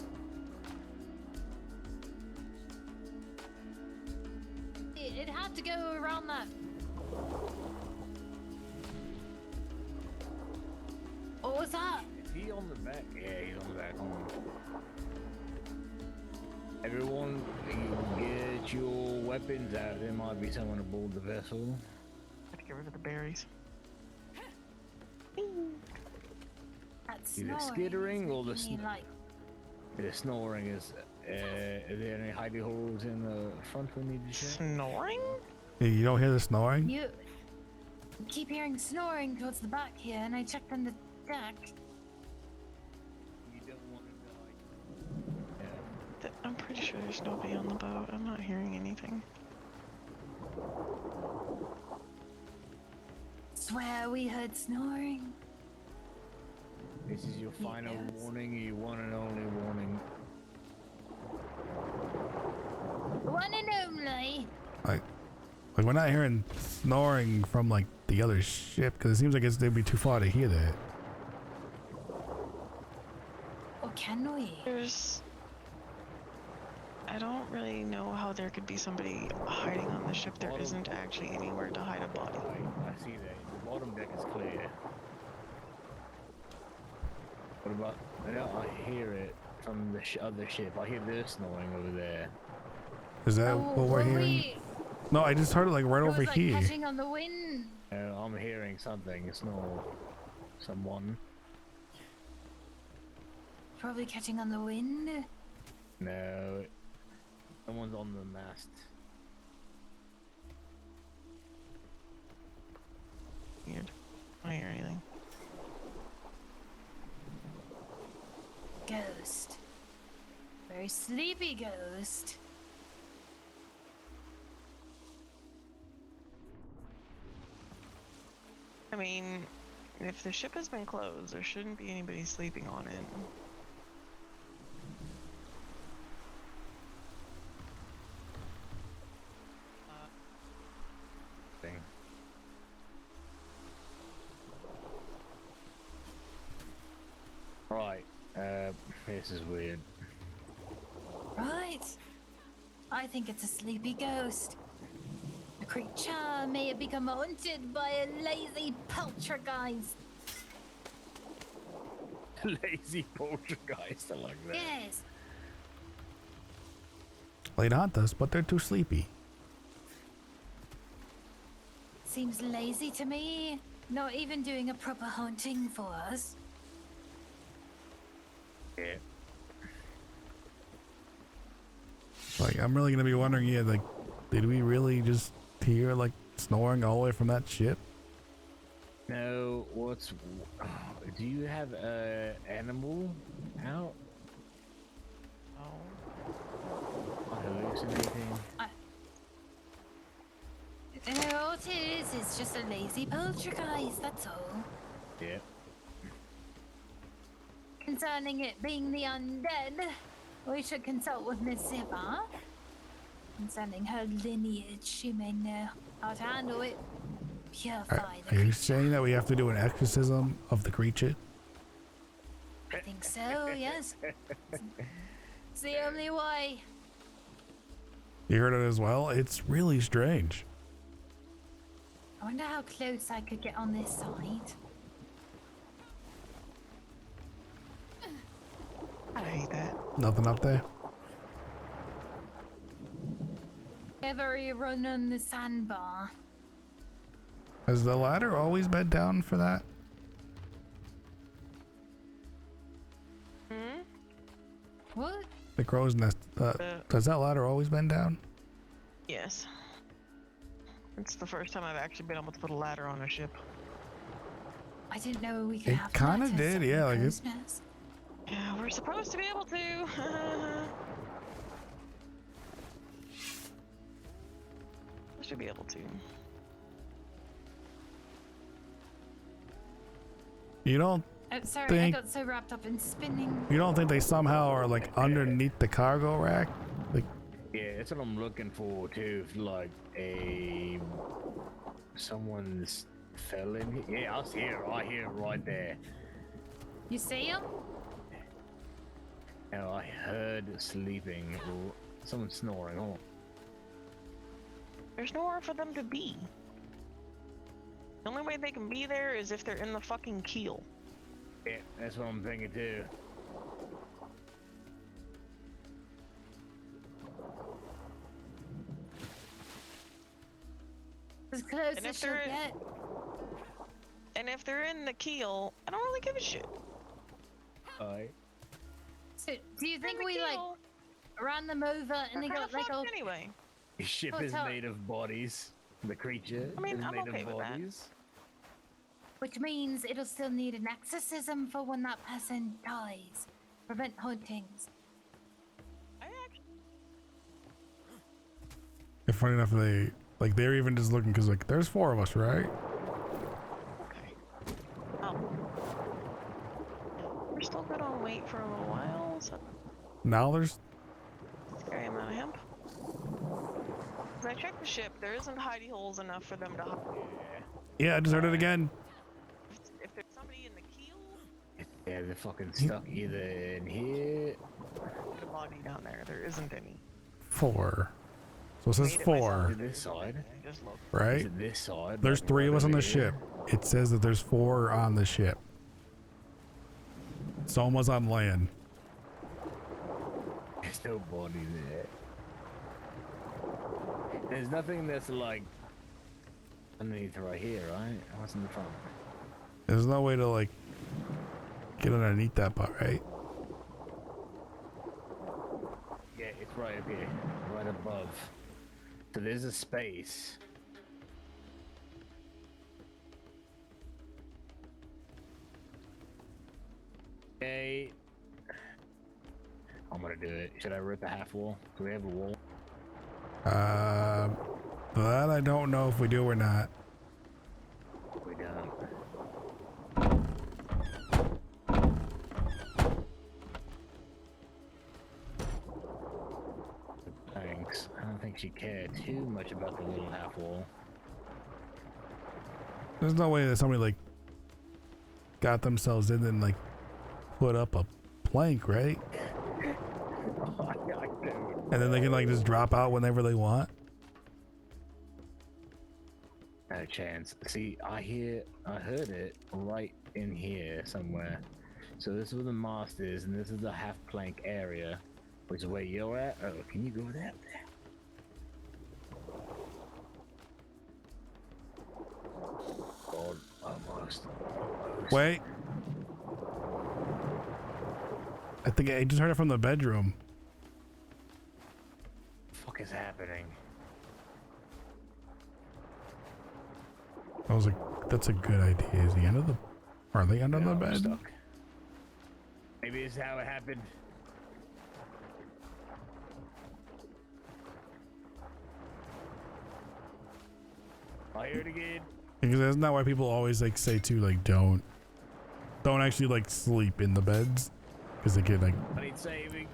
It had to go around that. What was that? Is he on the back? Yeah, he's on the back. Everyone, you get your weapons out. There might be someone aboard the vessel. Have to get rid of the berries. That's Either skittering or the snoring is. Are there any hidey holes in the front we need to check? Snoring? Hey, you don't hear the snoring? You keep hearing snoring towards the back here, and I checked on the deck. You don't want to die. Yeah. I'm pretty sure there's nobody on the boat. I'm not hearing anything. Swear we heard snoring. This is your final warning, your one and only warning. One and only. Like we're not hearing snoring from like the other ship because it seems like they'd be too far to hear that. Or can we? I don't really know how there could be somebody hiding on the ship. There isn't actually anywhere to hide a body. I see that. The bottom deck is clear. What about? I hear it from the other ship. I hear their snoring over there. Is that what we're hearing? No, I just heard it like right over like here. Catching on the wind. I'm hearing something. Snore. Someone. Probably catching on the wind. No. Someone's on the mast. Weird. I don't hear anything. Ghost. Very sleepy ghost. I mean, if the ship has been closed, there shouldn't be anybody sleeping on it. Right. This is weird. Right. I think it's a sleepy ghost. The creature may have become haunted by a lazy poltergeist. Lazy poltergeist, I like that. Yes. They'd haunt us, but they're too sleepy. Seems lazy to me. Not even doing a proper haunting for us. Yeah. Like, I'm really gonna be wondering, yeah, like, did we really just hear like snoring all the way from that ship? No, do you have animal out? Oh. Hallucinating? No, all it is just a lazy poltergeist, that's all. Yeah. Concerning it being the undead, we should consult with Miss Ziva. Concerning her lineage, she may know how to handle it. Purify the Are you creature. saying that we have to do an exorcism of the creature? I think so, yes. It's the only way. You heard it as well? It's really strange. I wonder how close I could get on this side. I hate that. Nothing up there? Ever you run on the sandbar? Has the ladder always been down for that? Hmm? What? The crow's nest. Has that ladder always been down? Yes. It's the first time I've actually been able to put a ladder on a ship. I didn't know we could It have kind of ladders did, on yeah. the Like it, crow's nest. Yeah, we're supposed to be able to. We should be able to. you don't Oh, sorry, think I got so wrapped up in spinning. you don't think they somehow are like underneath the cargo rack? Like, Yeah, that's what I'm looking for too. If like someone's fell in here. Yeah, I hear it right there. You see him? And I heard sleeping or someone snoring. Oh, There's nowhere for them to be. The only way they can be there is if they're in the fucking keel. yeah, that's what I'm thinking too. As close And as if she'll they're- get. And if they're in the keel, I don't really give a shit. Alright. So, do you They're in think the we like keel, run them over and they're they kinda got like fucked a anyway. The ship Oh, is tell- made of bodies. The creature I mean, is I'm made okay of with that. bodies. which means it'll still need an exorcism for when that person dies. Prevent hauntings. I actually, If funny enough, they're even just looking because like there's 4 of us, right? okay. We're still good on wait for a little while, so Now there's scary amount of hemp. When I checked the ship, there isn't hidey holes enough for them to hide. yeah. I just heard it again. If there's somebody in the keel, Yeah, they're fucking stuck either in here. there's a body down there. There isn't any. 4. So it says Made it 4, myself. This side. I just looked. Is right? it this side? There's Like 3 of right us on over the here? ship. It says that there's 4 on the ship. Someone's on land. There's no body there. There's nothing that's like underneath right here, right? What's in the front? There's no way to like get underneath that part, right? Yeah, it's right up here, right above. So there's a space. Okay. I'm gonna do it. Should I rip a half wall? Do we have a wall? That I don't know if we do or not. We don't. Thanks. I don't think she cared too much about the little half wall. There's no way that somebody like got themselves in and like put up a plank, right? I do. And then they can like just drop out whenever they want. No chance. See, I heard it right in here somewhere. So this is where the mast is, and this is the half plank area, which is where you're at. Oh, can you go that there? God, almost. Wait. I think I just heard it from the bedroom. What the fuck is happening? I was like, that's a good idea. Is he under the... Are they under the I'm bed? stuck. Maybe this is how it happened. I hear it again. Because isn't that why people always like say too, like don't actually like sleep in the beds? Because they get like... I need saving.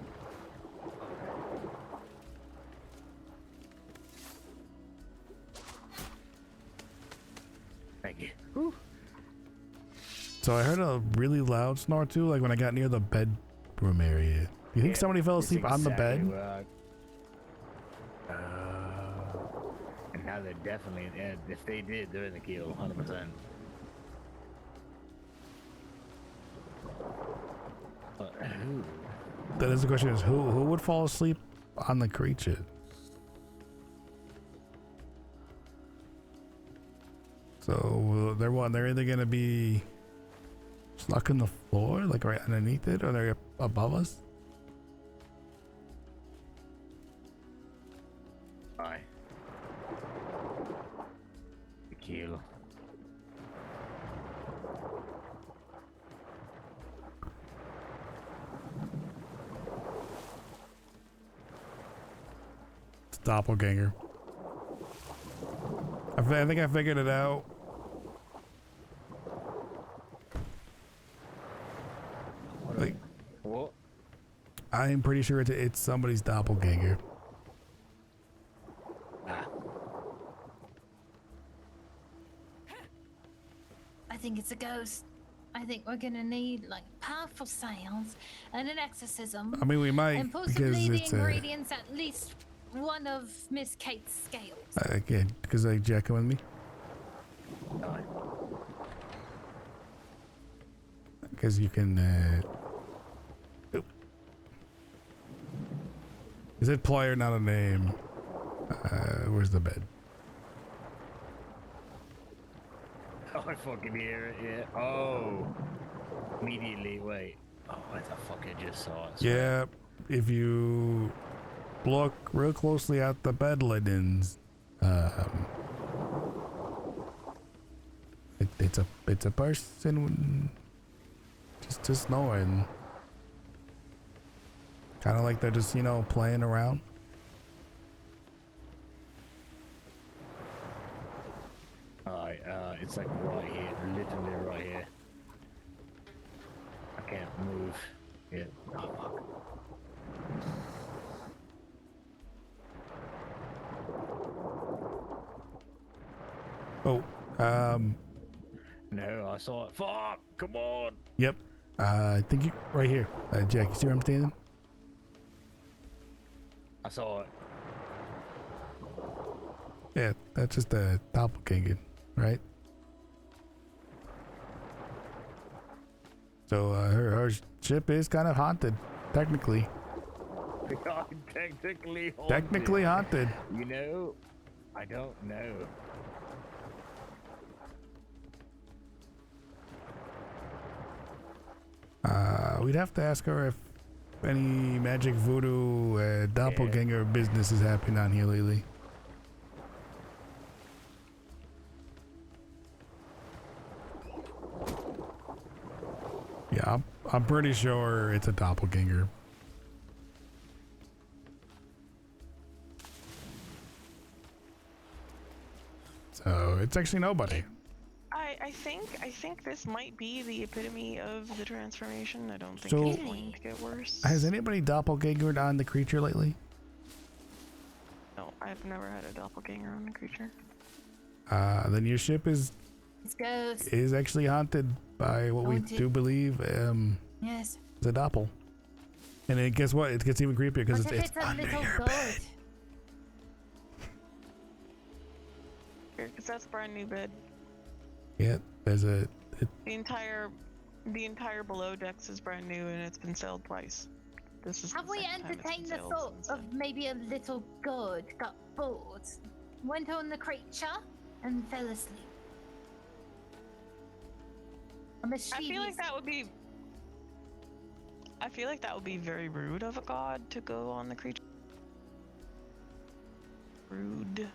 Thank you. Whew. So I heard a really loud snore too, like when I got near the bedroom area. Do you think Yeah, somebody fell it's asleep on the exactly bed? where and now they're definitely, if they did, they're in the keel, 100%. But who? That is the question: is who would fall asleep on the creature? So they're either gonna be stuck in the floor, like right underneath it, or they're above us. Bye. The keel. It's doppelganger. I think I figured it out. Like, What? I'm pretty sure it's somebody's doppelganger. Ah. think it's a ghost. I think we're gonna need like powerful sails and an exorcism. I mean, we might, and because possibly the it's ingredients at least one of Miss Kate's scales. again, because I jacking with me. Because you can. Oop. Is it player, not a name? Where's the bed? Oh, I fucking hear it, yeah. Oh. Immediately, wait. Oh, what the fuck, I just saw it. Yeah, if you look real closely at the bed linens, it's a person just snoring. Kind of like they're just, you know, playing around. Alright, it's like right here, literally right here. I can't move. Yeah. Oh, fuck. Oh, No, I saw it. Fuck! Come on! yep. I think you right here. Jack, you see where I'm standing? I saw it. Yeah, that's just a doppelganger, right? So her ship is kind of haunted, technically. Technically haunted. Technically haunted. You know, I don't know. We'd have to ask her if any magic voodoo doppelganger business is happening on here lately. Yeah, I'm pretty sure it's a doppelganger. So it's actually nobody. I think this might be the epitome of the transformation. I don't think So, it's going to get worse. Has anybody doppelgangered on the creature lately? No, I've never had a doppelganger on a creature. Then your ship is actually haunted by what we do believe Yes. is a doppel. And then guess what? It gets even creepier because What if it's a under little your goat? bed. Because that's a brand new bed. Yeah, there's a. The entire below decks is brand new and it's been sailed twice. This is. Have we entertained the thought of maybe a little goat got bored, went on the creature, and fell asleep? I feel like that would be very rude of a god to go on the creature. Rude.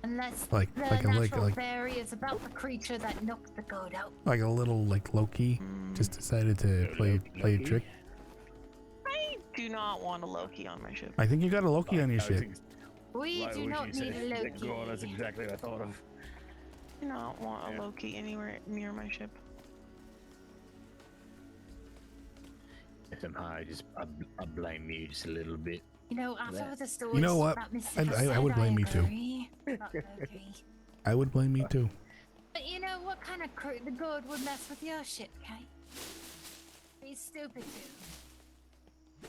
Unless Like- the like a- natural like- fairy is about the creature that knocked the goat out. Like a little like Loki just decided to play a trick. I do not want a Loki on my ship. I think you got a Loki on your ship. We do not need a Loki. God, that's exactly what I thought of. I do not want a Loki anywhere near my ship. Somehow I blame you just a little bit. You know, after the stories You know what? about Mr. I would blame me too. agree about Loki. I would blame me too. But you know what kind of crew the god would mess with your ship, Kate? He's stupid too.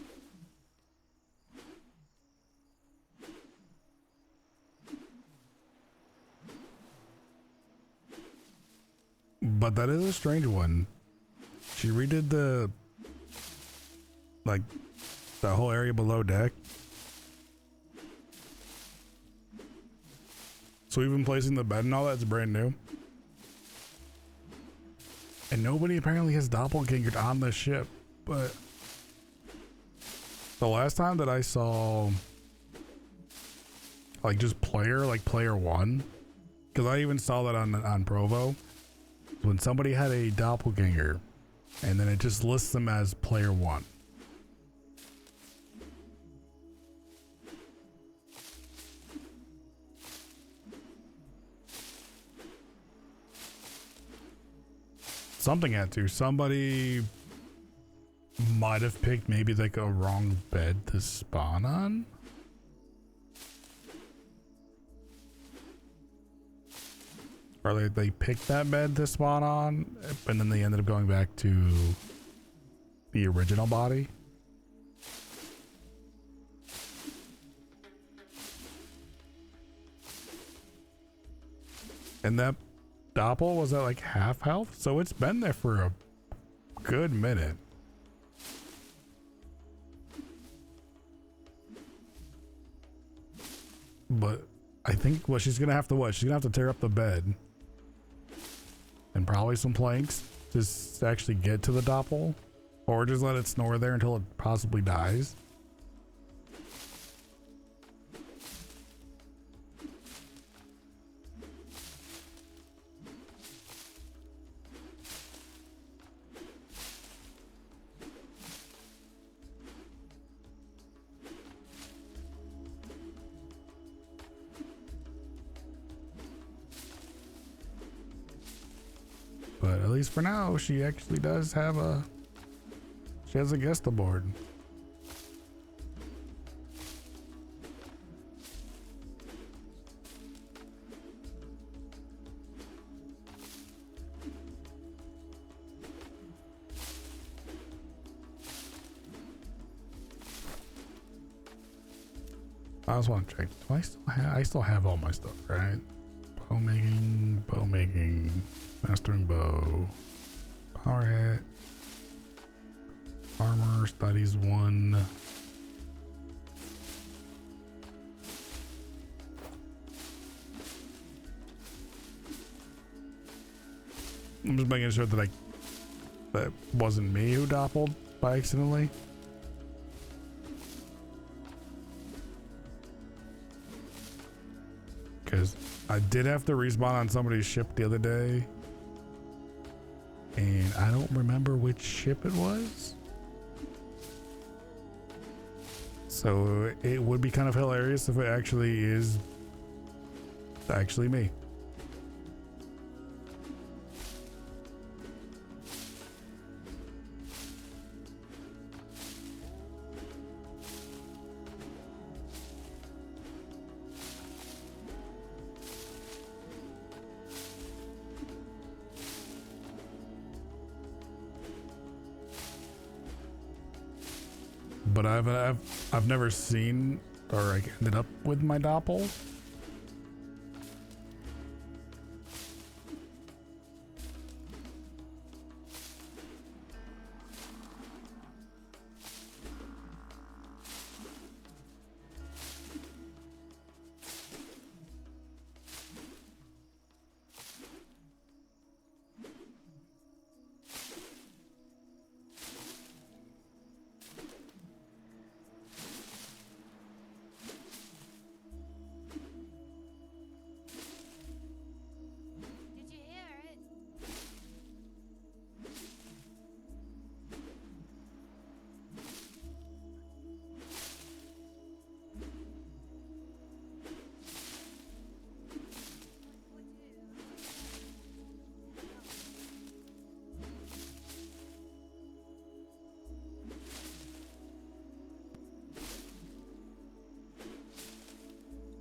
But that is a strange one. She redid the whole area below deck. So even placing the bed and all that's brand new. And nobody apparently has doppelgangered on the ship, but the last time that I saw just player one, because I even saw that on Provo, when somebody had a doppelganger and then it just lists them as player one. Something had to. Somebody might have picked maybe like a wrong bed to spawn on. Or they picked that bed to spawn on, and then they ended up going back to the original body. And that doppel was at like half health, so it's been there for a good minute. But I think what she's gonna have to she's gonna have to tear up the bed and probably some planks just to actually get to the doppel, or just let it snore there until it possibly dies. But at least for now, she actually does have she has a guest aboard. I just want to check. Do I still have all my stuff, right? Bow making, mastering bow, power hat, armor, studies 1. I'm just making sure that that wasn't me who doppled by accidentally. Because I did have to respawn on somebody's ship the other day, and I don't remember which ship it was. So it would be kind of hilarious if it actually is actually me. But I've never seen or like ended up with my doppel.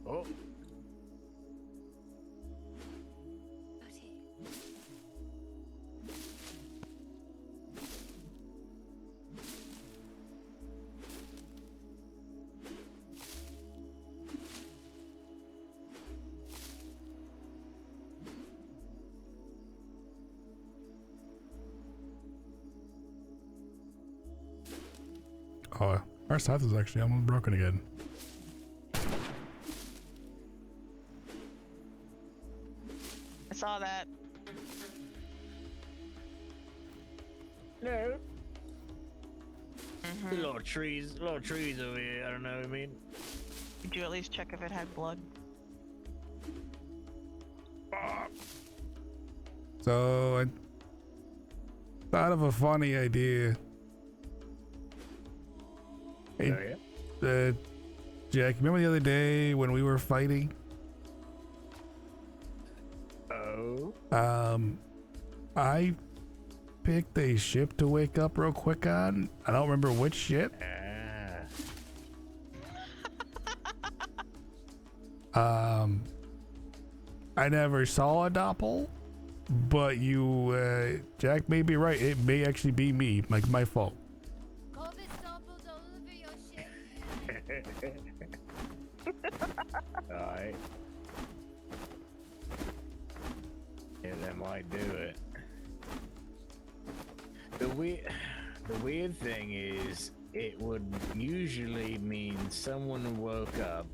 Oh. Oh, our scythe is actually almost broken again. I saw that. No. Mhm. A lot of trees over here. I don't know what I mean. Did you at least check if it had blood? So I thought of a funny idea. Hey, yeah? Jack, remember the other day when we were fighting? Oh. I picked a ship to wake up real quick on. I don't remember which ship. I never saw a doppel, but you, Jack may be right. It may actually be me, like my fault. Corvus doppels all over your ship. Alright. Yeah, that might do it. The weird thing is, it would usually mean someone woke up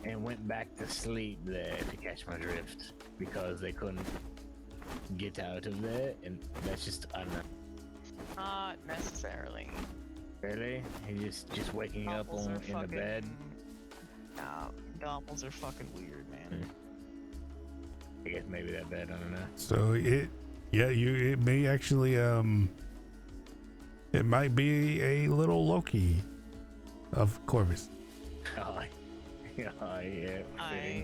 and went back to sleep there, if you catch my drift, because they couldn't get out of there, and that's just, I don't know. Not necessarily. Really? He just waking up in the bed? Nah, doppels are fucking weird, man. I guess maybe that bad, I don't know. So it may actually, it might be a little Loki of Corvus. Yeah.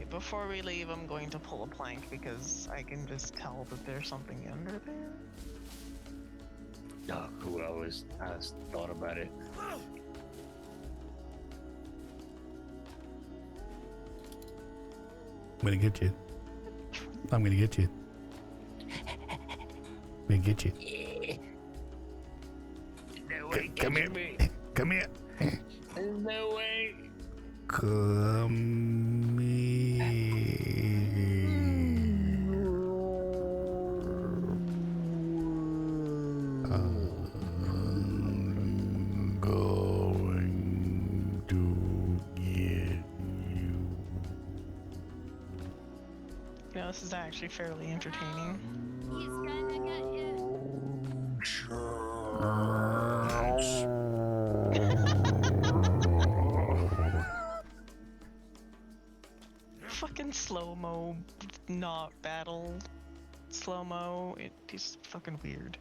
Before we leave, I'm going to pull a plank because I can just tell that there's something under there. Oh, cool. I thought about it. I'm gonna get you. I'm gonna get you. I'm gonna get you. No way. Come here. Come here. There's no way. Come here. I'm going to get you. You know, this is actually fairly entertaining. He's gonna get you. Fucking slow-mo, not battle slow-mo. It is fucking weird.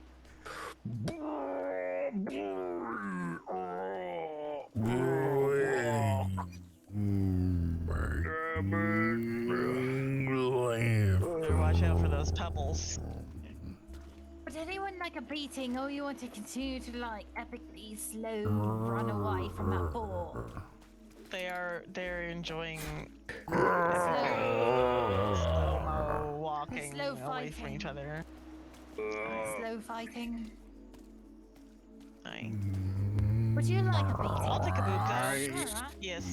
Watch out for those pebbles. Would anyone like a beating, or you want to continue to like epically slow run away from that ball? They're enjoying slow-mo walking Slow away from fighting. each other. Slow fighting. Aye. Would you like a beating? I'll take a boot Alright. Yes.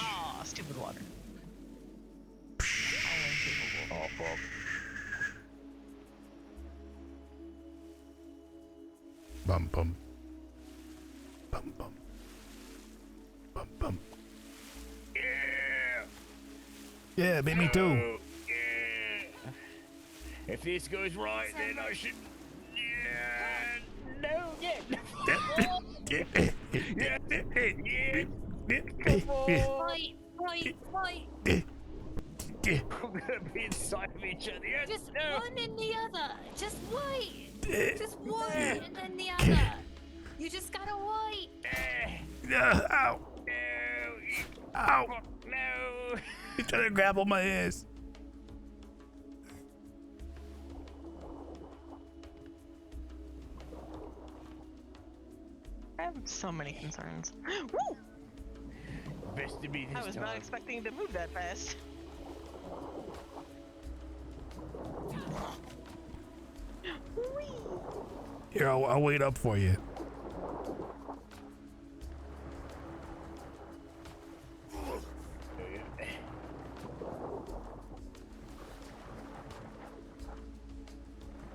Ah, stupid water. Oh, fuck. Bum bum. Bum bum. Bum bum. Yeah, beat me too. Yeah. If this goes right, then I should. Yeah. No. Yeah. Fight. We're gonna be inside of each other. Yes, Just no. one and the other. Just wait. Just one and then the other. You just gotta wait. Ow. No. Ow. No. He's trying to grapple my ass. I have so many concerns. Woo! Best to be this I was not expecting to move that fast. Whee! Here, I'll wait up for you.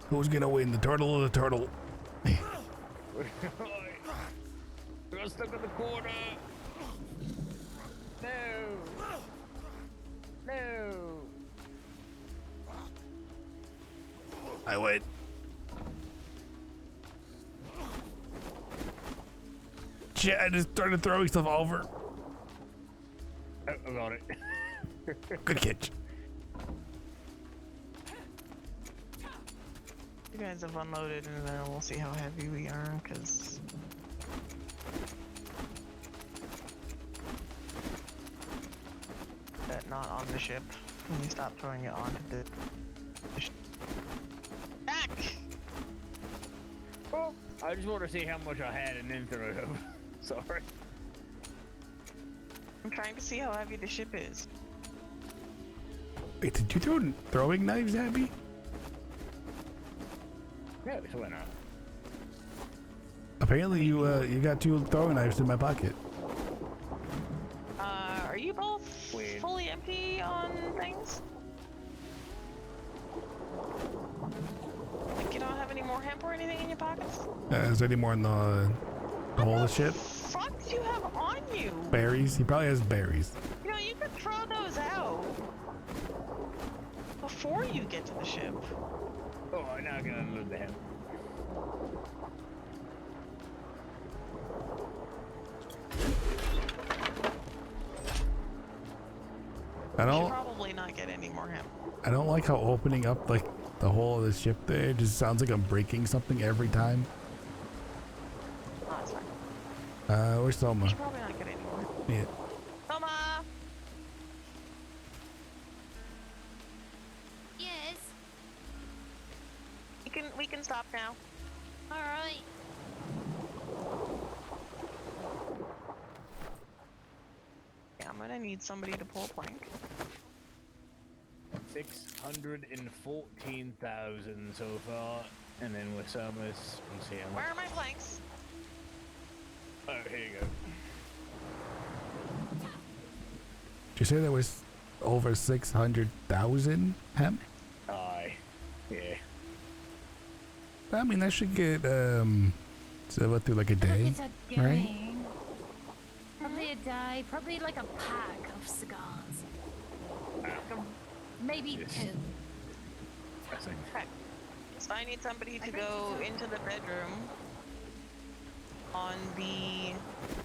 Who's gonna win, the turtle or the turtle? We got stuck in the corner. No. No. I win. Shit, I just started throwing stuff over. I got it. Good catch. You guys have unloaded, and then we'll see how heavy we are, because... That not on the ship. Can you stop throwing it onto the ship? Back! Oh, I just want to see how much I had and then throw it over. Sorry. I'm trying to see how heavy the ship is. Wait, did you throw throwing knives at me? Yeah, why not? Apparently you got 2 throwing knives in my pocket. Are you both Weird. fully empty on things? Like you don't have any more hemp or anything in your pockets? Is there any more in the whole of the ship? What do you have on you? Berries? He probably has berries. You know, you could throw those out before you get to the ship. Oh, I'm not gonna unload the hemp. I You should don't probably not get any more hemp. I don't like how opening up like the whole of the ship there just sounds like I'm breaking something every time. Oh, that's fine. Where's You Soma? should probably not get any more. Yeah. Toma! Yes. We can stop now. All right. Yeah, I'm gonna need somebody to pull a plank. 614,000 so far, and then with Soma's, we'll see how Where much. are my planks? Oh, here you go. Did you say there was over 600,000 hemp? Aye. Yeah. I mean, that should get so what, through like a day, It's a right? going. Probably a day. Probably like a pack of cigars. Maybe Yes. 2. Okay. So I need somebody to go into the bedroom on the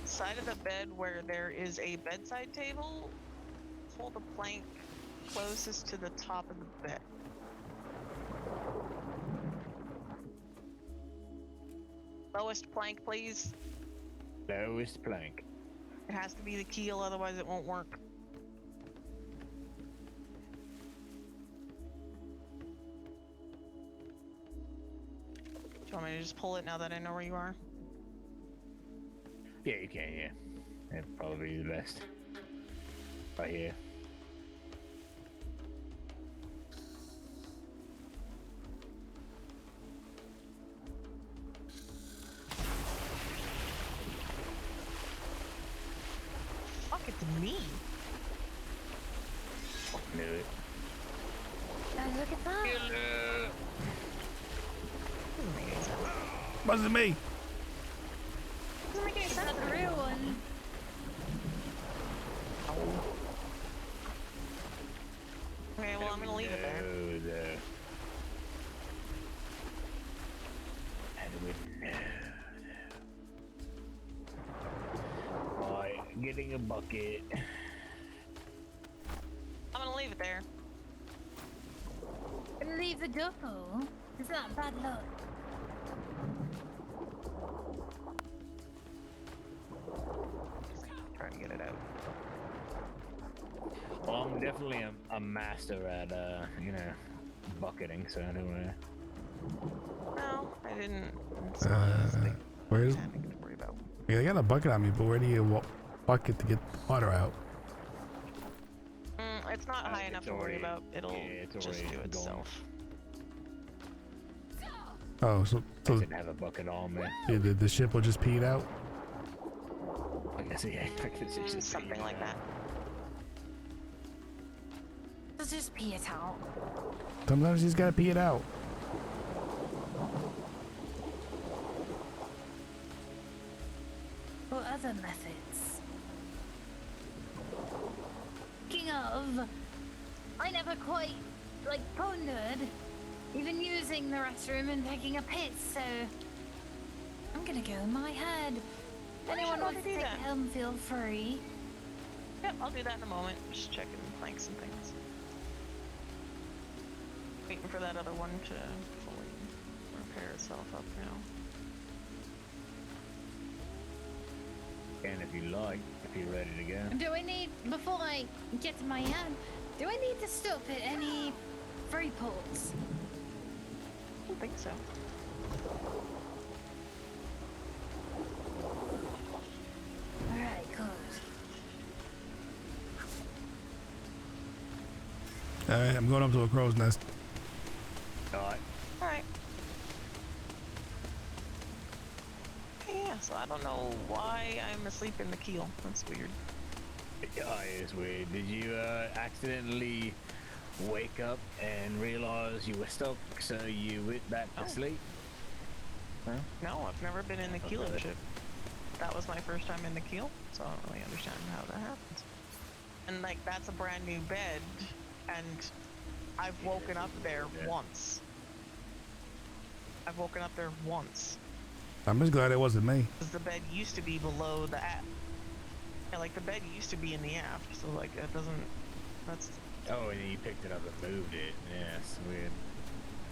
side of the bed where there is a bedside table. Pull the plank closest to the top of the bed. Lowest plank, please. Lowest plank. It has to be the keel, otherwise it won't work. Do you want me to just pull it now that I know where you are? Yeah, you can, yeah. That'd probably be the best. Right here. Fuck, it's me. Knew it. Oh, look at that. Doesn't make any sense. Wasn't me. Doesn't make any It's sense. not the real one. Okay, well I'm gonna leave it there. How do we know? Right, getting a bucket. I'm gonna leave it there. Gonna leave the door. Is that bad luck? Trying to get it out. Well, I'm definitely a master at, you know, bucketing, so I don't wanna... No, I didn't. It's not as big Where's? a thing to worry about. Yeah, I got a bucket on me, but where do you bucket to get the water out? It's not high enough it's to worry already- about. It'll yeah, it's just already do gone. itself. Oh, so I didn't have a bucket on me. yeah, the ship will just pee it out. I guess, yeah, I guess it's just Something like that. Let's just pee it out. Sometimes you just gotta pee it out. Or other methods. Speaking of, I never quite, like, pondered even using the restroom and taking a piss, so I'm gonna go in my head. Anyone should wants to probably do take that. the helm, feel free. Yep, I'll do that in a moment. Just checking planks and things. Waiting for that other one to fully repair itself up now. And if you like, if you're ready to go. Do I need, before I get to my hand, do I need to stop at any free ports? I don't think so. Alright, good. Alright, I'm going up to a crow's nest. Alright. Alright. Yeah, so I don't know why I'm asleep in the keel. That's weird. Yeah, it's weird. Did you accidentally wake up and realize you were stuck, so you went back to sleep? Huh? No, I've never been in the keeling ship. That was my first time in the keel, so I don't really understand how that happens. And like, that's a brand new bed, and I've woken up there once. I've woken up there once. I'm just glad it wasn't me. Because the bed used to be below the aft. Yeah, like the bed used to be in the aft, so like that doesn't. That's. Oh, and you picked it up and moved it. Yeah, it's weird.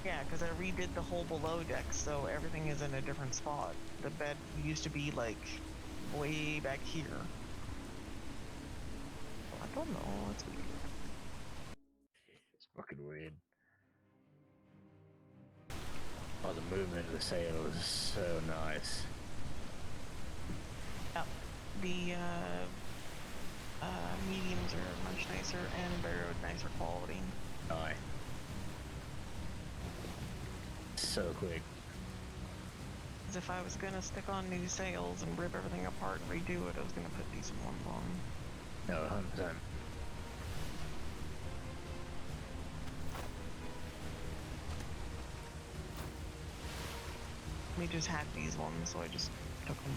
Yeah, because I redid the whole below deck, so everything is in a different spot. The bed used to be like way back here. I don't know. It's weird. It's fucking weird. Oh, the movement of the sail is so nice. Yeah, the mediums are much nicer and very nicer quality. Aye. So quick. As if I was gonna stick on new sails and rip everything apart and redo it, I was gonna put decent ones on. No, 100%. We just had these ones, so I just took them.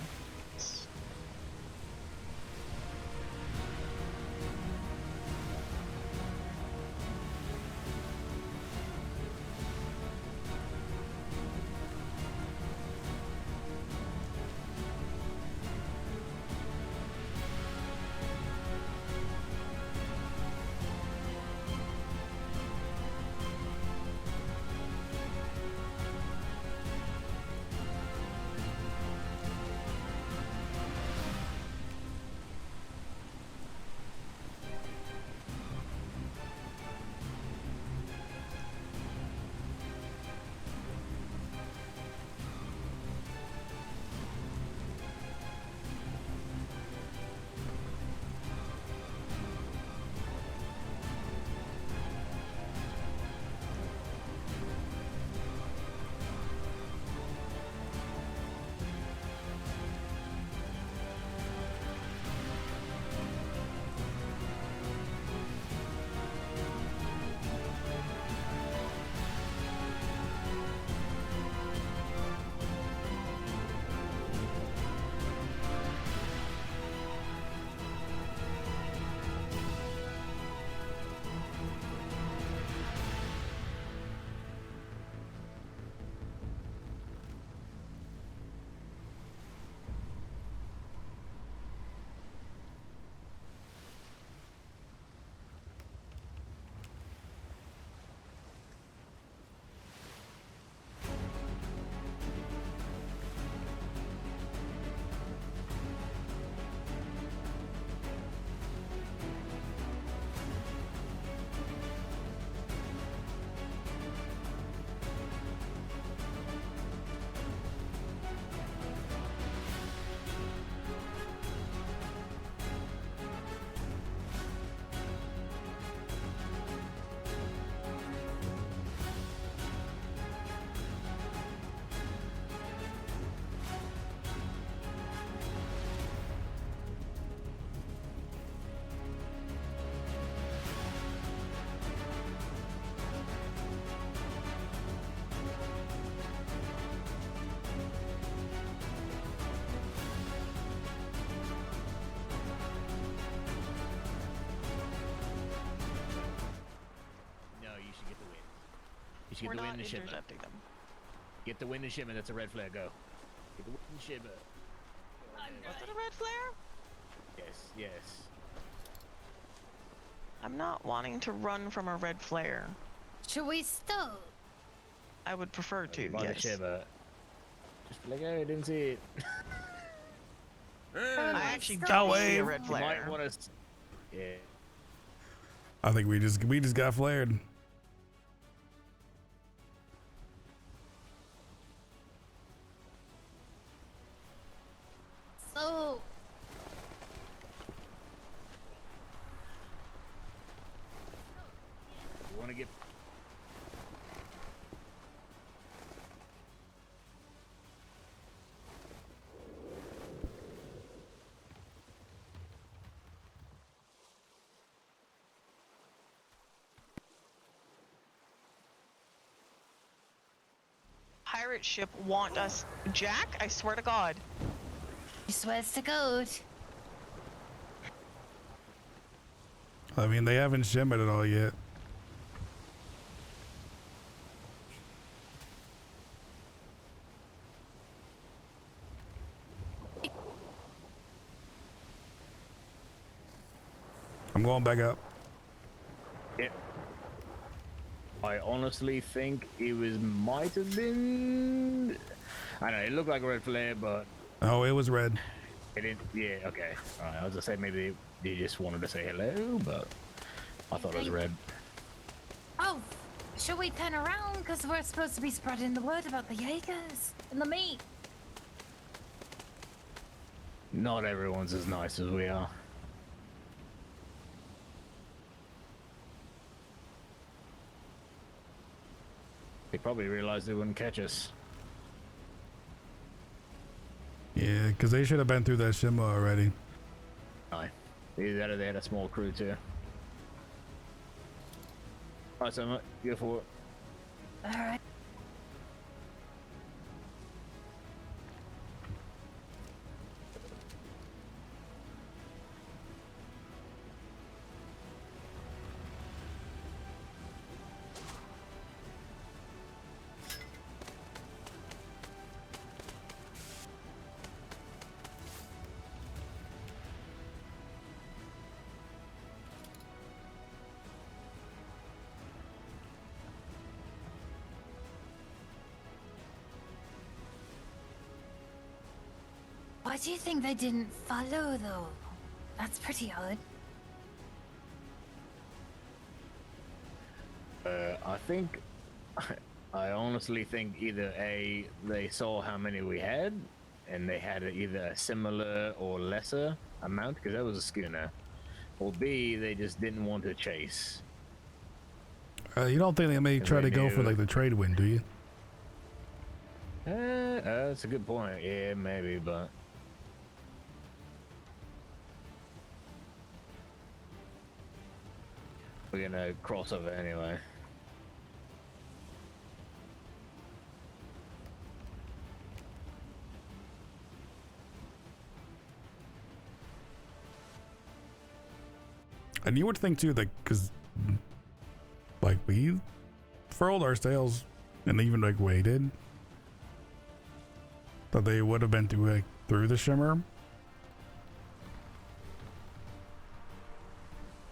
You should We're get the not wind and shimmer. intercepting them. Get the wind and shimmer, that's a red flare, go. Get the wind and shimmer. Was it a red flare? Yes, yes. I'm not wanting to run from a red flare. Should we still? I would prefer to, Mind yes. the shimmer. Just be like, oh, I didn't see it. I actually Stop. don't Go see a away. red You flare. might want to... Yeah. I think we just got flared. So. pirate ship want us? Jack, I swear to God. He swears to God. I mean, they haven't shimmered it all yet. I'm going back up. Yeah. I honestly think it might have been. I know it looked like a red flare, but Oh, it was red. it didn't. Yeah, okay. All right, I was gonna say maybe they just wanted to say hello, but I thought it was red. Oh, should we turn around? Because we're supposed to be spreading the word about the Jaegers and the meat. Not everyone's as nice as we are. They probably realized they wouldn't catch us. Yeah, because they should have been through that shimmer already. Aye. Either that or they had a small crew too. Alright, so go for it. Alright. Why do you think they didn't follow, though? That's pretty odd. I think, I honestly think either A, they saw how many we had, and they had either a similar or lesser amount, because that was a schooner, or B, they just didn't want to chase. You don't think they may try to go for like the trade wind, do you? That's a good point. Yeah, maybe, but we're gonna cross over anyway. And you would think too that because like we furled our sails and even like waited, that they would have been through the shimmer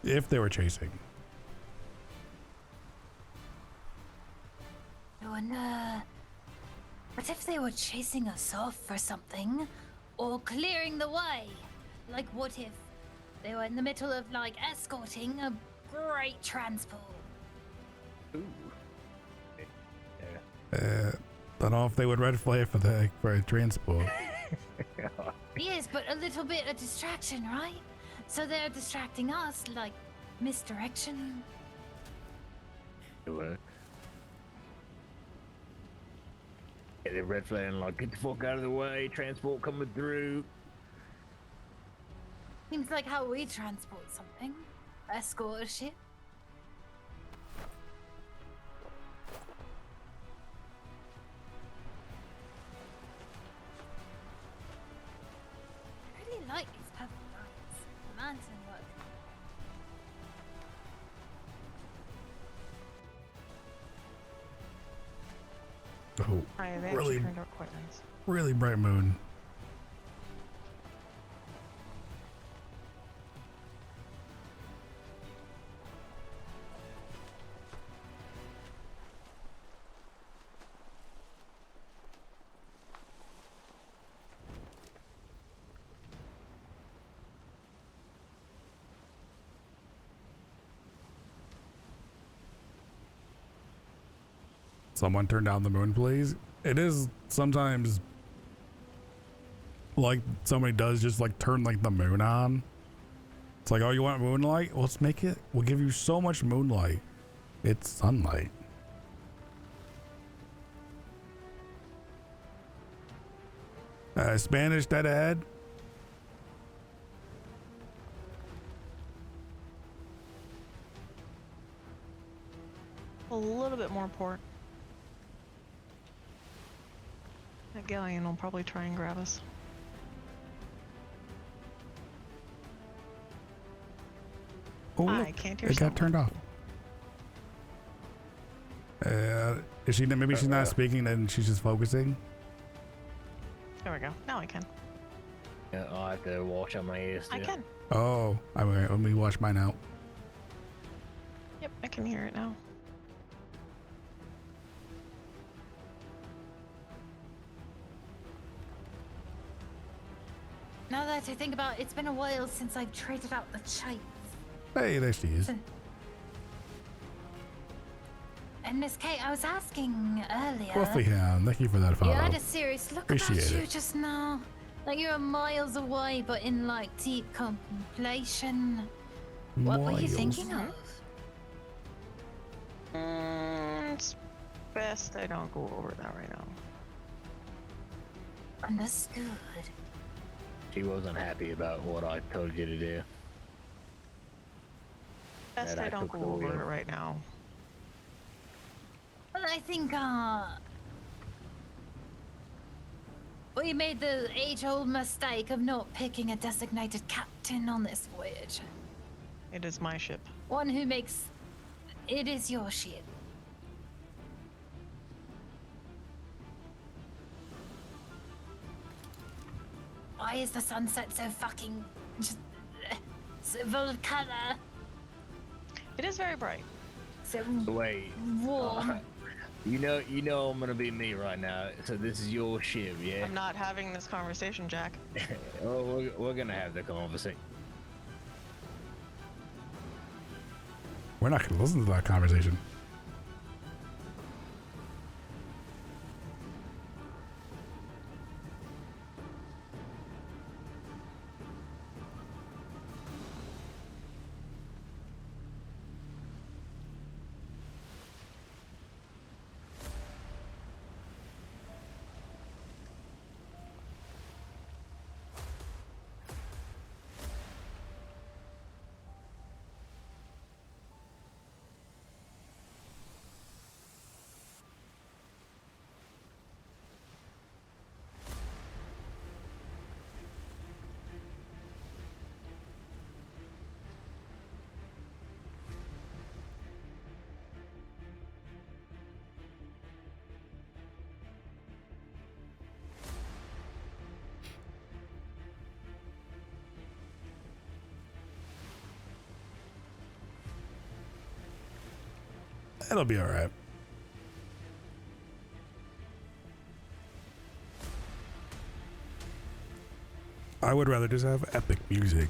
if they were chasing. I wonder. What if they were chasing us off for something? Or clearing the way? Like, what if they were in the middle of, like, escorting a great transport? Ooh. Don't know if they would red flare for a transport. Yes, but a little bit of distraction, right? So they're distracting us, like misdirection. Yeah, they're red flaring like, get the fuck out of the way, transport coming through. Seems like how we transport something. Escort a ship. I really like these purple lights. The mountain look. Oh, They actually really, turned out quite nice. really bright moon. Someone turn down the moon, please. It is sometimes like somebody does just like turn like the moon on. It's like, oh, you want moonlight? Well, let's make it. We'll give you so much moonlight. It's sunlight. Spanish dead ahead. A little bit more port. That galleon will probably try and grab us. Oh, I look, can't hear it got turned off. Is she? Maybe she's not speaking, and she's just focusing. There we go. Now I can. Yeah, I have to watch on my ears. I can. Oh, let me wash mine out. Yep, I can hear it now. Now that I think about it, it's been a while since I've traded out the chites. Hey, there she is. And Miss Kate, I was asking earlier. Coffee Hound, thank you for that follow. You had a serious look Appreciate about you it. just now. Like you were miles away, but in like deep contemplation. What were you thinking of? It's best I don't go over that right now. Understood. She wasn't happy about what I told you to do. Best I don't go over it right now. Well, I think, we made the age-old mistake of not picking a designated captain on this voyage. It is my ship. One who makes... It is your ship. Why is the sunset so fucking... just... so full of color? It is very bright. So Wait. warm. You know I'm gonna be me right now. So this is your ship, yeah? I'm not having this conversation, Jack. Oh, we're gonna have the conversation. We're not going to listen to that conversation. It'll be all right. I would rather just have epic music.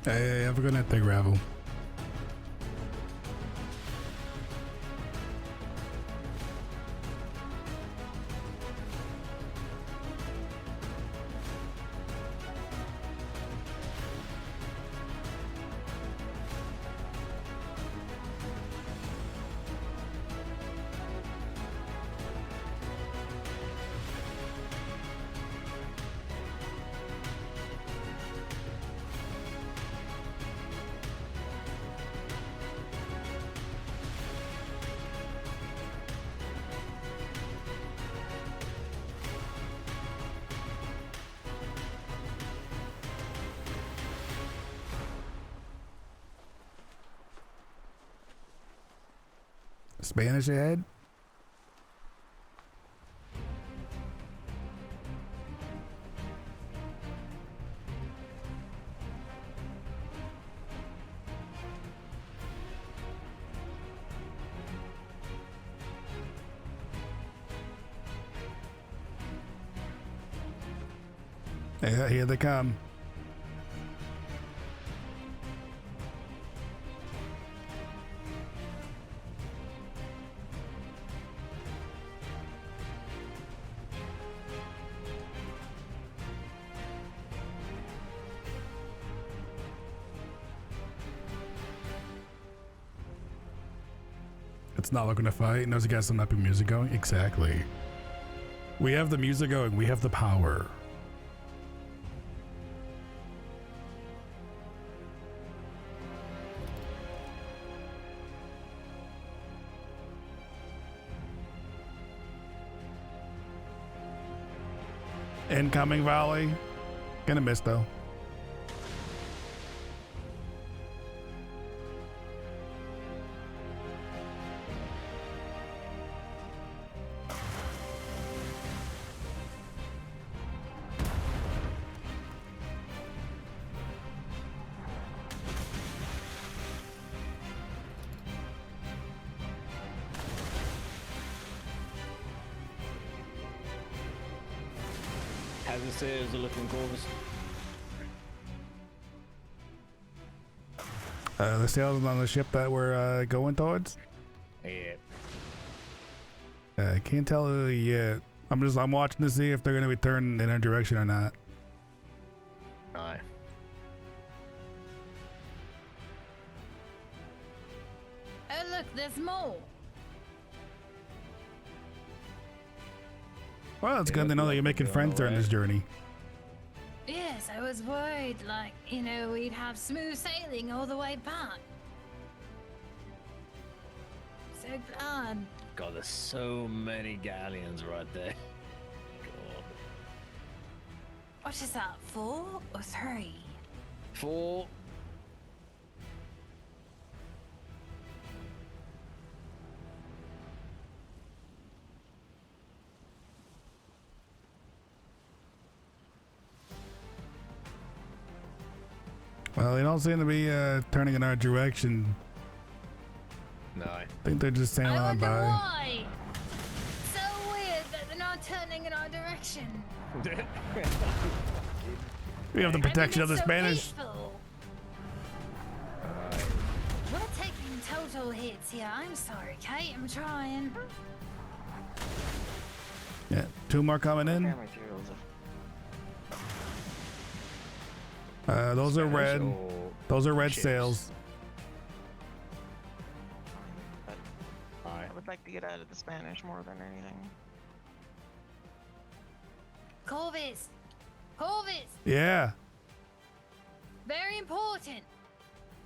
Hey, have a good night there, Gravel. Spanish ahead? Yeah, here they come. It's not looking to fight. Knows he got some epic music going. Exactly. We have the music going. We have the power. Incoming volley. Gonna miss though. How's the sales looking, Corvus? The sails on the ship that we're going towards? Yeah. I can't tell yet. I'm watching to see if they're gonna be turning in our direction or not. Aye. Oh look, there's more. Well, it's good to know that you're making friends during this journey. Yes, I was worried, like, you know, we'd have smooth sailing all the way back. So glad. God, there's so many galleons right there. God. What is that, 4 or 3? 4. Well, they don't seem to be turning in our direction. No. I think they're just sailing I on wonder by. why. So weird that they're not turning in our direction. We have the protection of the so Spanish. peaceful. We're taking total hits here. I'm sorry, Kate. I'm trying. Yeah, 2 more coming in. Those are red. Those are red ships? sails. I would like to get out of the Spanish more than anything. Corvus! Corvus! Yeah. Very important.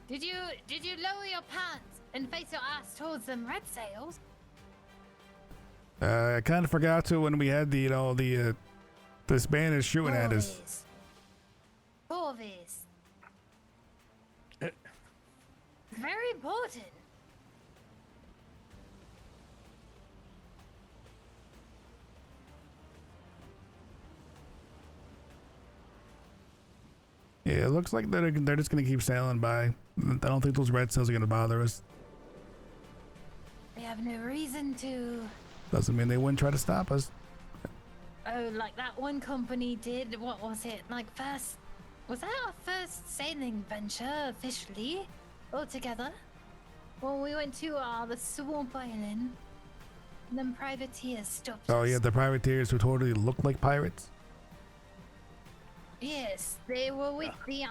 Did you lower your pants and face your ass towards them red sails? I kind of forgot to when we had the the Spanish shooting at us. Corvus. Very important. Yeah, it looks like they're just gonna keep sailing by. I don't think those red sails are gonna bother us. We have no reason to. Doesn't mean they wouldn't try to stop us. Oh, like that one company did. What was it? Like first, Was that our first sailing venture officially, all together? When we went to the Swamp Island, and then privateers stopped Oh us. yeah, the privateers who totally look like pirates. Yes, they were with the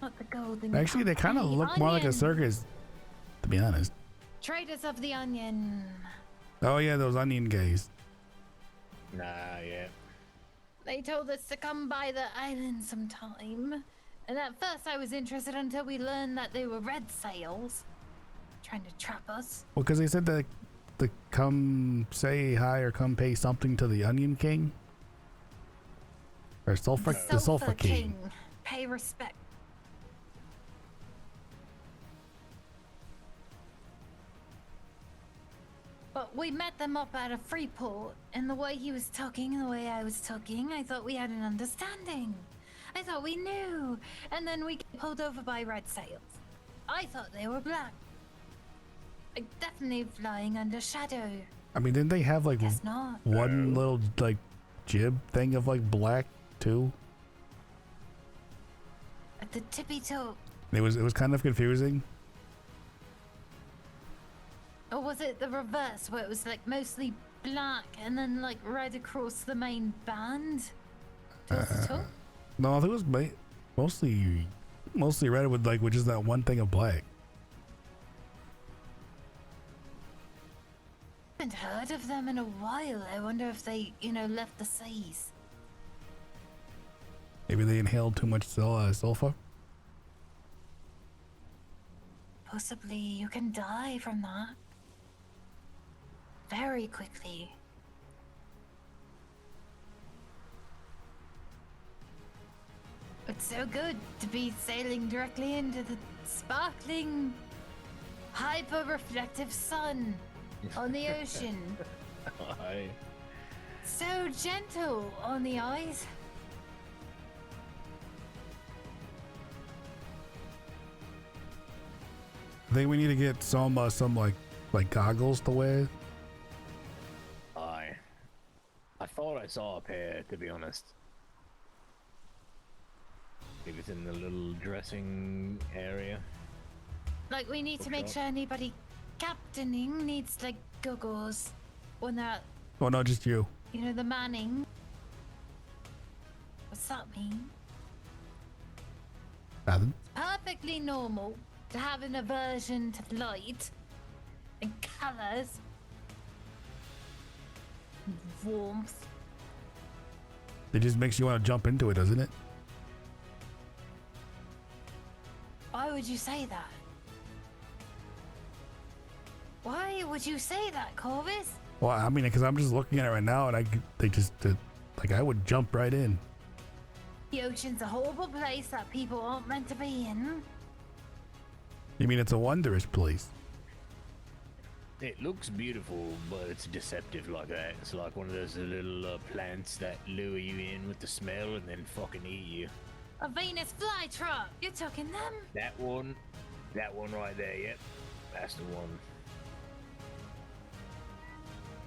not the golden. Actually, they kind of Company, look more like a Onion. circus, to be honest. Traders of the Onion. Oh yeah, those onion guys. Nah, yeah. They told us to come by the island sometime. And at first I was interested until we learned that they were red sails. Trying to trap us. Well, because they said that to come say hi or come pay something to the Onion King. Or the Sulfur King. Pay respect. But we met them up at a free port, and the way he was talking and the way I was talking, I thought we had an understanding. I thought we knew. And then we get pulled over by red sails. I thought they were black. Like, definitely flying under shadow. I mean, didn't they have like Guess not. one little like jib thing of like black too? At the tippy top. It was kind of confusing. Or was it the reverse, where it was like mostly black and then like red across the main band? Towards the top? No, I think it was mostly red with like just that one thing of black. I haven't heard of them in a while. I wonder if they, left the seas. Maybe they inhaled too much sulfur. Possibly you can die from that. Very quickly. It's so good to be sailing directly into the sparkling, hyper-reflective sun on the ocean. Aye. So gentle on the eyes. I think we need to get some like goggles to wear. Aye. I thought I saw a pair, to be honest. Maybe it's in the little dressing area. Like, we need to make sure anybody captaining needs, like, goggles when they're, Oh no, just you. the manning. What's that mean? Nothing. Perfectly normal to have an aversion to light and colors, warmth. It just makes you want to jump into it, doesn't it? Why would you say that? Why would you say that, Corvus? Well, I mean, because I'm just looking at it right now, and I would jump right in. The ocean's a horrible place that people aren't meant to be in. You mean it's a wondrous place? It looks beautiful, but it's deceptive like that. It's like one of those little plants that lure you in with the smell and then fucking eat you. A Venus flytrap. You're talking them? That one right there, yep. That's the one.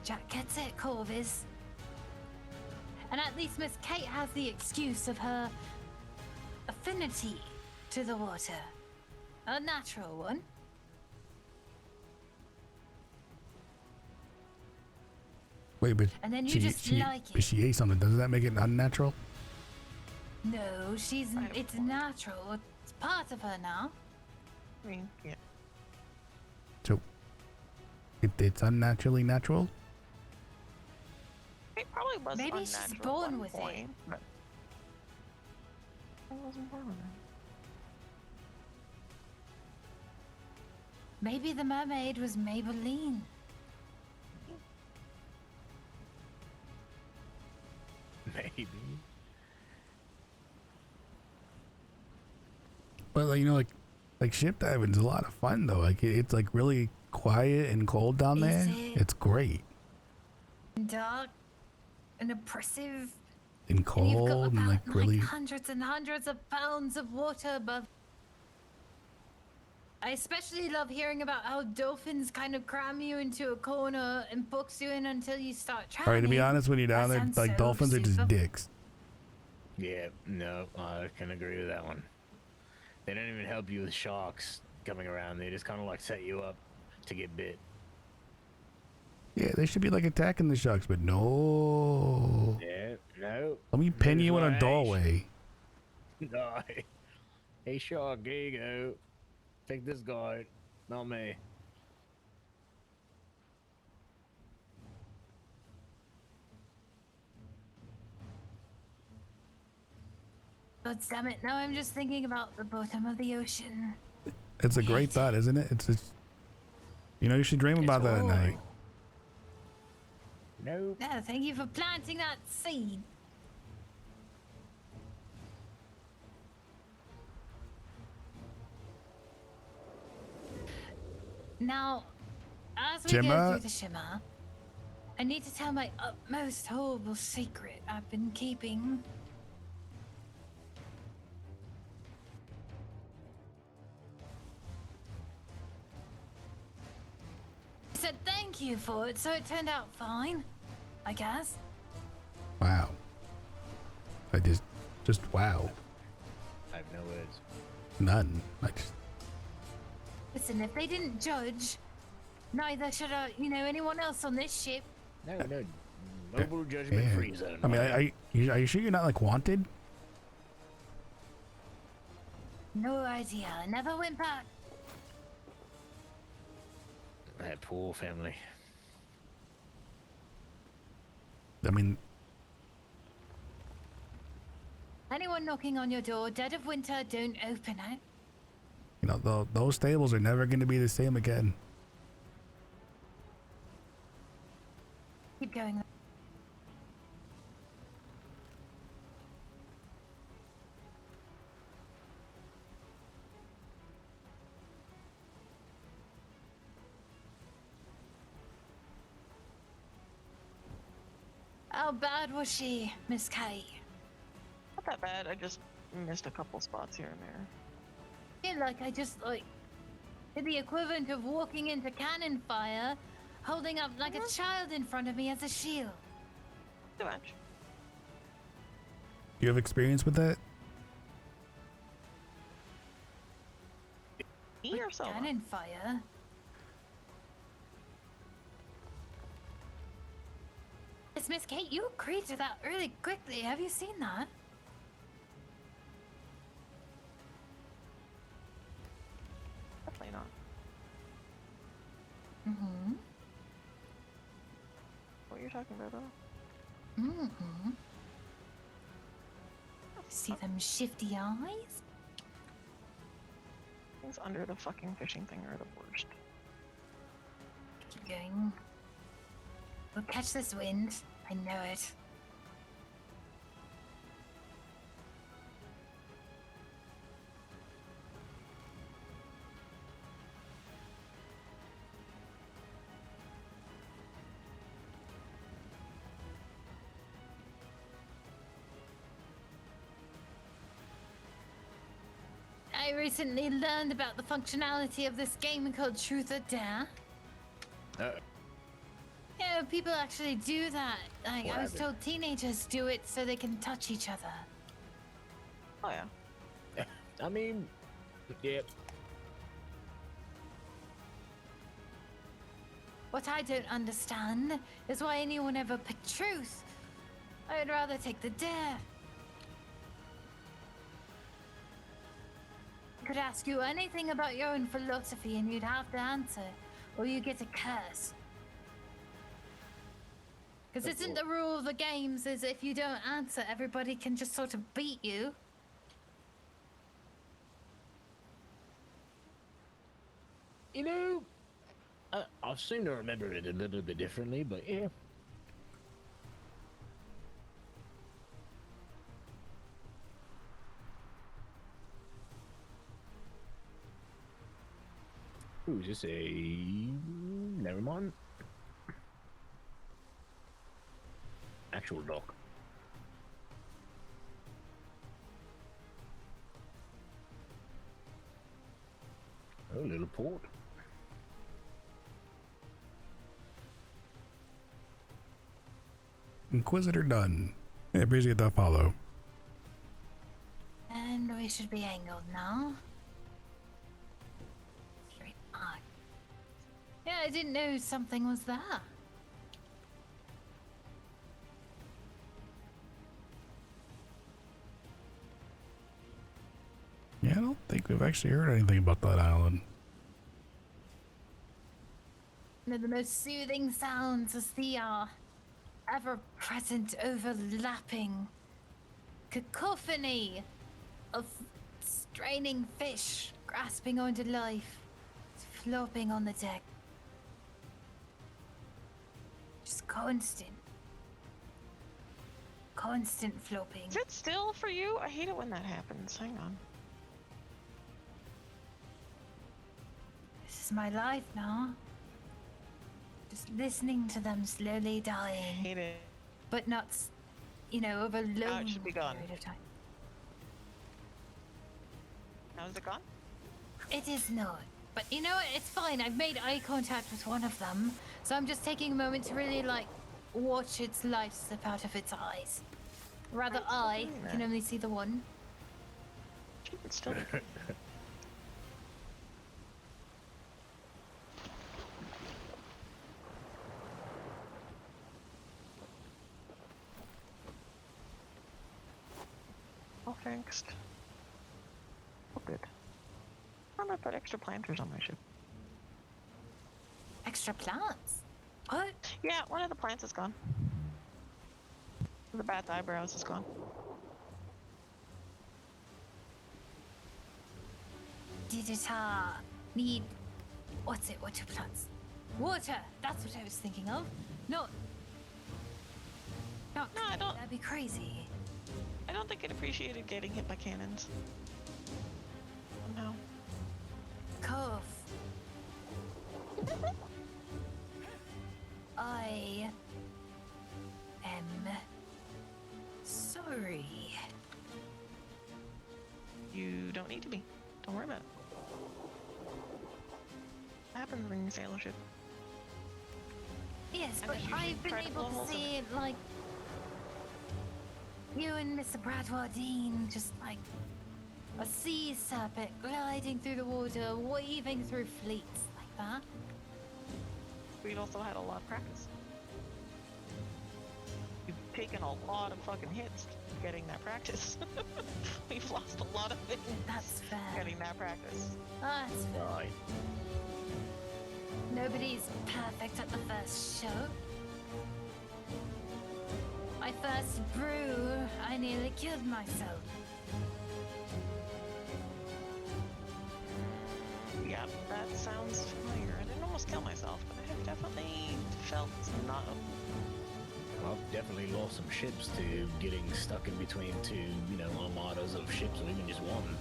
Jack gets it, Corvus. And at least Miss Kate has the excuse of her affinity to the water. A natural one. Wait, but And then you she just like but it. she ate something. Doesn't that make it unnatural? No, it's natural. It's part of her now. I mean, yeah. So it's unnaturally natural. It probably was Maybe she's unnatural at born one with it. point, but I wasn't born with it. Maybe the mermaid was Maybelline. Maybe. But like ship diving's a lot of fun though. Like it's like really quiet and cold down there. Is it? It's great Dark and oppressive. and And you've got cold and about like really. hundreds and hundreds of pounds of water above. I especially love hearing about how dolphins kind of cram you into a corner and box you in until you start All right, to be drowning. honest, when you're down That there, sounds like so dolphins are just super- dicks. Yeah, no, I can agree with that one. They don't even help you with sharks coming around. They just kind of like set you up to get bit. Yeah, they should be like attacking the sharks, but no. Yeah, no. Let me pin you in a Newsflash. doorway. No. Hey, shark, here you go. Take this guy, not me. God damn it, now I'm just thinking about the bottom of the ocean. It's a great thought, isn't it? It's you know, you should dream about that at night. No. Yeah, thank you for planting that seed. Now, as we go Shimmer. through the shimmer, I need to tell my utmost horrible secret I've been keeping. I said thank you for it, so it turned out fine, I guess. Wow. I just wow. I have no words. None. I just, Listen, if they didn't judge, neither should anyone else on this ship. No, mobile judgment free zone. I mean, are you sure you're not like wanted? No idea. I never went back. That poor family. I mean, Anyone knocking on your door, dead of winter, don't open it. you know, those stables are never going to be the same again. Keep going. How bad was she, Miss Kay? Not that bad. I just missed a couple spots here and there. I feel like I just did the equivalent of walking into cannon fire, holding up like a child in front of me as a shield. Too much. Do you have experience with that? Me or solo? Cannon fire? Yes, Miss Kate, you agreed to that really quickly. Have you seen that? Definitely not. Mm-hmm. What you're talking about, though? Mm-hmm. See them shifty eyes? Things under the fucking fishing thing are the worst. Keep going. We'll catch this wind. I know it. I recently learned about the functionality of this game called Truth or Dare. Yeah, people actually do that. Like, I was told teenagers do it so they can touch each other. Oh, yeah. I mean, yep. What I don't understand is why anyone ever put truth. I would rather take the dare. I could ask you anything about your own philosophy and you'd have to answer, or you get a curse. Because isn't the rule of the games is if you don't answer, everybody can just sort of beat you? You know, I seem to remember it a little bit differently, but yeah. Ooh, just a... Never mind. Actual dock. Oh, little port. Inquisitor done. I appreciate that follow. they should be angled now. Straight on. Yeah, I didn't know something was there. Yeah, I don't think we've actually heard anything about that island. One of the most soothing sounds is the ever-present overlapping cacophony of straining fish grasping onto life, flopping on the deck. Just constant flopping. Is it still for you? I hate it when that happens. Hang on. This is my life now. Just listening to them slowly dying. Hate it. But not, over a long it should be gone. period of time. Now is it gone? It is not. But you know what? It's fine. I've made eye contact with one of them. So I'm just taking a moment to really, watch its life slip out of its eyes. Rather, I can only see the one. It's still... Oh, thanks. Oh, good. I'm gonna put extra planters on my ship. Extra plants? What? Yeah, one of the plants is gone. The bat's eyebrows is gone. Did it need what's it? What are plants? Water! That's what I was thinking of. Not No, I don't. That'd be crazy. I don't think it appreciated getting hit by cannons. Oh no. Cough. I am sorry. You don't need to be. Don't worry about it. Happens when you sail a ship. Yes, And but there's usually I've been practical able to holes in see it you and Mr. Bradwardine just a sea serpent gliding through the water, weaving through fleets like that. We've also had a lot of practice. We've taken a lot of fucking hits getting that practice. We've lost a lot of things. That's fair. Getting that practice. That's fair. Right. Nobody's perfect at the first show. My first brew, I nearly killed myself. Yeah, that sounds familiar. I didn't almost kill myself, but I have definitely felt not. I've definitely lost some ships to getting stuck in between two, armadas of ships, or even just one.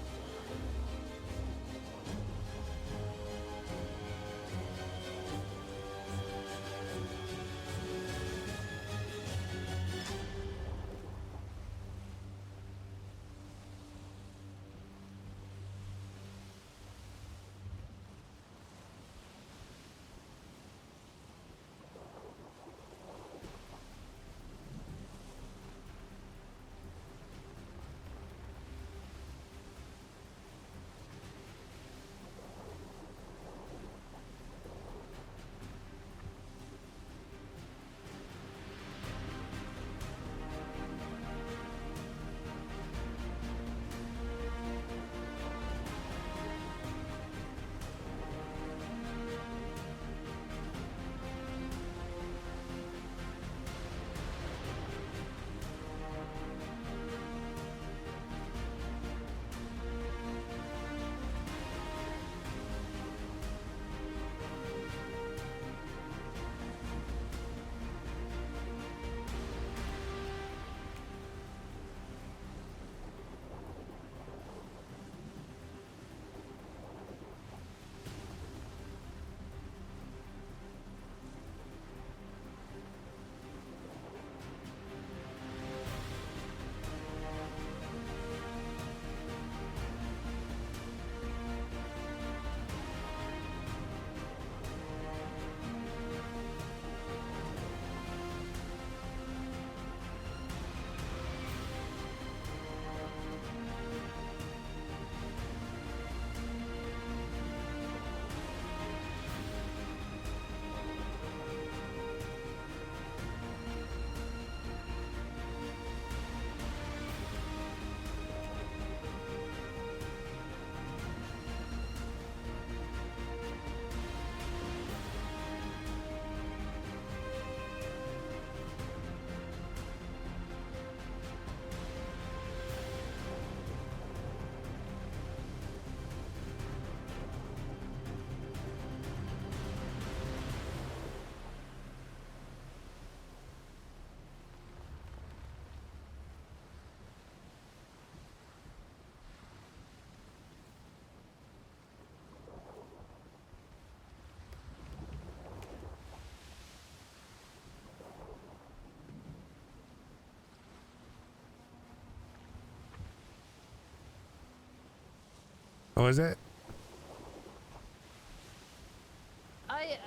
What was it?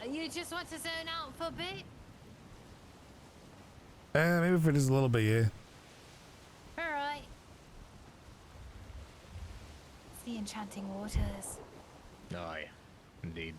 You just want to zone out for a bit? Maybe for just a little bit, yeah. All right. It's the enchanting waters. Aye, indeed.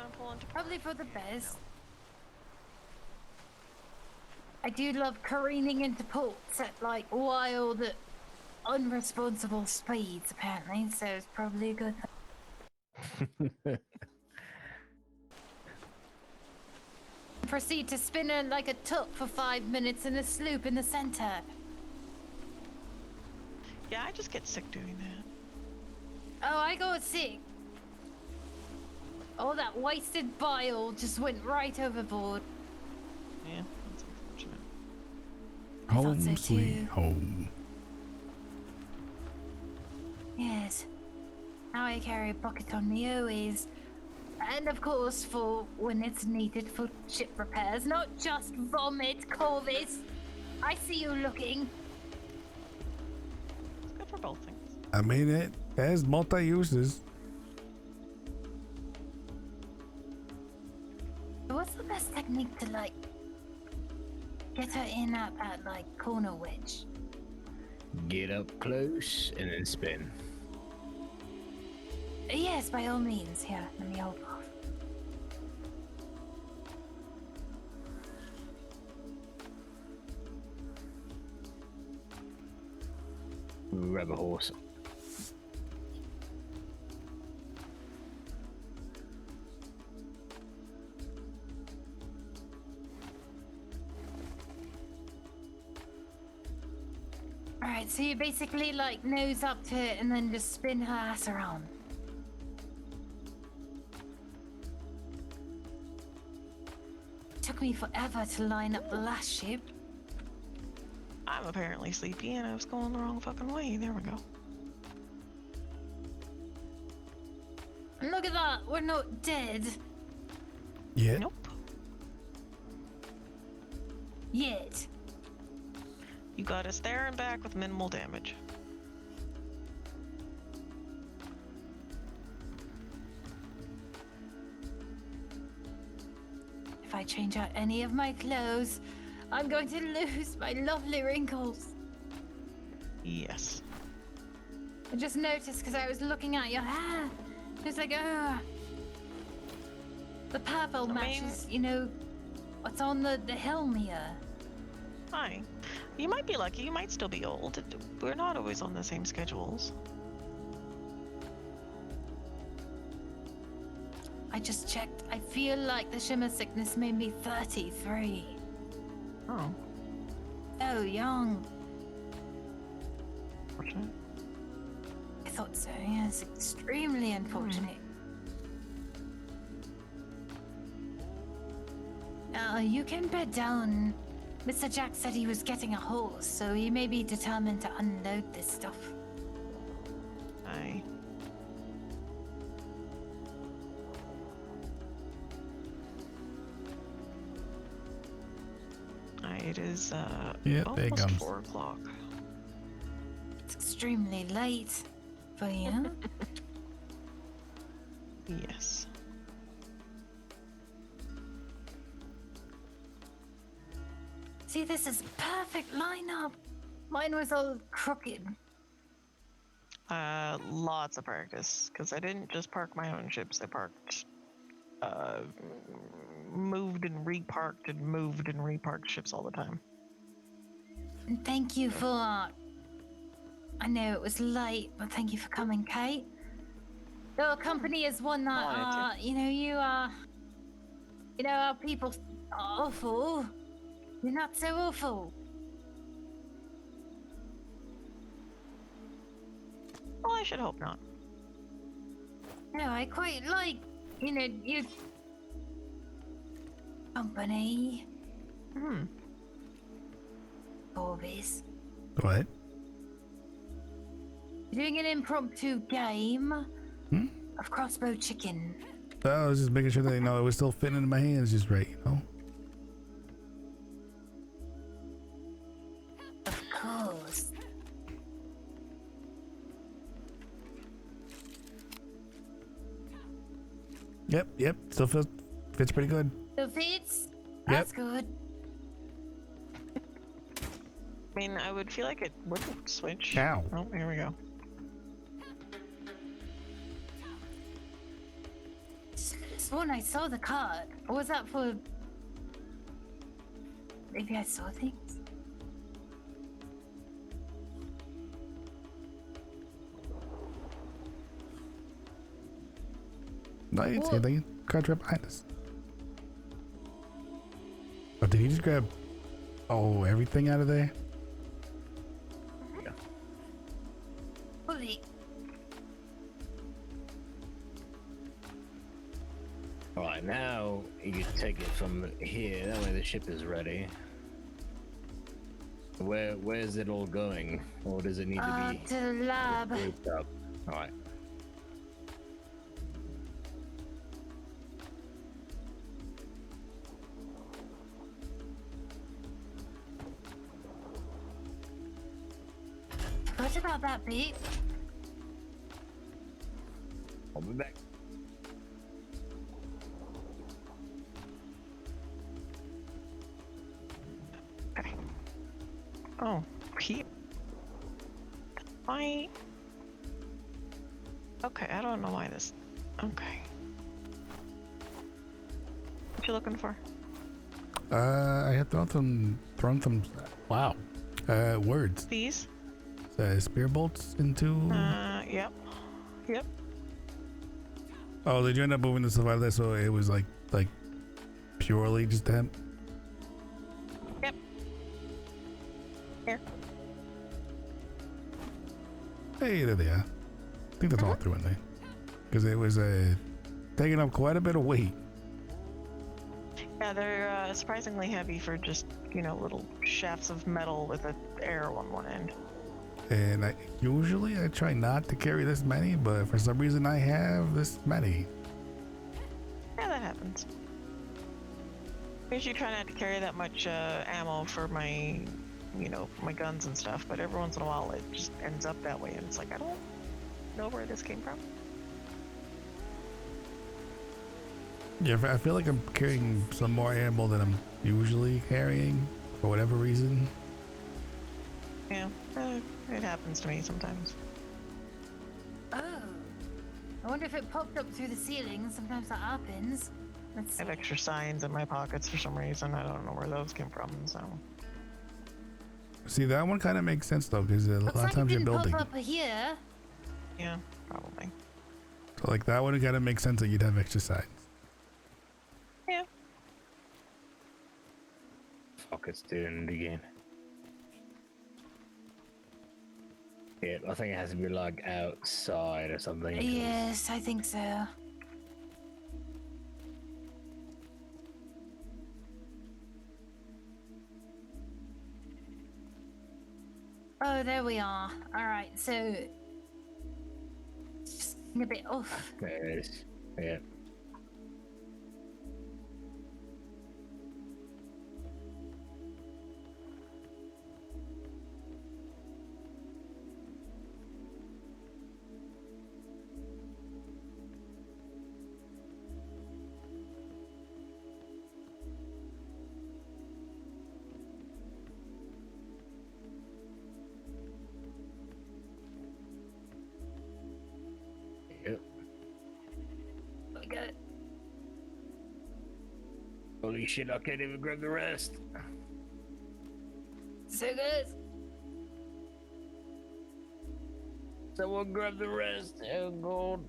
gonna pull into Probably for the best. I do love careening into ports at like wild, unresponsible speeds, apparently, so it's probably a good thing. Proceed to spin her like a top for 5 minutes in a sloop in the center. Yeah, I just get sick doing that. Oh, I got sick. All that wasted bile just went right overboard. Yeah, that's unfortunate. Home so sweet too. home. Yes. Now I carry a bucket on me always. And of course for when it's needed for ship repairs, not just vomit, Corvus. I see you looking. It's good for both things. I mean, it has multi-uses. What's the best technique to like get her in at that like corner wedge? Get up close and then spin. Yes, by all means. Here, let me hold off. Grab a horse. Alright, so you basically like nose up to it and then just spin her ass around. Took me forever to line up the last ship. I'm apparently sleepy and I was going the wrong fucking way. There we go. And look at that, we're not dead. Yeah. Nope. Yet. You got us there and back with minimal damage. If I change out any of my clothes, I'm going to lose my lovely wrinkles. Yes. I just noticed because I was looking at your hair. It was like, the purple matches, you know, what's on the helm here. Hi. You might be lucky, you might still be old. We're not always on the same schedules. I just checked. I feel like the shimmer sickness made me 33. Oh. Oh, young. Unfortunate. I thought so. Yeah, it's extremely unfortunate. You can bed down. Mr. Jack said he was getting a horse, so he may be determined to unload this stuff. Aye. It is Yeah, there it almost comes. 4 o'clock. It's extremely late for you. Yes. See, this is perfect lineup. Mine was all crooked. Lots of practice, because I didn't just park my own ships. I parked, moved and reparked ships all the time. And thank you for. I know it was late, but thank you for coming, Kate. Your company is one that, you know, our people are awful. You're not so awful. Well, I should hope not. No, I quite like, you know, your company. Corvus. What? You're doing an impromptu game of crossbow chicken. I was just making sure that, you know, it was still fitting in my hands just right, you know? Of course. Yep. Still fits pretty good. Still fits? That's good. I mean, I would feel like it wouldn't switch. Ow. Oh, here we go. sworn I saw the card. Or was that for... Maybe I saw things? No, I didn't see anything. Card's right behind us. Oh, did he just grab everything out of there? Yeah. Holy. Alright, now you can take it from here. That way the ship is ready. Where's it all going? Or does it need to be... To the lab. Alright. What about that beat? I'll be back. Okay. Oh, Pete. Why? Okay, I don't know why this. Okay. What you looking for? I had thrown some. Wow. Words. These? Spear bolts into. Yep. Yep. Oh, did you end up moving the survival there so it was like purely just hemp? Yep. Here. Hey, there they are. I think that's all I threw in there. Because it was taking up quite a bit of weight. Yeah, they're surprisingly heavy for just, little shafts of metal with an arrow on one end. And usually I try not to carry this many, but for some reason I have this many. Yeah, that happens. I usually try not to carry that much ammo for my, my guns and stuff, but every once in a while it just ends up that way, and it's like, I don't know where this came from. Yeah, I feel like I'm carrying some more ammo than I'm usually carrying for whatever reason. Yeah, it happens to me sometimes. Oh. I wonder if it popped up through the ceiling. Sometimes that happens. Let's see. I have extra signs in my pockets for some reason. I don't know where those came from, so. See, that one kind of makes sense though, because a lot of times you're building. Pop up here. Yeah, probably. So like that one kind of makes sense that you'd have extra signs. Yeah. Fuck, it's doing it again. Yeah, I think it has to be like outside or something. Yes, I think so. Oh, there we are. Alright, so... Just a bit off. There it is. Yeah. Holy shit, I can't even grab the rest. So good. Someone grab the rest. Oh, God.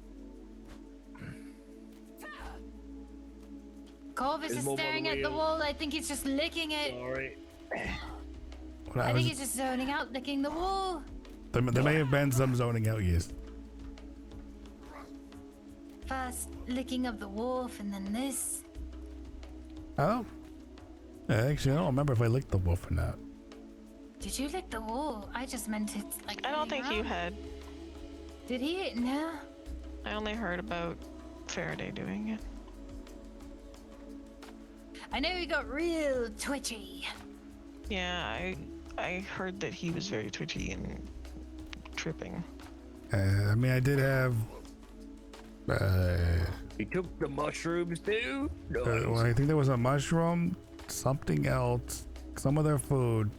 Corvus is staring at the wall. I think he's just licking it. Sorry. I think he's just zoning out, licking the wall. There may have been some zoning out, yes. First licking of the wolf and then this. Oh. Actually, I don't remember if I licked the wolf or not. Did you lick the wall? I just meant it like. I don't think you had. Did he? No. I only heard about Faraday doing it. I know he got real twitchy. Yeah, I heard that he was very twitchy and tripping. I mean, I did have. He took the mushrooms too? No. Well, I think there was a mushroom, something else, some other food,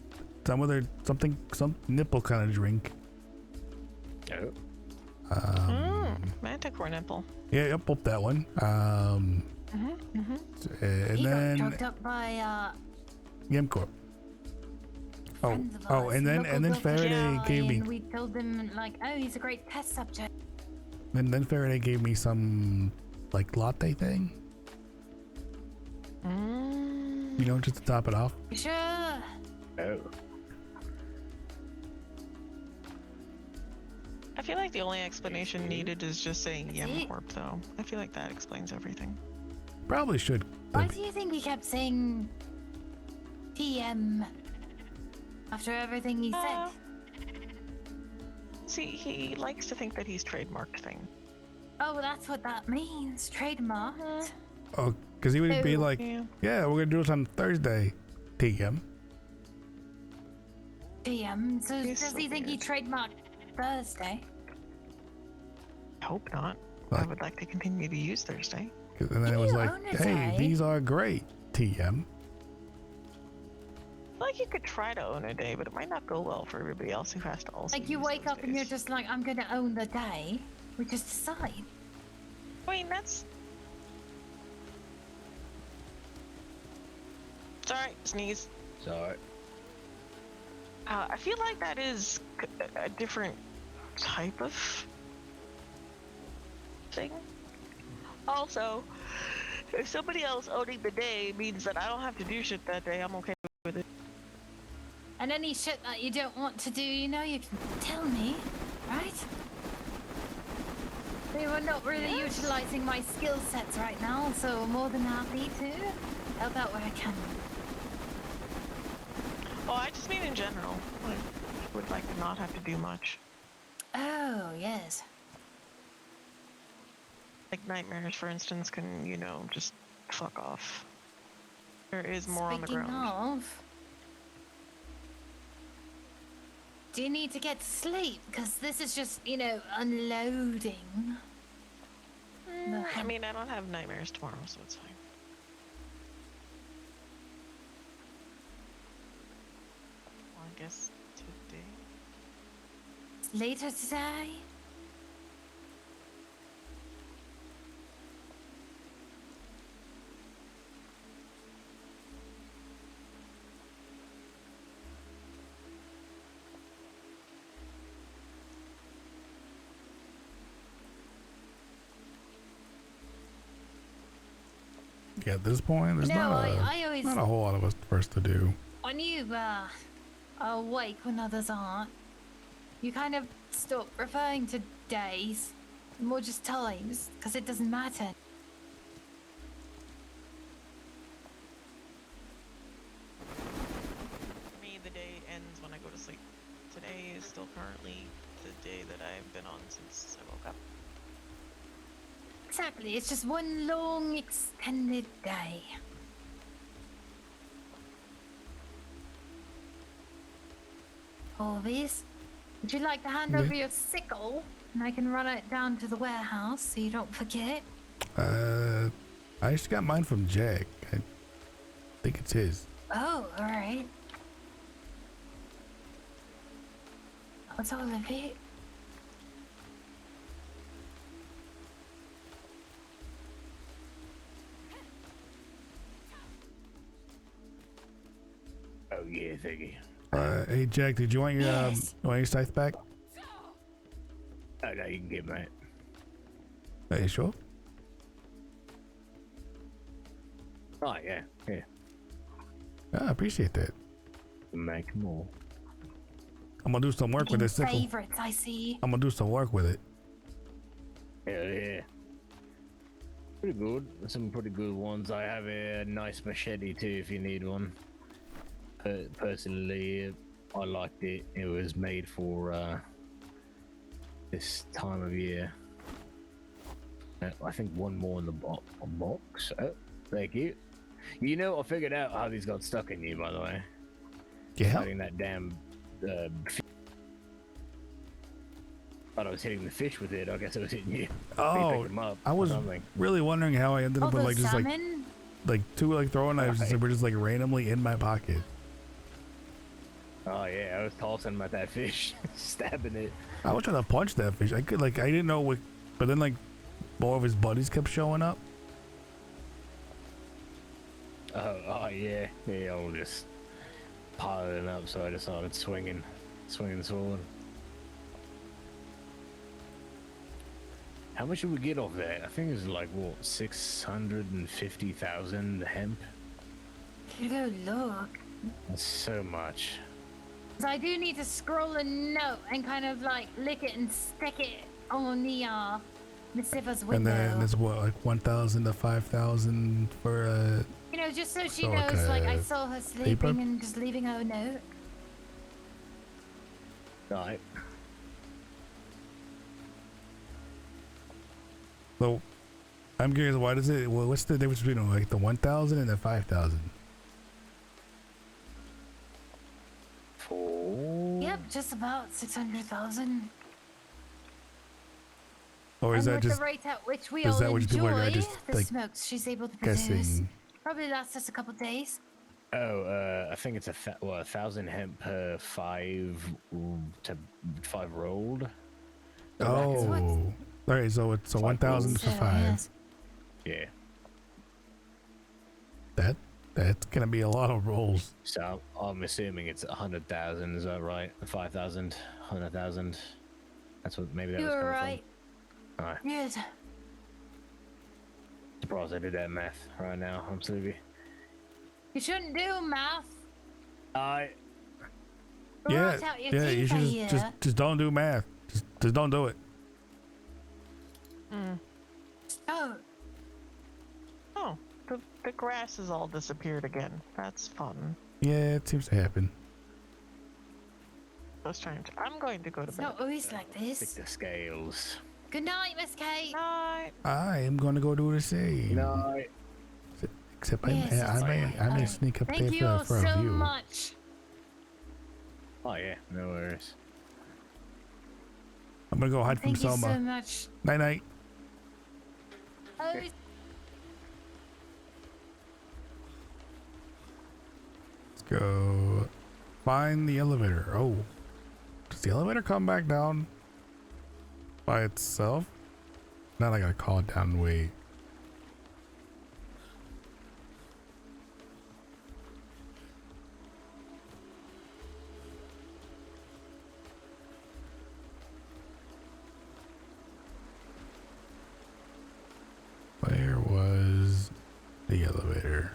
some nipple kind of drink. Oh. Manticore nipple. Yeah, yep, up that one. And He got then drugged up by Yemcorp. Oh, friends of oh, ours, and then local Faraday guy, gave me. and we told him like, oh, he's a great test subject. And then Faraday gave me some like latte thing. You know, just to top it off. Sure. Oh. I feel like the only explanation needed is just saying Yemcorp, though. I feel like that explains everything. Probably should. Why do you think he kept saying TM after everything he said? See, he likes to think that he's trademarked things. Oh, well, that's what that means. Trademarked. Oh, because he would be Oh. like, yeah, we're gonna do this on Thursday, TM. TM. So He's does so he think he weird. trademarked Thursday? I hope not. Like- I would like to continue to use Thursday. And then it was You like, own it, hey, eh? these are great, TM. Like you could try to own a day, but it might not go well for everybody else who has to also. Like you use wake those up and you're days. just like, I'm gonna own the day. We just decide. I mean, that's. Sorry, sneeze. Sorry. I feel like that is a different type of thing. Also, if somebody else owning the day means that I don't have to do shit that day, I'm okay with it. And any shit that you don't want to do, you know, you can tell me, right? We were not really utilizing my skill sets right now, so more than happy to help out where I can. Oh, I just mean in general. Like, would like to not have to do much. Oh, yes. Like nightmares, for instance, can, you know, just fuck off. There is more on the Speaking ground. of, do you need to get to sleep? Because this is just, you know, unloading. I mean, I don't have nightmares tomorrow, so it's fine. Well, I guess today. Later today? Yeah, at this point, there's No, not, I always- not a whole lot of us for us to do. When you are awake when others aren't, you kind of stop referring to days, more just times, because it doesn't matter. For me, the day ends when I go to sleep. Today is still currently the day that I've been on since I woke up. Exactly, it's just one long extended day. Corvus, would you like to hand over your sickle? And I can run it down to the warehouse so you don't forget. I just got mine from Jack. I think it's his. Oh, alright. What's all of it? Oh yeah, thank you. Hey Jack, did you want your Yes. want your scythe back? Oh no, you can get mine. Are you sure? Oh yeah, yeah. I appreciate that. Make more. I'm gonna do some work with Picking this sickle. favorites, I see. I'm gonna do some work with it. Hell yeah. Pretty good. Some pretty good ones. I have a nice machete too if you need one. Personally, I liked it. It was made for this time of year. I think one more in the box. Oh, thank you. You know, I figured out how these got stuck in you, by the way. Yeah. Fighting that damn. Thought I was hitting the fish with it. I guess I was hitting you. Oh, picked 'em up I or was something. really wondering how I ended Oh, up with the like just salmon? like two like throwing knives Right. that were just like randomly in my pocket. Oh yeah, I was tossing him at that fish, stabbing it. I was trying to punch that fish. I didn't know what But then like more of his buddies kept showing up. Oh yeah, they all just piling up. So I decided swinging the sword. How much did we get off that? I think it was like what 650,000 hemp. You go look. That's so much. So I do need to scroll a note and kind of like lick it and stick it on the Siva's window. And then there's what, like 1,000 to 5,000 for you know, just so she so knows, like I a saw her paper? sleeping and just leaving her a note. Right. So I'm curious, why does it? Well, what's the difference between like the 1,000 and the 5,000? Yep, just about 600,000. Or is and that with just the rate at which we is all that what people are enjoy just the like smokes she's able to produce, guessing? probably lasts us a couple days. Oh, I think it's 1,000 hemp per 5 rolled. Oh, all right. So it's a 1,000 for 5. Yeah. That's gonna be a lot of rolls. So I'm assuming it's 100,000. Is that right? 5,000, 100,000. That's what maybe that You was were coming right. from. Alright. Yes. Surprised I did that math right now. I'm sleepy. You shouldn't do math. I. Yeah, Rot out your yeah. You teeth, I should hear. just don't do math. Just don't do it. Oh. Oh, the grass has all disappeared again. That's fun. Yeah, it seems to happen. So strange. I'm going to go to It's bed. not always like this. Pick the scales. Good night, Miss Kate. Night. I am gonna go do the same. No. Except Yes, I may sneak up Thank you there all for a so view. much. Oh yeah, no worries. I'm gonna go hide from Thank you Selma. so much. Night night. Oh, Let's go find the elevator. Oh, does the elevator come back down by itself? Not I gotta call it down and wait. Where was the elevator?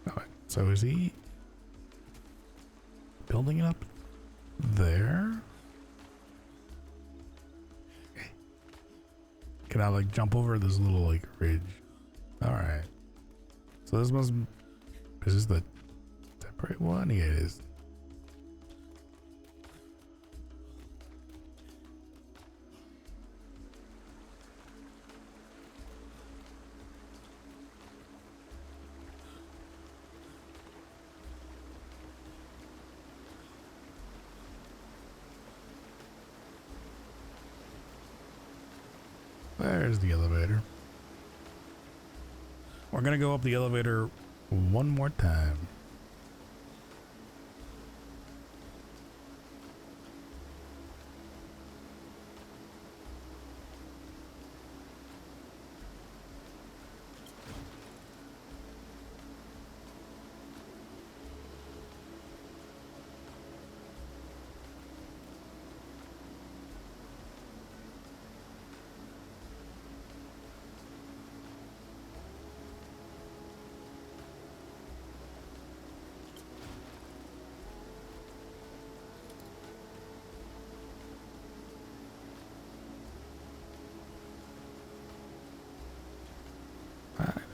Alright, so is he building it up there? Can I like jump over this little like ridge? Alright. So this must, is this the separate one? Yeah, it is. There's the elevator. We're gonna go up the elevator one more time.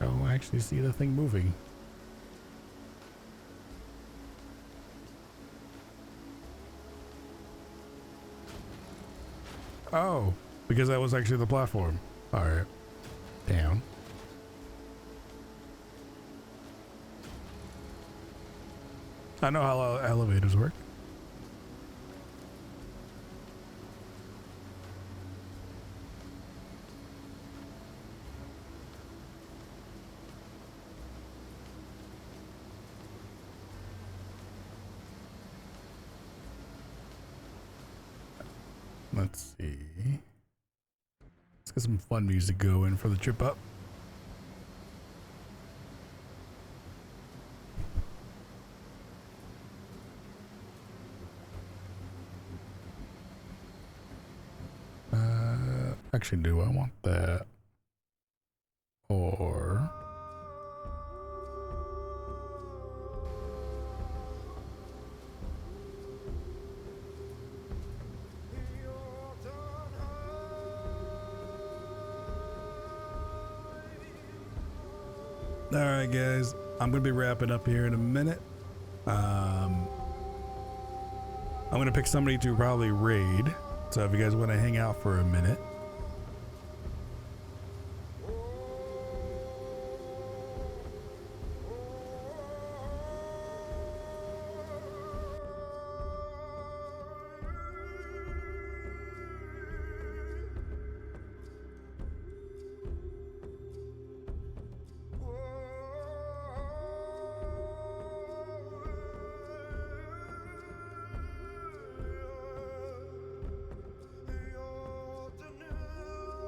I don't actually see the thing moving. Oh, because that was actually the platform. Alright. Damn. I know how elevators work. Let's see. Let's get some fun music going for the trip up. Actually, do I want that? Or... Alright guys, I'm going to be wrapping up here in a minute. I'm going to pick somebody to probably raid. So if you guys want to hang out for a minute.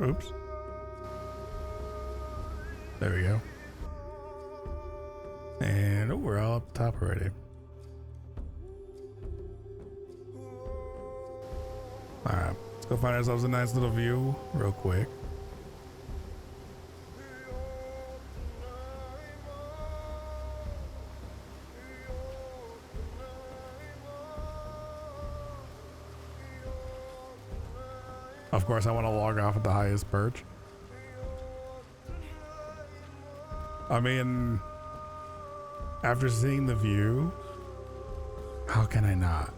Oops. There we go. And oh, we're all up top already. Alright, let's go find ourselves a nice little view real quick. Of course, I want to log off at the highest perch. I mean, after seeing the view, how can I not?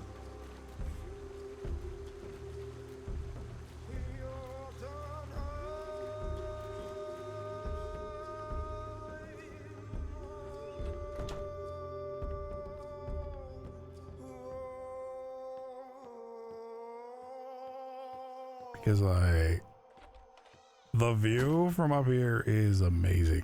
Because like the view from up here is amazing.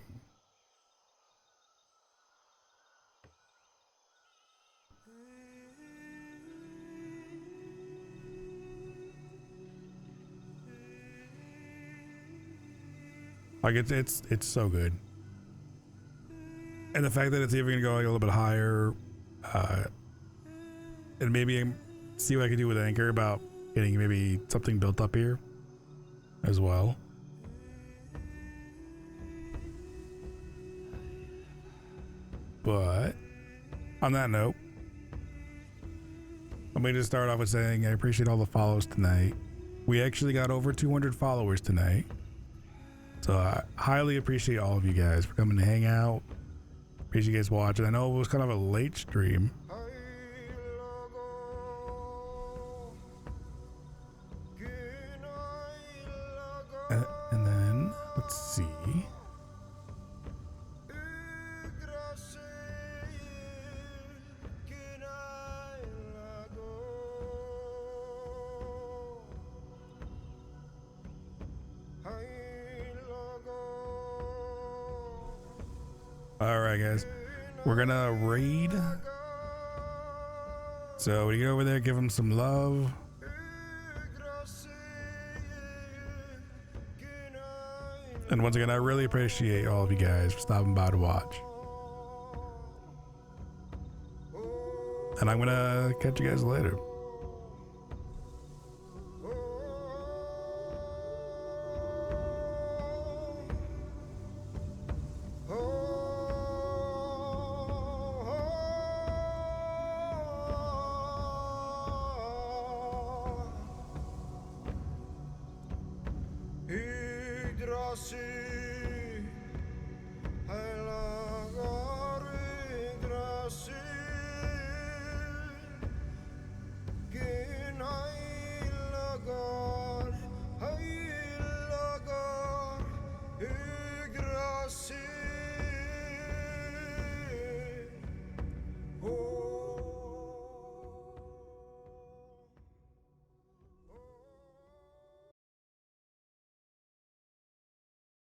Like it's so good. And the fact that it's even gonna go like a little bit higher, and maybe see what I can do with Anchor about getting maybe something built up here as well. But on that note, let me just start off with saying I appreciate all the follows tonight. We actually got over 200 followers tonight. So I highly appreciate all of you guys for coming to hang out. Appreciate you guys watching. I know it was kind of a late stream. And then let's see. All right, guys, we're gonna raid. So when you go over there, give them some love. And once again, I really appreciate all of you guys for stopping by to watch. And I'm gonna catch you guys later. Yggdrasil